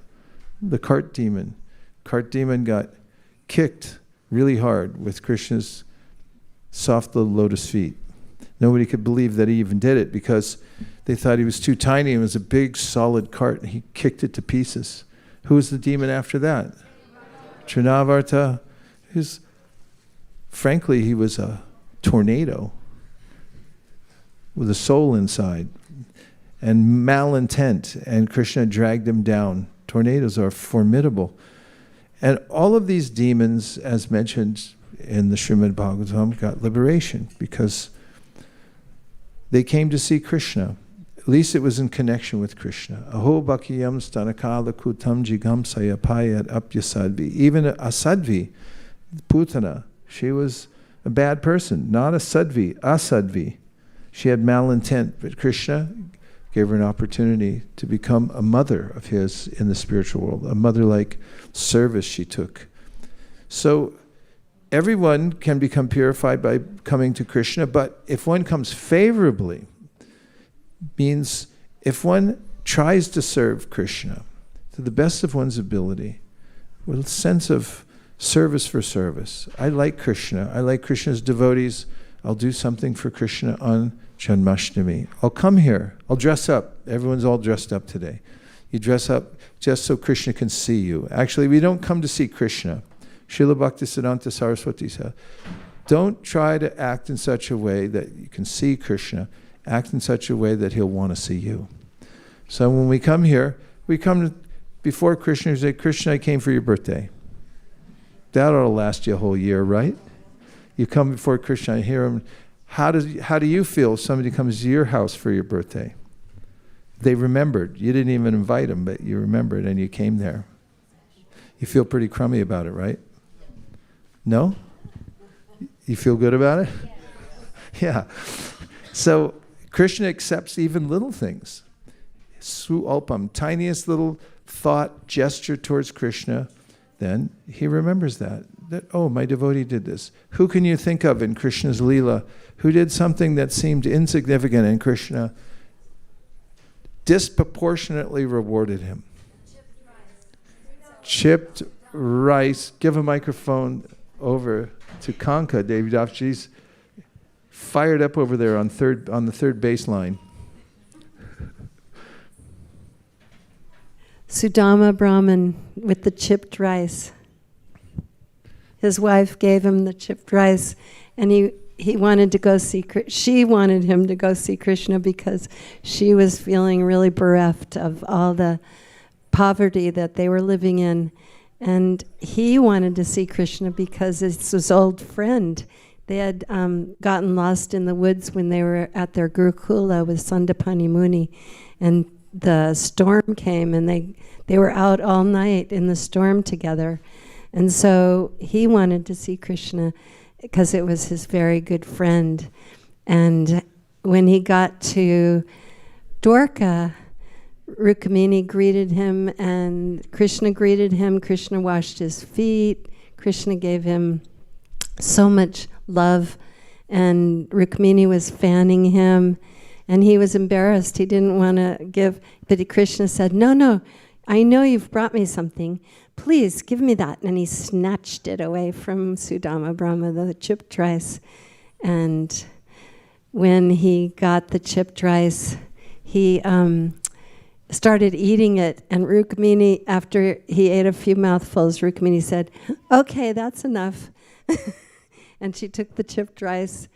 the cart demon. Cart demon got kicked really hard with Krishna's soft little lotus feet. Nobody could believe that he even did it because they thought he was too tiny. It was a big solid cart and he kicked it to pieces. Who was the demon after that? Trinavarta. Frankly, he was a tornado with a soul inside and malintent, and Krishna dragged him down. Tornadoes are formidable. And all of these demons, as mentioned in the Srimad Bhagavatam, got liberation because they came to see Krishna. At least it was in connection with Krishna. Aho bhakiyam stanakala kutam jigam sayapayat apyasadvi. Even a sadvi, Putana, she was a bad person, not a sadvi, asadvi. She had malintent, but Krishna gave her an opportunity to become a mother of his in the spiritual world, a mother-like service she took. So everyone can become purified by coming to Krishna, but if one comes favorably, means if one tries to serve Krishna to the best of one's ability, with a sense of service for service. I like Krishna. I like Krishna's devotees. I'll do something for Krishna on Janmāṣṭamī. I'll come here. I'll dress up. Everyone's all dressed up today. You dress up just so Krishna can see you. Actually, we don't come to see Krishna. Srila Bhaktisiddhanta Saraswati said, don't try to act in such a way that you can see Krishna. Act in such a way that he'll want to see you. So when we come here, we come before Krishna and say, Krishna, I came for your birthday. That ought to last you a whole year, right? You come before Krishna and hear him. How do you feel if somebody comes to your house for your birthday? They remembered. You didn't even invite them, but you remembered and you came there. You feel pretty crummy about it, right? No? You feel good about it? Yeah. So Krishna accepts even little things. Su alpam, tiniest little thought, gesture towards Krishna, then he remembers that, oh, my devotee did this. Who can you think of in Krishna's Leela who did something that seemed insignificant and Krishna disproportionately rewarded him? chipped rice. Give a microphone over to Kanka. Devi she's fired up over there on the third baseline. Sudama Brahman with the chipped rice. His wife gave him the chipped rice, and he wanted to go see. She wanted him to go see Krishna because she was feeling really bereft of all the poverty that they were living in, and he wanted to see Krishna because it's his old friend. They had gotten lost in the woods when they were at their Gurukula with Sandapani Muni, and the storm came, and they were out all night in the storm together. And so he wanted to see Krishna because it was his very good friend. And when he got to Dwarka, Rukmini greeted him, and Krishna greeted him. Krishna washed his feet. Krishna gave him so much love, and Rukmini was fanning him, and he was embarrassed. He didn't want to give, but Krishna said, no, I know you've brought me something. Please give me that. And he snatched it away from Sudama Brahma, the chipped rice. And when he got the chipped rice, he started eating it. And Rukmini, after he ate a few mouthfuls, Rukmini said, okay, that's enough. And she took the chipped rice.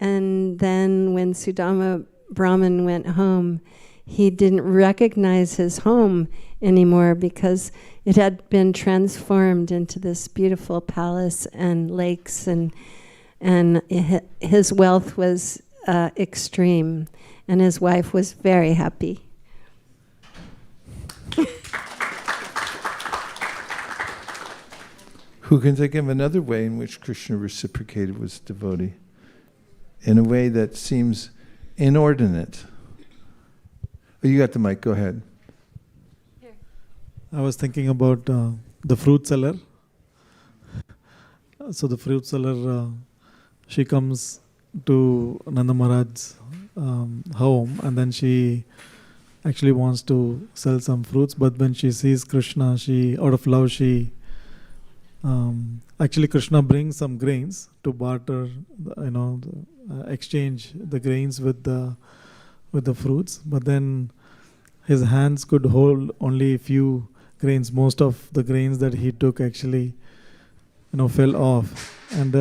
And then when Sudama Brahman went home, he didn't recognize his home anymore because it had been transformed into this beautiful palace and lakes, and his wealth was extreme, and his wife was very happy. Who can think of another way in which Krishna reciprocated with devotee in a way that seems inordinate? Oh, you got the mic, go ahead. I was thinking about the fruit seller. So the fruit seller, she comes to Nanda Maharaj's home, and then she actually wants to sell some fruits, but when she sees Krishna, out of love, actually Krishna brings some grains to barter, exchange the grains with the fruits, but then his hands could hold only a few grains. Most of the grains that he took actually fell off, and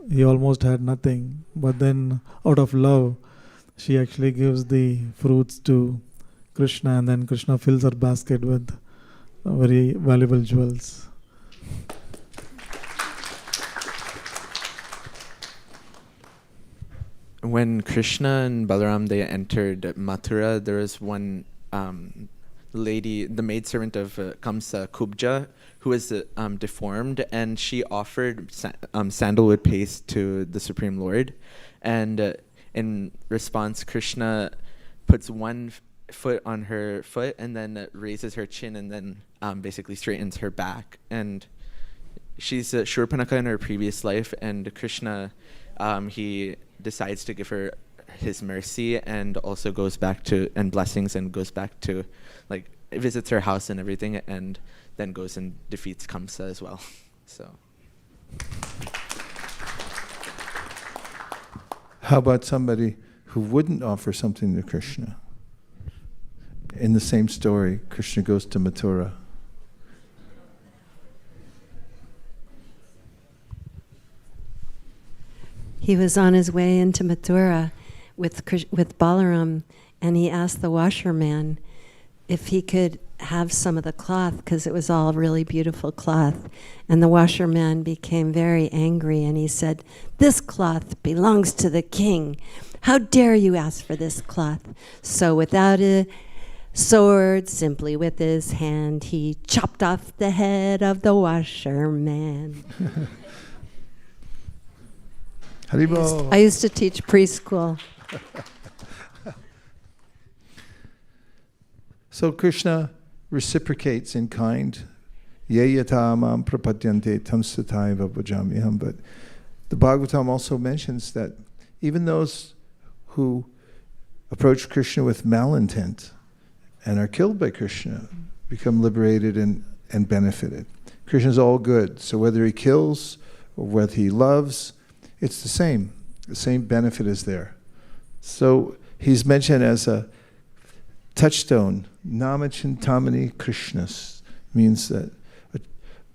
he almost had nothing. But then out of love, she actually gives the fruits to Krishna, and then Krishna fills her basket with very valuable jewels. When Krishna and Balaram, they entered Mathura, there was one lady, the maidservant of Kamsa, Kubja, who was deformed, and she offered sandalwood paste to the Supreme Lord. And in response, Krishna puts one foot on her foot and then raises her chin and then basically straightens her back. And she's Shurpanaka in her previous life, and Krishna, he decides to give her his mercy and also goes back to, and blessings, and goes back to, visits her house and everything, and then goes and defeats Kamsa as well. So. How about somebody who wouldn't offer something to Krishna? In the same story, Krishna goes to Mathura. He was on his way into Mathura with Balaram, and he asked the washerman if he could have some of the cloth, because it was all really beautiful cloth. And the washerman became very angry, and he said, "This cloth belongs to the king. How dare you ask for this cloth?" So without a sword, simply with his hand, he chopped off the head of the washerman. I used to teach preschool. So Krishna reciprocates in kind. Ye yata mam prapadyante tam sataiva bhajamiham. But the Bhagavatam also mentions that even those who approach Krishna with malintent and are killed by Krishna become liberated and benefited. Krishna's all good. So whether he kills or whether he loves, it's the same. The same benefit is there. So he's mentioned as a touchstone. Namachintamani Krishnas means that a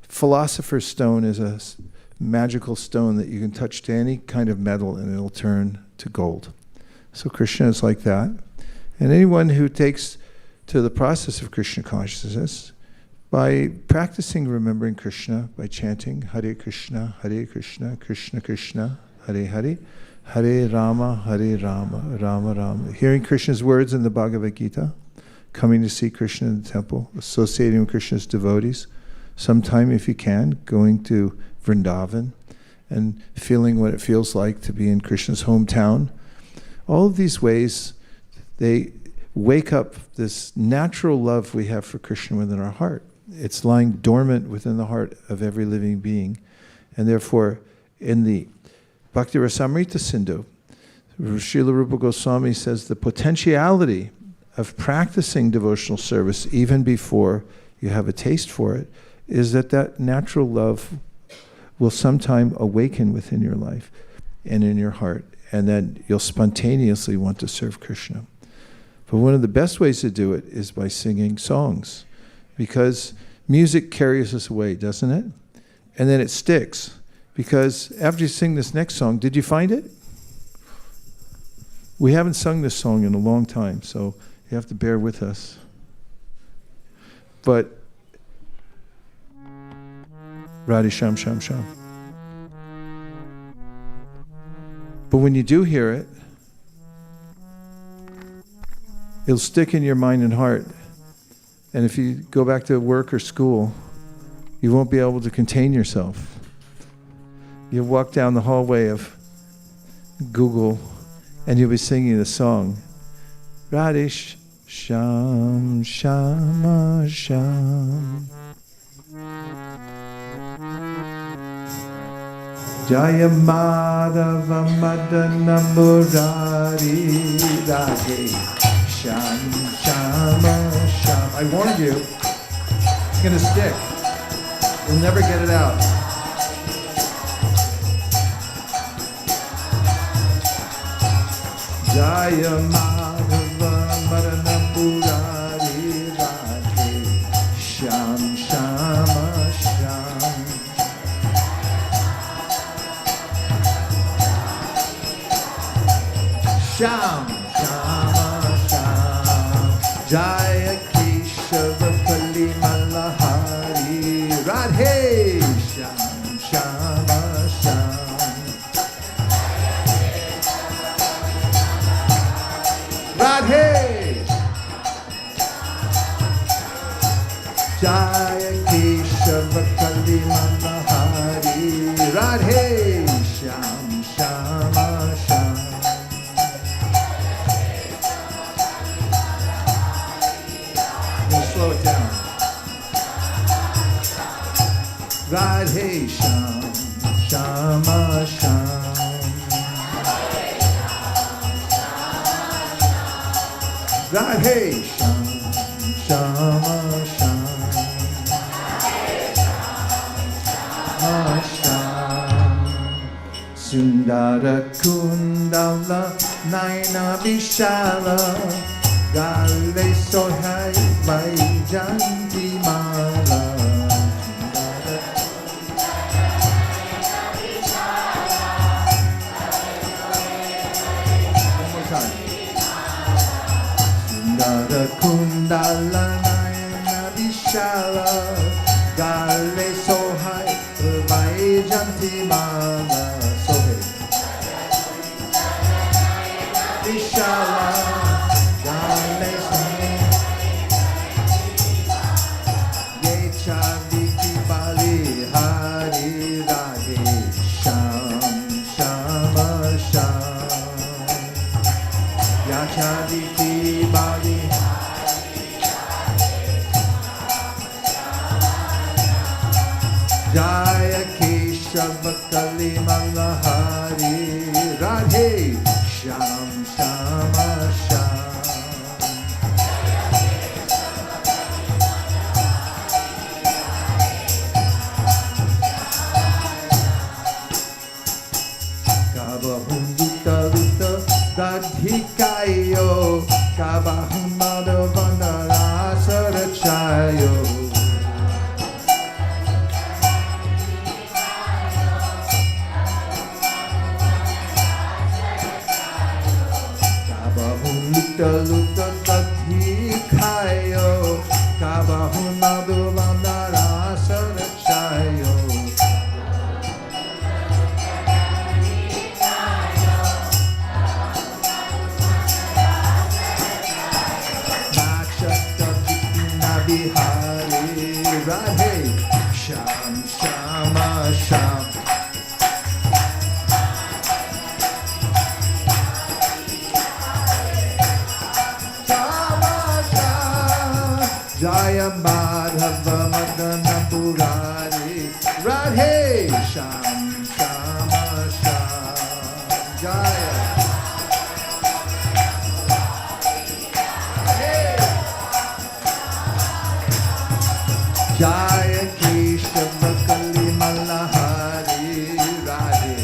philosopher's stone is a magical stone that you can touch to any kind of metal and it'll turn to gold. So Krishna is like that. And anyone who takes to the process of Krishna consciousness by practicing remembering Krishna, by chanting Hare Krishna, Krishna Krishna, Hare Hare, Hare Rama, Rama Rama. Hearing Krishna's words in the Bhagavad Gita, coming to see Krishna in the temple, associating with Krishna's devotees, sometime if you can, going to Vrindavan and feeling what it feels like to be in Krishna's hometown. All of these ways, they wake up this natural love we have for Krishna within our heart. It's lying dormant within the heart of every living being. And therefore, in the Bhakti Rasamrita Sindhu, Srila Rupa Goswami says the potentiality of practicing devotional service even before you have a taste for it is that natural love will sometime awaken within your life and in your heart, and then you'll spontaneously want to serve Krishna. But one of the best ways to do it is by singing songs, because music carries us away, doesn't it? And then it sticks, because after you sing this next song, did you find it? We haven't sung this song in a long time, so you have to bear with us. But Radhe Sham Sham Sham. But when you do hear it, it'll stick in your mind and heart. And if you go back to work or school, you won't be able to contain yourself. You'll walk down the hallway of Google and you'll be singing the song. Radhe Sham Shama Sham. Jaya Madhava Madana Murari Radhe Sham Shama Sham. I warned you, it's going to stick. You'll never get it out. Jaya Madhava Madana Murari Radhe Sham Shama Sham. Sham, Shama, Sham, Jaya Keshava Kali Malahari, Radhe, Sham, Shama, Sham, Radhe, Jaya Keshava Kali Malahari, Radhe, Sham, Shama, Sham. Slow it down. Radhe Sham, Shama Sham. Radhe Sham, Shama Sham. Shama Sham. Sundara Kundala Naina Vishala. Gale sohai Vaijanti mala. One more time. Sundara Kundala Nayana Vishala. Gale sohai Vaijanti mala. Sohai Vishala. Jaya Keshava Kali Malahari Radhe Sham Shama Sham. Radhe Sham Shama Sham. Jaya Madhava Madana Purari Radhe Sham Shama Sham. Jaya Jaya Keshava Kali Malahari Radhe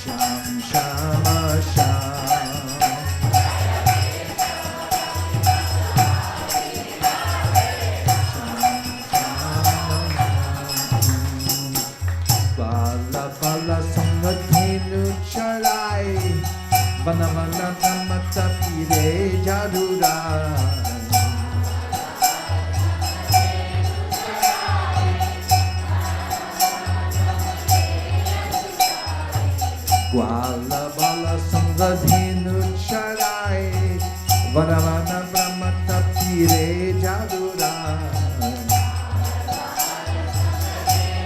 Sham Shama Sham. Bala Bala Sangadhenu Charai Vana Vana Namata Pire Jadurai. Gwala Bala Sangadhenu Charai Vana Vana Brahmata Pire Jadurai.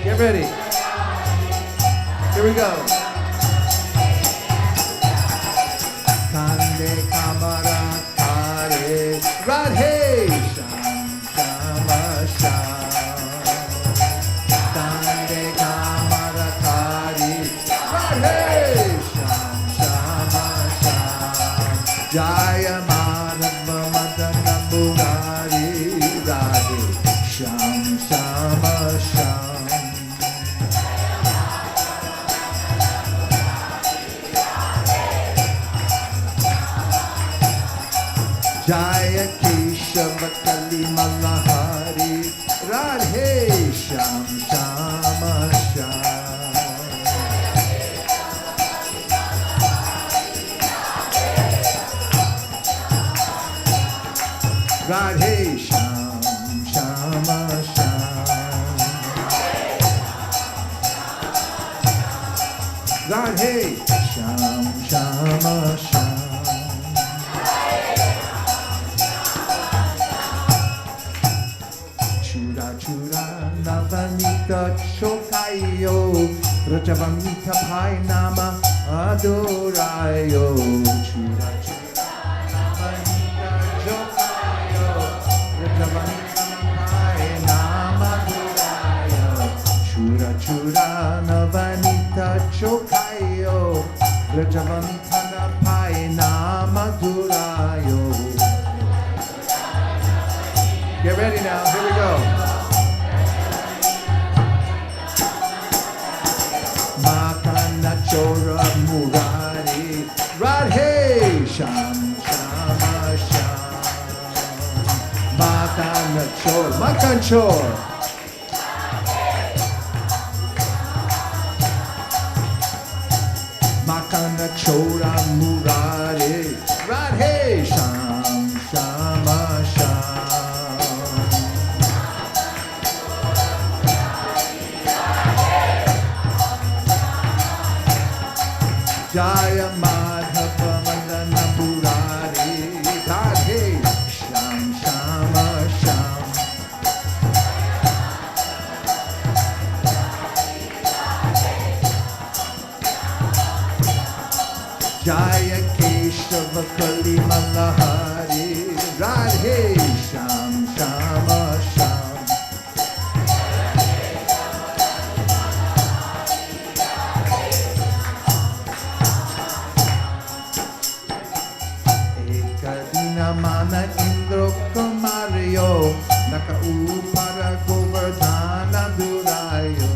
Get ready. Here we go. Kande Kamara Kare Radhe Sham Shama Sham. Kande Kamara Kare Radhe Sham Shama Sham. Jaya Madhava Madana Murari Radhe Sham Shama Sham. Jaya Keshava Kali Malahari Radhe Sham Shama Sham. Radhe Sham Shama Sham. Radhe Sham Shama Sham. Chura Navanita Chokayo Rajavamita Pai Nama Adorayo. Chura Chura Navanita Chokayo Rajavamita Pai Nama Adorayo. Chura Chura Navanita Chokayo Rajavamita Pai Nama Adorayo. Get ready now, here we go. Makana Chora Murari Radhe Sham Shama Sham. Makana Chor, Makan Chor. Makana Chora Murari Radhe Sham Shama Sham. Jaya Madhava Madana Purari Radhe Sham Shama Sham. Jaya Keshava Kali Malahari Radhe Sham Shama Sham. Mana Indro Kumaryo Nakaupara Govardhana Durayo.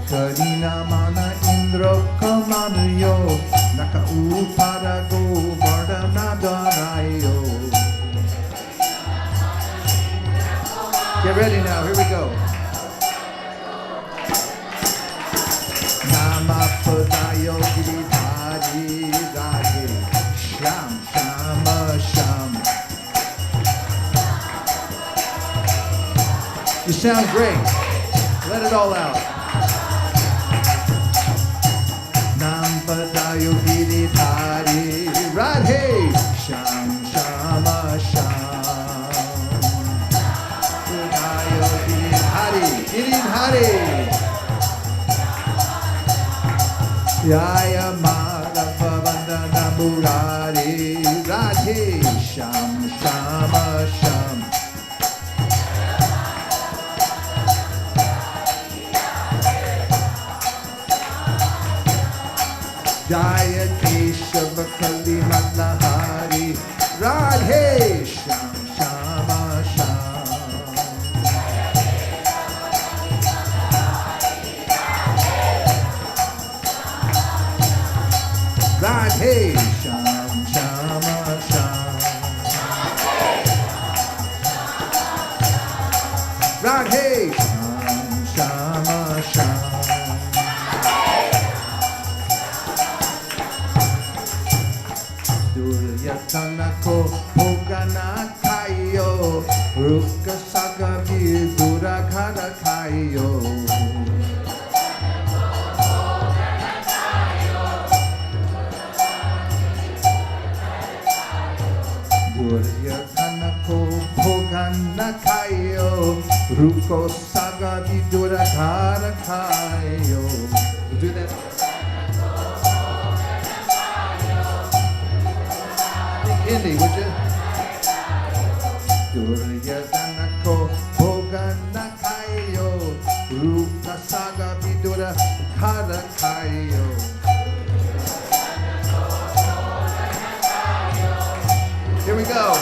Karina Mana Indro Kumaryo Nakaupara Govardhana Durayo. Get ready now, here we go. Namapadayo Giriraj Swami Sham Shama Sham. You sound great. Let it all out. Namapadayo Udayo Giridhari Radhe Sham Shama Sham Udayo Giridhari Jaya Madhava Vandana Murari Radhe Sham Shama Sham Jaya Keshava Kali Matlahari Radhe Sham Shama Sham Radhe Sham Shama Sham Radhe Sham Shama Sham Duryatana ko Bhogana Kayo Ruka Sagavi Duraghara Kayo Duryatana ko Bhogana Kayo Ruko Sagavi Duraghara Kayo Do that. Hindi, would you? Duryodhana ko Bhogana Kayo Ruka Saga Vidura Khara Kayo Here we go.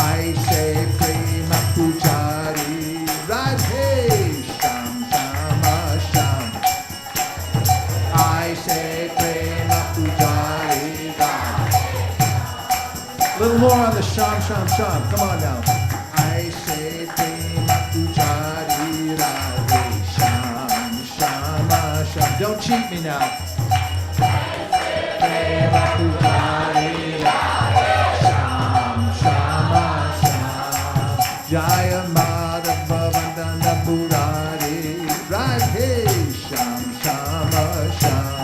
I say Prema Pujari Radhe Sham Shama Sham I say Prema Pujari a little more on the sham, sham, sham. Come on now. I say Prema Pujari Radhe Sham, Shama, Sham. Don't cheat me now. Prema Pujari Radhe Sham, Shama, Sham. Jaya Madhava Vandana Murari Radhe Sham, Shama, Sham.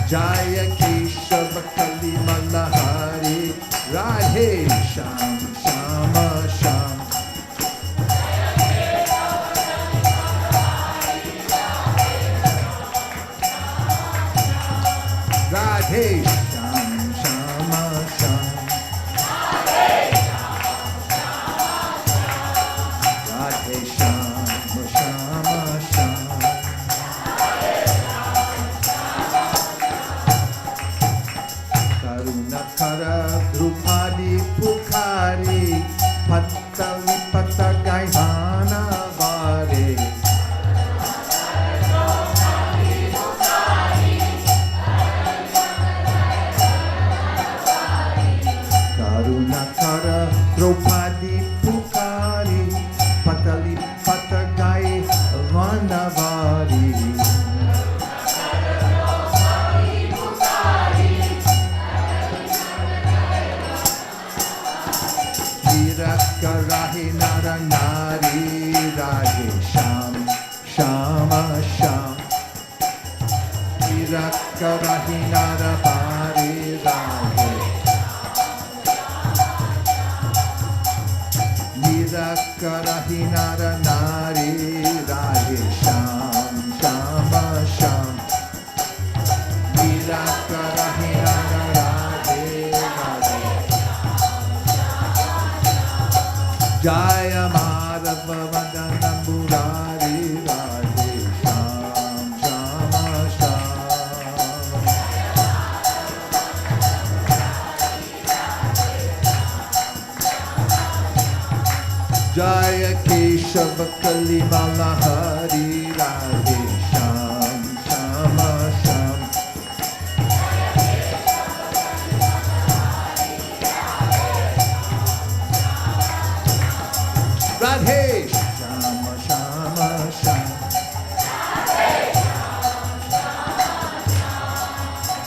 Jaya Keshava Kali Malahari Radhe Sham Shama Sham Radhe Sham Shama Sham Radhe Sham Shama Sham Karunakara Drupadi Pukhari Patta Vipata Gaihana Vare Karunakara Drupadi Pukhari Patta Vipata Gaihana Vare Karahi Nara Nari Radhe Sham Shama Sham Karahi Nara Pari Radhe Karahi Nara Nari Radhe Sham Shama Sham Karahi Nara Radhe Radhe Jaya Madhava Vandana Murari Radhe Sham Shama Sham Jaya Keshava Kali Malahari Radhe Sham Shama Sham Radhe Shama Shama Sham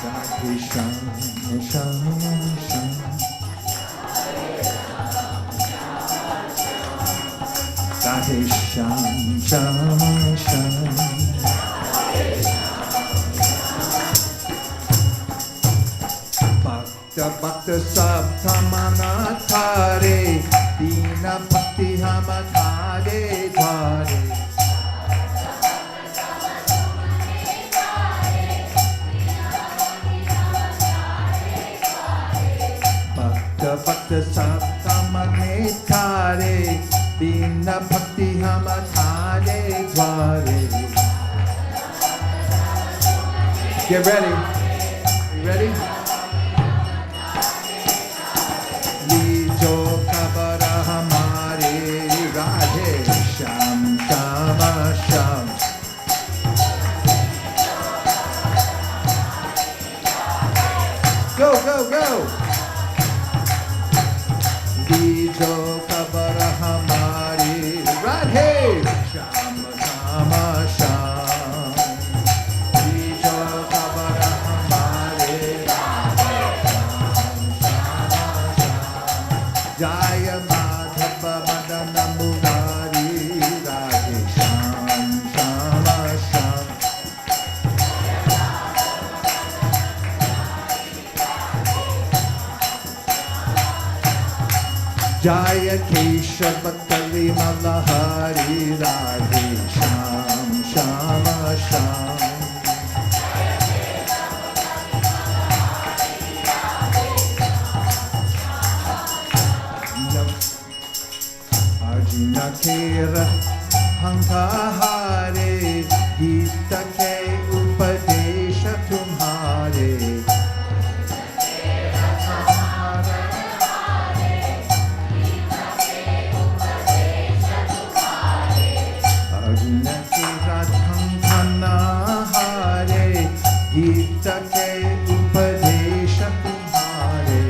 Radhe Shama Shama Sham Radhe Sham Sham Sham. Bhakta Bhakta Sab Tamana Thare, Dina Bhakti Hama Thare Dhare. Bhakta Bhakta Sab Tamane Thare, Dina Bhakti Hama Thare Dhare. Get ready. You ready? Lijo kabara hamare Radhe Sham Shama Sham. Go, go, go. Lijo kabara hamare Radhe Sham Shama Sham. Lijo kabara hamare Jaya Madhava Madana Murari Radhe Sham Shama Sham. Jaya Keshava Kali Malahari Radhe Sham Shama Sham. Arjuna Kera Hankahare, Gita ke Upadesha Tumhare. Arjuna Kera Hankahare, Gita ke Upadesha Tumhare.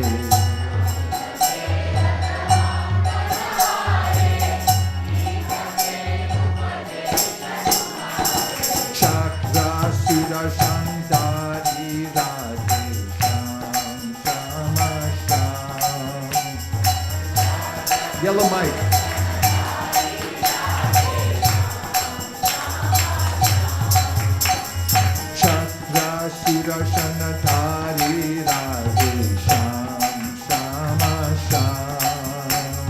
Chakra Sudarshan Dari Radhe Sham Shama Sham. Yellow mic. Chakra Sudarshan Dari Radhe Sham Shama Sham.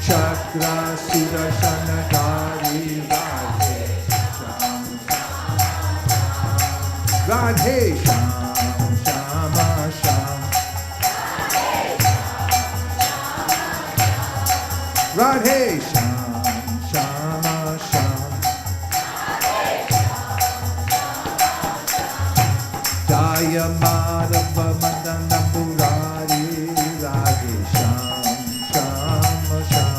Chakra Sudarshan Dari Radhe Sham. Radhe Sham Shama Sham. Radhe Sham Shama Sham. Jaya Madhava Madana Murari Radhe Sham Shama Sham.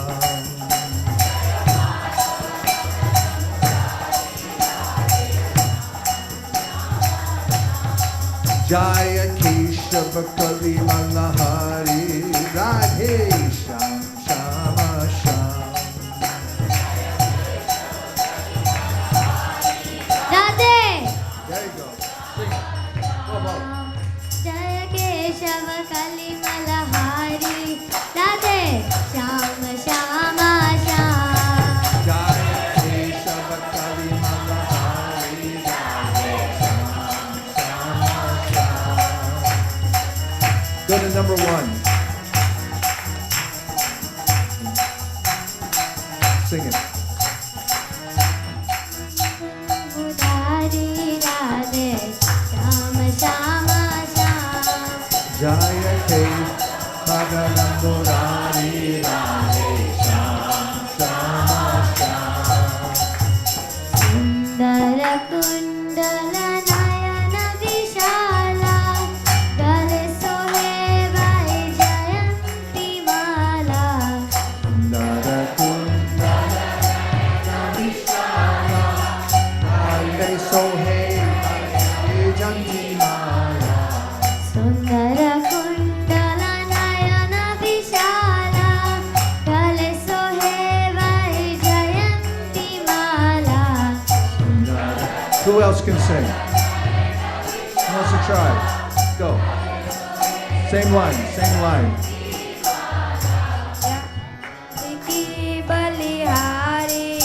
Jaya Keshava Kali Malahari Radhe Sham Shama Sham. Radhe There you go. Sing it. Go, go. Jaya Keshava Kali Malahari Radhe Shama Shama Sham. Jaya Keshava Kali Malahari Radhe Sham Shama Sham. Go to number 1. Sing it. Murari Radhe Shama Shama Sham. Jaya Keshava Murari Radhe Sham Shama Sham. Sundara Kundala Nayana Vishala Gale Sohe Vaijayanti Mala. Sundara Kundala Vishala Gale Sohe Vaijayanti Mala. Sundara Kundala Nayana Vishala Gale Sohe Vaijayanti Mala. Who else can sing? Who wants to try? Go. Same line, same line. Ki Balihari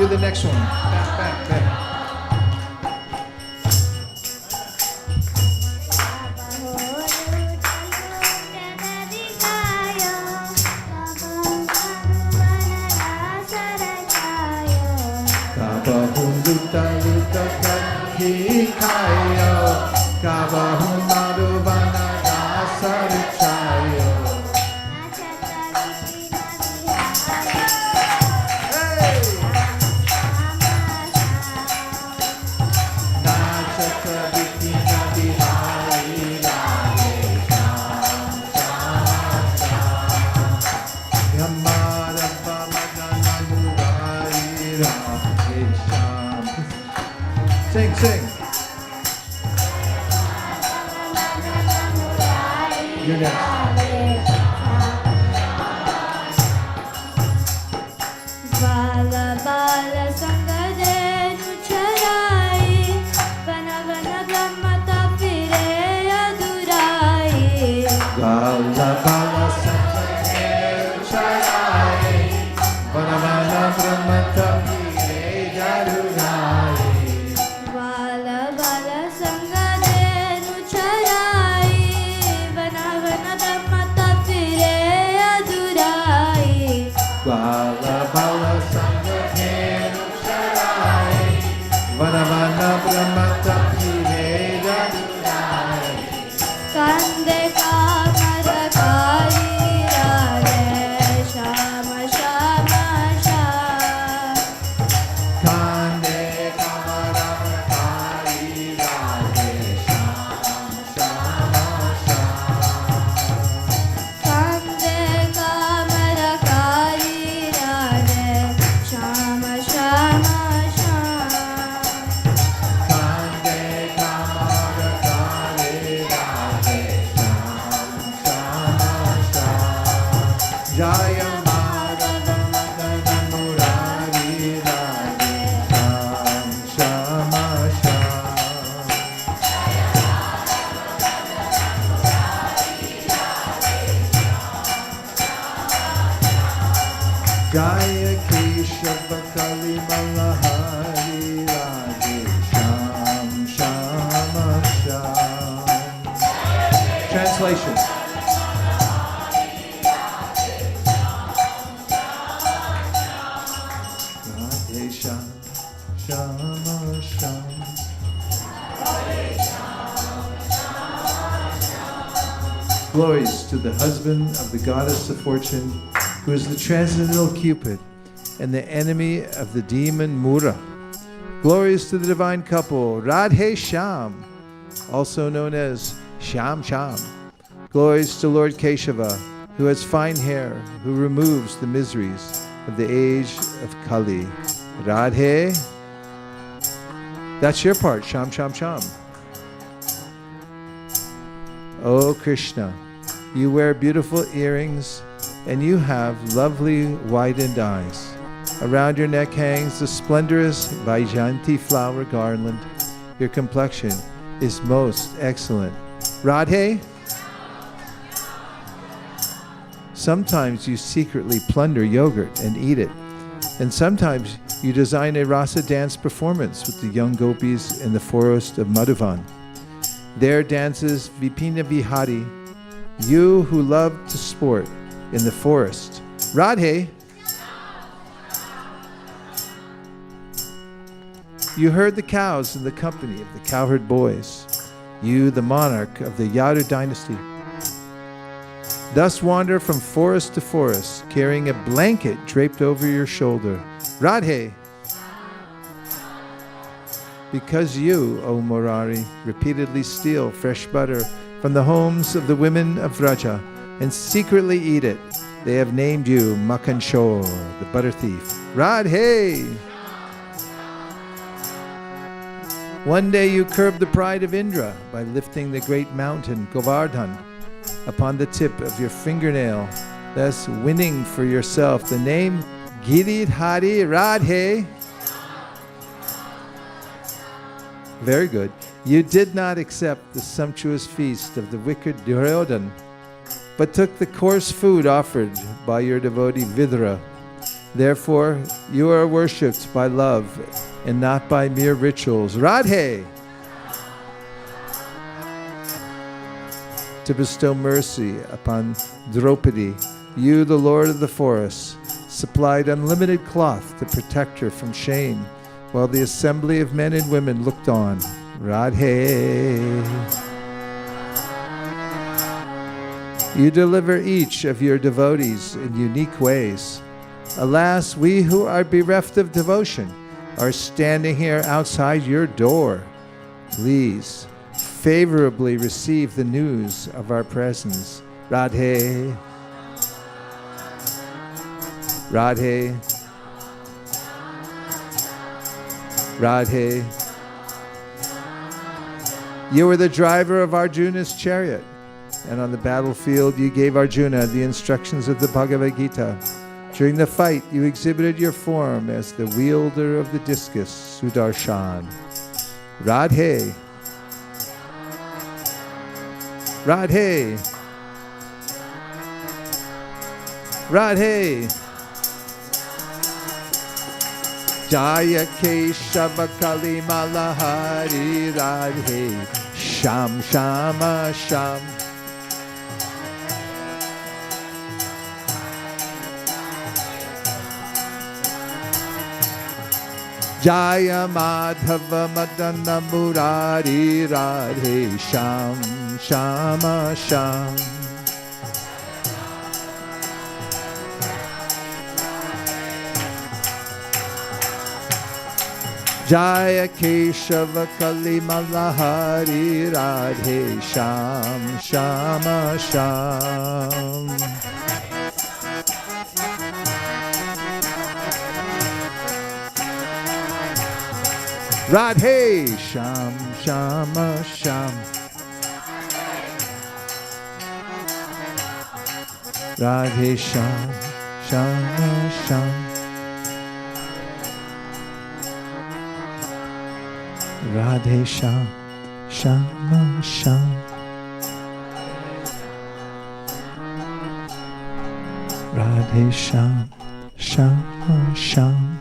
Do the next one. Back, back, back. Kabahum luta luta kayo, kabahum madhuvana dasarichayo. Sing, sing. You're next. Bala bala sangade nucharai, vana vana brahma tapire adurai. Bala bala sangade nucharai, vana vana brahma tapire adurai. Bala bala sangade nucharai, vana vana brahma tapire adurai. Bala bala sangade nucharai, vana vana brahma tapire adurai. Kande kamara kari rade, shama shama shama. Kande kamara kari rade, sham shama sham. Kande kamara kari rade, shama shama shama. Kande kamara kari rade, sham shama sham. Jaya Madhava Madhava Murari Radhe, sham shama sham. Jaya Keshava Kali Malahari Radhe, sham shama sham. Translation. Radhe sham shama sham. Glories to the husband of the goddess of fortune, who is the transcendental Cupid and the enemy of the demon Mura. Glories to the divine couple, Radhe Sham, also known as Sham Sham. Glories to Lord Keshava, who has fine hair, who removes the miseries of the age of Kali. Radhe, that's your part, Sham Sham Sham. Oh Krishna, you wear beautiful earrings and you have lovely widened eyes. Around your neck hangs the splendorous Vaijanti flower garland. Your complexion is most excellent. Radhe, sometimes you secretly plunder yogurt and eat it. And sometimes you design a rasa dance performance with the young gopis in the forest of Madhuvan. There dances Vipina Vihari, you who love to sport in the forest. Radhe, you herd the cows in the company of the cowherd boys. You, the monarch of the Yadu dynasty, thus wander from forest to forest, carrying a blanket draped over your shoulder. Radhe, because you, O Murari, repeatedly steal fresh butter from the homes of the women of Vraja and secretly eat it, they have named you Makanchor, the butter thief. Radhe! One day you curbed the pride of Indra by lifting the great mountain Govardhan upon the tip of your fingernail, thus winning for yourself the name Giriraj Radhe. Very good. You did not accept the sumptuous feast of the wicked Duryodhan, but took the coarse food offered by your devotee Vidura. Therefore, you are worshipped by love and not by mere rituals. Radhe! To bestow mercy upon Draupadi, you, the Lord of the forest, supplied unlimited cloth to protect her from shame, while the assembly of men and women looked on. Radhe! You deliver each of your devotees in unique ways. Alas, we who are bereft of devotion are standing here outside your door. Please favorably receive the news of our presence. Radhe. Radhe. Radhe. You were the driver of Arjuna's chariot, and on the battlefield you gave Arjuna the instructions of the Bhagavad Gita. During the fight, you exhibited your form as the wielder of the discus, Sudarshan. Radhe. Radhe. Radhe. Jaya Keshava Kali Malahari Radhe. Sham Shama Sham. Jaya Madhava Madana Murari Radhe Sham Shama Sham. Jaya Keshava Kali Malahari Radhe Sham Shama Sham. Radhe Sham Shama Sham. Radhe Sham Shama Sham. Radhe Sham Shama Sham. Radhe Sham Shama Sham.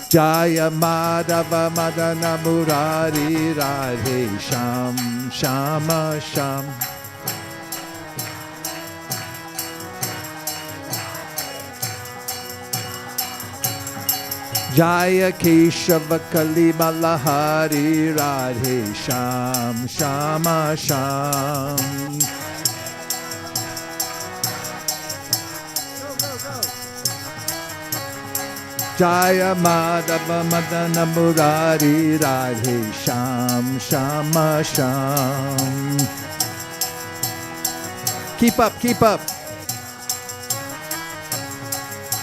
Jaya Madhava Madana Murari Radhe Sham Shama Sham. Jaya Keshava Kali Malahari Radhe Sham Shama Sham. Jaya Madhava Madana Murari Radhe Sham Shama Sham. Keep up, keep up.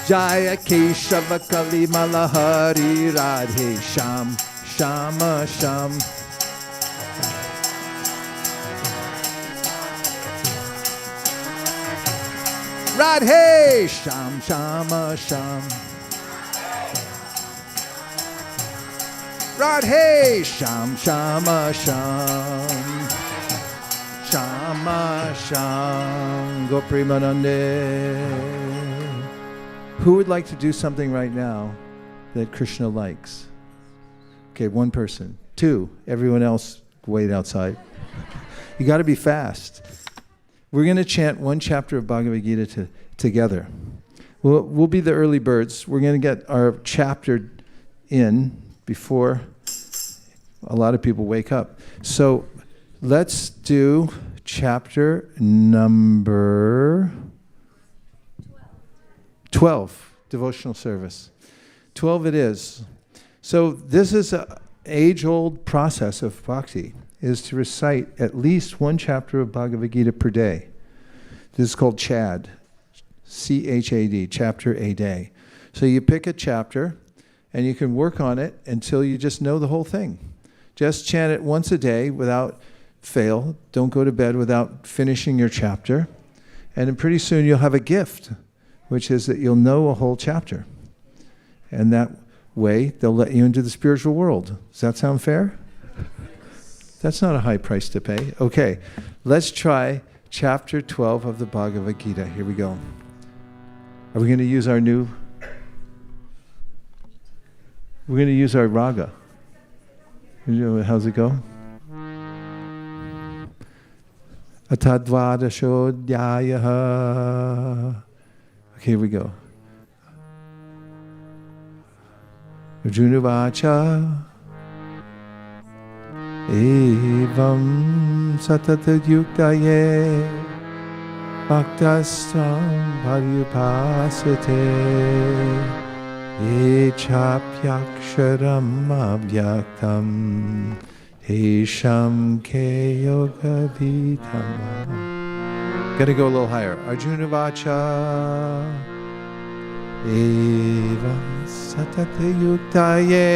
Jaya Keshava Kali Malahari Radhe Sham Shama Sham. Radhe Sham Shama Sham. Radhe Sham Shama Sham. Shama Sham. Goprimanande. Who would like to do something right now that Krishna likes? Okay, one person. Two. Everyone else, wait outside. You got to be fast. We're going to chant one chapter of Bhagavad Gita together. We'll be the early birds. We're going to get our chapter in before a lot of people wake up. So let's do chapter number 12, devotional service. 12 it is. So this is an age-old process of bhakti, is to recite at least one chapter of Bhagavad Gita per day. This is called CHAD, C-H-A-D, chapter a day. So you pick a chapter, and you can work on it until you just know the whole thing. Just chant it once a day without fail. Don't go to bed without finishing your chapter. And then pretty soon you'll have a gift, which is that you'll know a whole chapter. And that way, they'll let you into the spiritual world. Does that sound fair? That's not a high price to pay. Okay, let's try chapter 12 of the Bhagavad Gita. Here we go. Are we going to use our new... We're going to use our raga. How's it go? Atadvadashodhyayaha. Okay, here we go. Arjuna vacha evam satata yuktaye bhaktastam paryupasate echapyaksharam avyaktam hesham ke yoga vitama. Gotta go a little higher. Arjuna vacha evam satata yuktaye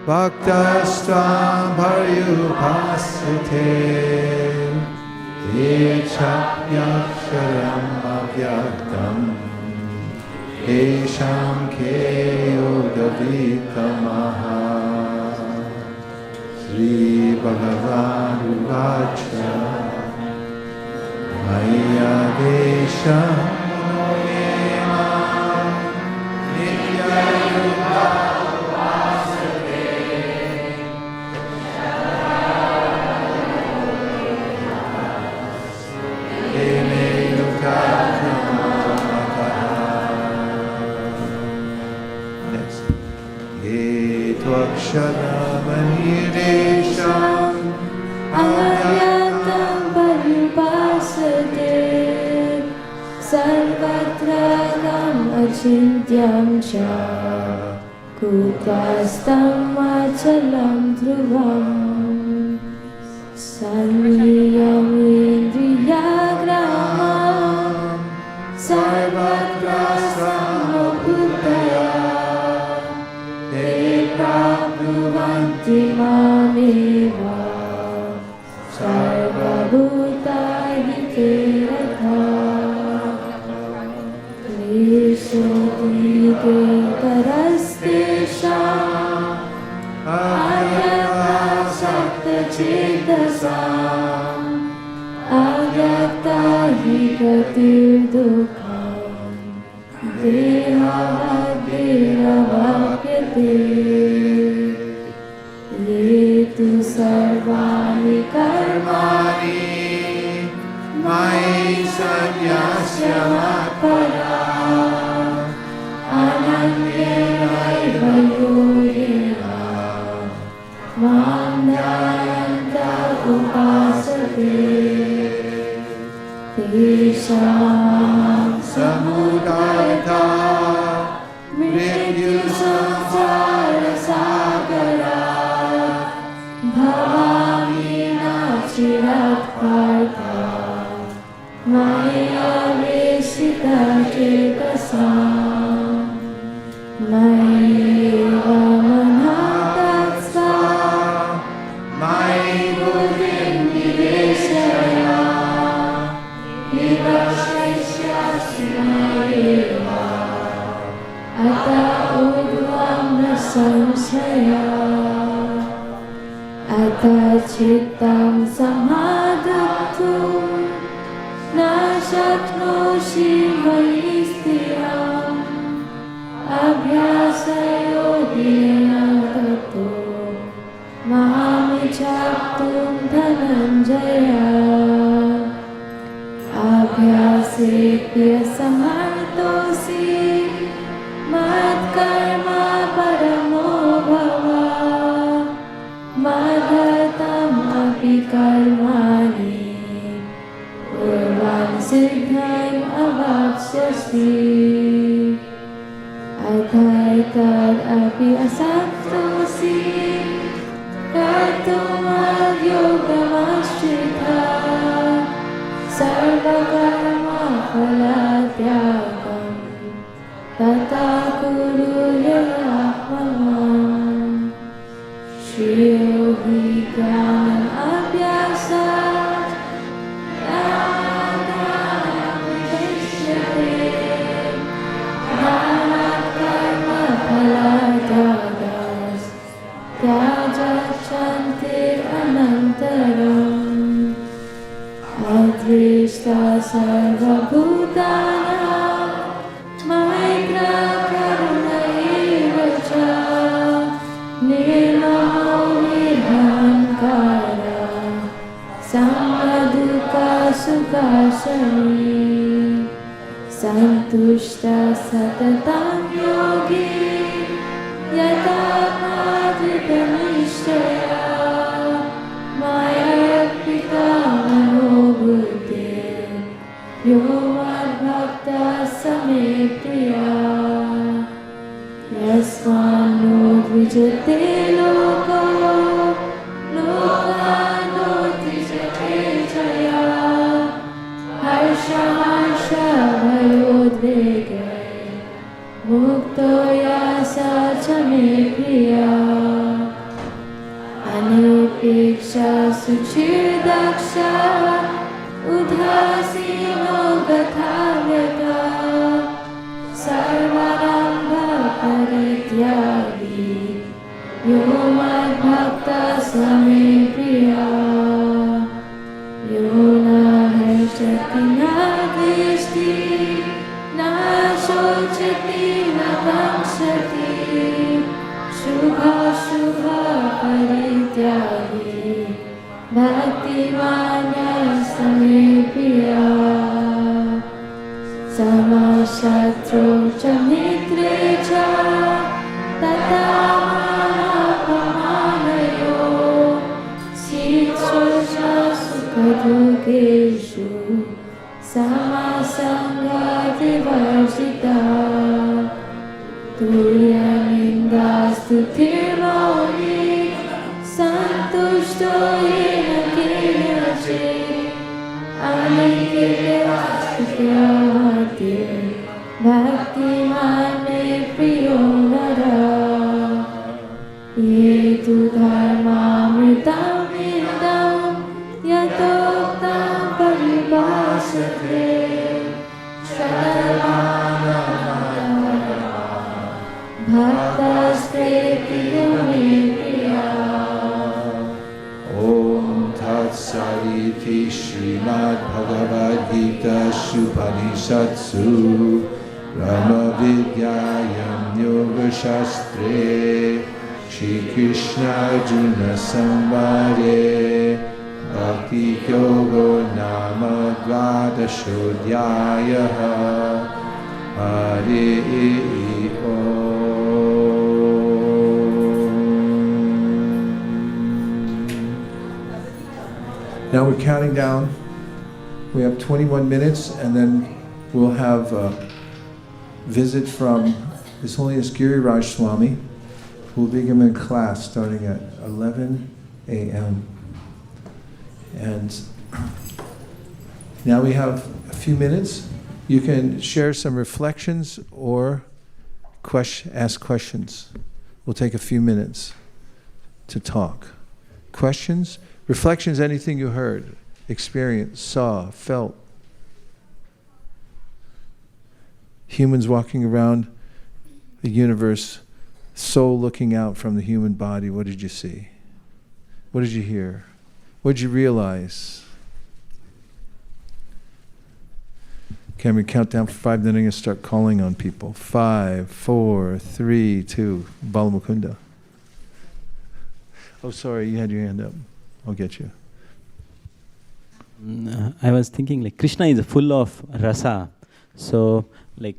bhaktastam paryupasate echapyaksharam avyaktam esham ke yoga vitamaha. Sri Bhagavan Uvacha Maya Desha Shadamaniresham Ayatam Paripasate Sarvatrakam Achintyam Cha Kutastam Achalam Dhruvam Sanniyam Indriyagramam Sarvatrasam Bhutaya Prabhuvanti mameva sarvabhutani keratha Krishna tarastesham ayavasakta chetasam agyata hi gatir dukham dehavadhiravapyate Yetu sarvani karmani Mai sanyasya matpara Ananyena yoyena Mamnayanta upasate Tesham samudayata Mrityu samsara sagara Bhavani nachirat partha Maya Vaisesika chetasam Mayeva manhatatsa Mayi buddhim niveshaya Vivashaishyasi mayeva Ata udvam na samshaya Ata chittam samadhattum na shaknoshi mayi sthiram abhyasa yogena tato mahamichaptum dhananjaya abhyasepya samartosi matkarma paramo bhava madhatam api karmani urvan siddhaim avaksyasi adhaitad api asaktosi kartum adyogamashchita sarvakarma phalatyagam tata kuru yahmam shriyo hi jnanam abhyasat yadayam vishyate dhanat karma phalatyagas tyajachantir anantaram Vikarshani Santushta Satatam Yogi Yata Madhita Maya Pita Manobuddhe Yomad Bhakta Same Priya Yasmano Dvijate Loko Lokano Dvijate Jaya Harsha Harsha Bhayodvege Mukto Yasa Chame Priya Anupeksha Suchir Daksha Udhasino Gathavata Sarvarambha Parityagi Yomad Bhakta Same Priya Yona Harshati Na Dishti Na Shochati Na Kamshati Shubha Shubha Parityagi Bhakti Vanya Same Priya Samashatro Cha Mitre Cha Tata Manapamanayo Sitra Sukadukeshu Samasanga Divarjita Turyamindastu Tirmauni Santushto Yena Kinyachi Amikirastu Kyahati Bhakti Mane Priyonara Yetu Dharmamritam Vindam Yatoktam Paribhasate Shadavana Bhaktaste Priyame Priya Om Tat Sariti Srimad Bhagavad Gita Supanishatsu Brahma Vidyayam Yoga Shastre Shri Krishna Arjuna Samvade Bhakti Yoga Nama Dvadashodhyaya Hare Om. Now we're counting down. We have 21 minutes, and then we'll have a visit from His Holiness Giriraj Swami, who will begin a class starting at 11 a.m. And now we have a few minutes. You can share some reflections or ask questions. We'll take a few minutes to talk. Questions? Reflections, anything you heard, experienced, saw, felt. Humans walking around the universe, soul looking out from the human body. What did you see? What did you hear? What did you realize? Can we count down for 5? Then I'm going to start calling on people. 5, 4, 3, 2. Balamukunda. Oh, sorry, you had your hand up. I'll get you. I was thinking like Krishna is full of rasa. So like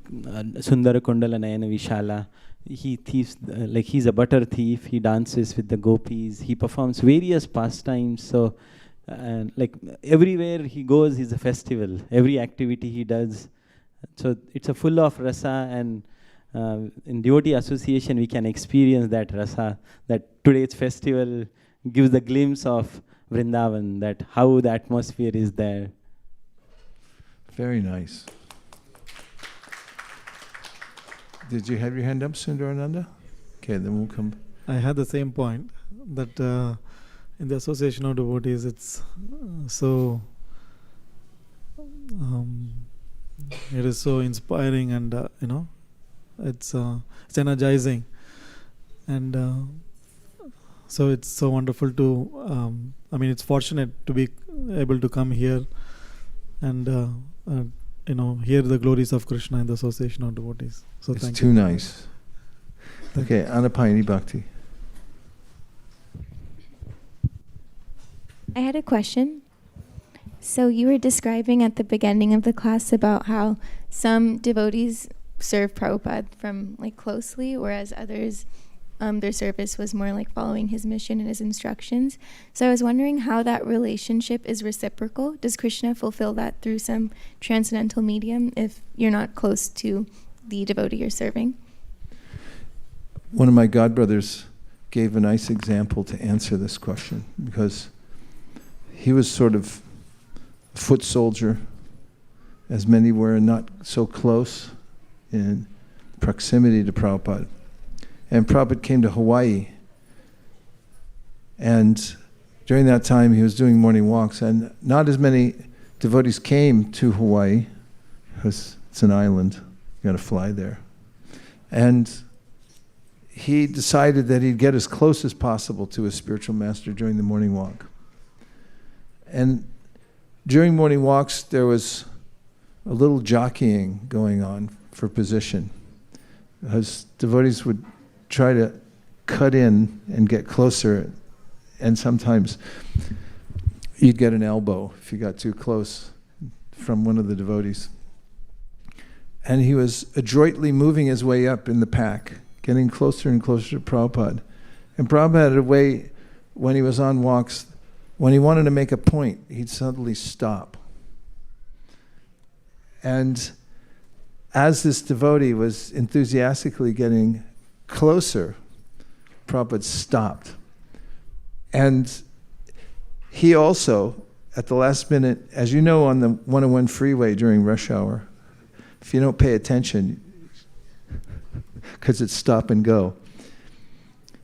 Sundara Kundala Nayana Vishala, he thieves, like he's a butter thief, he dances with the gopis, he performs various pastimes. So like everywhere he goes is a festival, every activity he does. So it's a full of rasa, and in devotee association we can experience that rasa, that today's festival gives the glimpse of Vrindavan, that how the atmosphere is there. Very nice. Did you have your hand up, Sundarananda? Okay, then we'll come. I had the same point, that in the association of devotees, it's so it is so inspiring, and it's energizing, and so it's so wonderful to. It's fortunate to be able to come here and hear the glories of Krishna in the association of devotees. So it's thank too you. Nice. Okay, Anapayani Bhakti. I had a question. So you were describing at the beginning of the class about how some devotees serve Prabhupada from like closely, whereas others, their service was more like following his mission and his instructions. So I was wondering how that relationship is reciprocal. Does Krishna fulfill that through some transcendental medium if you're not close to the devotee you're serving? One of my godbrothers gave a nice example to answer this question, because he was sort of a foot soldier, as many were, not so close in proximity to Prabhupada. And Prabhupada came to Hawaii, and during that time he was doing morning walks, and not as many devotees came to Hawaii, because it's an island, you gotta fly there. And he decided that he'd get as close as possible to his spiritual master during the morning walk. And during morning walks, there was a little jockeying going on for position, as devotees would try to cut in and get closer, and sometimes you'd get an elbow if you got too close from one of the devotees. And he was adroitly moving his way up in the pack, getting closer and closer to Prabhupada. And Prabhupada had a way, when he was on walks, when he wanted to make a point, he'd suddenly stop. And as this devotee was enthusiastically getting closer, Prabhupada stopped. And he also, at the last minute, as you know, on the 101 freeway during rush hour, if you don't pay attention, because it's stop and go,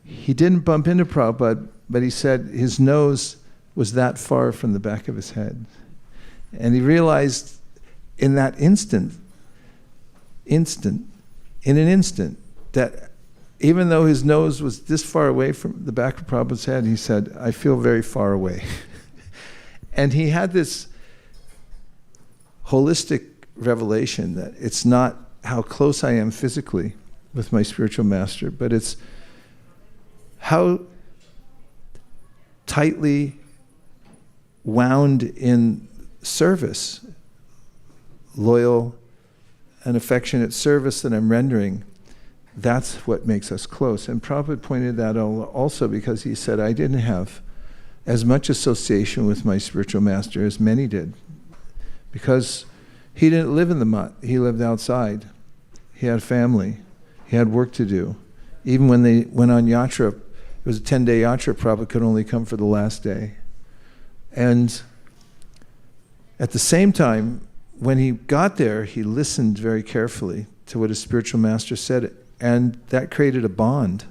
he didn't bump into Prabhupada, but he said his nose was that far from the back of his head. And he realized in that instant, that even though his nose was this far away from the back of Prabhupada's head, he said, I feel very far away. And he had this holistic revelation that it's not how close I am physically with my spiritual master, but it's how tightly wound in service, loyal and affectionate service that I'm rendering. That's what makes us close. And Prabhupada pointed that out also, because he said, I didn't have as much association with my spiritual master as many did, because he didn't live in the mutt, he lived outside. He had family, he had work to do. Even when they went on yatra, it was a 10-day yatra, Prabhupada could only come for the last day. And at the same time, when he got there, he listened very carefully to what his spiritual master said, and that created a bond.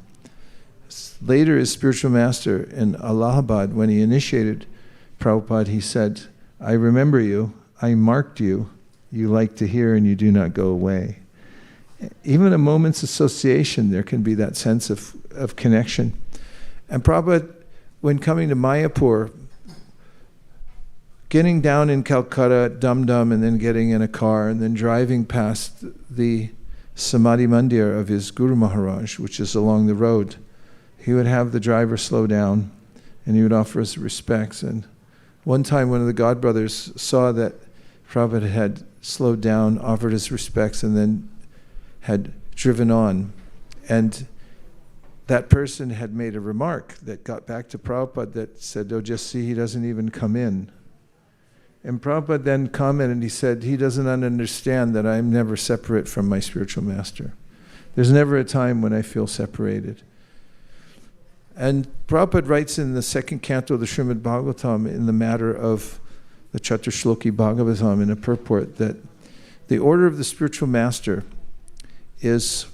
Later, his spiritual master in Allahabad, when he initiated Prabhupada, he said, I remember you, I marked you, you like to hear and you do not go away. Even a moment's association, there can be that sense of connection. And Prabhupada, when coming to Mayapur, getting down in Calcutta, Dum-Dum, and then getting in a car, and then driving past the Samadhi Mandir of his Guru Maharaj, which is along the road, he would have the driver slow down, and he would offer his respects. And one time, one of the godbrothers saw that Prabhupada had slowed down, offered his respects, and then had driven on. And that person had made a remark that got back to Prabhupada that said, oh, just see, he doesn't even come in. And Prabhupada then commented, he said, he doesn't understand that I'm never separate from my spiritual master. There's never a time when I feel separated. And Prabhupada writes in the second canto of the Srimad Bhagavatam, in the matter of the Chaturshloki Bhagavatam, in a purport, that the order of the spiritual master is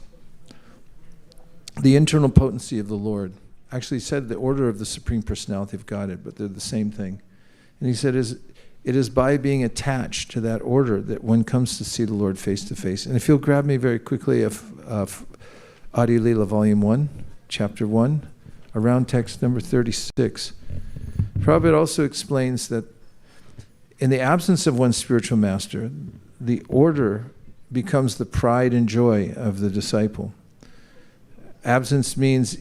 the internal potency of the Lord. Actually, he said the order of the Supreme Personality of Godhead, but they're the same thing. And he said, it is by being attached to that order that one comes to see the Lord face to face. And if you'll grab me very quickly of Adi Lila Volume 1, Chapter 1, around text number 36. Prabhupada also explains that in the absence of one's spiritual master, the order becomes the pride and joy of the disciple. Absence means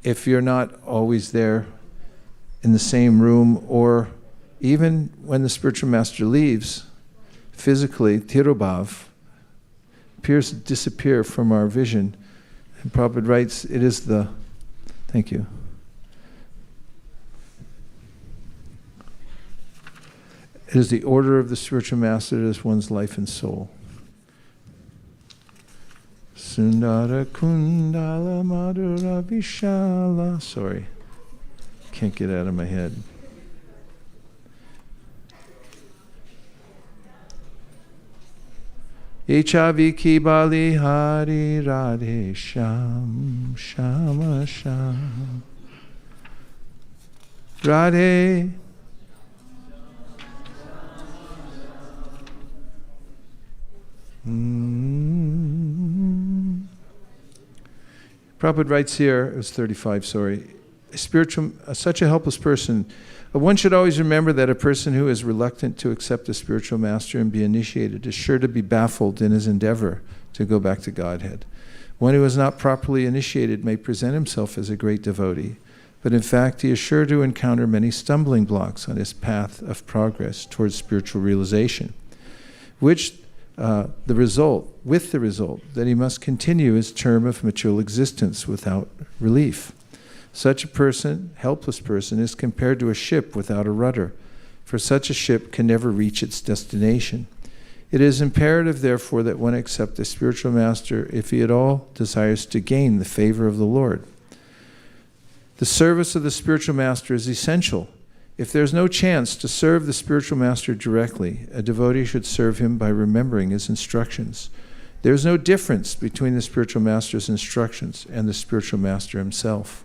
if you're not always there in the same room, or even when the spiritual master leaves, physically, tirobhav appears to disappear from our vision. And Prabhupada writes, it is the, thank you. It is the order of the spiritual master that is one's life and soul. Sundara Kundala Madhura Vishala. Sorry, can't get out of my head. Echaviki Bali Hari Radhe Sham Shama Sham Radhe Prabhupada writes here, it was 35, sorry, such a helpless person, one should always remember that a person who is reluctant to accept a spiritual master and be initiated is sure to be baffled in his endeavor to go back to Godhead. One who is not properly initiated may present himself as a great devotee, but in fact he is sure to encounter many stumbling blocks on his path of progress towards spiritual realization, with the result that he must continue his term of material existence without relief. Such a person, helpless person, is compared to a ship without a rudder, for such a ship can never reach its destination. It is imperative, therefore, that one accept a spiritual master if he at all desires to gain the favor of the Lord. The service of the spiritual master is essential. If there's no chance to serve the spiritual master directly, a devotee should serve him by remembering his instructions. There's no difference between the spiritual master's instructions and the spiritual master himself.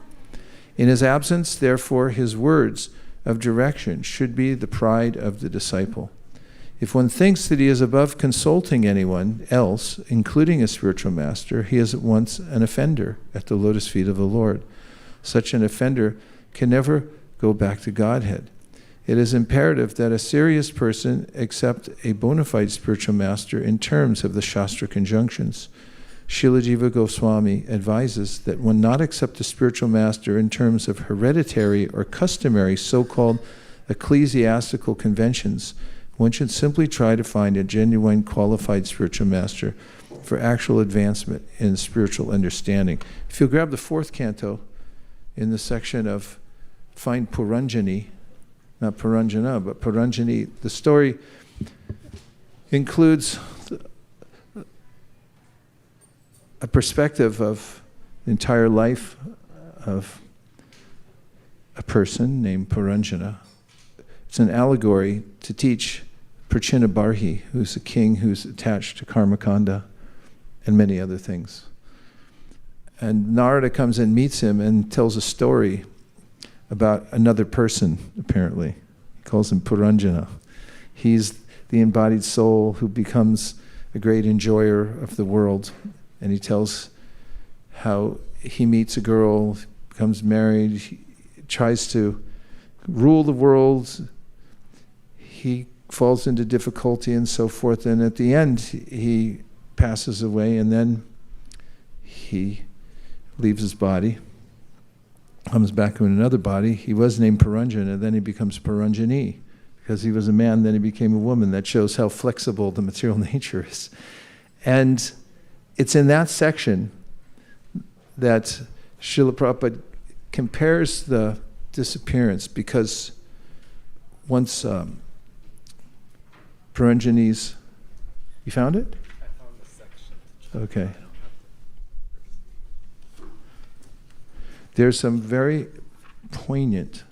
In his absence, therefore, his words of direction should be the pride of the disciple. If one thinks that he is above consulting anyone else, including a spiritual master, he is at once an offender at the lotus feet of the Lord. Such an offender can never go back to Godhead. It is imperative that a serious person accept a bona fide spiritual master in terms of the Shastra conjunctions. Srila Jiva Goswami advises that one not accept a spiritual master in terms of hereditary or customary so-called ecclesiastical conventions. One should simply try to find a genuine qualified spiritual master for actual advancement in spiritual understanding. If you'll grab the 4th canto in the section of Find Puranjani, not Puranjana, but Puranjani, the story includes a perspective of the entire life of a person named Puranjana. It's an allegory to teach Prachina Barhi, who's a king who's attached to Karmakanda and many other things. And Narada comes and meets him and tells a story about another person, apparently. He calls him Puranjana. He's the embodied soul who becomes a great enjoyer of the world. And he tells how he meets a girl, becomes married, he tries to rule the world. He falls into difficulty and so forth. And at the end, he passes away, and then he leaves his body, comes back in another body. He was named Puranjana, and then he becomes Puranjani. Because he was a man, then he became a woman. That shows how flexible the material nature is. And it's in that section that Srila Prabhupada compares the disappearance, because once Puranjani's, you found it? I found the section. Okay. There's some very poignant.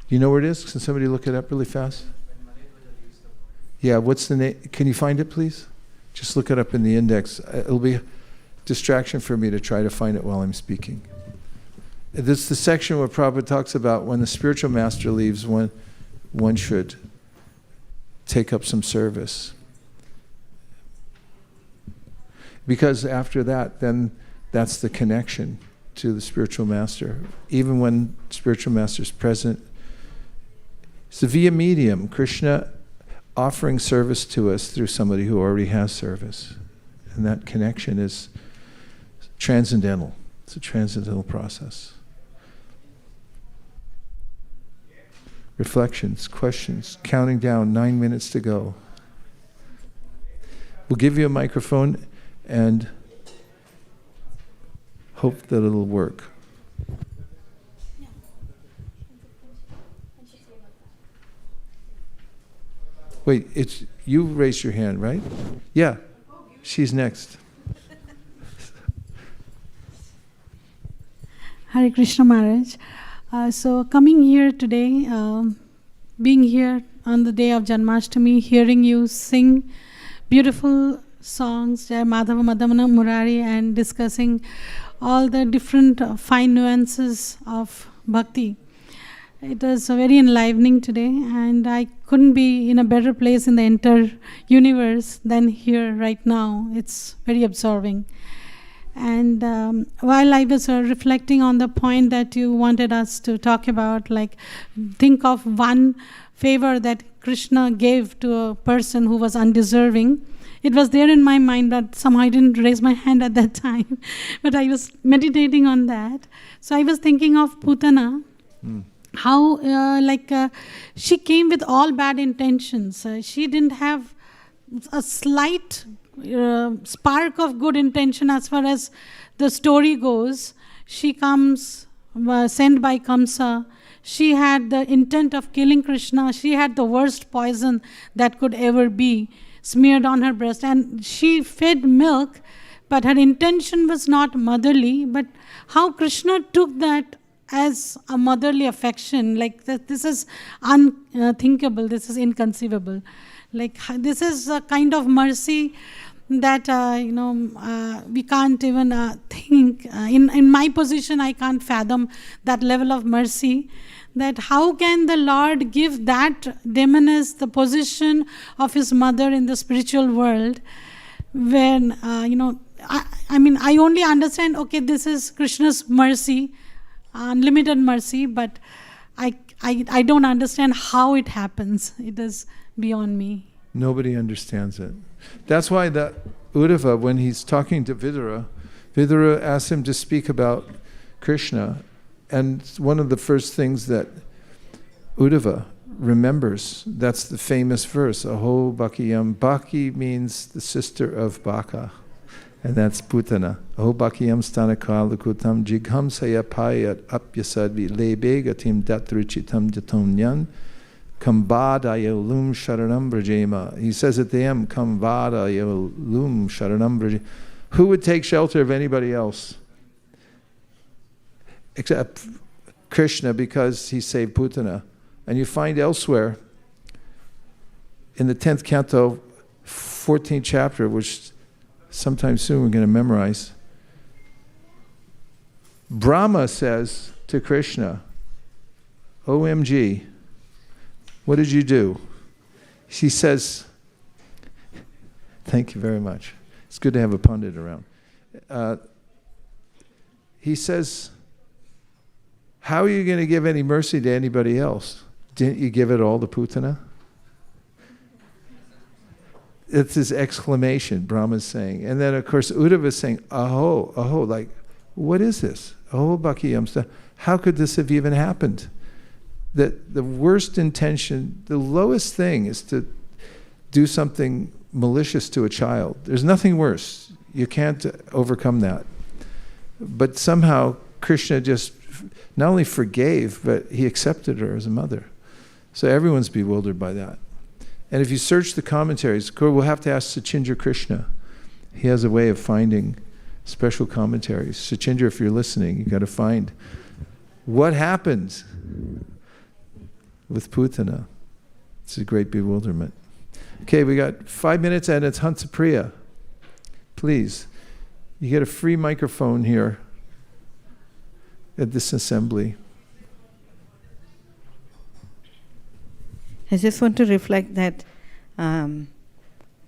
You know where it is? Can somebody look it up really fast? Yeah, what's the name? Can you find it, please? Just look it up in the index. It'll be a distraction for me to try to find it while I'm speaking. This is the section where Prabhupada talks about when the spiritual master leaves, one should take up some service. Because after that, then that's the connection to the spiritual master. Even when spiritual master is present, it's a via medium, Kṛṣṇa offering service to us through somebody who already has service. And that connection is transcendental. It's a transcendental process. reflections, questions, counting down, 9 minutes to go. We'll give you a microphone and hope that it'll work. Wait, it's you raised your hand, right? Yeah, she's next. Hare Krishna Maharaj. So coming here today, being here on the day of Janmāṣṭamī, hearing you sing beautiful songs, Jai Madhava Madhamana Murari, and discussing all the different fine nuances of bhakti. It was very enlivening today, and I couldn't be in a better place in the entire universe than here right now. It's very absorbing. And while I was reflecting on the point that you wanted us to talk about, like think of one favor that Kṛṣṇa gave to a person who was undeserving. It was there in my mind, but somehow I didn't raise my hand at that time. But I was meditating on that. So I was thinking of Putana. How she came with all bad intentions. She didn't have a slight spark of good intention as far as the story goes. She comes sent by Kamsa. She had the intent of killing Kṛṣṇa. She had the worst poison that could ever be smeared on her breast. And she fed milk, but her intention was not motherly. But how Kṛṣṇa took that as a motherly affection, like this is unthinkable, this is inconceivable. Like this is a kind of mercy that we can't even think. In my position, I can't fathom that level of mercy. That how can the Lord give that demoness the position of his mother in the spiritual world, when I only understand, okay, this is Krishna's mercy, unlimited mercy, but I don't understand how it happens. It is beyond me. Nobody understands it. That's why that Uddhava, when he's talking to Vidura asks him to speak about Kṛṣṇa, and one of the first things that Uddhava remembers, that's the famous verse, Aho Bhakiyam. Bhaki means the sister of Baka, and that's Putana. Aho Bhakiyam Stanakalakutam Jigham Sayapayat Apyasadvi Lebegatim Datruchitam Jatonyan Kamvada Yolum Sharanam Brajema. He says at the end, Kamvada Yolum Sharanam Brajema. Who would take shelter of anybody else? Except Kṛṣṇa, because he saved Putana. And you find elsewhere, in the 10th canto, 14th chapter, which sometime soon we're going to memorize, Brahma says to Kṛṣṇa, OMG, what did you do? She says, thank you very much. It's good to have a pundit around. He says, how are you going to give any mercy to anybody else? Didn't you give it all to Putana? It's his exclamation, Brahma's saying. And then, of course, Uddhava is saying, aho, like, what is this? Aho Bhakiyam. How could this have even happened? That the worst intention, the lowest thing is to do something malicious to a child. There's nothing worse. You can't overcome that. But somehow Kṛṣṇa just not only forgave, but he accepted her as a mother. So everyone's bewildered by that. And if you search the commentaries, we'll have to ask Sachindra Krishna. He has a way of finding special commentaries. Sachindra, if you're listening, you've got to find what happened with Putana. It's a great bewilderment. Okay, we got 5 minutes and it's Hansapriya. Please, you get a free microphone here at this assembly. I just want to reflect that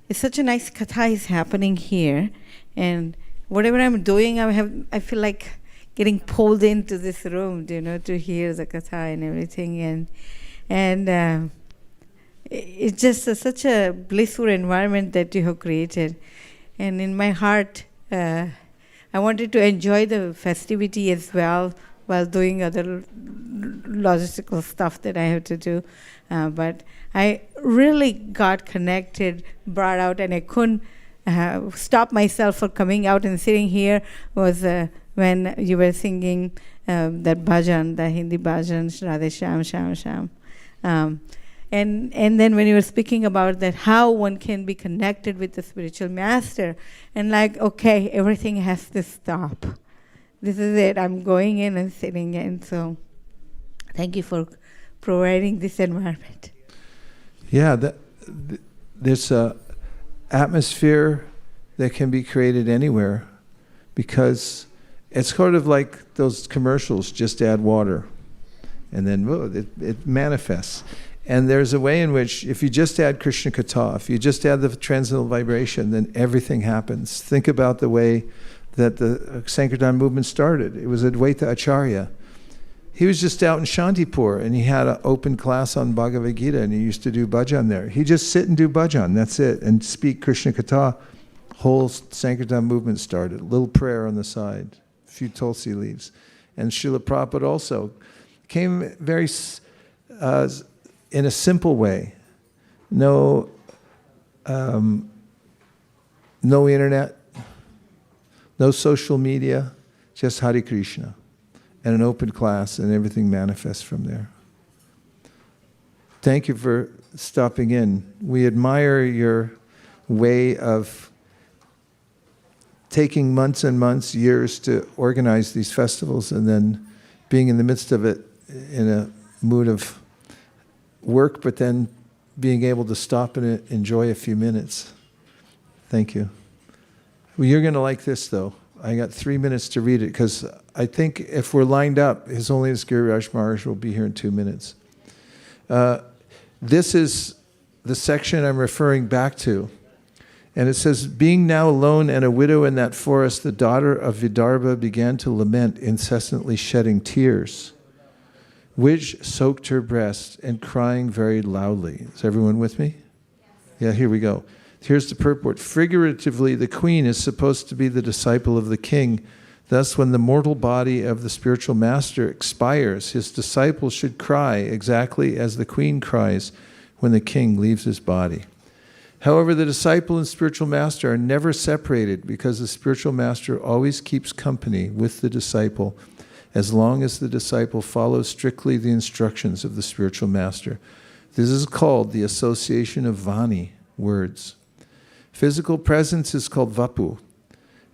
it's such a nice katha is happening here, and whatever I'm doing, I feel like getting pulled into this room, to hear the katha and everything, and it's just such a blissful environment that you have created, and in my heart, I wanted to enjoy the festivity as well while doing other logistical stuff that I have to do. But I really got connected, brought out, and I couldn't stop myself from coming out and sitting here was when you were singing that Bajan, the Hindi Bajan, Radhe Sham, Sham, Sham. And then when you were speaking about that, how one can be connected with the spiritual master, and like, okay, everything has to stop. This is it. I'm going in and sitting in. So thank you for providing this environment. Yeah, there's a atmosphere that can be created anywhere, because it's sort of like those commercials, just add water, and then it manifests. And there's a way in which if you just add Kṛṣṇa katha, if you just add the transcendental vibration, then everything happens. Think about the way that the Sankirtan movement started. It was Advaita Acharya. He was just out in Shantipur, and he had an open class on Bhagavad Gita, and he used to do Bajan there. He'd just sit and do Bajan, that's it, and speak Kṛṣṇa katha. Whole Sankirtan movement started. A little prayer on the side, a few Tulsi leaves. And Srila Prabhupada also came very in a simple way. No internet, no social media, just Hare Krishna, and an open class, and everything manifests from there. Thank you for stopping in. We admire your way of taking months and months, years to organize these festivals, and then being in the midst of it in a mood of work, but then being able to stop and enjoy a few minutes. Thank you. Well, you're going to like this, though. I got 3 minutes to read it, because I think if we're lined up, His Holiness Giriraj Maharaj will be here in 2 minutes. This is the section I'm referring back to. And it says, being now alone and a widow in that forest, the daughter of Vidarbha began to lament, incessantly shedding tears, which soaked her breast, and crying very loudly. Is everyone with me? Yeah, here we go. Here's the purport. Figuratively, the queen is supposed to be the disciple of the king. Thus, when the mortal body of the spiritual master expires, his disciple should cry exactly as the queen cries when the king leaves his body. However, the disciple and spiritual master are never separated, because the spiritual master always keeps company with the disciple as long as the disciple follows strictly the instructions of the spiritual master. This is called the association of Vani, words. Physical presence is called Vapu.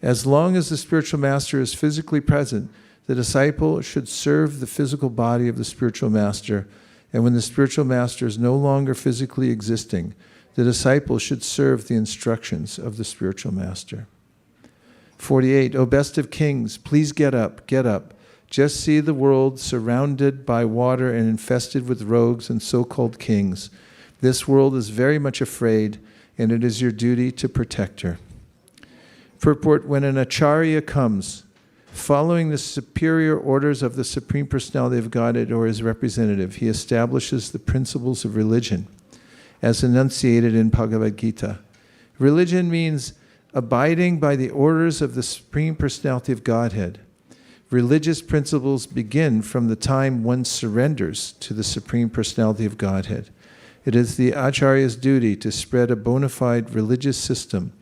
As long as the spiritual master is physically present, the disciple should serve the physical body of the spiritual master, and when the spiritual master is no longer physically existing, the disciple should serve the instructions of the spiritual master. 48, O best of kings, please get up, get up. Just see the world surrounded by water and infested with rogues and so-called kings. This world is very much afraid, and it is your duty to protect her. Purport, when an acharya comes, following the superior orders of the Supreme Personality of Godhead or his representative, he establishes the principles of religion, as enunciated in Bhagavad Gita. Religion means abiding by the orders of the Supreme Personality of Godhead. Religious principles begin from the time one surrenders to the Supreme Personality of Godhead. It is the Acharya's duty to spread a bona fide religious system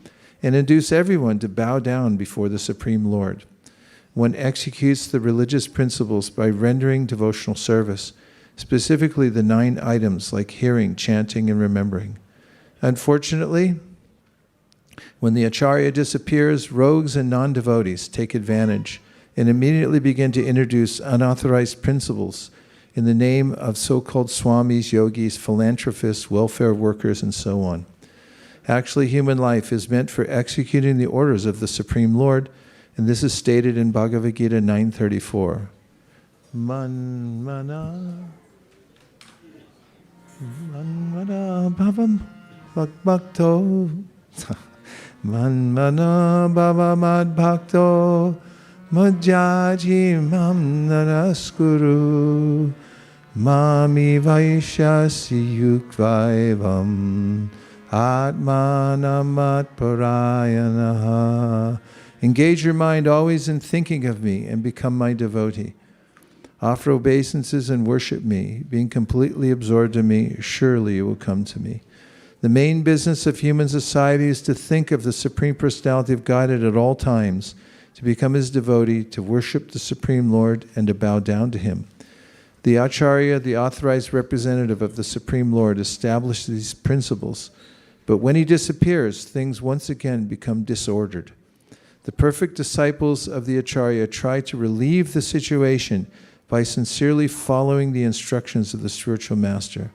and induce everyone to bow down before the Supreme Lord. One executes the religious principles by rendering devotional service, specifically the 9 items like hearing, chanting, and remembering. Unfortunately, when the Acharya disappears, rogues and non-devotees take advantage and immediately begin to introduce unauthorized principles in the name of so-called swamis, yogis, philanthropists, welfare workers, and so on. Actually, human life is meant for executing the orders of the Supreme Lord, and this is stated in Bhagavad Gita 9:34. Manmana bhavam bhakto manmana bhavamad bhakto madhyaji mam naraskuru mami vaishasi yukvaivam atmanamat parayanaha. Engage your mind always in thinking of me and become my devotee. Offer obeisances and worship me. Being completely absorbed in me, surely you will come to me. The main business of human society is to think of the Supreme Personality of Godhead at all times, to become his devotee, to worship the Supreme Lord, and to bow down to him. The Acharya, the authorized representative of the Supreme Lord, established these principles, but when he disappears, things once again become disordered. The perfect disciples of the Acharya try to relieve the situation by sincerely following the instructions of the spiritual master.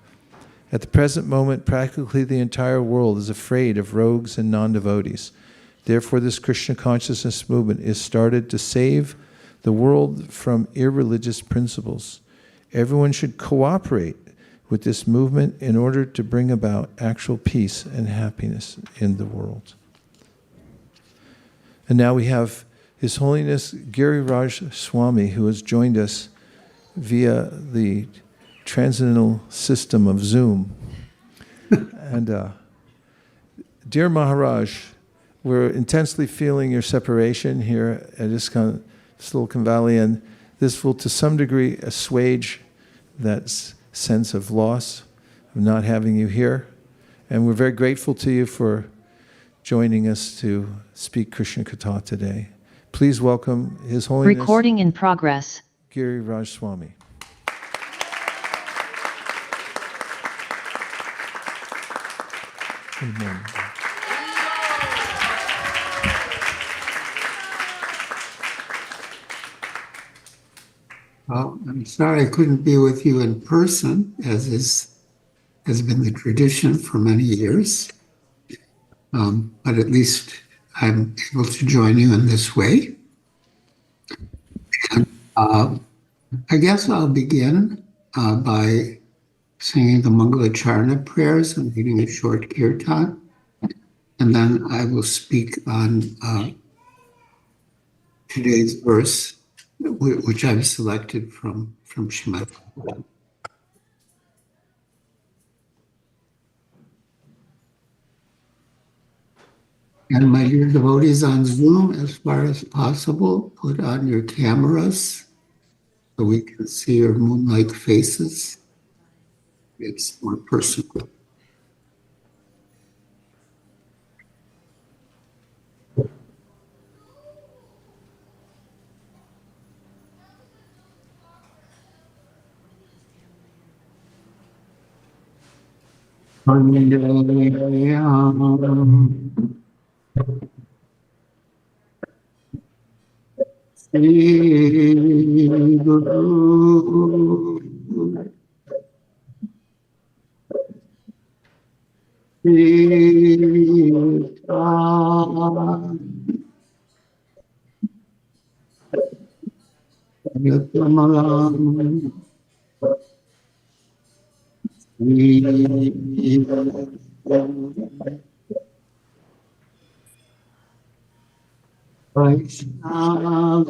At the present moment, practically the entire world is afraid of rogues and non-devotees. Therefore, this Krishna consciousness movement is started to save the world from irreligious principles. Everyone should cooperate with this movement in order to bring about actual peace and happiness in the world. And now we have His Holiness Giriraj Swami, who has joined us via the transcendental system of Zoom. And dear Maharaj, we're intensely feeling your separation here at ISKCON Silicon Valley, and this will to some degree assuage that sense of loss of not having you here. And we're very grateful to you for joining us to speak Krishna Katha today. Please welcome His Holiness Recording in progress. Giriraj Swami. Good morning. Well, I'm sorry I couldn't be with you in person, as has been the tradition for many years. But at least I'm able to join you in this way. And I guess I'll begin by singing the Mangalacharna prayers and reading a short Kirtan. And then I will speak on today's verse, which I've selected from Srimad Bhagavatam. And my dear devotees on Zoom, as far as possible, put on your cameras so we can see your moon-like faces. It's more personal. Shri Guru Shri Yatamalam Vaishnava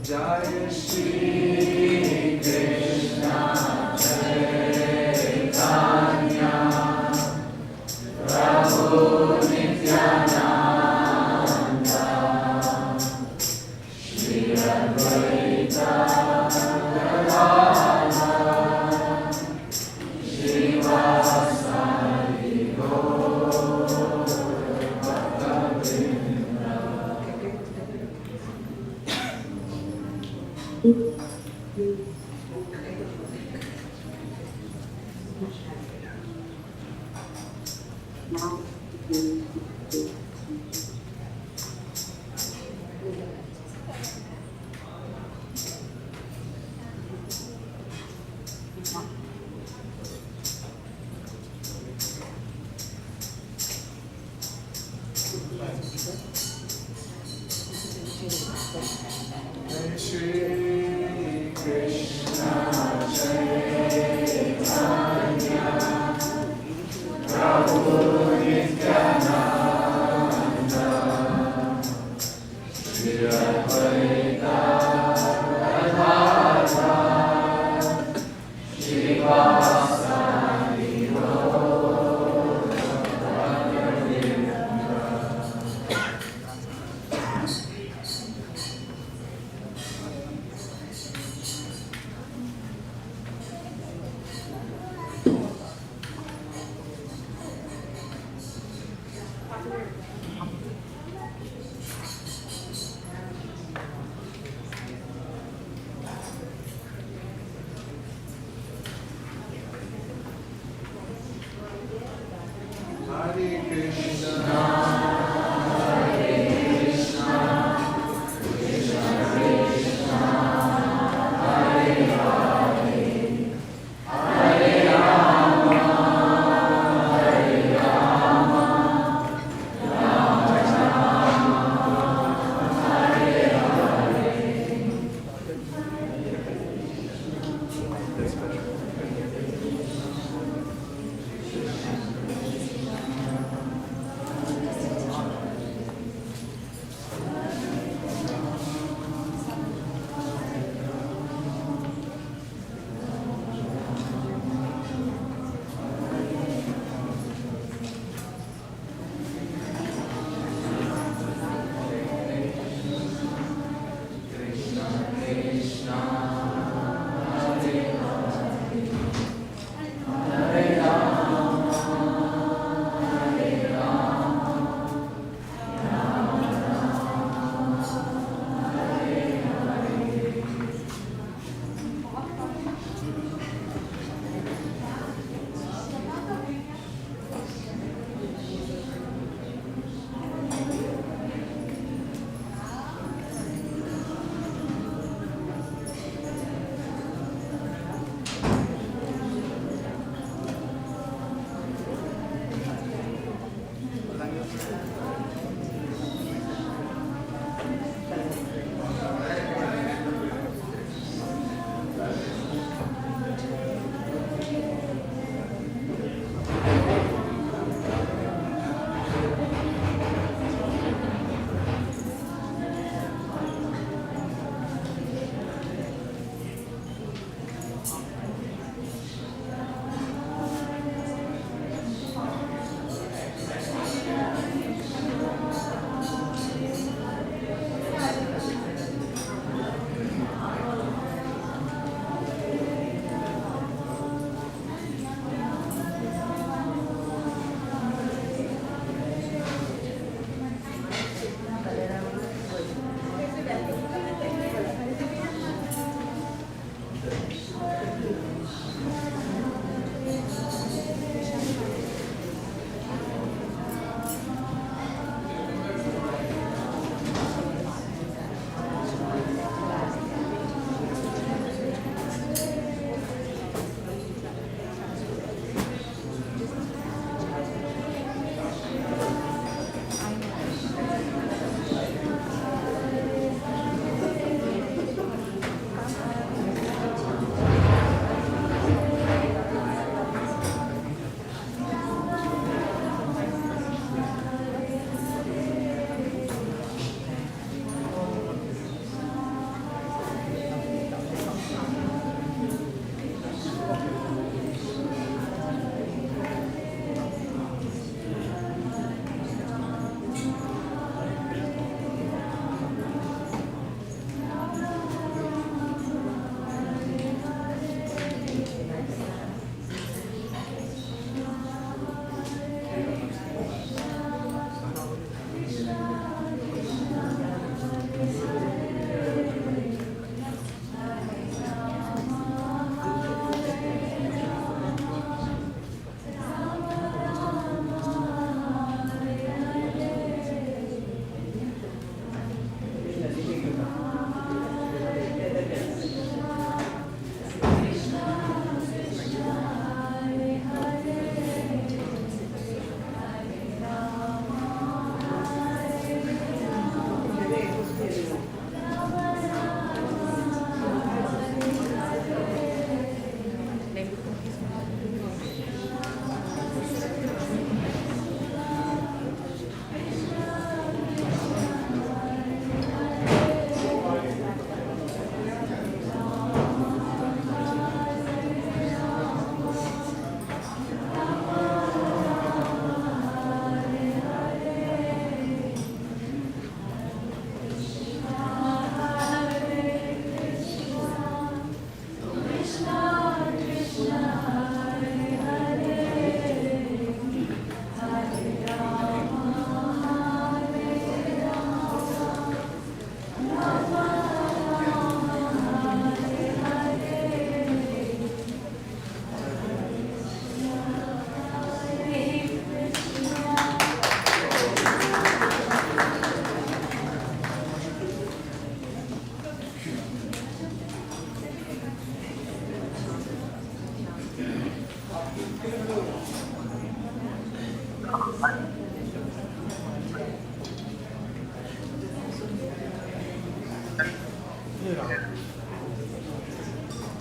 Jai Shri Krishna Chaitanya Prabhu Nityananda Shri Advaita Gadadhara Srivasadi Gaur Bhaktavrinda. Shri Krishna Chaitanya Prabhu Nityananda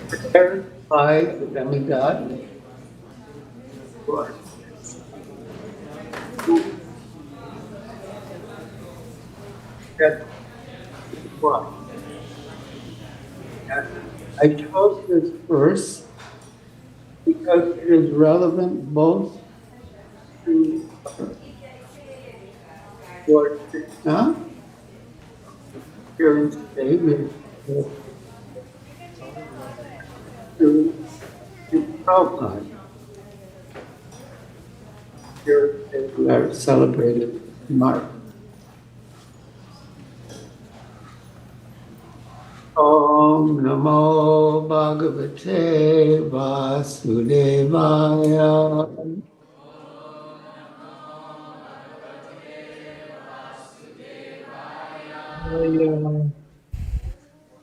Prepared by the demigod. I chose this verse because it is relevant both to Lord Krishna, appearance today, to Prabhupada. Here we are celebrated March. Om Namo Bhagavate Vasudevaya.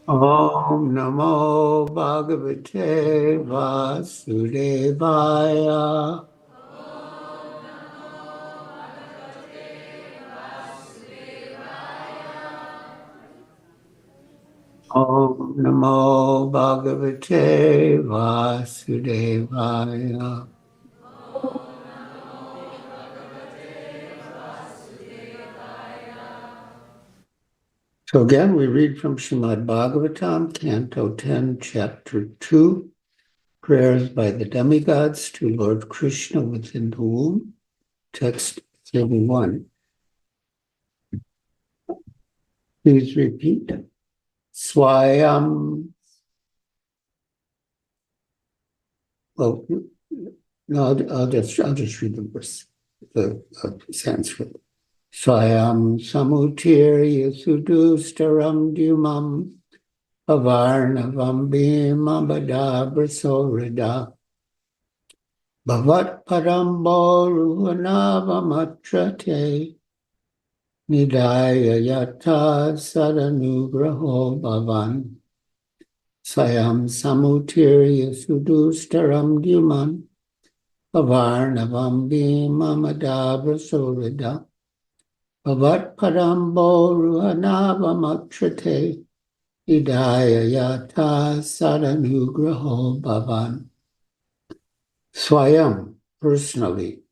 Om Namo Bhagavate Vasudevaya. Om Namo Bhagavate Vasudevaya. So again, we read from Srimad Bhagavatam, Canto 10, Chapter 2, Prayers by the Demigods to Lord Krishna within the womb, text 31. Please repeat. Swayam. Well, no, I'll just read the verse, the Sanskrit. Swayam samutirya sudustaram dyumam avarnavam bhimabadabrasorida bhavat paramboruhanavamatrate nidaya yata sadanugraho bhavan Swayam samutirya sudustaram dyumam avarnavam bhimabadabrasorida Bhavat parambo ruhanavamatrate idaya yata sadanugraho bhavan. Swayam, personally.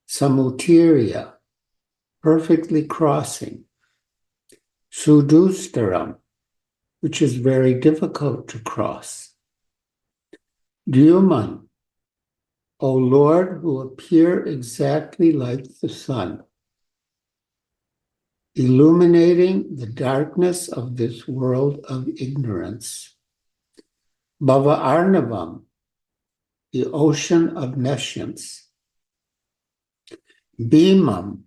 Samutirya, perfectly crossing. Sudustaram, which is very difficult to cross. Dyuman, O Lord, who appear exactly like the sun, illuminating the darkness of this world of ignorance. Bhava Arnavam, the ocean of nescience. Bhimam,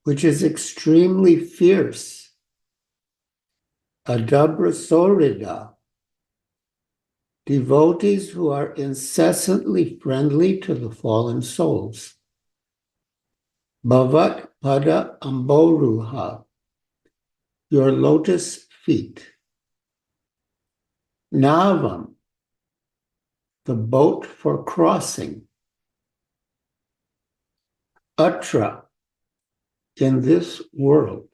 which is extremely fierce. Adabra Sorida, devotees who are incessantly friendly to the fallen souls. Bhavat Pada Amboruha, your lotus feet. Navam, the boat for crossing. Atra, in this world.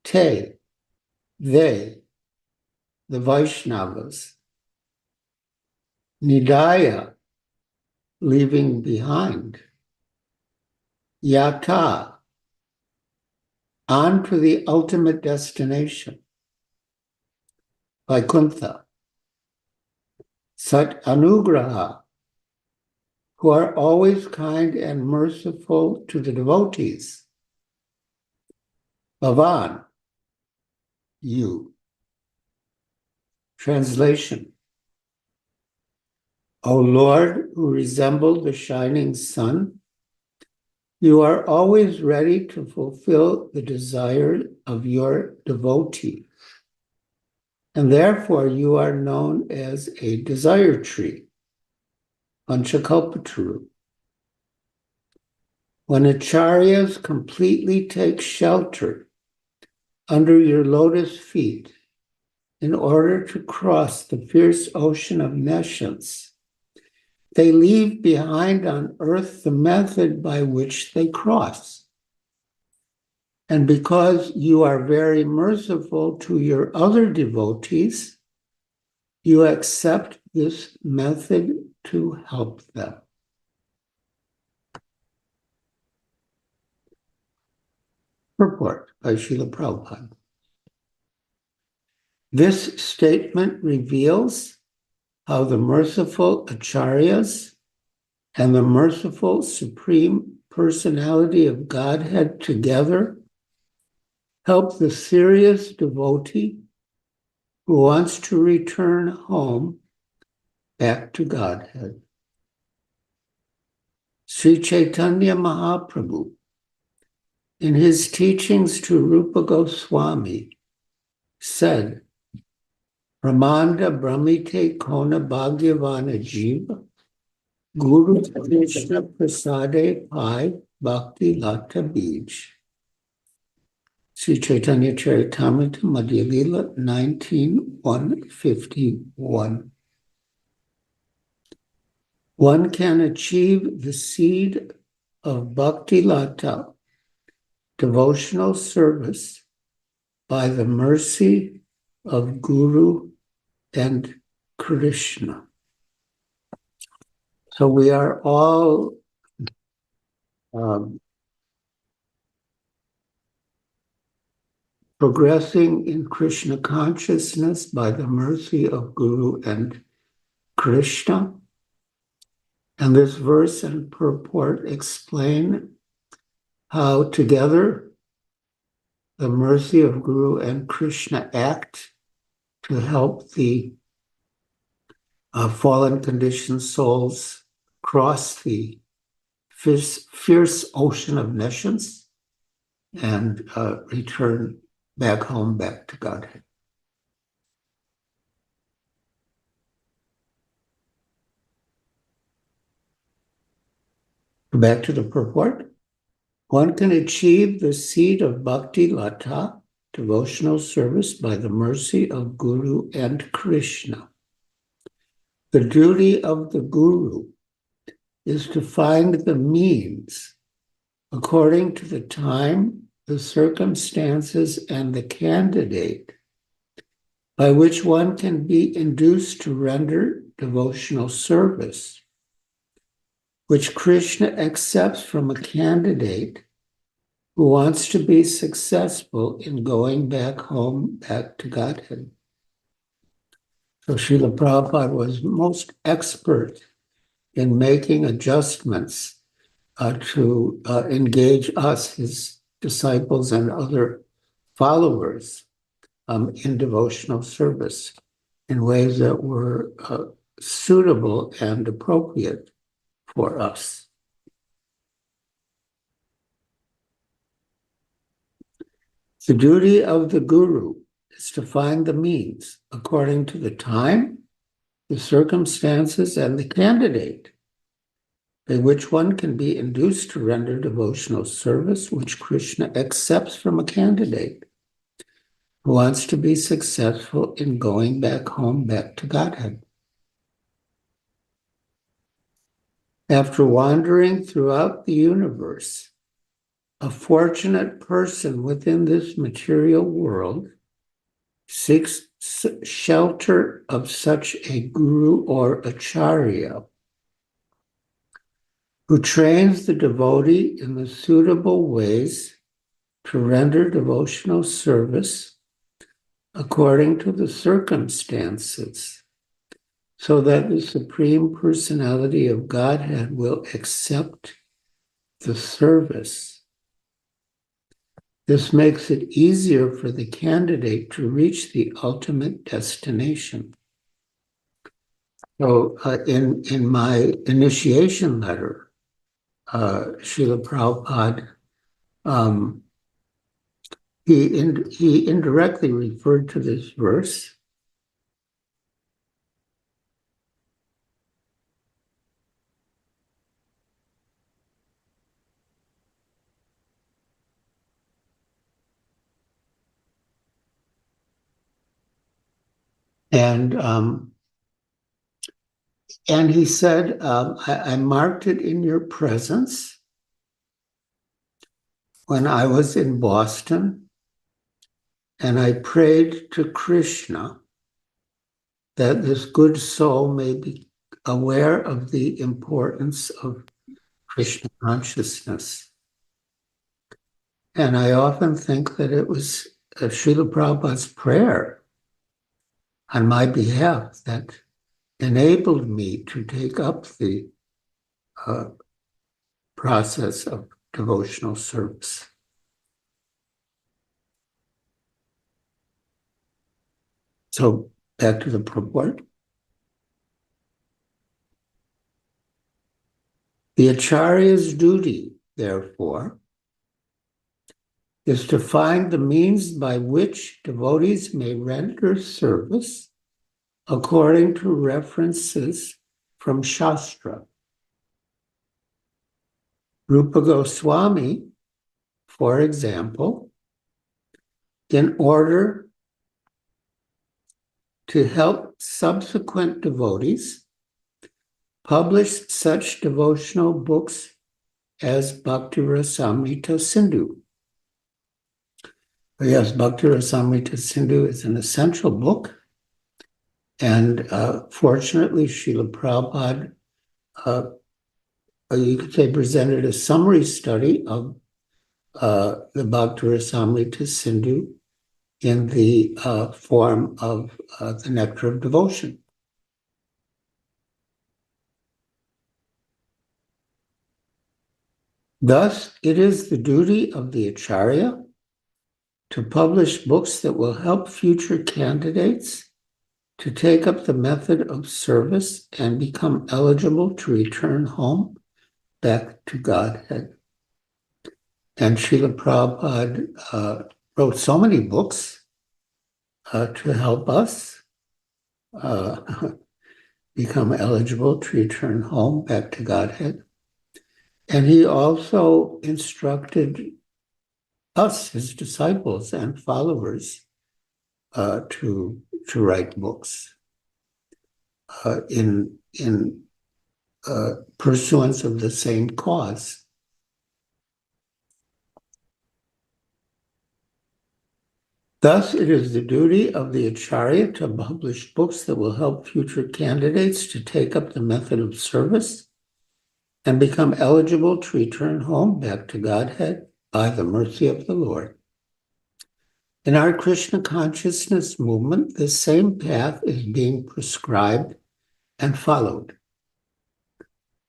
Te, they, the Vaishnavas. Nidaya, leaving behind. Yata, on to the ultimate destination. Vaikuntha. Sat Anugraha, who are always kind and merciful to the devotees. Bhavan, you. Translation. O Lord, who resemble the shining sun, you are always ready to fulfill the desire of your devotee, and therefore you are known as a desire tree, Panchakalpataru. When acharyas completely take shelter under your lotus feet in order to cross the fierce ocean of nescience, They leave behind on earth the method by which they cross. And because you are very merciful to your other devotees, you accept this method to help them. Purport by Srila Prabhupada. This statement reveals how the merciful acharyas and the merciful Supreme Personality of Godhead together help the serious devotee who wants to return home back to Godhead. Sri Chaitanya Mahaprabhu, in his teachings to Rupa Goswami, said, Ramanda Brahmite Kona Bhagavana Jiva Guru Krishna Prasade Pai Bhakti Lata Bij. Sri Chaitanya Charitamrita Madhya Lila 19:151. One can achieve the seed of Bhakti Lata, devotional service, by the mercy of Guru and Krishna. So we are all progressing in Krishna consciousness by the mercy of Guru and Krishna. And this verse and purport explain how together the mercy of Guru and Krishna act to help the fallen conditioned souls cross the fierce ocean of nescience and return back home, back to Godhead. Back to the purport. One can achieve the seed of Bhakti Lata, devotional service, by the mercy of Guru and Krishna. The duty of the Guru is to find the means according to the time, the circumstances, and the candidate by which one can be induced to render devotional service, which Krishna accepts from a candidate who wants to be successful in going back home, back to Godhead. So Srila Prabhupada was most expert in making adjustments to engage us, his disciples and other followers, in devotional service in ways that were suitable and appropriate for us. The duty of the Guru is to find the means according to the time, the circumstances, and the candidate by which one can be induced to render devotional service, which Krishna accepts from a candidate who wants to be successful in going back home, back to Godhead. After wandering throughout the universe, a fortunate person within this material world seeks shelter of such a guru or acharya who trains the devotee in the suitable ways to render devotional service according to the circumstances, so that the Supreme Personality of Godhead will accept the service. This makes it easier for the candidate to reach the ultimate destination. So in my initiation letter, Srila Prabhupada, he indirectly referred to this verse. And And he said, I marked it in your presence when I was in Boston, and I prayed to Krishna that this good soul may be aware of the importance of Krishna consciousness. And I often think that it was Srila Prabhupada's prayer on my behalf that enabled me to take up the process of devotional service. So back to the purport. The Acharya's duty, therefore, is to find the means by which devotees may render service according to references from Shastra. Rupa Goswami, for example, in order to help subsequent devotees, published such devotional books as Bhakti Rasamrita Sindhu. Yes, Bhakti Rasamrita Sindhu is an essential book, and fortunately, Srila Prabhupada, you could say, presented a summary study of the Bhakti Rasamrita Sindhu in the form of the Nectar of Devotion. Thus, it is the duty of the Acharya to publish books that will help future candidates to take up the method of service and become eligible to return home back to Godhead. And Srila Prabhupada wrote so many books to help us become eligible to return home back to Godhead. And he also instructed us, his disciples and followers, to write books in pursuance of the same cause. Thus, it is the duty of the Acharya to publish books that will help future candidates to take up the method of service and become eligible to return home back to Godhead by the mercy of the Lord. In our Krishna consciousness movement, the same path is being prescribed and followed.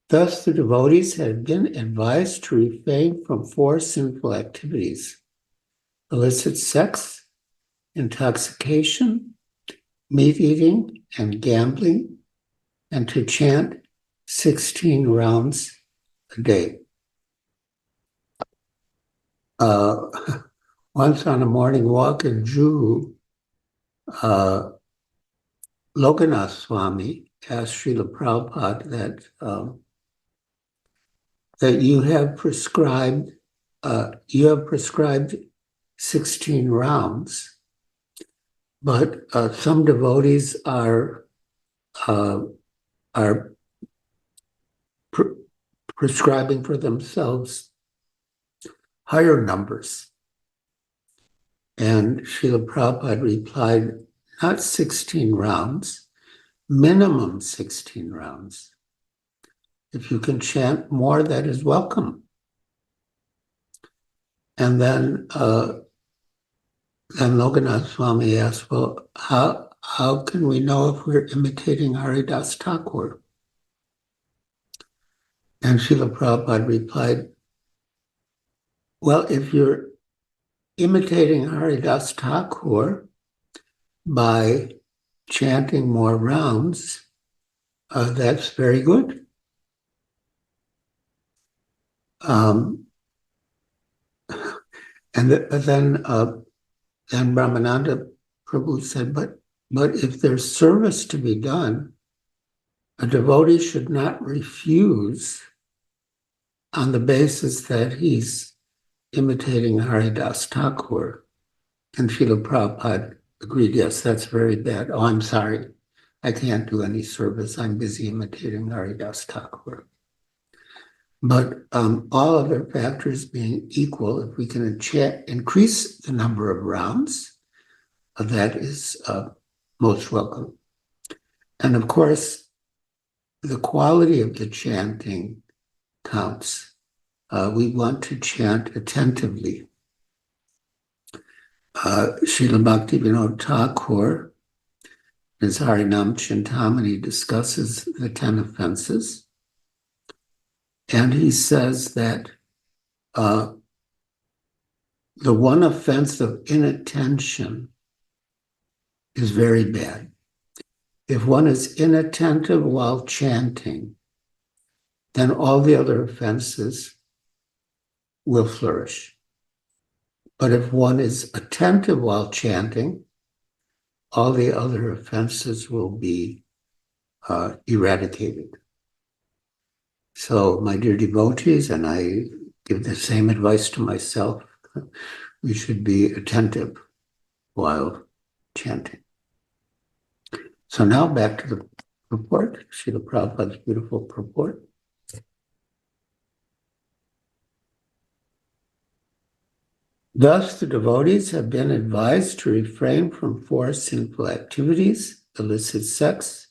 Thus, the devotees have been advised to refrain from 4 sinful activities: illicit sex, intoxication, meat eating, and gambling, and to chant 16 rounds a day. Once on a morning walk in Juhu, Lokanath Swami asked Srila Prabhupada that you have prescribed 16 rounds, but some devotees are prescribing for themselves higher numbers. And Srila Prabhupada replied, not 16 rounds, minimum 16 rounds. If you can chant more, that is welcome. And then Lokanath Swami asked, well, how can we know if we're imitating Haridas Thakur? And Srila Prabhupada replied, well, if you're imitating Haridas Thakur by chanting more rounds, that's very good. Then Brahmananda Prabhu said, but if there's service to be done, a devotee should not refuse on the basis that he's imitating Haridas Thakur. And Srila Prabhupada agreed, yes, that's very bad. Oh, I'm sorry. I can't do any service. I'm busy imitating Haridas Thakur. But all other factors being equal, if we can increase the number of rounds, that is most welcome. And of course, the quality of the chanting counts. We want to chant attentively. Srila Bhaktivinoda Thakur, in his Harinam Chintamani, discusses the 10 offenses. And he says that the one offense of inattention is very bad. If one is inattentive while chanting, then all the other offenses will flourish. But if one is attentive while chanting, all the other offenses will be eradicated. So, my dear devotees, and I give the same advice to myself, we should be attentive while chanting. So now back to the purport, Srila Prabhupada's beautiful purport. Thus, the devotees have been advised to refrain from 4 sinful activities: illicit sex,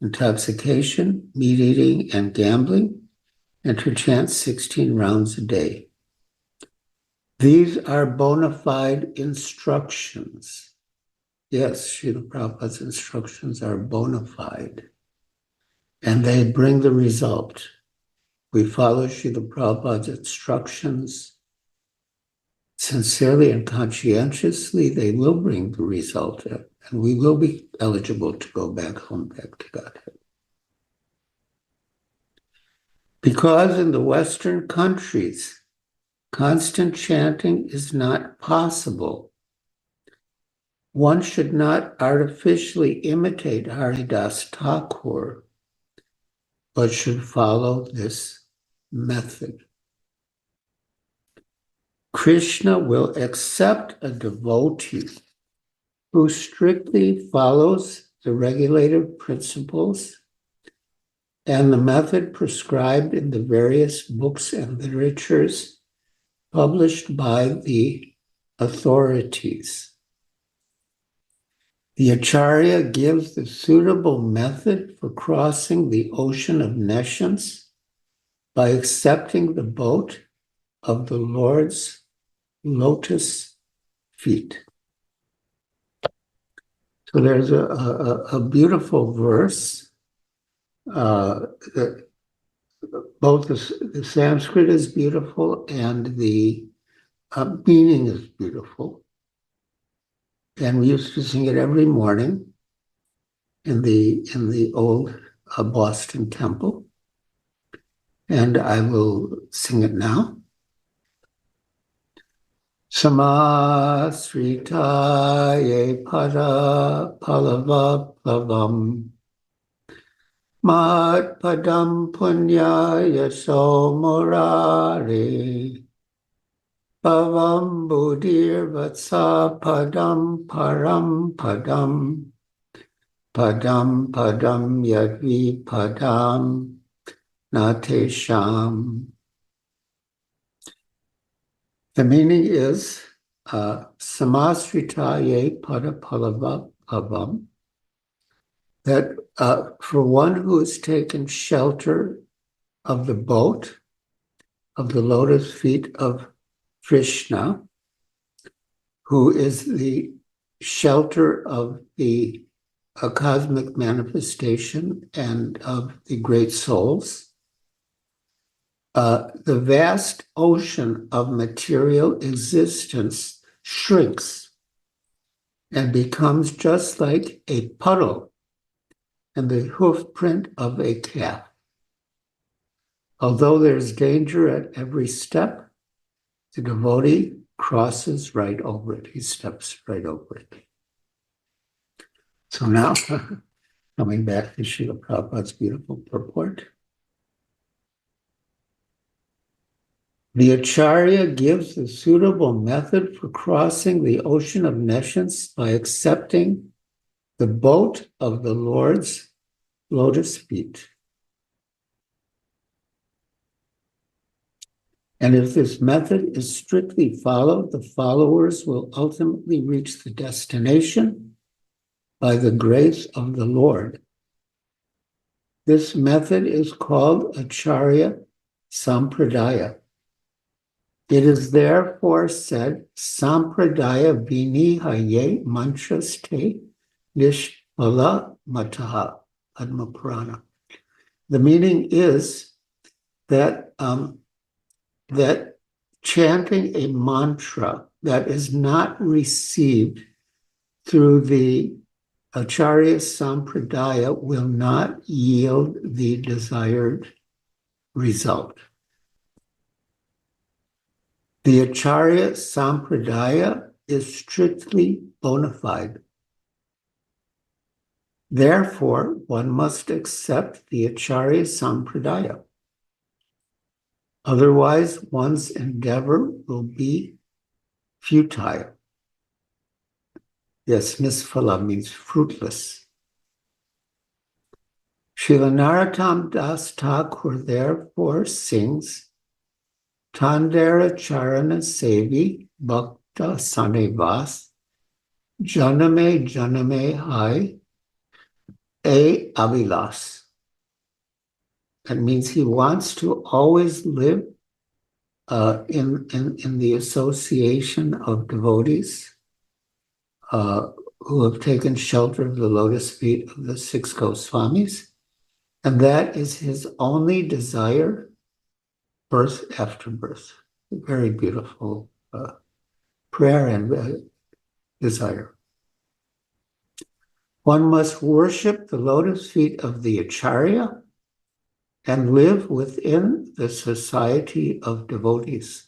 intoxication, meat eating, and gambling, and to chant 16 rounds a day. These are bona fide instructions. Yes, Srila Prabhupada's instructions are bona fide, and they bring the result. We follow Srila Prabhupada's instructions sincerely and conscientiously, they will bring the result, and we will be eligible to go back home, back to Godhead. Because in the Western countries, constant chanting is not possible, one should not artificially imitate Haridas Thakur, but should follow this method. Kṛṣṇa will accept a devotee who strictly follows the regulative principles and the method prescribed in the various books and literatures published by the authorities. The Acharya gives the suitable method for crossing the ocean of nescience by accepting the boat of the Lord's lotus feet. So there's a beautiful verse. Both the Sanskrit is beautiful and the meaning is beautiful. And we used to sing it every morning in the old Boston temple. And I will sing it now. Samasritaye pada palava plavam mat padam punyaya somurare pavam buddhir vatsa padam param padam padam padam yadvi padam natesham. The meaning is samasritaye pada palava pavam, that for one who has taken shelter of the boat, of the lotus feet of Kṛṣṇa, who is the shelter of the cosmic manifestation and of the great souls, the vast ocean of material existence shrinks and becomes just like a puddle in the hoof print of a calf. Although there's danger at every step, the devotee crosses right over it. He steps right over it. So now, coming back to Srila Prabhupada's beautiful purport. The Acharya gives the suitable method for crossing the ocean of nescience by accepting the boat of the Lord's lotus feet. And if this method is strictly followed, the followers will ultimately reach the destination by the grace of the Lord. This method is called Acharya Sampradaya. It is therefore said, Sampradaya Vinihaye Mantraste Nishpala Mataha Padma Purana. The meaning is that that chanting a mantra that is not received through the Acharya Sampradaya will not yield the desired result. The Acharya Sampradaya is strictly bona fide. Therefore, one must accept the Acharya Sampradaya. Otherwise, one's endeavor will be futile. Yes, nisfala means fruitless. Srila Narottam Das Thakur therefore sings Tandera Charana Sevi Bhakta Sanevas Janame Janame Hai A Avilas. That means he wants to always live in the association of devotees who have taken shelter of the lotus feet of the six Goswamis. And that is his only desire, birth after birth. A very beautiful prayer and desire. One must worship the lotus feet of the Acharya and live within the society of devotees.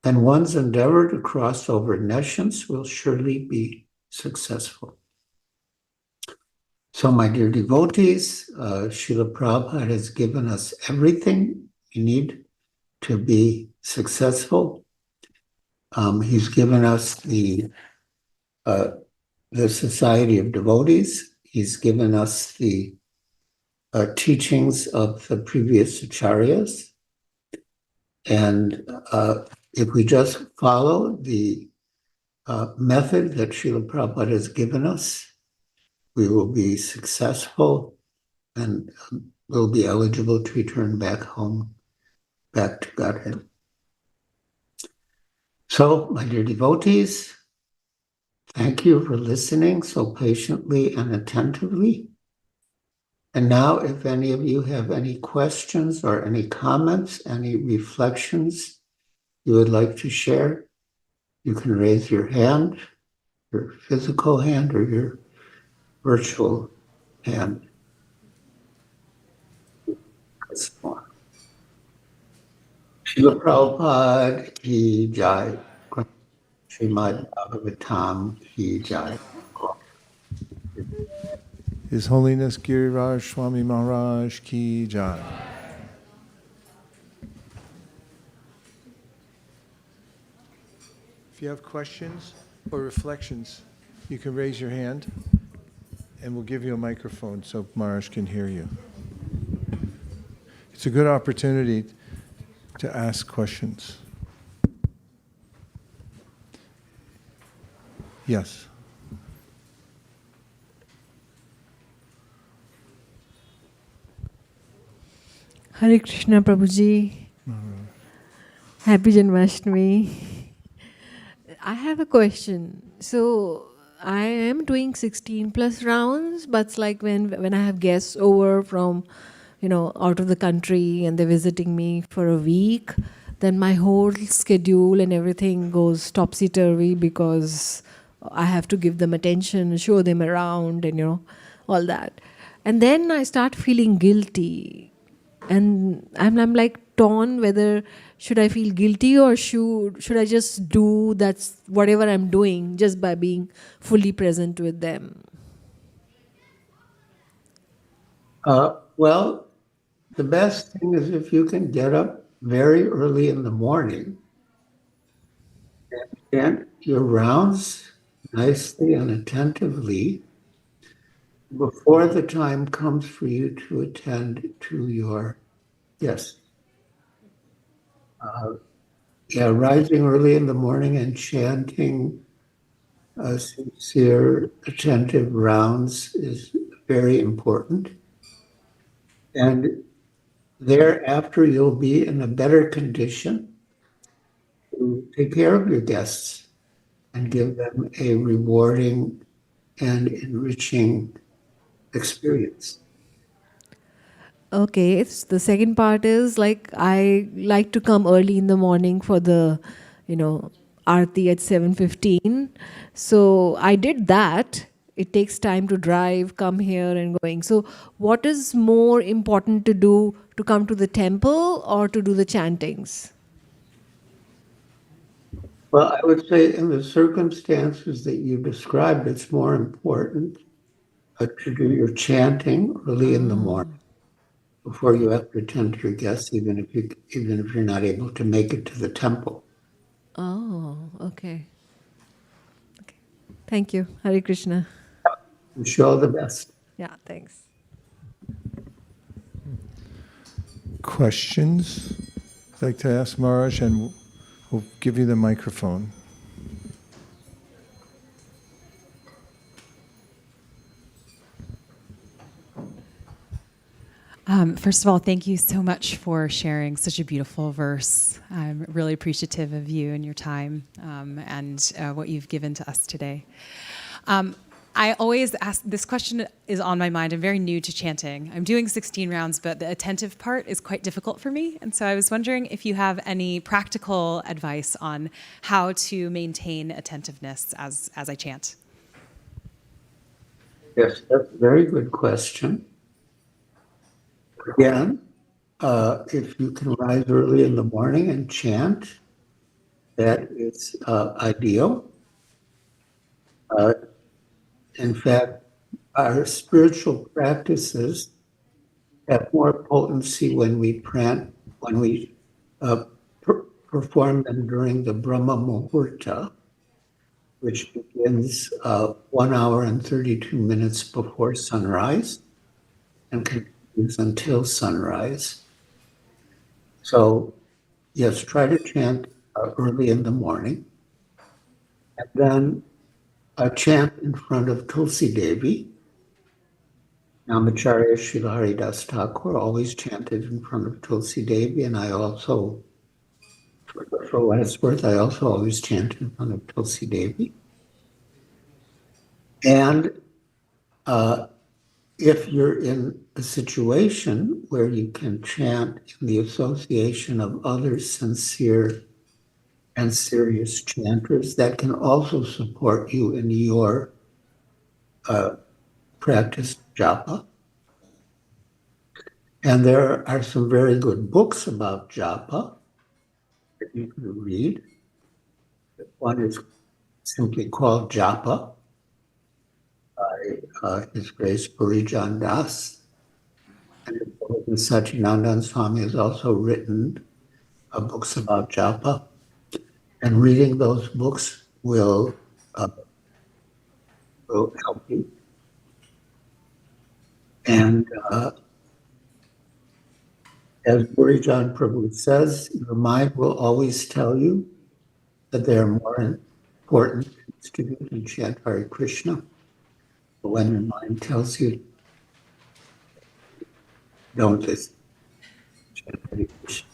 And one's endeavor to cross over nations will surely be successful. So, my dear devotees, Srila Prabhupada has given us everything we need to be successful. He's given us the society of devotees. He's given us the teachings of the previous acharyas. And if we just follow the method that Srila Prabhupada has given us, we will be successful and will be eligible to return back home, back to Godhead. So, my dear devotees, thank you for listening so patiently and attentively. And now, if any of you have any questions or any comments, any reflections you would like to share, you can raise your hand, your physical hand or your virtual hand. Srila Prabhupada ki jai. Srimad Bhagavatam ki jai. His Holiness Giriraj Swami Maharaj ki jai. If you have questions or reflections, you can raise your hand and we'll give you a microphone so Maharaj can hear you. It's a good opportunity to ask questions. Yes. Hare Krishna Prabhuji. Happy Janmāṣṭamī. I have a question. So I am doing 16 plus rounds, but it's like when I have guests over from, out of the country and they're visiting me for a week, then my whole schedule and everything goes topsy-turvy because I have to give them attention, show them around and, all that. And then I start feeling guilty. And I'm like torn whether should I feel guilty or should I just do that's whatever I'm doing just by being fully present with them. Well, the best thing is if you can get up very early in the morning and chant your rounds nicely and attentively before the time comes for you to attend to your guests. Rising early in the morning and chanting sincere, attentive rounds is very important. And thereafter, you'll be in a better condition to take care of your guests and give them a rewarding and enriching experience. Okay, the second part is like I like to come early in the morning for the, arti at 7:15. So I did that. It takes time to drive, come here and going. So what is more important to do, to come to the temple or to do the chantings? Well, I would say in the circumstances that you described, it's more important to do your chanting early in the morning before you have to attend to your guests, even if you're not able to make it to the temple. Oh, okay. Thank you. Hare Krishna. Wish you all the best. Yeah, thanks. Questions I'd like to ask Maharaj, and we'll give you the microphone. First of all, thank you so much for sharing such a beautiful verse. I'm really appreciative of you and your time and what you've given to us today. I always ask, this question is on my mind. I'm very new to chanting. I'm doing 16 rounds, but the attentive part is quite difficult for me. And so I was wondering if you have any practical advice on how to maintain attentiveness as I chant. Yes, that's a very good question. Again, if you can rise early in the morning and chant, that is ideal. In fact, our spiritual practices have more potency when we perform them during the Brahma Muhurta, which begins 1 hour and 32 minutes before sunrise and continues until sunrise. So, yes, try to chant early in the morning, and then chant in front of Tulsi Devi. Namacharya Srila Haridas Thakur always chanted in front of Tulsi Devi, and I also, for what it's worth, I also always chant in front of Tulsi Devi. And if you're in a situation where you can chant in the association of other sincere and serious chanters, that can also support you in your practice japa. And there are some very good books about japa that you can read. One is simply called Japa by His Grace Bhurijan Das. And Satyanandan Swami has also written books about japa. And reading those books will help you. And as Bhurijan Prabhu says, your mind will always tell you that there are more important things to do than chant Hare Krishna. But when your mind tells you, don't listen. Chant Hare Krishna.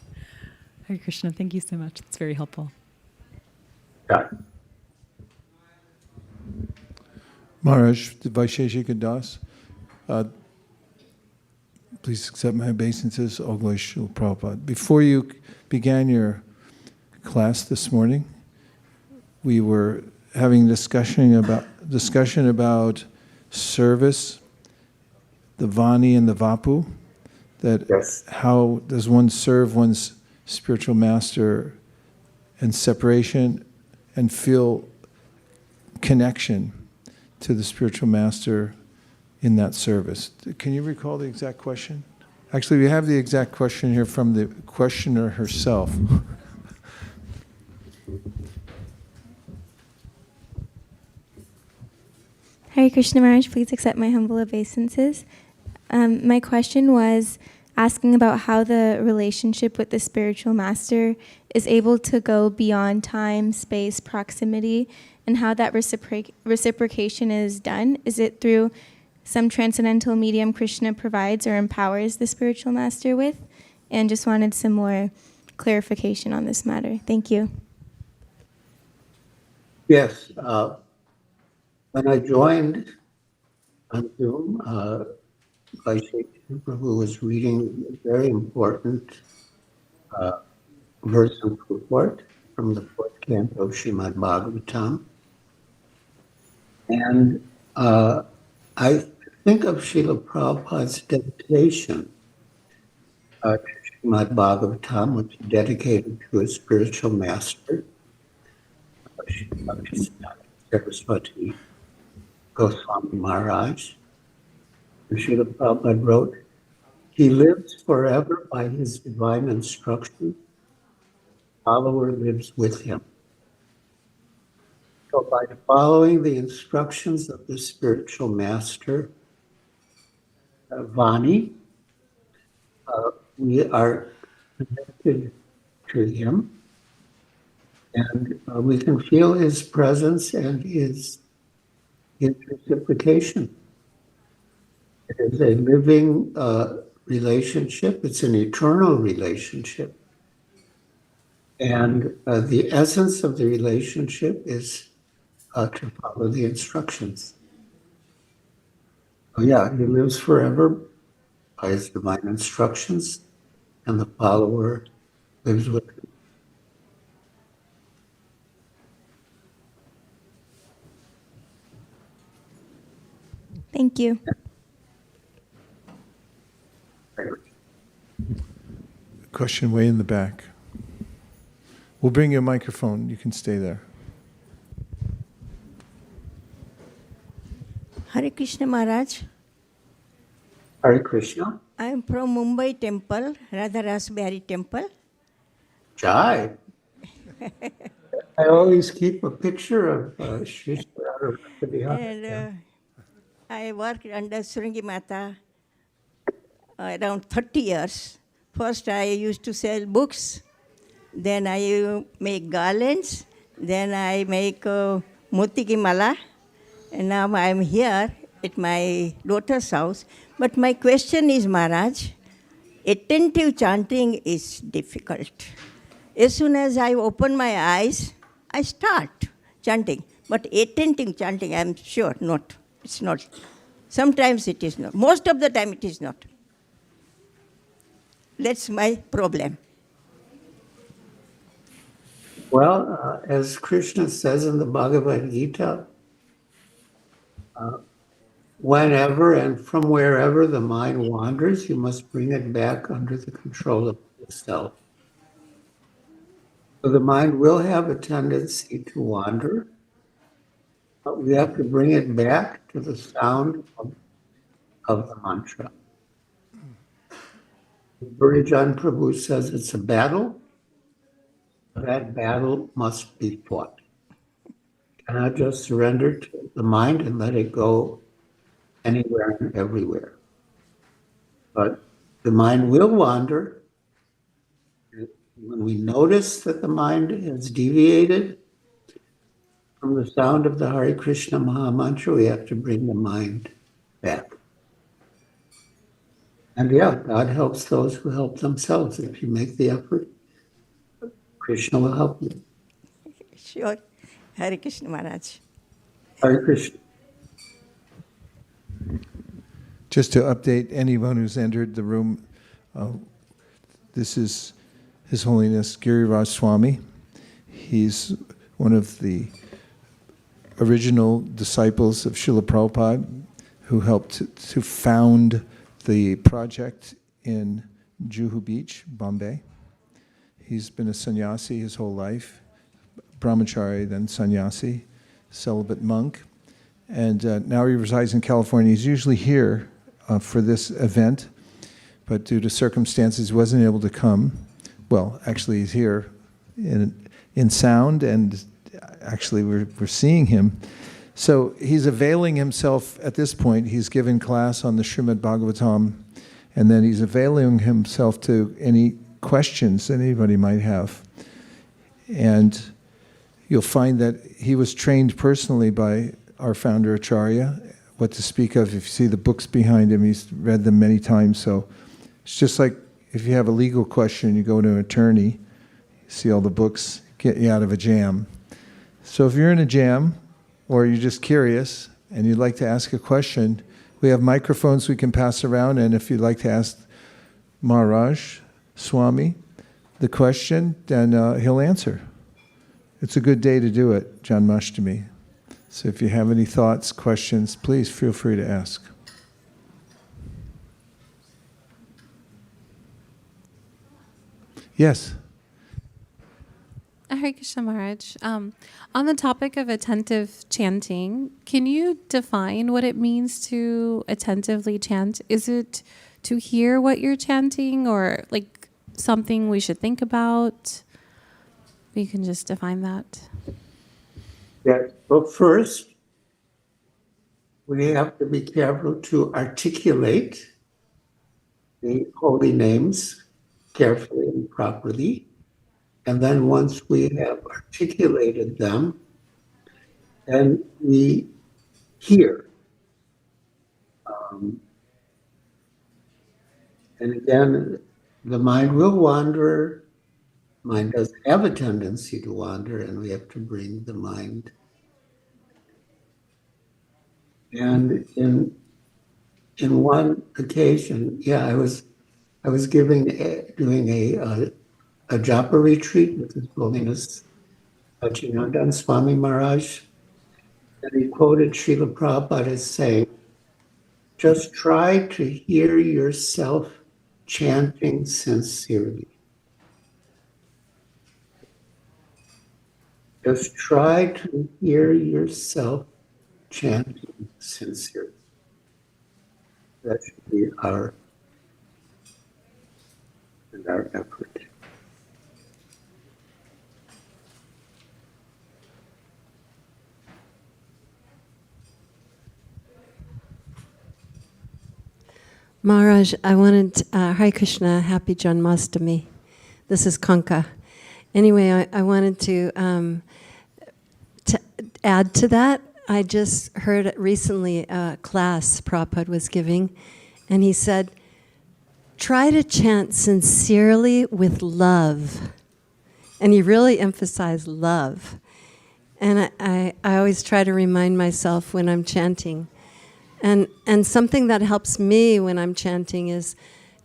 Hare Krishna, thank you so much. That's very helpful. Yeah. Maharaj, the Vaisesika Das, please accept my obeisances, All Glory Srila Prabhupada. Before you began your class this morning, we were having discussion about service, the Vani and the Vapu, that yes. How does one serve one's spiritual master and separation and feel connection to the spiritual master in that service. Can you recall the exact question? Actually, we have the exact question here from the questioner herself. Hare Krishna Maharaj, please accept my humble obeisances. My question was asking about how the relationship with the spiritual master is able to go beyond time, space, proximity, and how that reciprocation is done. Is it through some transcendental medium Krishna provides or empowers the spiritual master with? And just wanted some more clarification on this matter. Thank you. Yes. When I joined on Zoom, Vaisesika Prabhu was reading a very important verse and purport from the 4th canto of Srimad Bhagavatam. And I think of Srila Prabhupada's dedication to Srimad Bhagavatam, which he dedicated to his spiritual master, Saraswati Goswami Maharaj. And Srila Prabhupada wrote, "He lives forever by his divine instruction. Follower lives with him." So by following the instructions of the spiritual master, Vani, we are connected to him, and we can feel his presence and his reciprocation. It is a living relationship. It's an eternal relationship. And the essence of the relationship is to follow the instructions. Oh yeah, he lives forever by his divine instructions, and the follower lives with him. Thank you. Question way in the back. We'll bring you a microphone. You can stay there. Hare Krishna Maharaj. Hare Krishna. I am from Mumbai temple, Radha Raspberry temple. Jai. I always keep a picture of Shri Radha. And I worked under Surangi Mata around 30 years. First I used to sell books, then I make garlands, then I make motiki mala, and now I am here at my daughter's house. But my question is, Maharaj, attentive chanting is difficult. As soon as I open my eyes, I start chanting. But attentive chanting, I am sure not. It's not. Sometimes it is not. Most of the time it is not. That's my problem. Well, as Krishna says in the Bhagavad Gita, whenever and from wherever the mind wanders, you must bring it back under the control of the self. So the mind will have a tendency to wander, but we have to bring it back to the sound of the mantra. Bajan Prabhu says it's a battle. That battle must be fought. You cannot just surrender to the mind and let it go anywhere and everywhere. But the mind will wander. When we notice that the mind has deviated from the sound of the Hare Krishna Maha Mantra, we have to bring the mind back. And yeah, God helps those who help themselves. If you make the effort, Krishna will help you. Sure. Hare Krishna Maharaj. Hare Krishna. Just to update anyone who's entered the room, this is His Holiness Giriraj Swami. He's one of the original disciples of Srila Prabhupada who helped to found the project in Juhu Beach, Bombay. He's been a sannyasi his whole life, brahmachari, then sannyasi, celibate monk. And now he resides in California. He's usually here for this event, but due to circumstances, he wasn't able to come. Well, actually, he's here in sound, and actually we're seeing him. So he's availing himself at this point. He's given class on the Srimad Bhagavatam, and then he's availing himself to any questions that anybody might have. And you'll find that he was trained personally by our founder Acharya. What to speak of, if you see the books behind him, he's read them many times. So it's just like if you have a legal question, you go to an attorney, you see all the books, get you out of a jam. So if you're in a jam, or you're just curious and you'd like to ask a question, we have microphones we can pass around, and if you'd like to ask Maharaj Swami the question, then he'll answer. It's a good day to do it, Janmāṣṭamī. So if you have any thoughts, questions, please feel free to ask. Yes. Hare Krishna Maharaj. On the topic of attentive chanting, can you define what it means to attentively chant? Is it to hear what you're chanting, or like something we should think about? You can just define that. Yeah, but first, we have to be careful to articulate the holy names carefully and properly. And then once we have articulated them, then we hear. And again, the mind will wander. Mind does have a tendency to wander, and we have to bring the mind. And in one occasion, I was doing a japa retreat with His Holiness Bhajan Swami Maharaj, and he quoted Srila Prabhupada as saying, "Just try to hear yourself chanting sincerely. Just try to hear yourself chanting sincerely." That should be our effort. Maharaj, I wanted Hare Krishna, happy Janmāṣṭamī. This is Kanka. Anyway, I wanted to add to that. I just heard recently a class Prabhupada was giving, and he said, try to chant sincerely with love. And he really emphasized love. And I always try to remind myself when I'm chanting. And something that helps me when I'm chanting is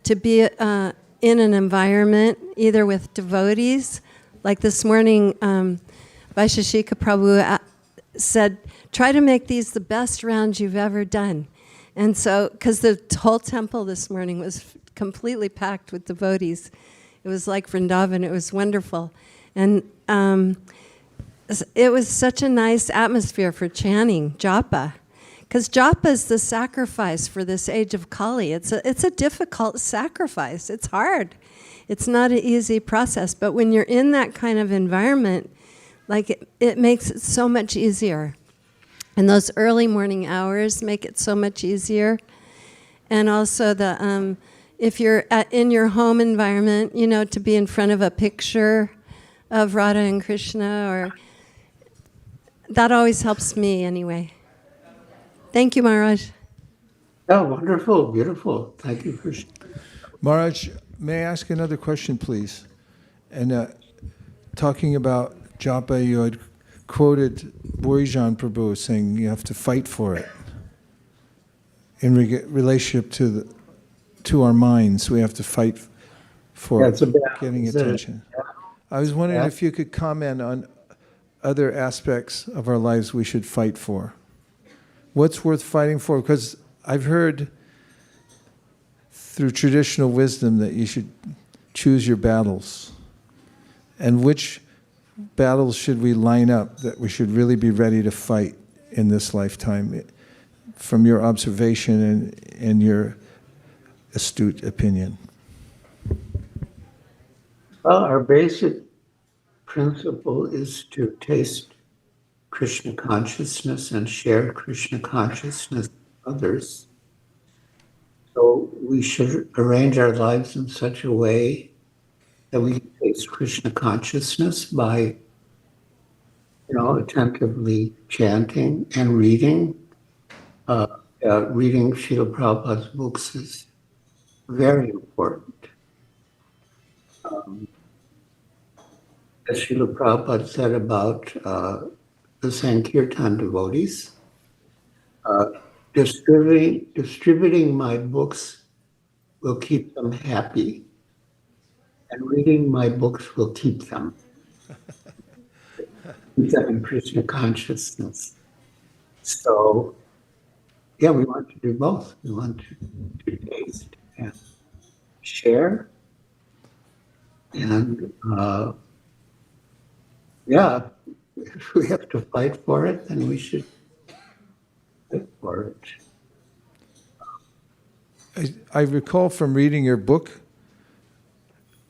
to be in an environment, either with devotees. Like this morning, Vaisesika Prabhu said, try to make these the best rounds you've ever done. And so, because the whole temple this morning was completely packed with devotees. It was like Vrindavan. It was wonderful. And it was such a nice atmosphere for chanting japa. Because japa is the sacrifice for this age of Kali. It's a difficult sacrifice. It's hard. It's not an easy process. But when you're in that kind of environment, like it makes it so much easier. And those early morning hours make it so much easier. And also if you're in your home environment, to be in front of a picture of Radha and Krishna, or that always helps me anyway. Thank you, Maharaj. Oh, wonderful, beautiful. Thank you for sharing. Maharaj, may I ask another question, please? And talking about japa, you had quoted Bajan Prabhu saying you have to fight for it. In relationship to our minds, we have to fight for getting attention. I was wondering if you could comment on other aspects of our lives we should fight for. What's worth fighting for? Because I've heard through traditional wisdom that you should choose your battles. And which battles should we line up that we should really be ready to fight in this lifetime, from your observation and your astute opinion? Well, our basic principle is to taste Krishna consciousness and share Krishna consciousness with others. So we should arrange our lives in such a way that we can taste Krishna consciousness by, attentively chanting and reading. Reading Srila Prabhupada's books is very important. As Srila Prabhupada said about the Sankirtan devotees, distributing my books will keep them happy, and reading my books will keep them. Keep them in Krishna consciousness. So, yeah, we want to do both. We want to taste and share. And if we have to fight for it, then we should fight for it. I recall from reading your book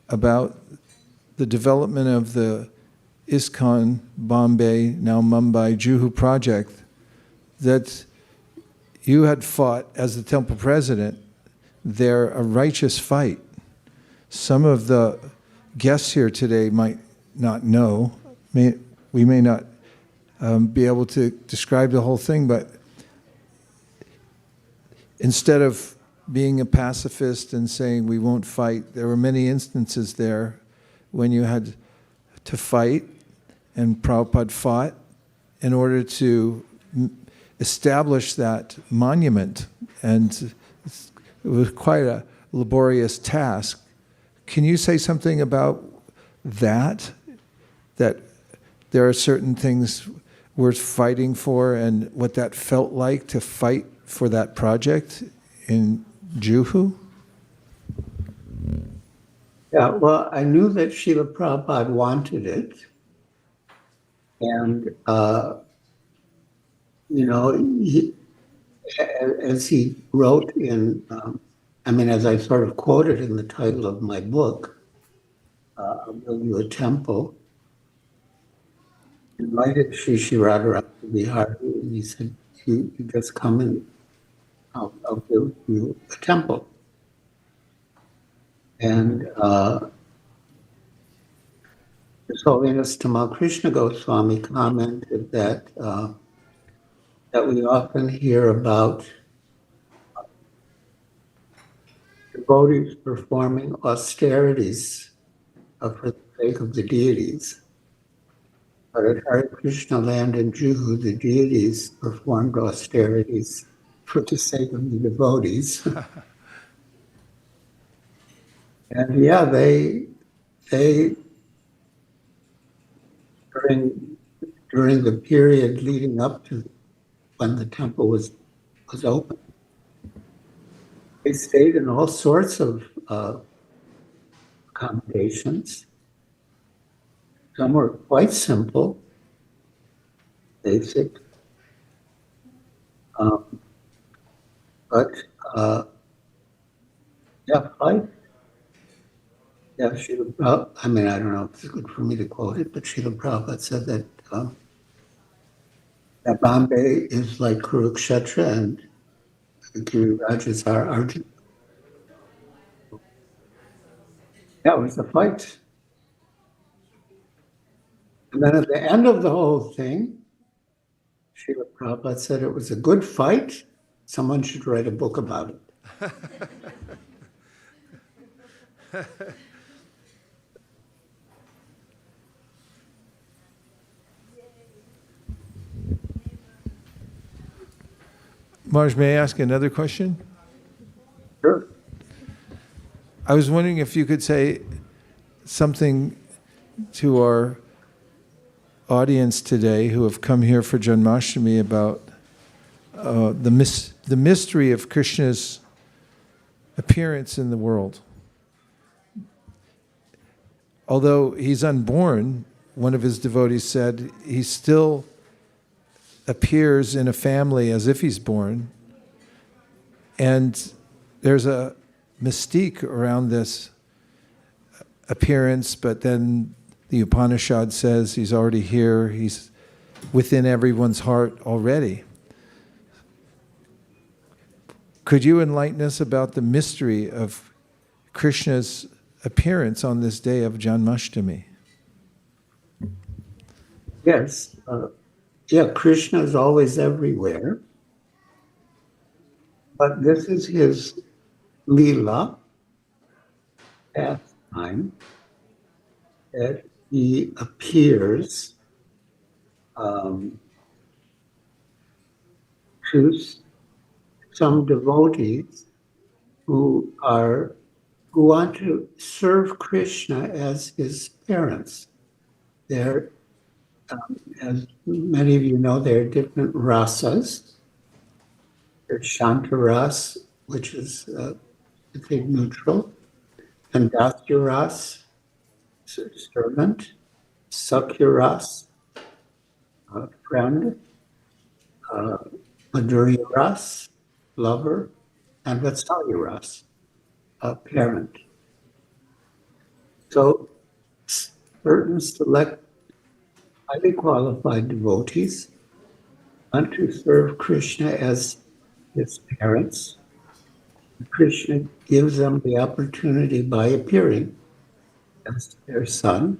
about the development of the ISKCON Bombay, now Mumbai, Juhu project, that you had fought as the temple president there a righteous fight. Some of the guests here today might not know, we may not be able to describe the whole thing, but instead of being a pacifist and saying we won't fight, there were many instances there when you had to fight, and Prabhupada fought in order to establish that monument, and it was quite a laborious task. Can you say something about that there are certain things worth fighting for, and what that felt like to fight for that project in Juhu? Yeah, well, I knew that Srila Prabhupada wanted it. And, as he wrote in, as I sort of quoted in the title of my book, I'll Build You a Temple, invited Shri Radha Krishna, and he said, you just come and I'll build you a temple. And His Holiness Tamal Krishna Goswami commented that we often hear about devotees performing austerities for the sake of the deities. But at Hare Krishna land in Juhu, the deities performed austerities for the sake of the devotees. And yeah, they during the period leading up to when the temple was open, they stayed in all sorts of accommodations. Some were quite simple, basic, but fight. Yeah, Srila Prabhupada, I don't know if it's good for me to quote it, but Srila Prabhupada said that Bombay is like Kurukshetra and Giriraj is our Arjuna. That was the fight. And then at the end of the whole thing, Srila Prabhupada said it was a good fight. Someone should write a book about it. Marj, may I ask another question? Sure. I was wondering if you could say something to our audience today who have come here for Janmāṣṭamī about the mystery of Krishna's appearance in the world. Although he's unborn, one of his devotees said, he still appears in a family as if he's born. And there's a mystique around this appearance, but then the Upanishad says he's already here, he's within everyone's heart already. Could you enlighten us about the mystery of Krishna's appearance on this day of Janmāṣṭamī? Yes. Krishna is always everywhere. But this is his lila, pastime, that he appears to some devotees who want to serve Krishna as his parents. There, as many of you know, there are different rasas. There's Shantaras, which is I think neutral, and Dasyaras, servant, Sakyaras, friend, Madhuryaras, lover, and Vatsalyaras, parent. So certain select highly qualified devotees want to serve Krishna as his parents. Krishna gives them the opportunity by appearing as their son.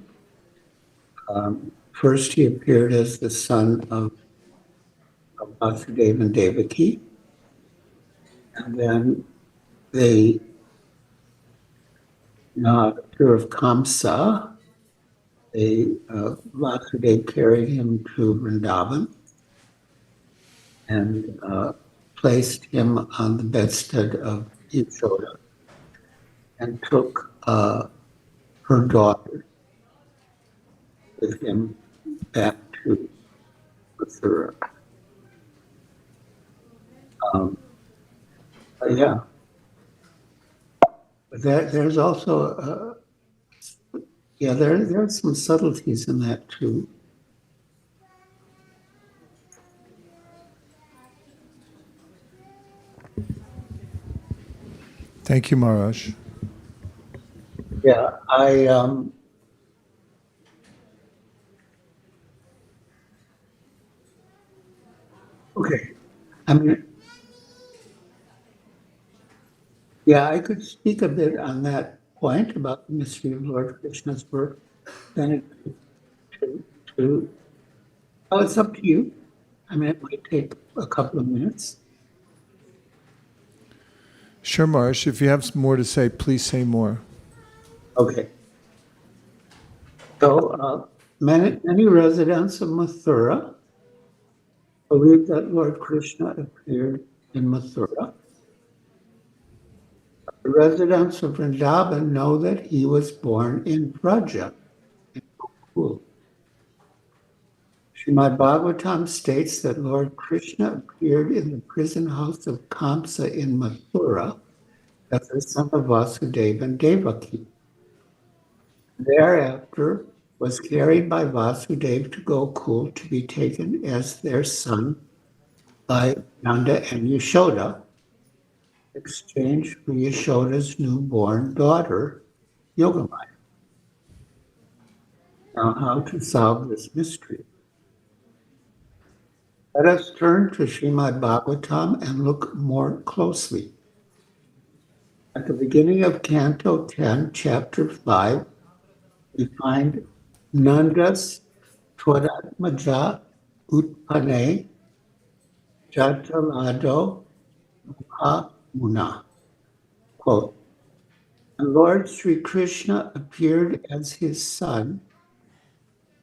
First, he appeared as the son of Vasudeva and Devaki, and then they appear of Kamsa. Vasudeva carried him to Vrindavan and placed him on the bedstead of Yashoda and took her daughter with him back to Mathura. But there's also there are some subtleties in that too. Thank you, Maharaj. Yeah, okay. I could speak a bit on that point about the mystery of Lord Krishna's birth. Then it's up to you. It might take a couple of minutes. Sure, Maharaj. If you have more to say, please say more. Okay. So many residents of Mathura believe that Lord Krishna appeared in Mathura. The residents of Vrindavan know that he was born in Braja, in Gokul. Srimad Bhagavatam states that Lord Krishna appeared in the prison house of Kamsa in Mathura as the son of Vasudeva and Devaki. Thereafter was carried by Vasudeva to Gokul to be taken as their son by Nanda and Yashoda, exchanged for Yashoda's newborn daughter, Yogamaya. Now, how to solve this mystery? Let us turn to Srimad Bhagavatam and look more closely. At the beginning of Canto 10, Chapter 5, we find Nandas Tvaratmaja Utpane Jatalado Muna. Quote, and Lord Sri Krishna appeared as his son.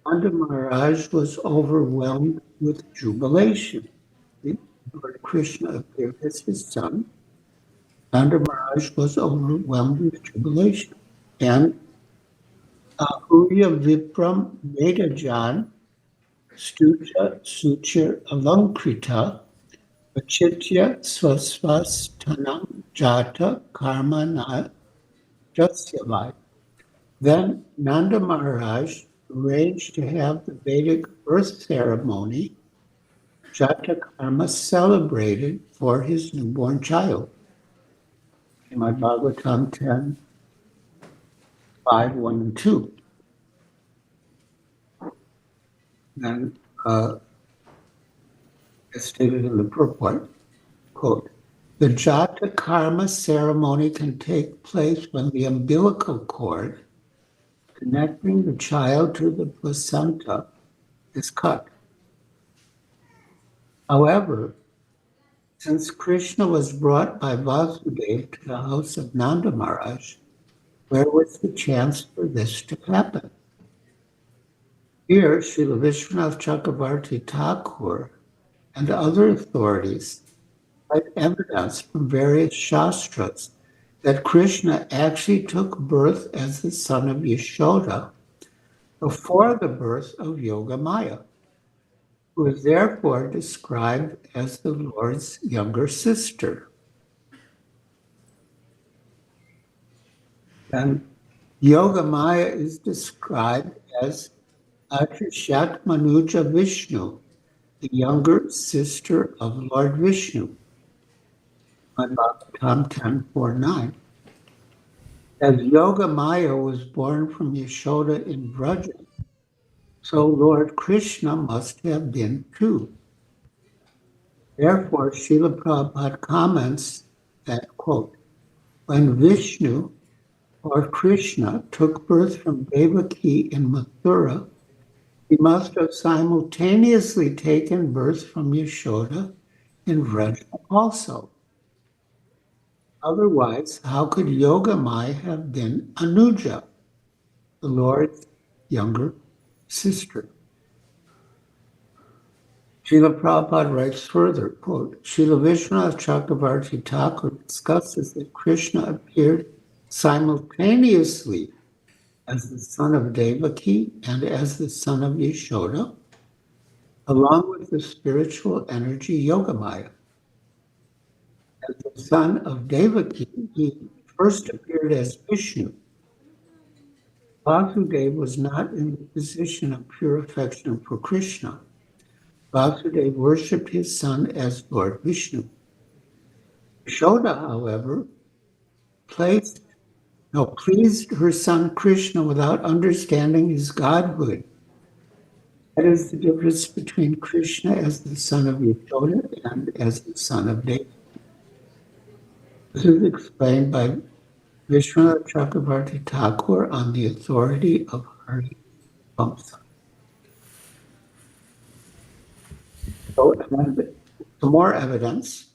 Nanda Maharaj was overwhelmed with jubilation. Lord Krishna appeared as his son. Nanda Maharaj was overwhelmed with jubilation. And Ahurya Vipram Vedajan Stucha Suchir Alankrita Vachitya Swasvastanam Jata Karma Jasyavai. Then Nanda Maharaj arranged to have the Vedic birth ceremony, Jata Karma, celebrated for his newborn child. Srimad Bhagavatam 10, 5, 1 and 2. And as stated in the purport, quote, the jata karma ceremony can take place when the umbilical cord connecting the child to the placenta is cut. However, since Krishna was brought by Vasudeva to the house of Nanda Maharaj, where was the chance for this to happen? Here, Srila Vishwanath Chakravarti Thakur and other authorities cite evidence from various shastras that Krishna actually took birth as the son of Yashoda before the birth of Yogamaya, who is therefore described as the Lord's younger sister. And Yogamaya is described as Atishat Manuja Vishnu, the younger sister of Lord Vishnu, on Bhagavatam 10.4.9. As Yogamaya was born from Yashoda in Vraja, so Lord Krishna must have been too. Therefore, Srila Prabhupada comments that, quote, when Vishnu or Krishna took birth from Devaki in Mathura, he must have simultaneously taken birth from Yashoda in Vraja also. Otherwise, how could Yogamaya have been Anuja, the Lord's younger sister? Srila Prabhupada writes further, quote, Srila Vishwanath Chakravarti Thakur discusses that Krishna appeared simultaneously as the son of Devaki and as the son of Yashoda, along with the spiritual energy Yogamaya. As the son of Devaki, he first appeared as Vishnu. Vasudeva was not in the position of pure affection for Krishna. Vasudeva worshipped his son as Lord Vishnu. Yashoda, however, pleased her son Krishna without understanding his godhood. That is the difference between Krishna as the son of Yashoda and as the son of Devaki. This is explained by Vishwanath Chakravarti Thakur on the authority of Hari Vamsa. So, some more evidence.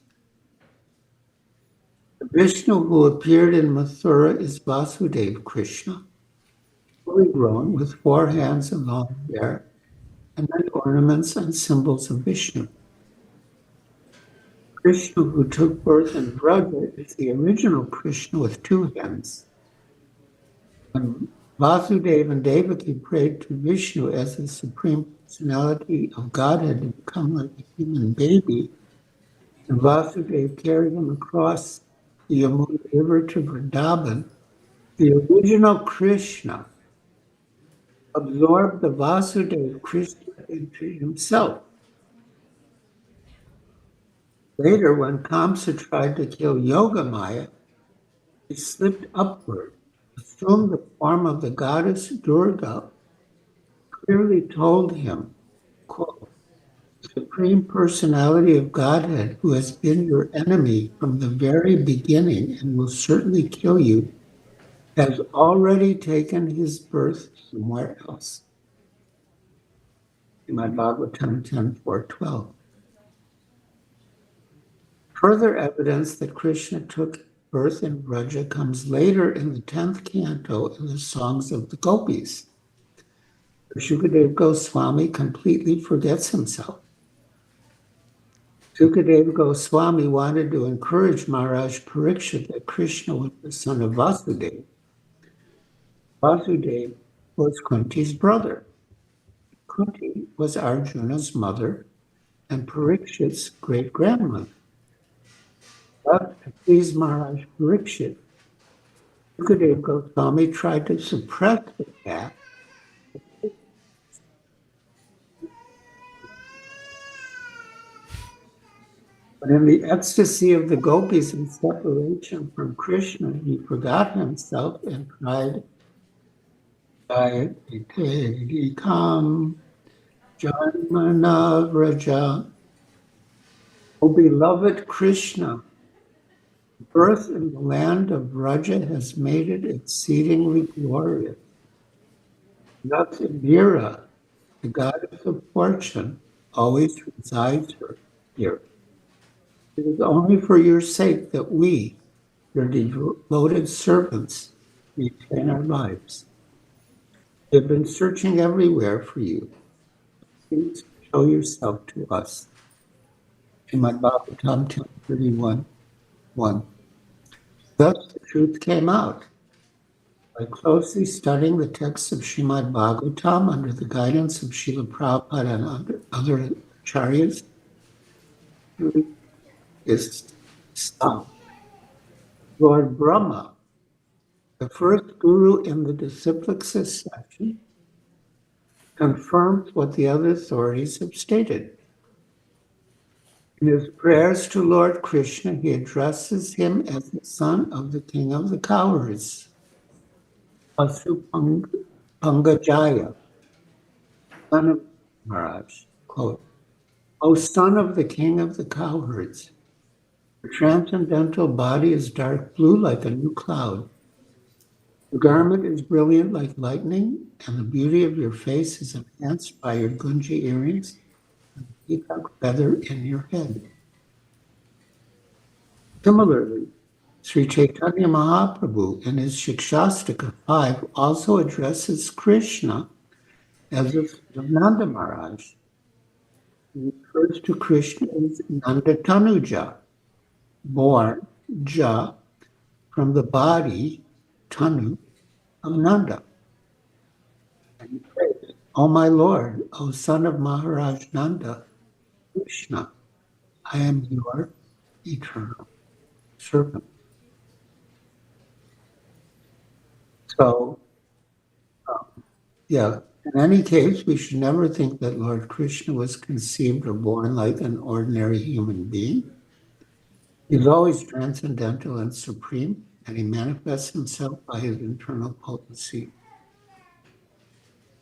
The Vishnu who appeared in Mathura is Vasudeva Krishna, fully grown with 4 hands and long hair, and many ornaments and symbols of Vishnu. Krishna who took birth in Vraja is the original Krishna with 2 hands. When Vasudeva and Devaki prayed to Vishnu as the Supreme Personality of Godhead to become like a human baby, and Vasudeva carried him across the Yamuna River to Vrindavan, the original Krishna absorbed the Vasudeva Krishna into himself. Later, when Kamsa tried to kill Yogamaya, he slipped upward, assumed the form of the goddess Durga, clearly told him, quote, the Supreme Personality of Godhead, who has been your enemy from the very beginning and will certainly kill you, has already taken his birth somewhere else. In my Bhagavatam 10.4.12. Further evidence that Krishna took birth in Vraja comes later in the 10th canto in the songs of the gopis. Shukadeva Goswami completely forgets himself. Shukadeva Goswami wanted to encourage Maharaj Parikshit that Krishna was the son of Vasudeva. Vasudeva was Kunti's brother. Kunti was Arjuna's mother and Parikshit's great-grandmother. But to please Maharaj Parikshit, Shukadeva Goswami tried to suppress the fact. But in the ecstasy of the gopis in separation from Krishna, he forgot himself and cried, Jayate Kam Janmana Vraja O beloved Krishna, birth in the land of Vraja has made it exceedingly glorious. Thus Indira, the goddess of fortune, always resides here. It is only for your sake that we, your devoted servants, retain our lives. We have been searching everywhere for you. Please show yourself to us. Srimad Bhagavatam 10:31:1. Thus the truth came out. By closely studying the texts of Srimad Bhagavatam under the guidance of Srila Prabhupada and other acharyas, is stopped. Lord Brahma, the first guru in the disciplic succession, confirms what the other authorities have stated. In his prayers to Lord Krishna, he addresses him as the son of the king of the cowards, Pangajaya, son of Maharaj. Quote, O son of the king of the cowherds, your transcendental body is dark blue like a new cloud. Your garment is brilliant like lightning, and the beauty of your face is enhanced by your gunji earrings and the peacock feather in your head. Similarly, Sri Chaitanya Mahaprabhu in his Shikshashtaka 5 also addresses Krishna as the son of Nanda Maharaj. He refers to Krishna as Nanda Tanuja, born Ja from the body Tanu of Nanda. And he prays, O my Lord, O son of Maharaj Nanda, Krishna, I am your eternal servant. So, in any case, we should never think that Lord Krishna was conceived or born like an ordinary human being. He's always transcendental and supreme, and he manifests himself by his internal potency.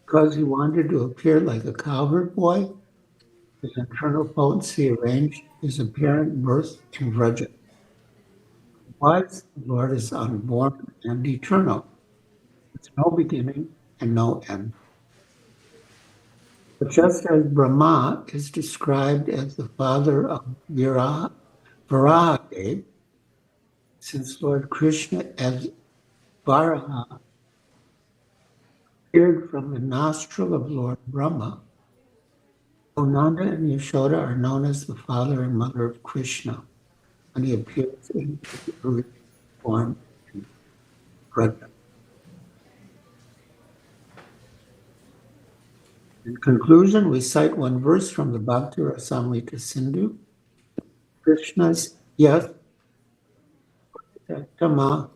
Because he wanted to appear like a cowherd boy, his internal potency arranged his apparent birth in Vraja. Otherwise, the Lord is unborn and eternal, with no beginning and no end. But just as Brahma is described as the father of Viraha, since Lord Krishna as Varaha appeared from the nostril of Lord Brahma, Nanda and Yashoda are known as the father and mother of Krishna when he appears in the original form in Vraja. In conclusion, we cite one verse from the Bhakti Rasamrita Sindhu. Krishna's Yas Tama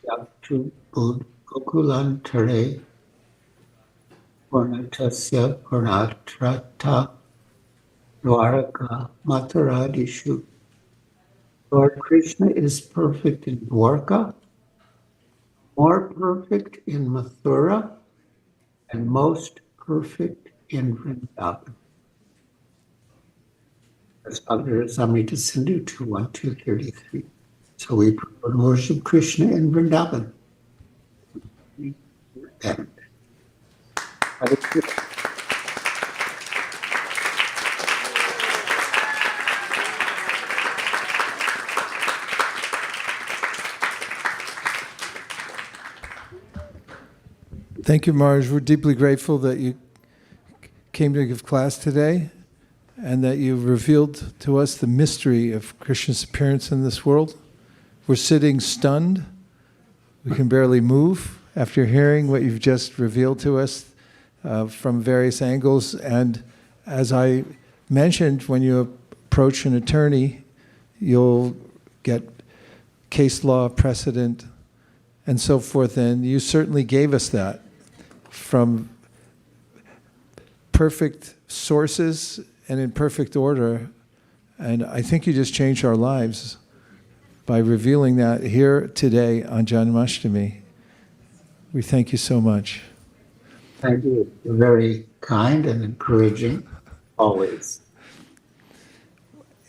Yaktu Bud Gokulan Tare Purnatasya Purnatrata Dwaraka Mataradishu. Lord Krishna is perfect in Dwarka, more perfect in Mathura, and most perfect in Vrindavan. That's Bhakti Rasamrita Sindhu 2:1-2:33. So we worship Krishna in Vrindavan. And Thank you, Marge. We're deeply grateful that you came to give class today and that you revealed to us the mystery of Krishna's appearance in this world. We're sitting stunned. We can barely move after hearing what you've just revealed to us from various angles. And as I mentioned, when you approach an attorney, you'll get case law precedent and so forth. And you certainly gave us that from perfect sources and in perfect order. And I think you just changed our lives by revealing that here today on Janmāṣṭamī. We thank you so much. thank you. You're very kind and encouraging, always.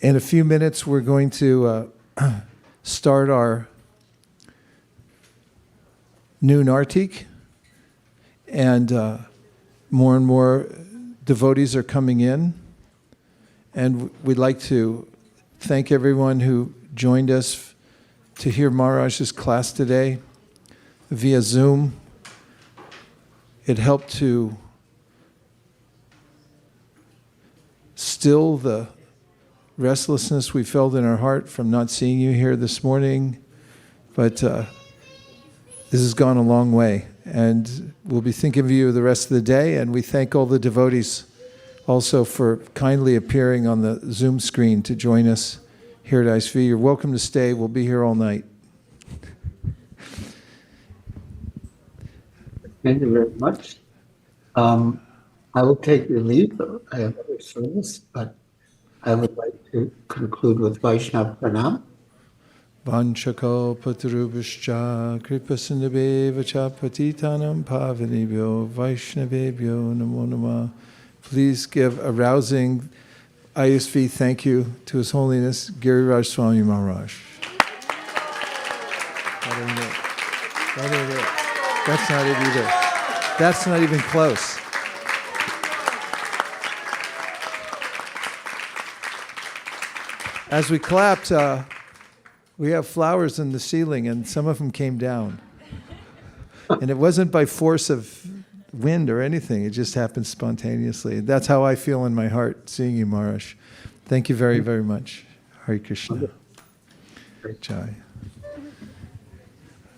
In a few minutes, we're going to start our noon arti, and more devotees are coming in. And we'd like to thank everyone who joined us to hear Maharaj's class today via Zoom. It helped to still the restlessness we felt in our heart from not seeing you here this morning. But this has gone a long way. And we'll be thinking of you the rest of the day. And we thank all the devotees also for kindly appearing on the Zoom screen to join us here at ISV. You're welcome to stay. We'll be here all night. Thank you very much. I will take your leave. I have other service, but I would like to conclude with Vaishnava Pranam. Vanchako patarubhascha kripasindhabeva patitanam pavanebhyo Vaishnavebhyo namo namah. Please give a rousing ISV thank you to His Holiness Giriraj Swami Maharaj. That's not it either. That's not even close. As we clapped, we have flowers in the ceiling, and some of them came down. And it wasn't by force of wind or anything. It just happened spontaneously. That's how I feel in my heart, seeing you, Maharaj. Thank you very, very much. Hare Krishna. Jai.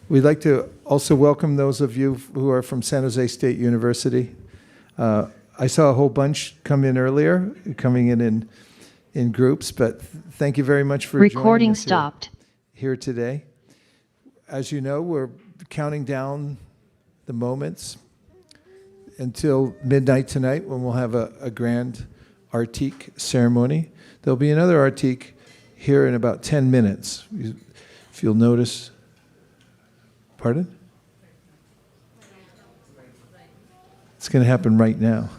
We'd like to also welcome those of you who are from San Jose State University. I saw a whole bunch come in earlier, coming in groups, but thank you very much for Recording joining us stopped. here today. As you know, we're counting down the moments until midnight tonight, when we'll have a grand artik ceremony. There'll be another artik here in about 10 minutes. If you'll notice. Pardon? It's going to happen right now.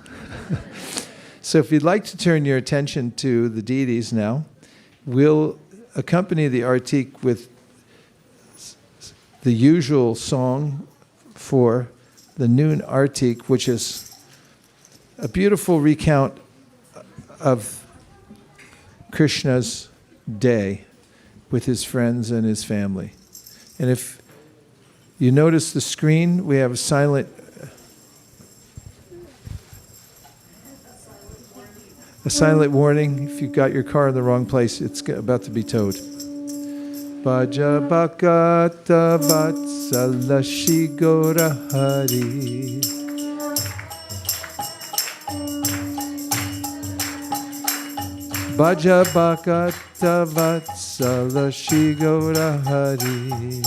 So if you'd like to turn your attention to the deities now, we'll accompany the artik with the usual song for the noon artik, which is a beautiful recount of Krishna's day with his friends and his family. And if you notice the screen, we have a silent warning. If you got your car in the wrong place, it's about to be towed. Bhaja bhakata vatsala shri gora hari. Bhaja bhakata vatsala shri gora hari.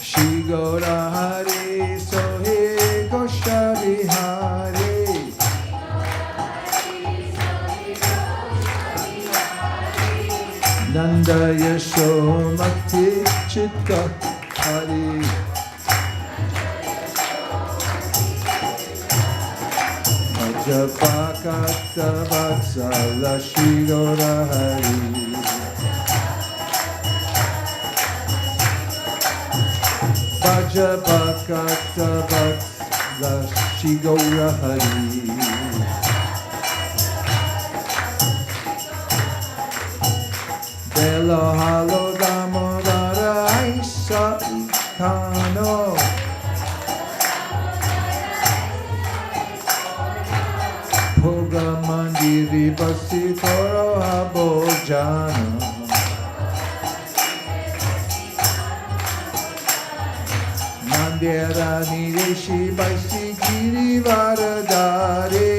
Shri gora hari sohe gosha vihari. Nanda Yashomati Chitta Hari. Bhajapakata Vatsala Shri Gora Hari. Bhajapakata Vatsala Shri Gora Hari. Belo halo damodara aisa ikano. Bhoga mandiri basi koro habo jana. Mandira nireshi baisi giri varadare.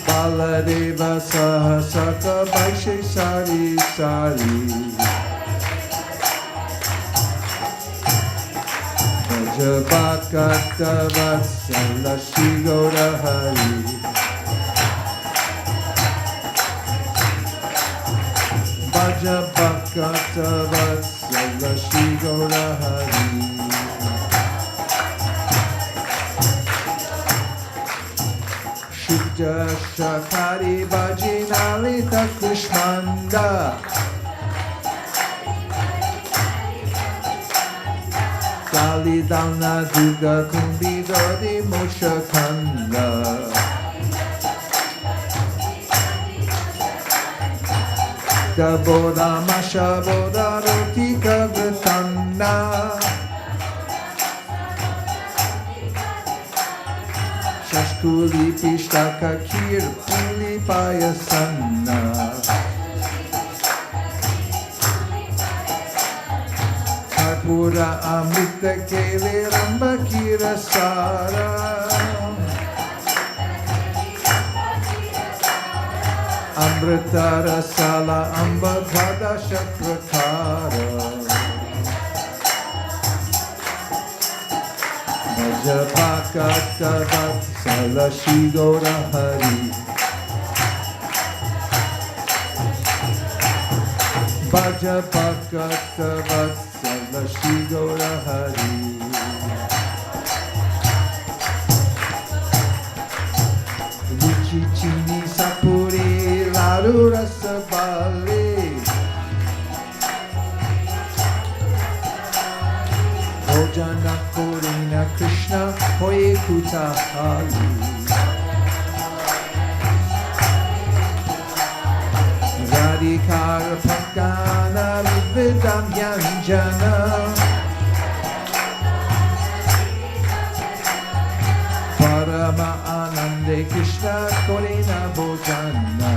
Baladeva sahasaka baishe sari sari. Bhajapakata vatsala shri gora hari. Bhajapakata vatsala shri gora hari. Bhaja Shakari Bhajinalita Kushmanda Kalidana Duga Kumbidodi Moshakanda Boda Masha Boda Rotika Vritanda Shashkuli Pishtaka Kir Puli Payasanna Karpura Amrita Kele Ramba Kirasara Amrita Rasala Amba Bhada Shakrakara Bhajapakata Vatsala Shri Gaura Hari Bhajapakata Vatsala Shri Gaura Hari Ruchi Chini Sapuri Laru Rasabali Bhojana Korina Krishna Hoye Kutahali Radhikara Pakana Vidam Yanjana Parama Anande Krishna Korina Bhojana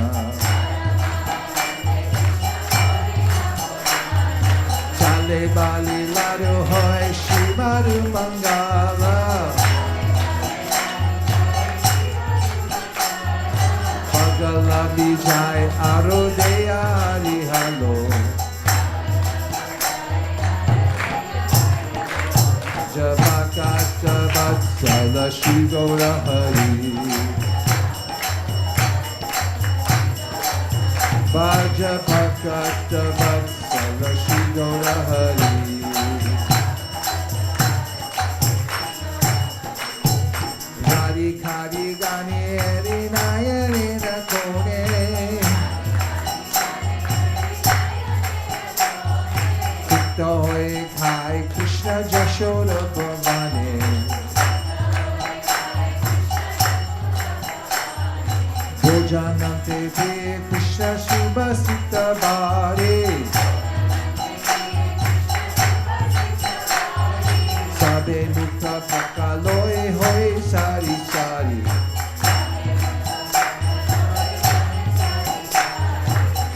Chale Bali Lado Hoy Shimaru Mangala Pagala Vijay Arodeya Harihalo Jabakata Vatsala Shri Gaura Hari Bhajapakata Vatsala Shri Gaura Hari Radhikari Gani Eri Nayani Nakone Tikta Hoy Khai Krishna Jashoda Bhavane Bhojanante Te Krishna Subhasita Bhare Sabe Mukha Pakaloe Hoy Sari Sari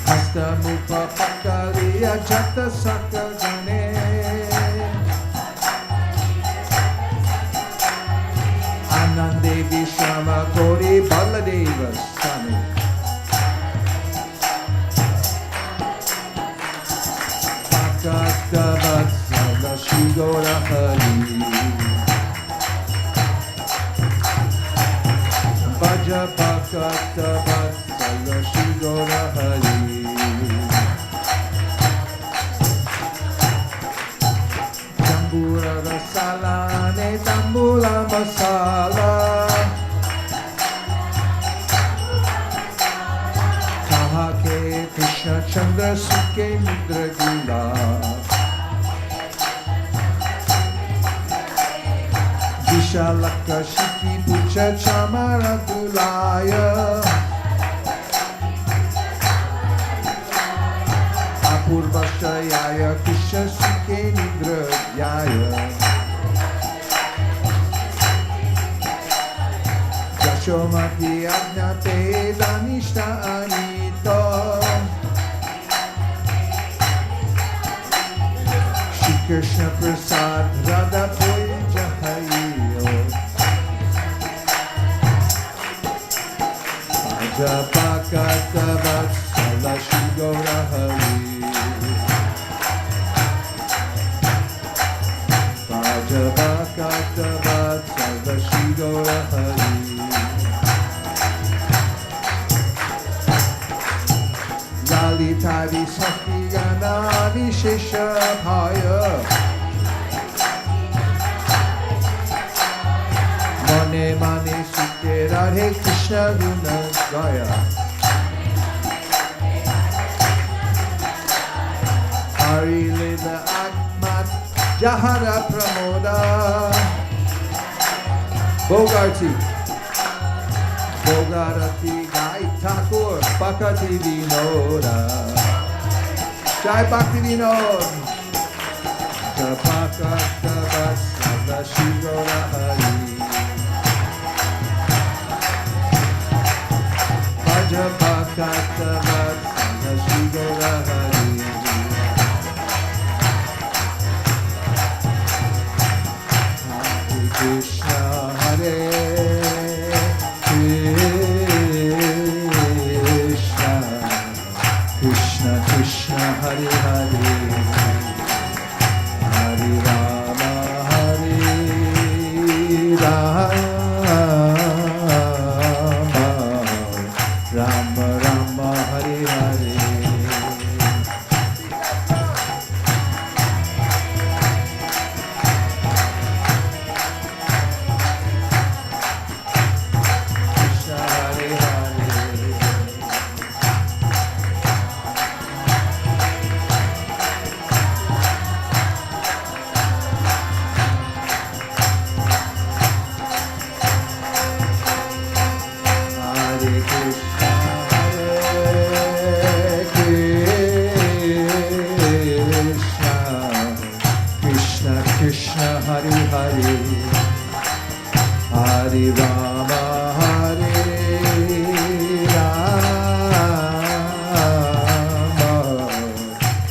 Hasta Mukha Pakaliya Jata Saka Gane Anande Vishama Gauri Baladeva Swami Pakata Vatsala Shri Gaura Hari Bhajapakata Vatsala Shri Gaura Hari Tambura Rasala Ne Tambula Masala Kahake Krishna Chandra Suke Nidra Gula Vishalaka Shiki Pucha Chamara Dulaya Apurvashayaya Krishna Suke Nidra Vyaya Yashomati Ajnate Danishta Anita Shri Krishna Prasad Radha Puja Hariyo Bhajapakata Vatsala Shri Gaura Hari Bhajapakata Vatsala Shri Gaura Hari Lalitari Sakti Gana Vishesha Bhaya Mane Mane Sukera Radhe Krishna Guna Gaya. Hari Lila Atmat Jahara Pramoda. Bogarti. Bogarati Gai Thakur Bhakti Vinoda. Jai Bhakti Vinod. Japakata Vasana Shigora Hari. Japakata Vasana Shigora Hari. Hare Krishna Hare Krishna Krishna Krishna Hare Hare Hare Rama Hare Rama Rama Rama Hare Hare. Krishna Hare Hare. Hare Krishna Krishna Krishna Hare Hare Hare Rama Hare Rama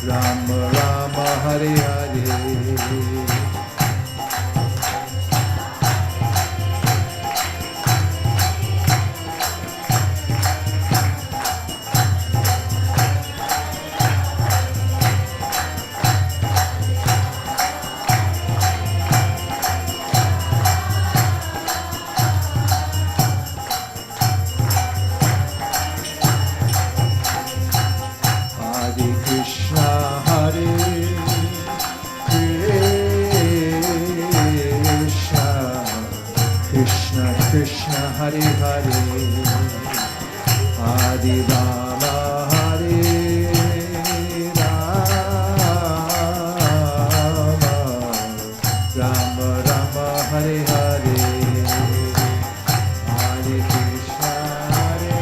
Rama Rama Hare Hare. Hare Krishna Hare Krishna Krishna Krishna Hare Hare Hare Rama Hare Rama Rama Rama Hare Hare Hare Krishna Hare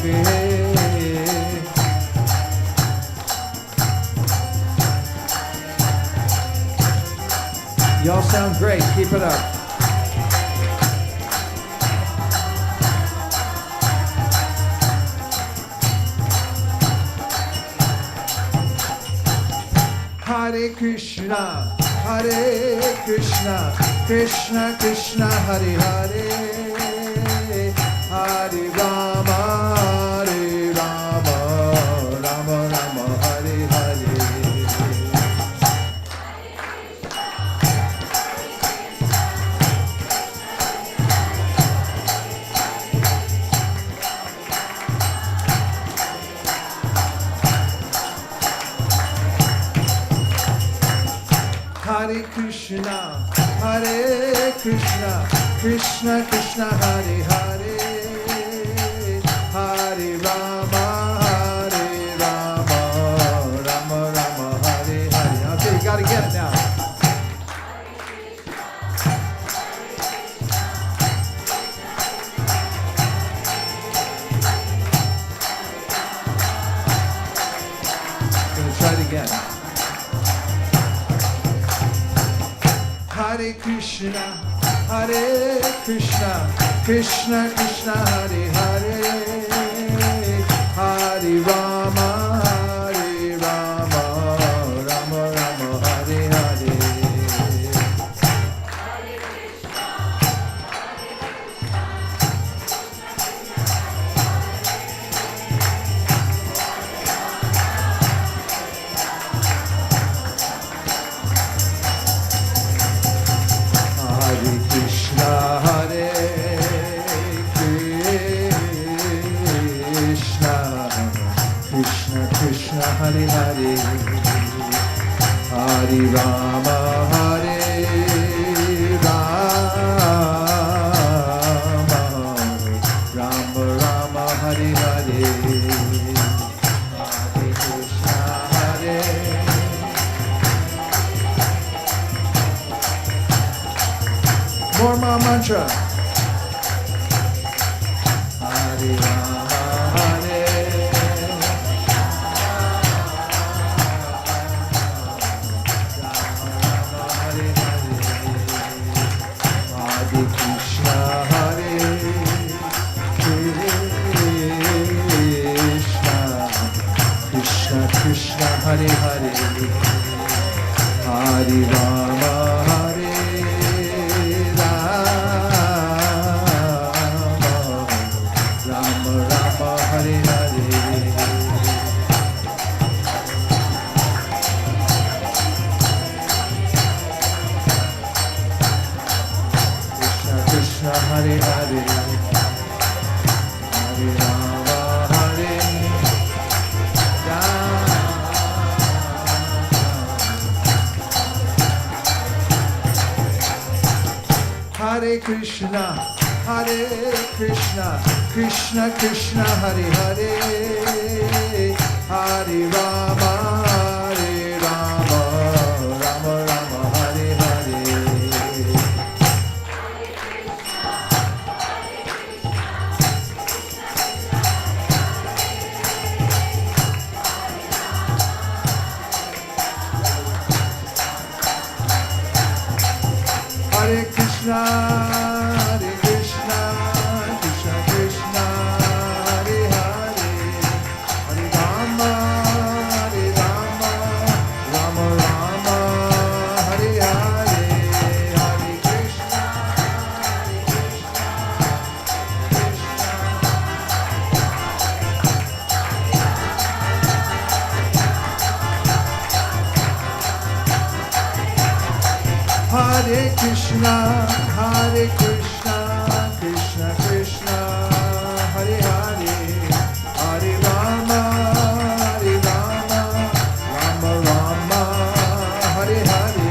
Krishna. Y'all sound great. Keep it up. Hare Krishna, Hare Krishna, Krishna Krishna, Hare Hare, Hare Rama, Hare Rama, Rama Rama, Hare Hare. Hare Krishna, Hare Krishna, Krishna Krishna, Hare Hare, Hare Rama, Hare Rama, Rama Rama, Hare Hare. Okay, you gotta get it now. I'm gonna try it again. Hare Krishna, Hare Krishna, Krishna Krishna, Hare Hare, Hare Rama, Hare Rama, Rama Rama, Hare Hare. Hare Krishna, Hare Krishna, Krishna Krishna, Hare Hare, Hare Rama, Hare Rama, Rama mantra. Hare Rama, Hare Krishna, Hare Krishna, Krishna Krishna, Hare Hare, Hare Rama, Hare Rama, Rama Rama, Hare Hare. Krishna Hare Hare, Hare Rama, Hare Rama. Hare Krishna, Hare Krishna, Krishna Krishna, Hare Hare, Hare Rama, Hare Rama, Rama Rama, Hare Hare. Hare Krishna, Hare Krishna, Krishna Krishna, Hare Hare, Hare Rama, Hare Rama, Rama Rama, Hare Hare, Hare Krishna, Hare Krishna, Hare Krishna, Hare Krishna, Krishna Krishna, Hare Hare, Hare Rama, Hare Rama, Rama Rama, Hare Hare.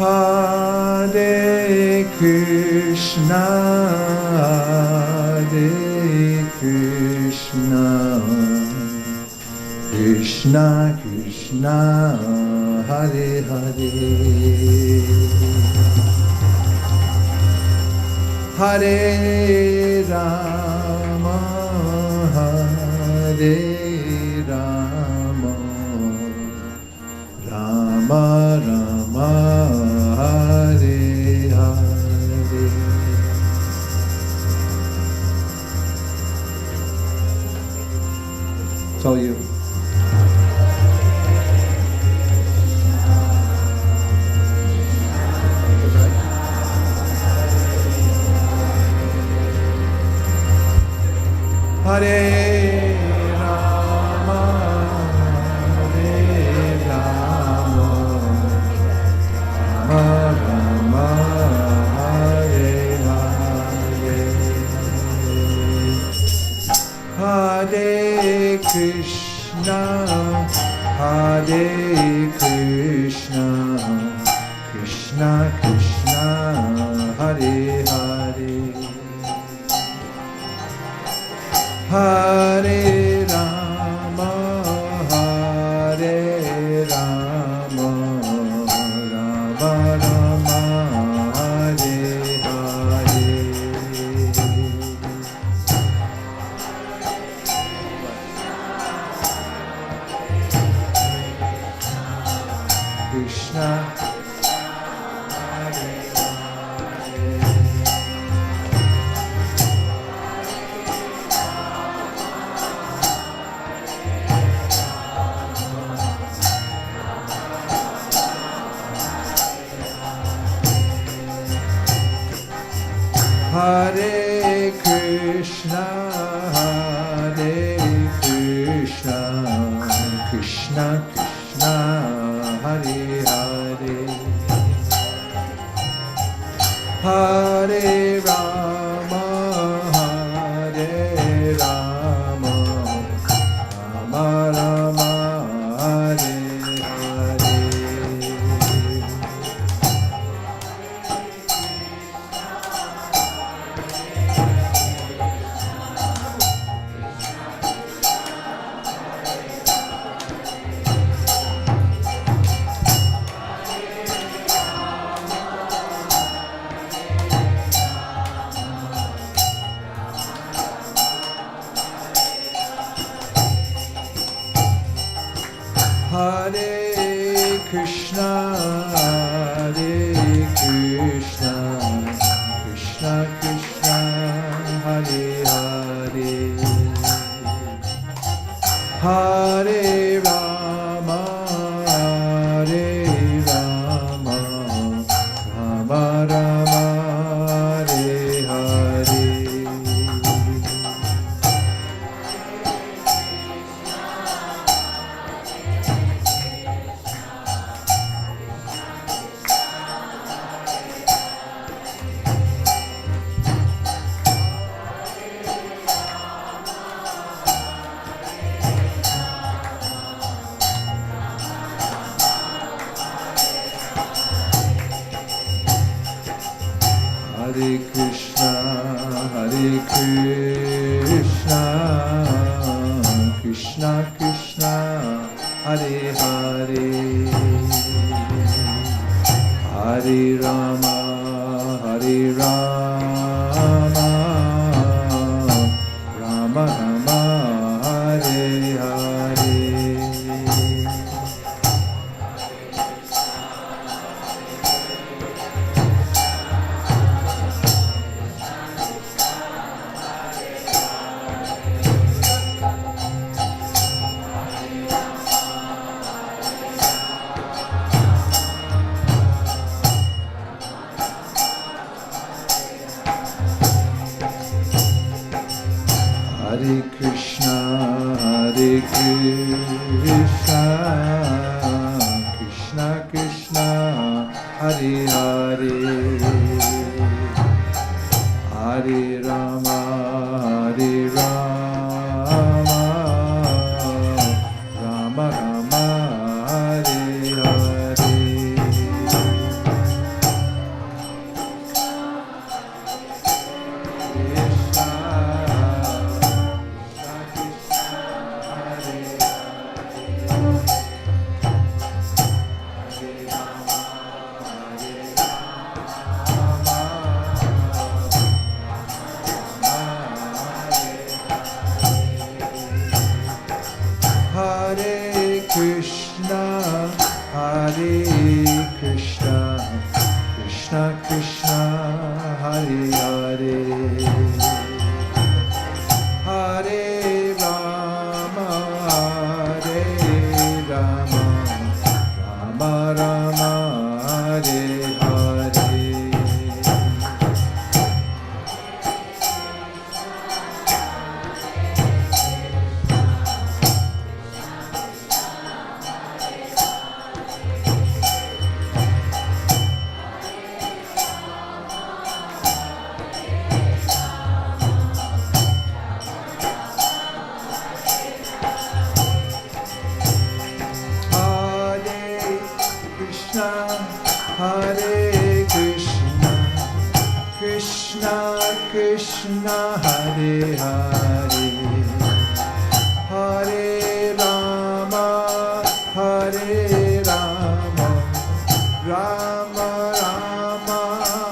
Hare Krishna, Hare Krishna, Krishna Krishna, Hare Hare, Hare Rama, Hare Rama, Rama Rama, Hare Hare. It's all you. Hare Rama, Hare Rama, Rama Rama, Hare Hare, Hare Krishna, Hare Krishna, Krishna Krishna, Hare Hare, Hare Rama, Hare Rama, Rama Rama, Hare Hare. Krishna, Hare Krishna, Hare Krishna, Krishna Krishna, Hare Hare, Hare Krishna, Krishna Krishna, Hare Hare, Hare Rama, Rama Rama, Hare Hare. Hare Krishna, Krishna Krishna, Hare Hare, Hare Rama, Rama Rama, Hare Hare. Hare Krishna, Krishna Krishna, Hare Hare, Hare Rama, Rama Rama, Hare Hare. Hare Krishna, Krishna Krishna, Hare Hare, Hare Rama, Rama Rama, Hare Hare. Hare Krishna, Krishna Krishna, Hare Hare, Hare Rama, Rama Rama,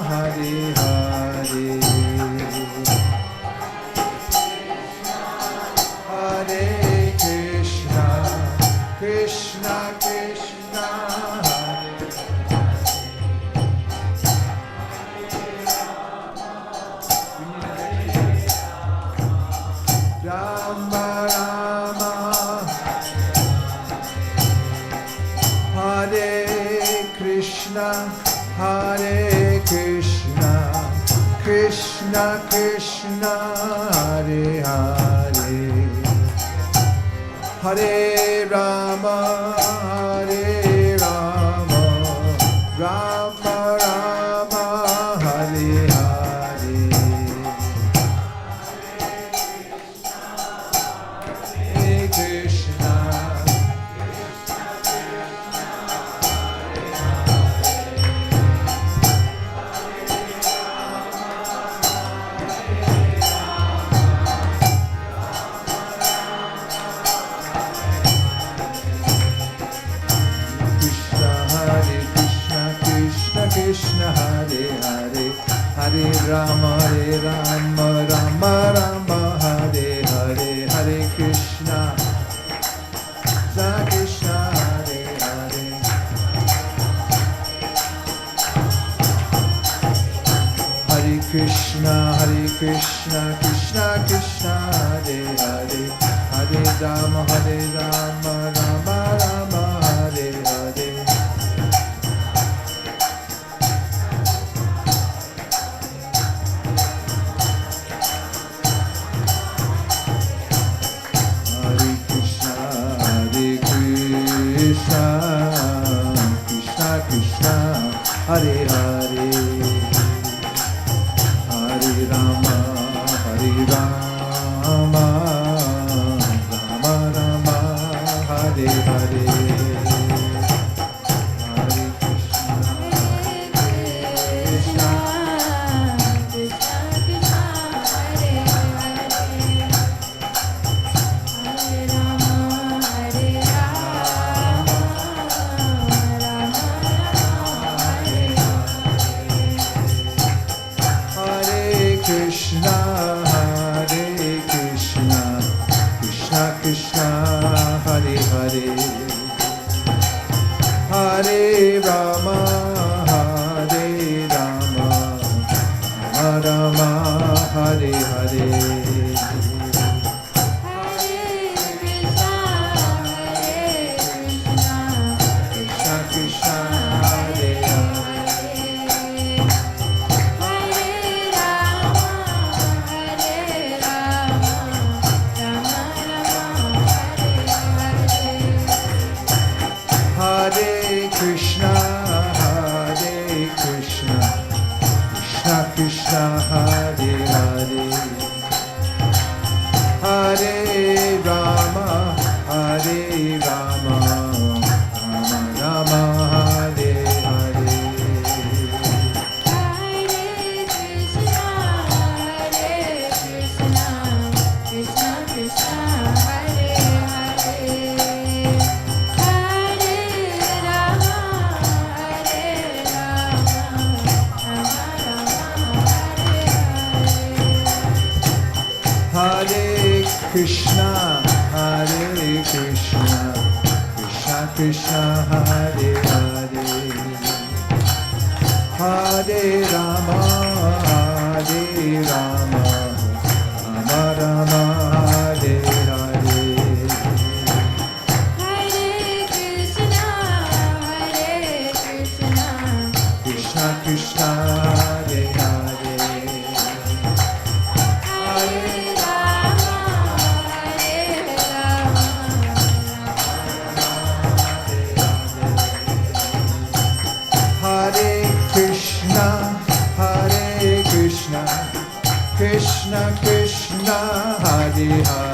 Hare Hare, Hare Krishna, Krishna Krishna, Rama Rama, Hare Krishna, Krishna Krishna, Hare Hare, Hare Rama, Rama Rama, Hare Hare. Krishna Hare Hare, Hare Rama, Rama Rama, Hare Hare, Hare Krishna, Krishna Hare Krishna Krishna Krishna Hare Hare Hare Rama Rama Rama Hare Hare Hare Hare Hare Rama Rama Rama Hare Hare Hare Krishna Krishna Krishna Hare Hare Hare Rama Krishna Krishna Krishna Hare Hare Hare Rama Rama Hare Hare Krishna Krishna Hare Hare Krishna Krishna Krishna Hare Hare Hare Rama Rama Rama Hare Hare Krishna Krishna Hare Hare Hare Krishna Krishna Krishna Hare Hare Hare Rama Rama Rama Hare Hare Krishna Krishna Hare Hare Hare Krishna Krishna Krishna Hare Hare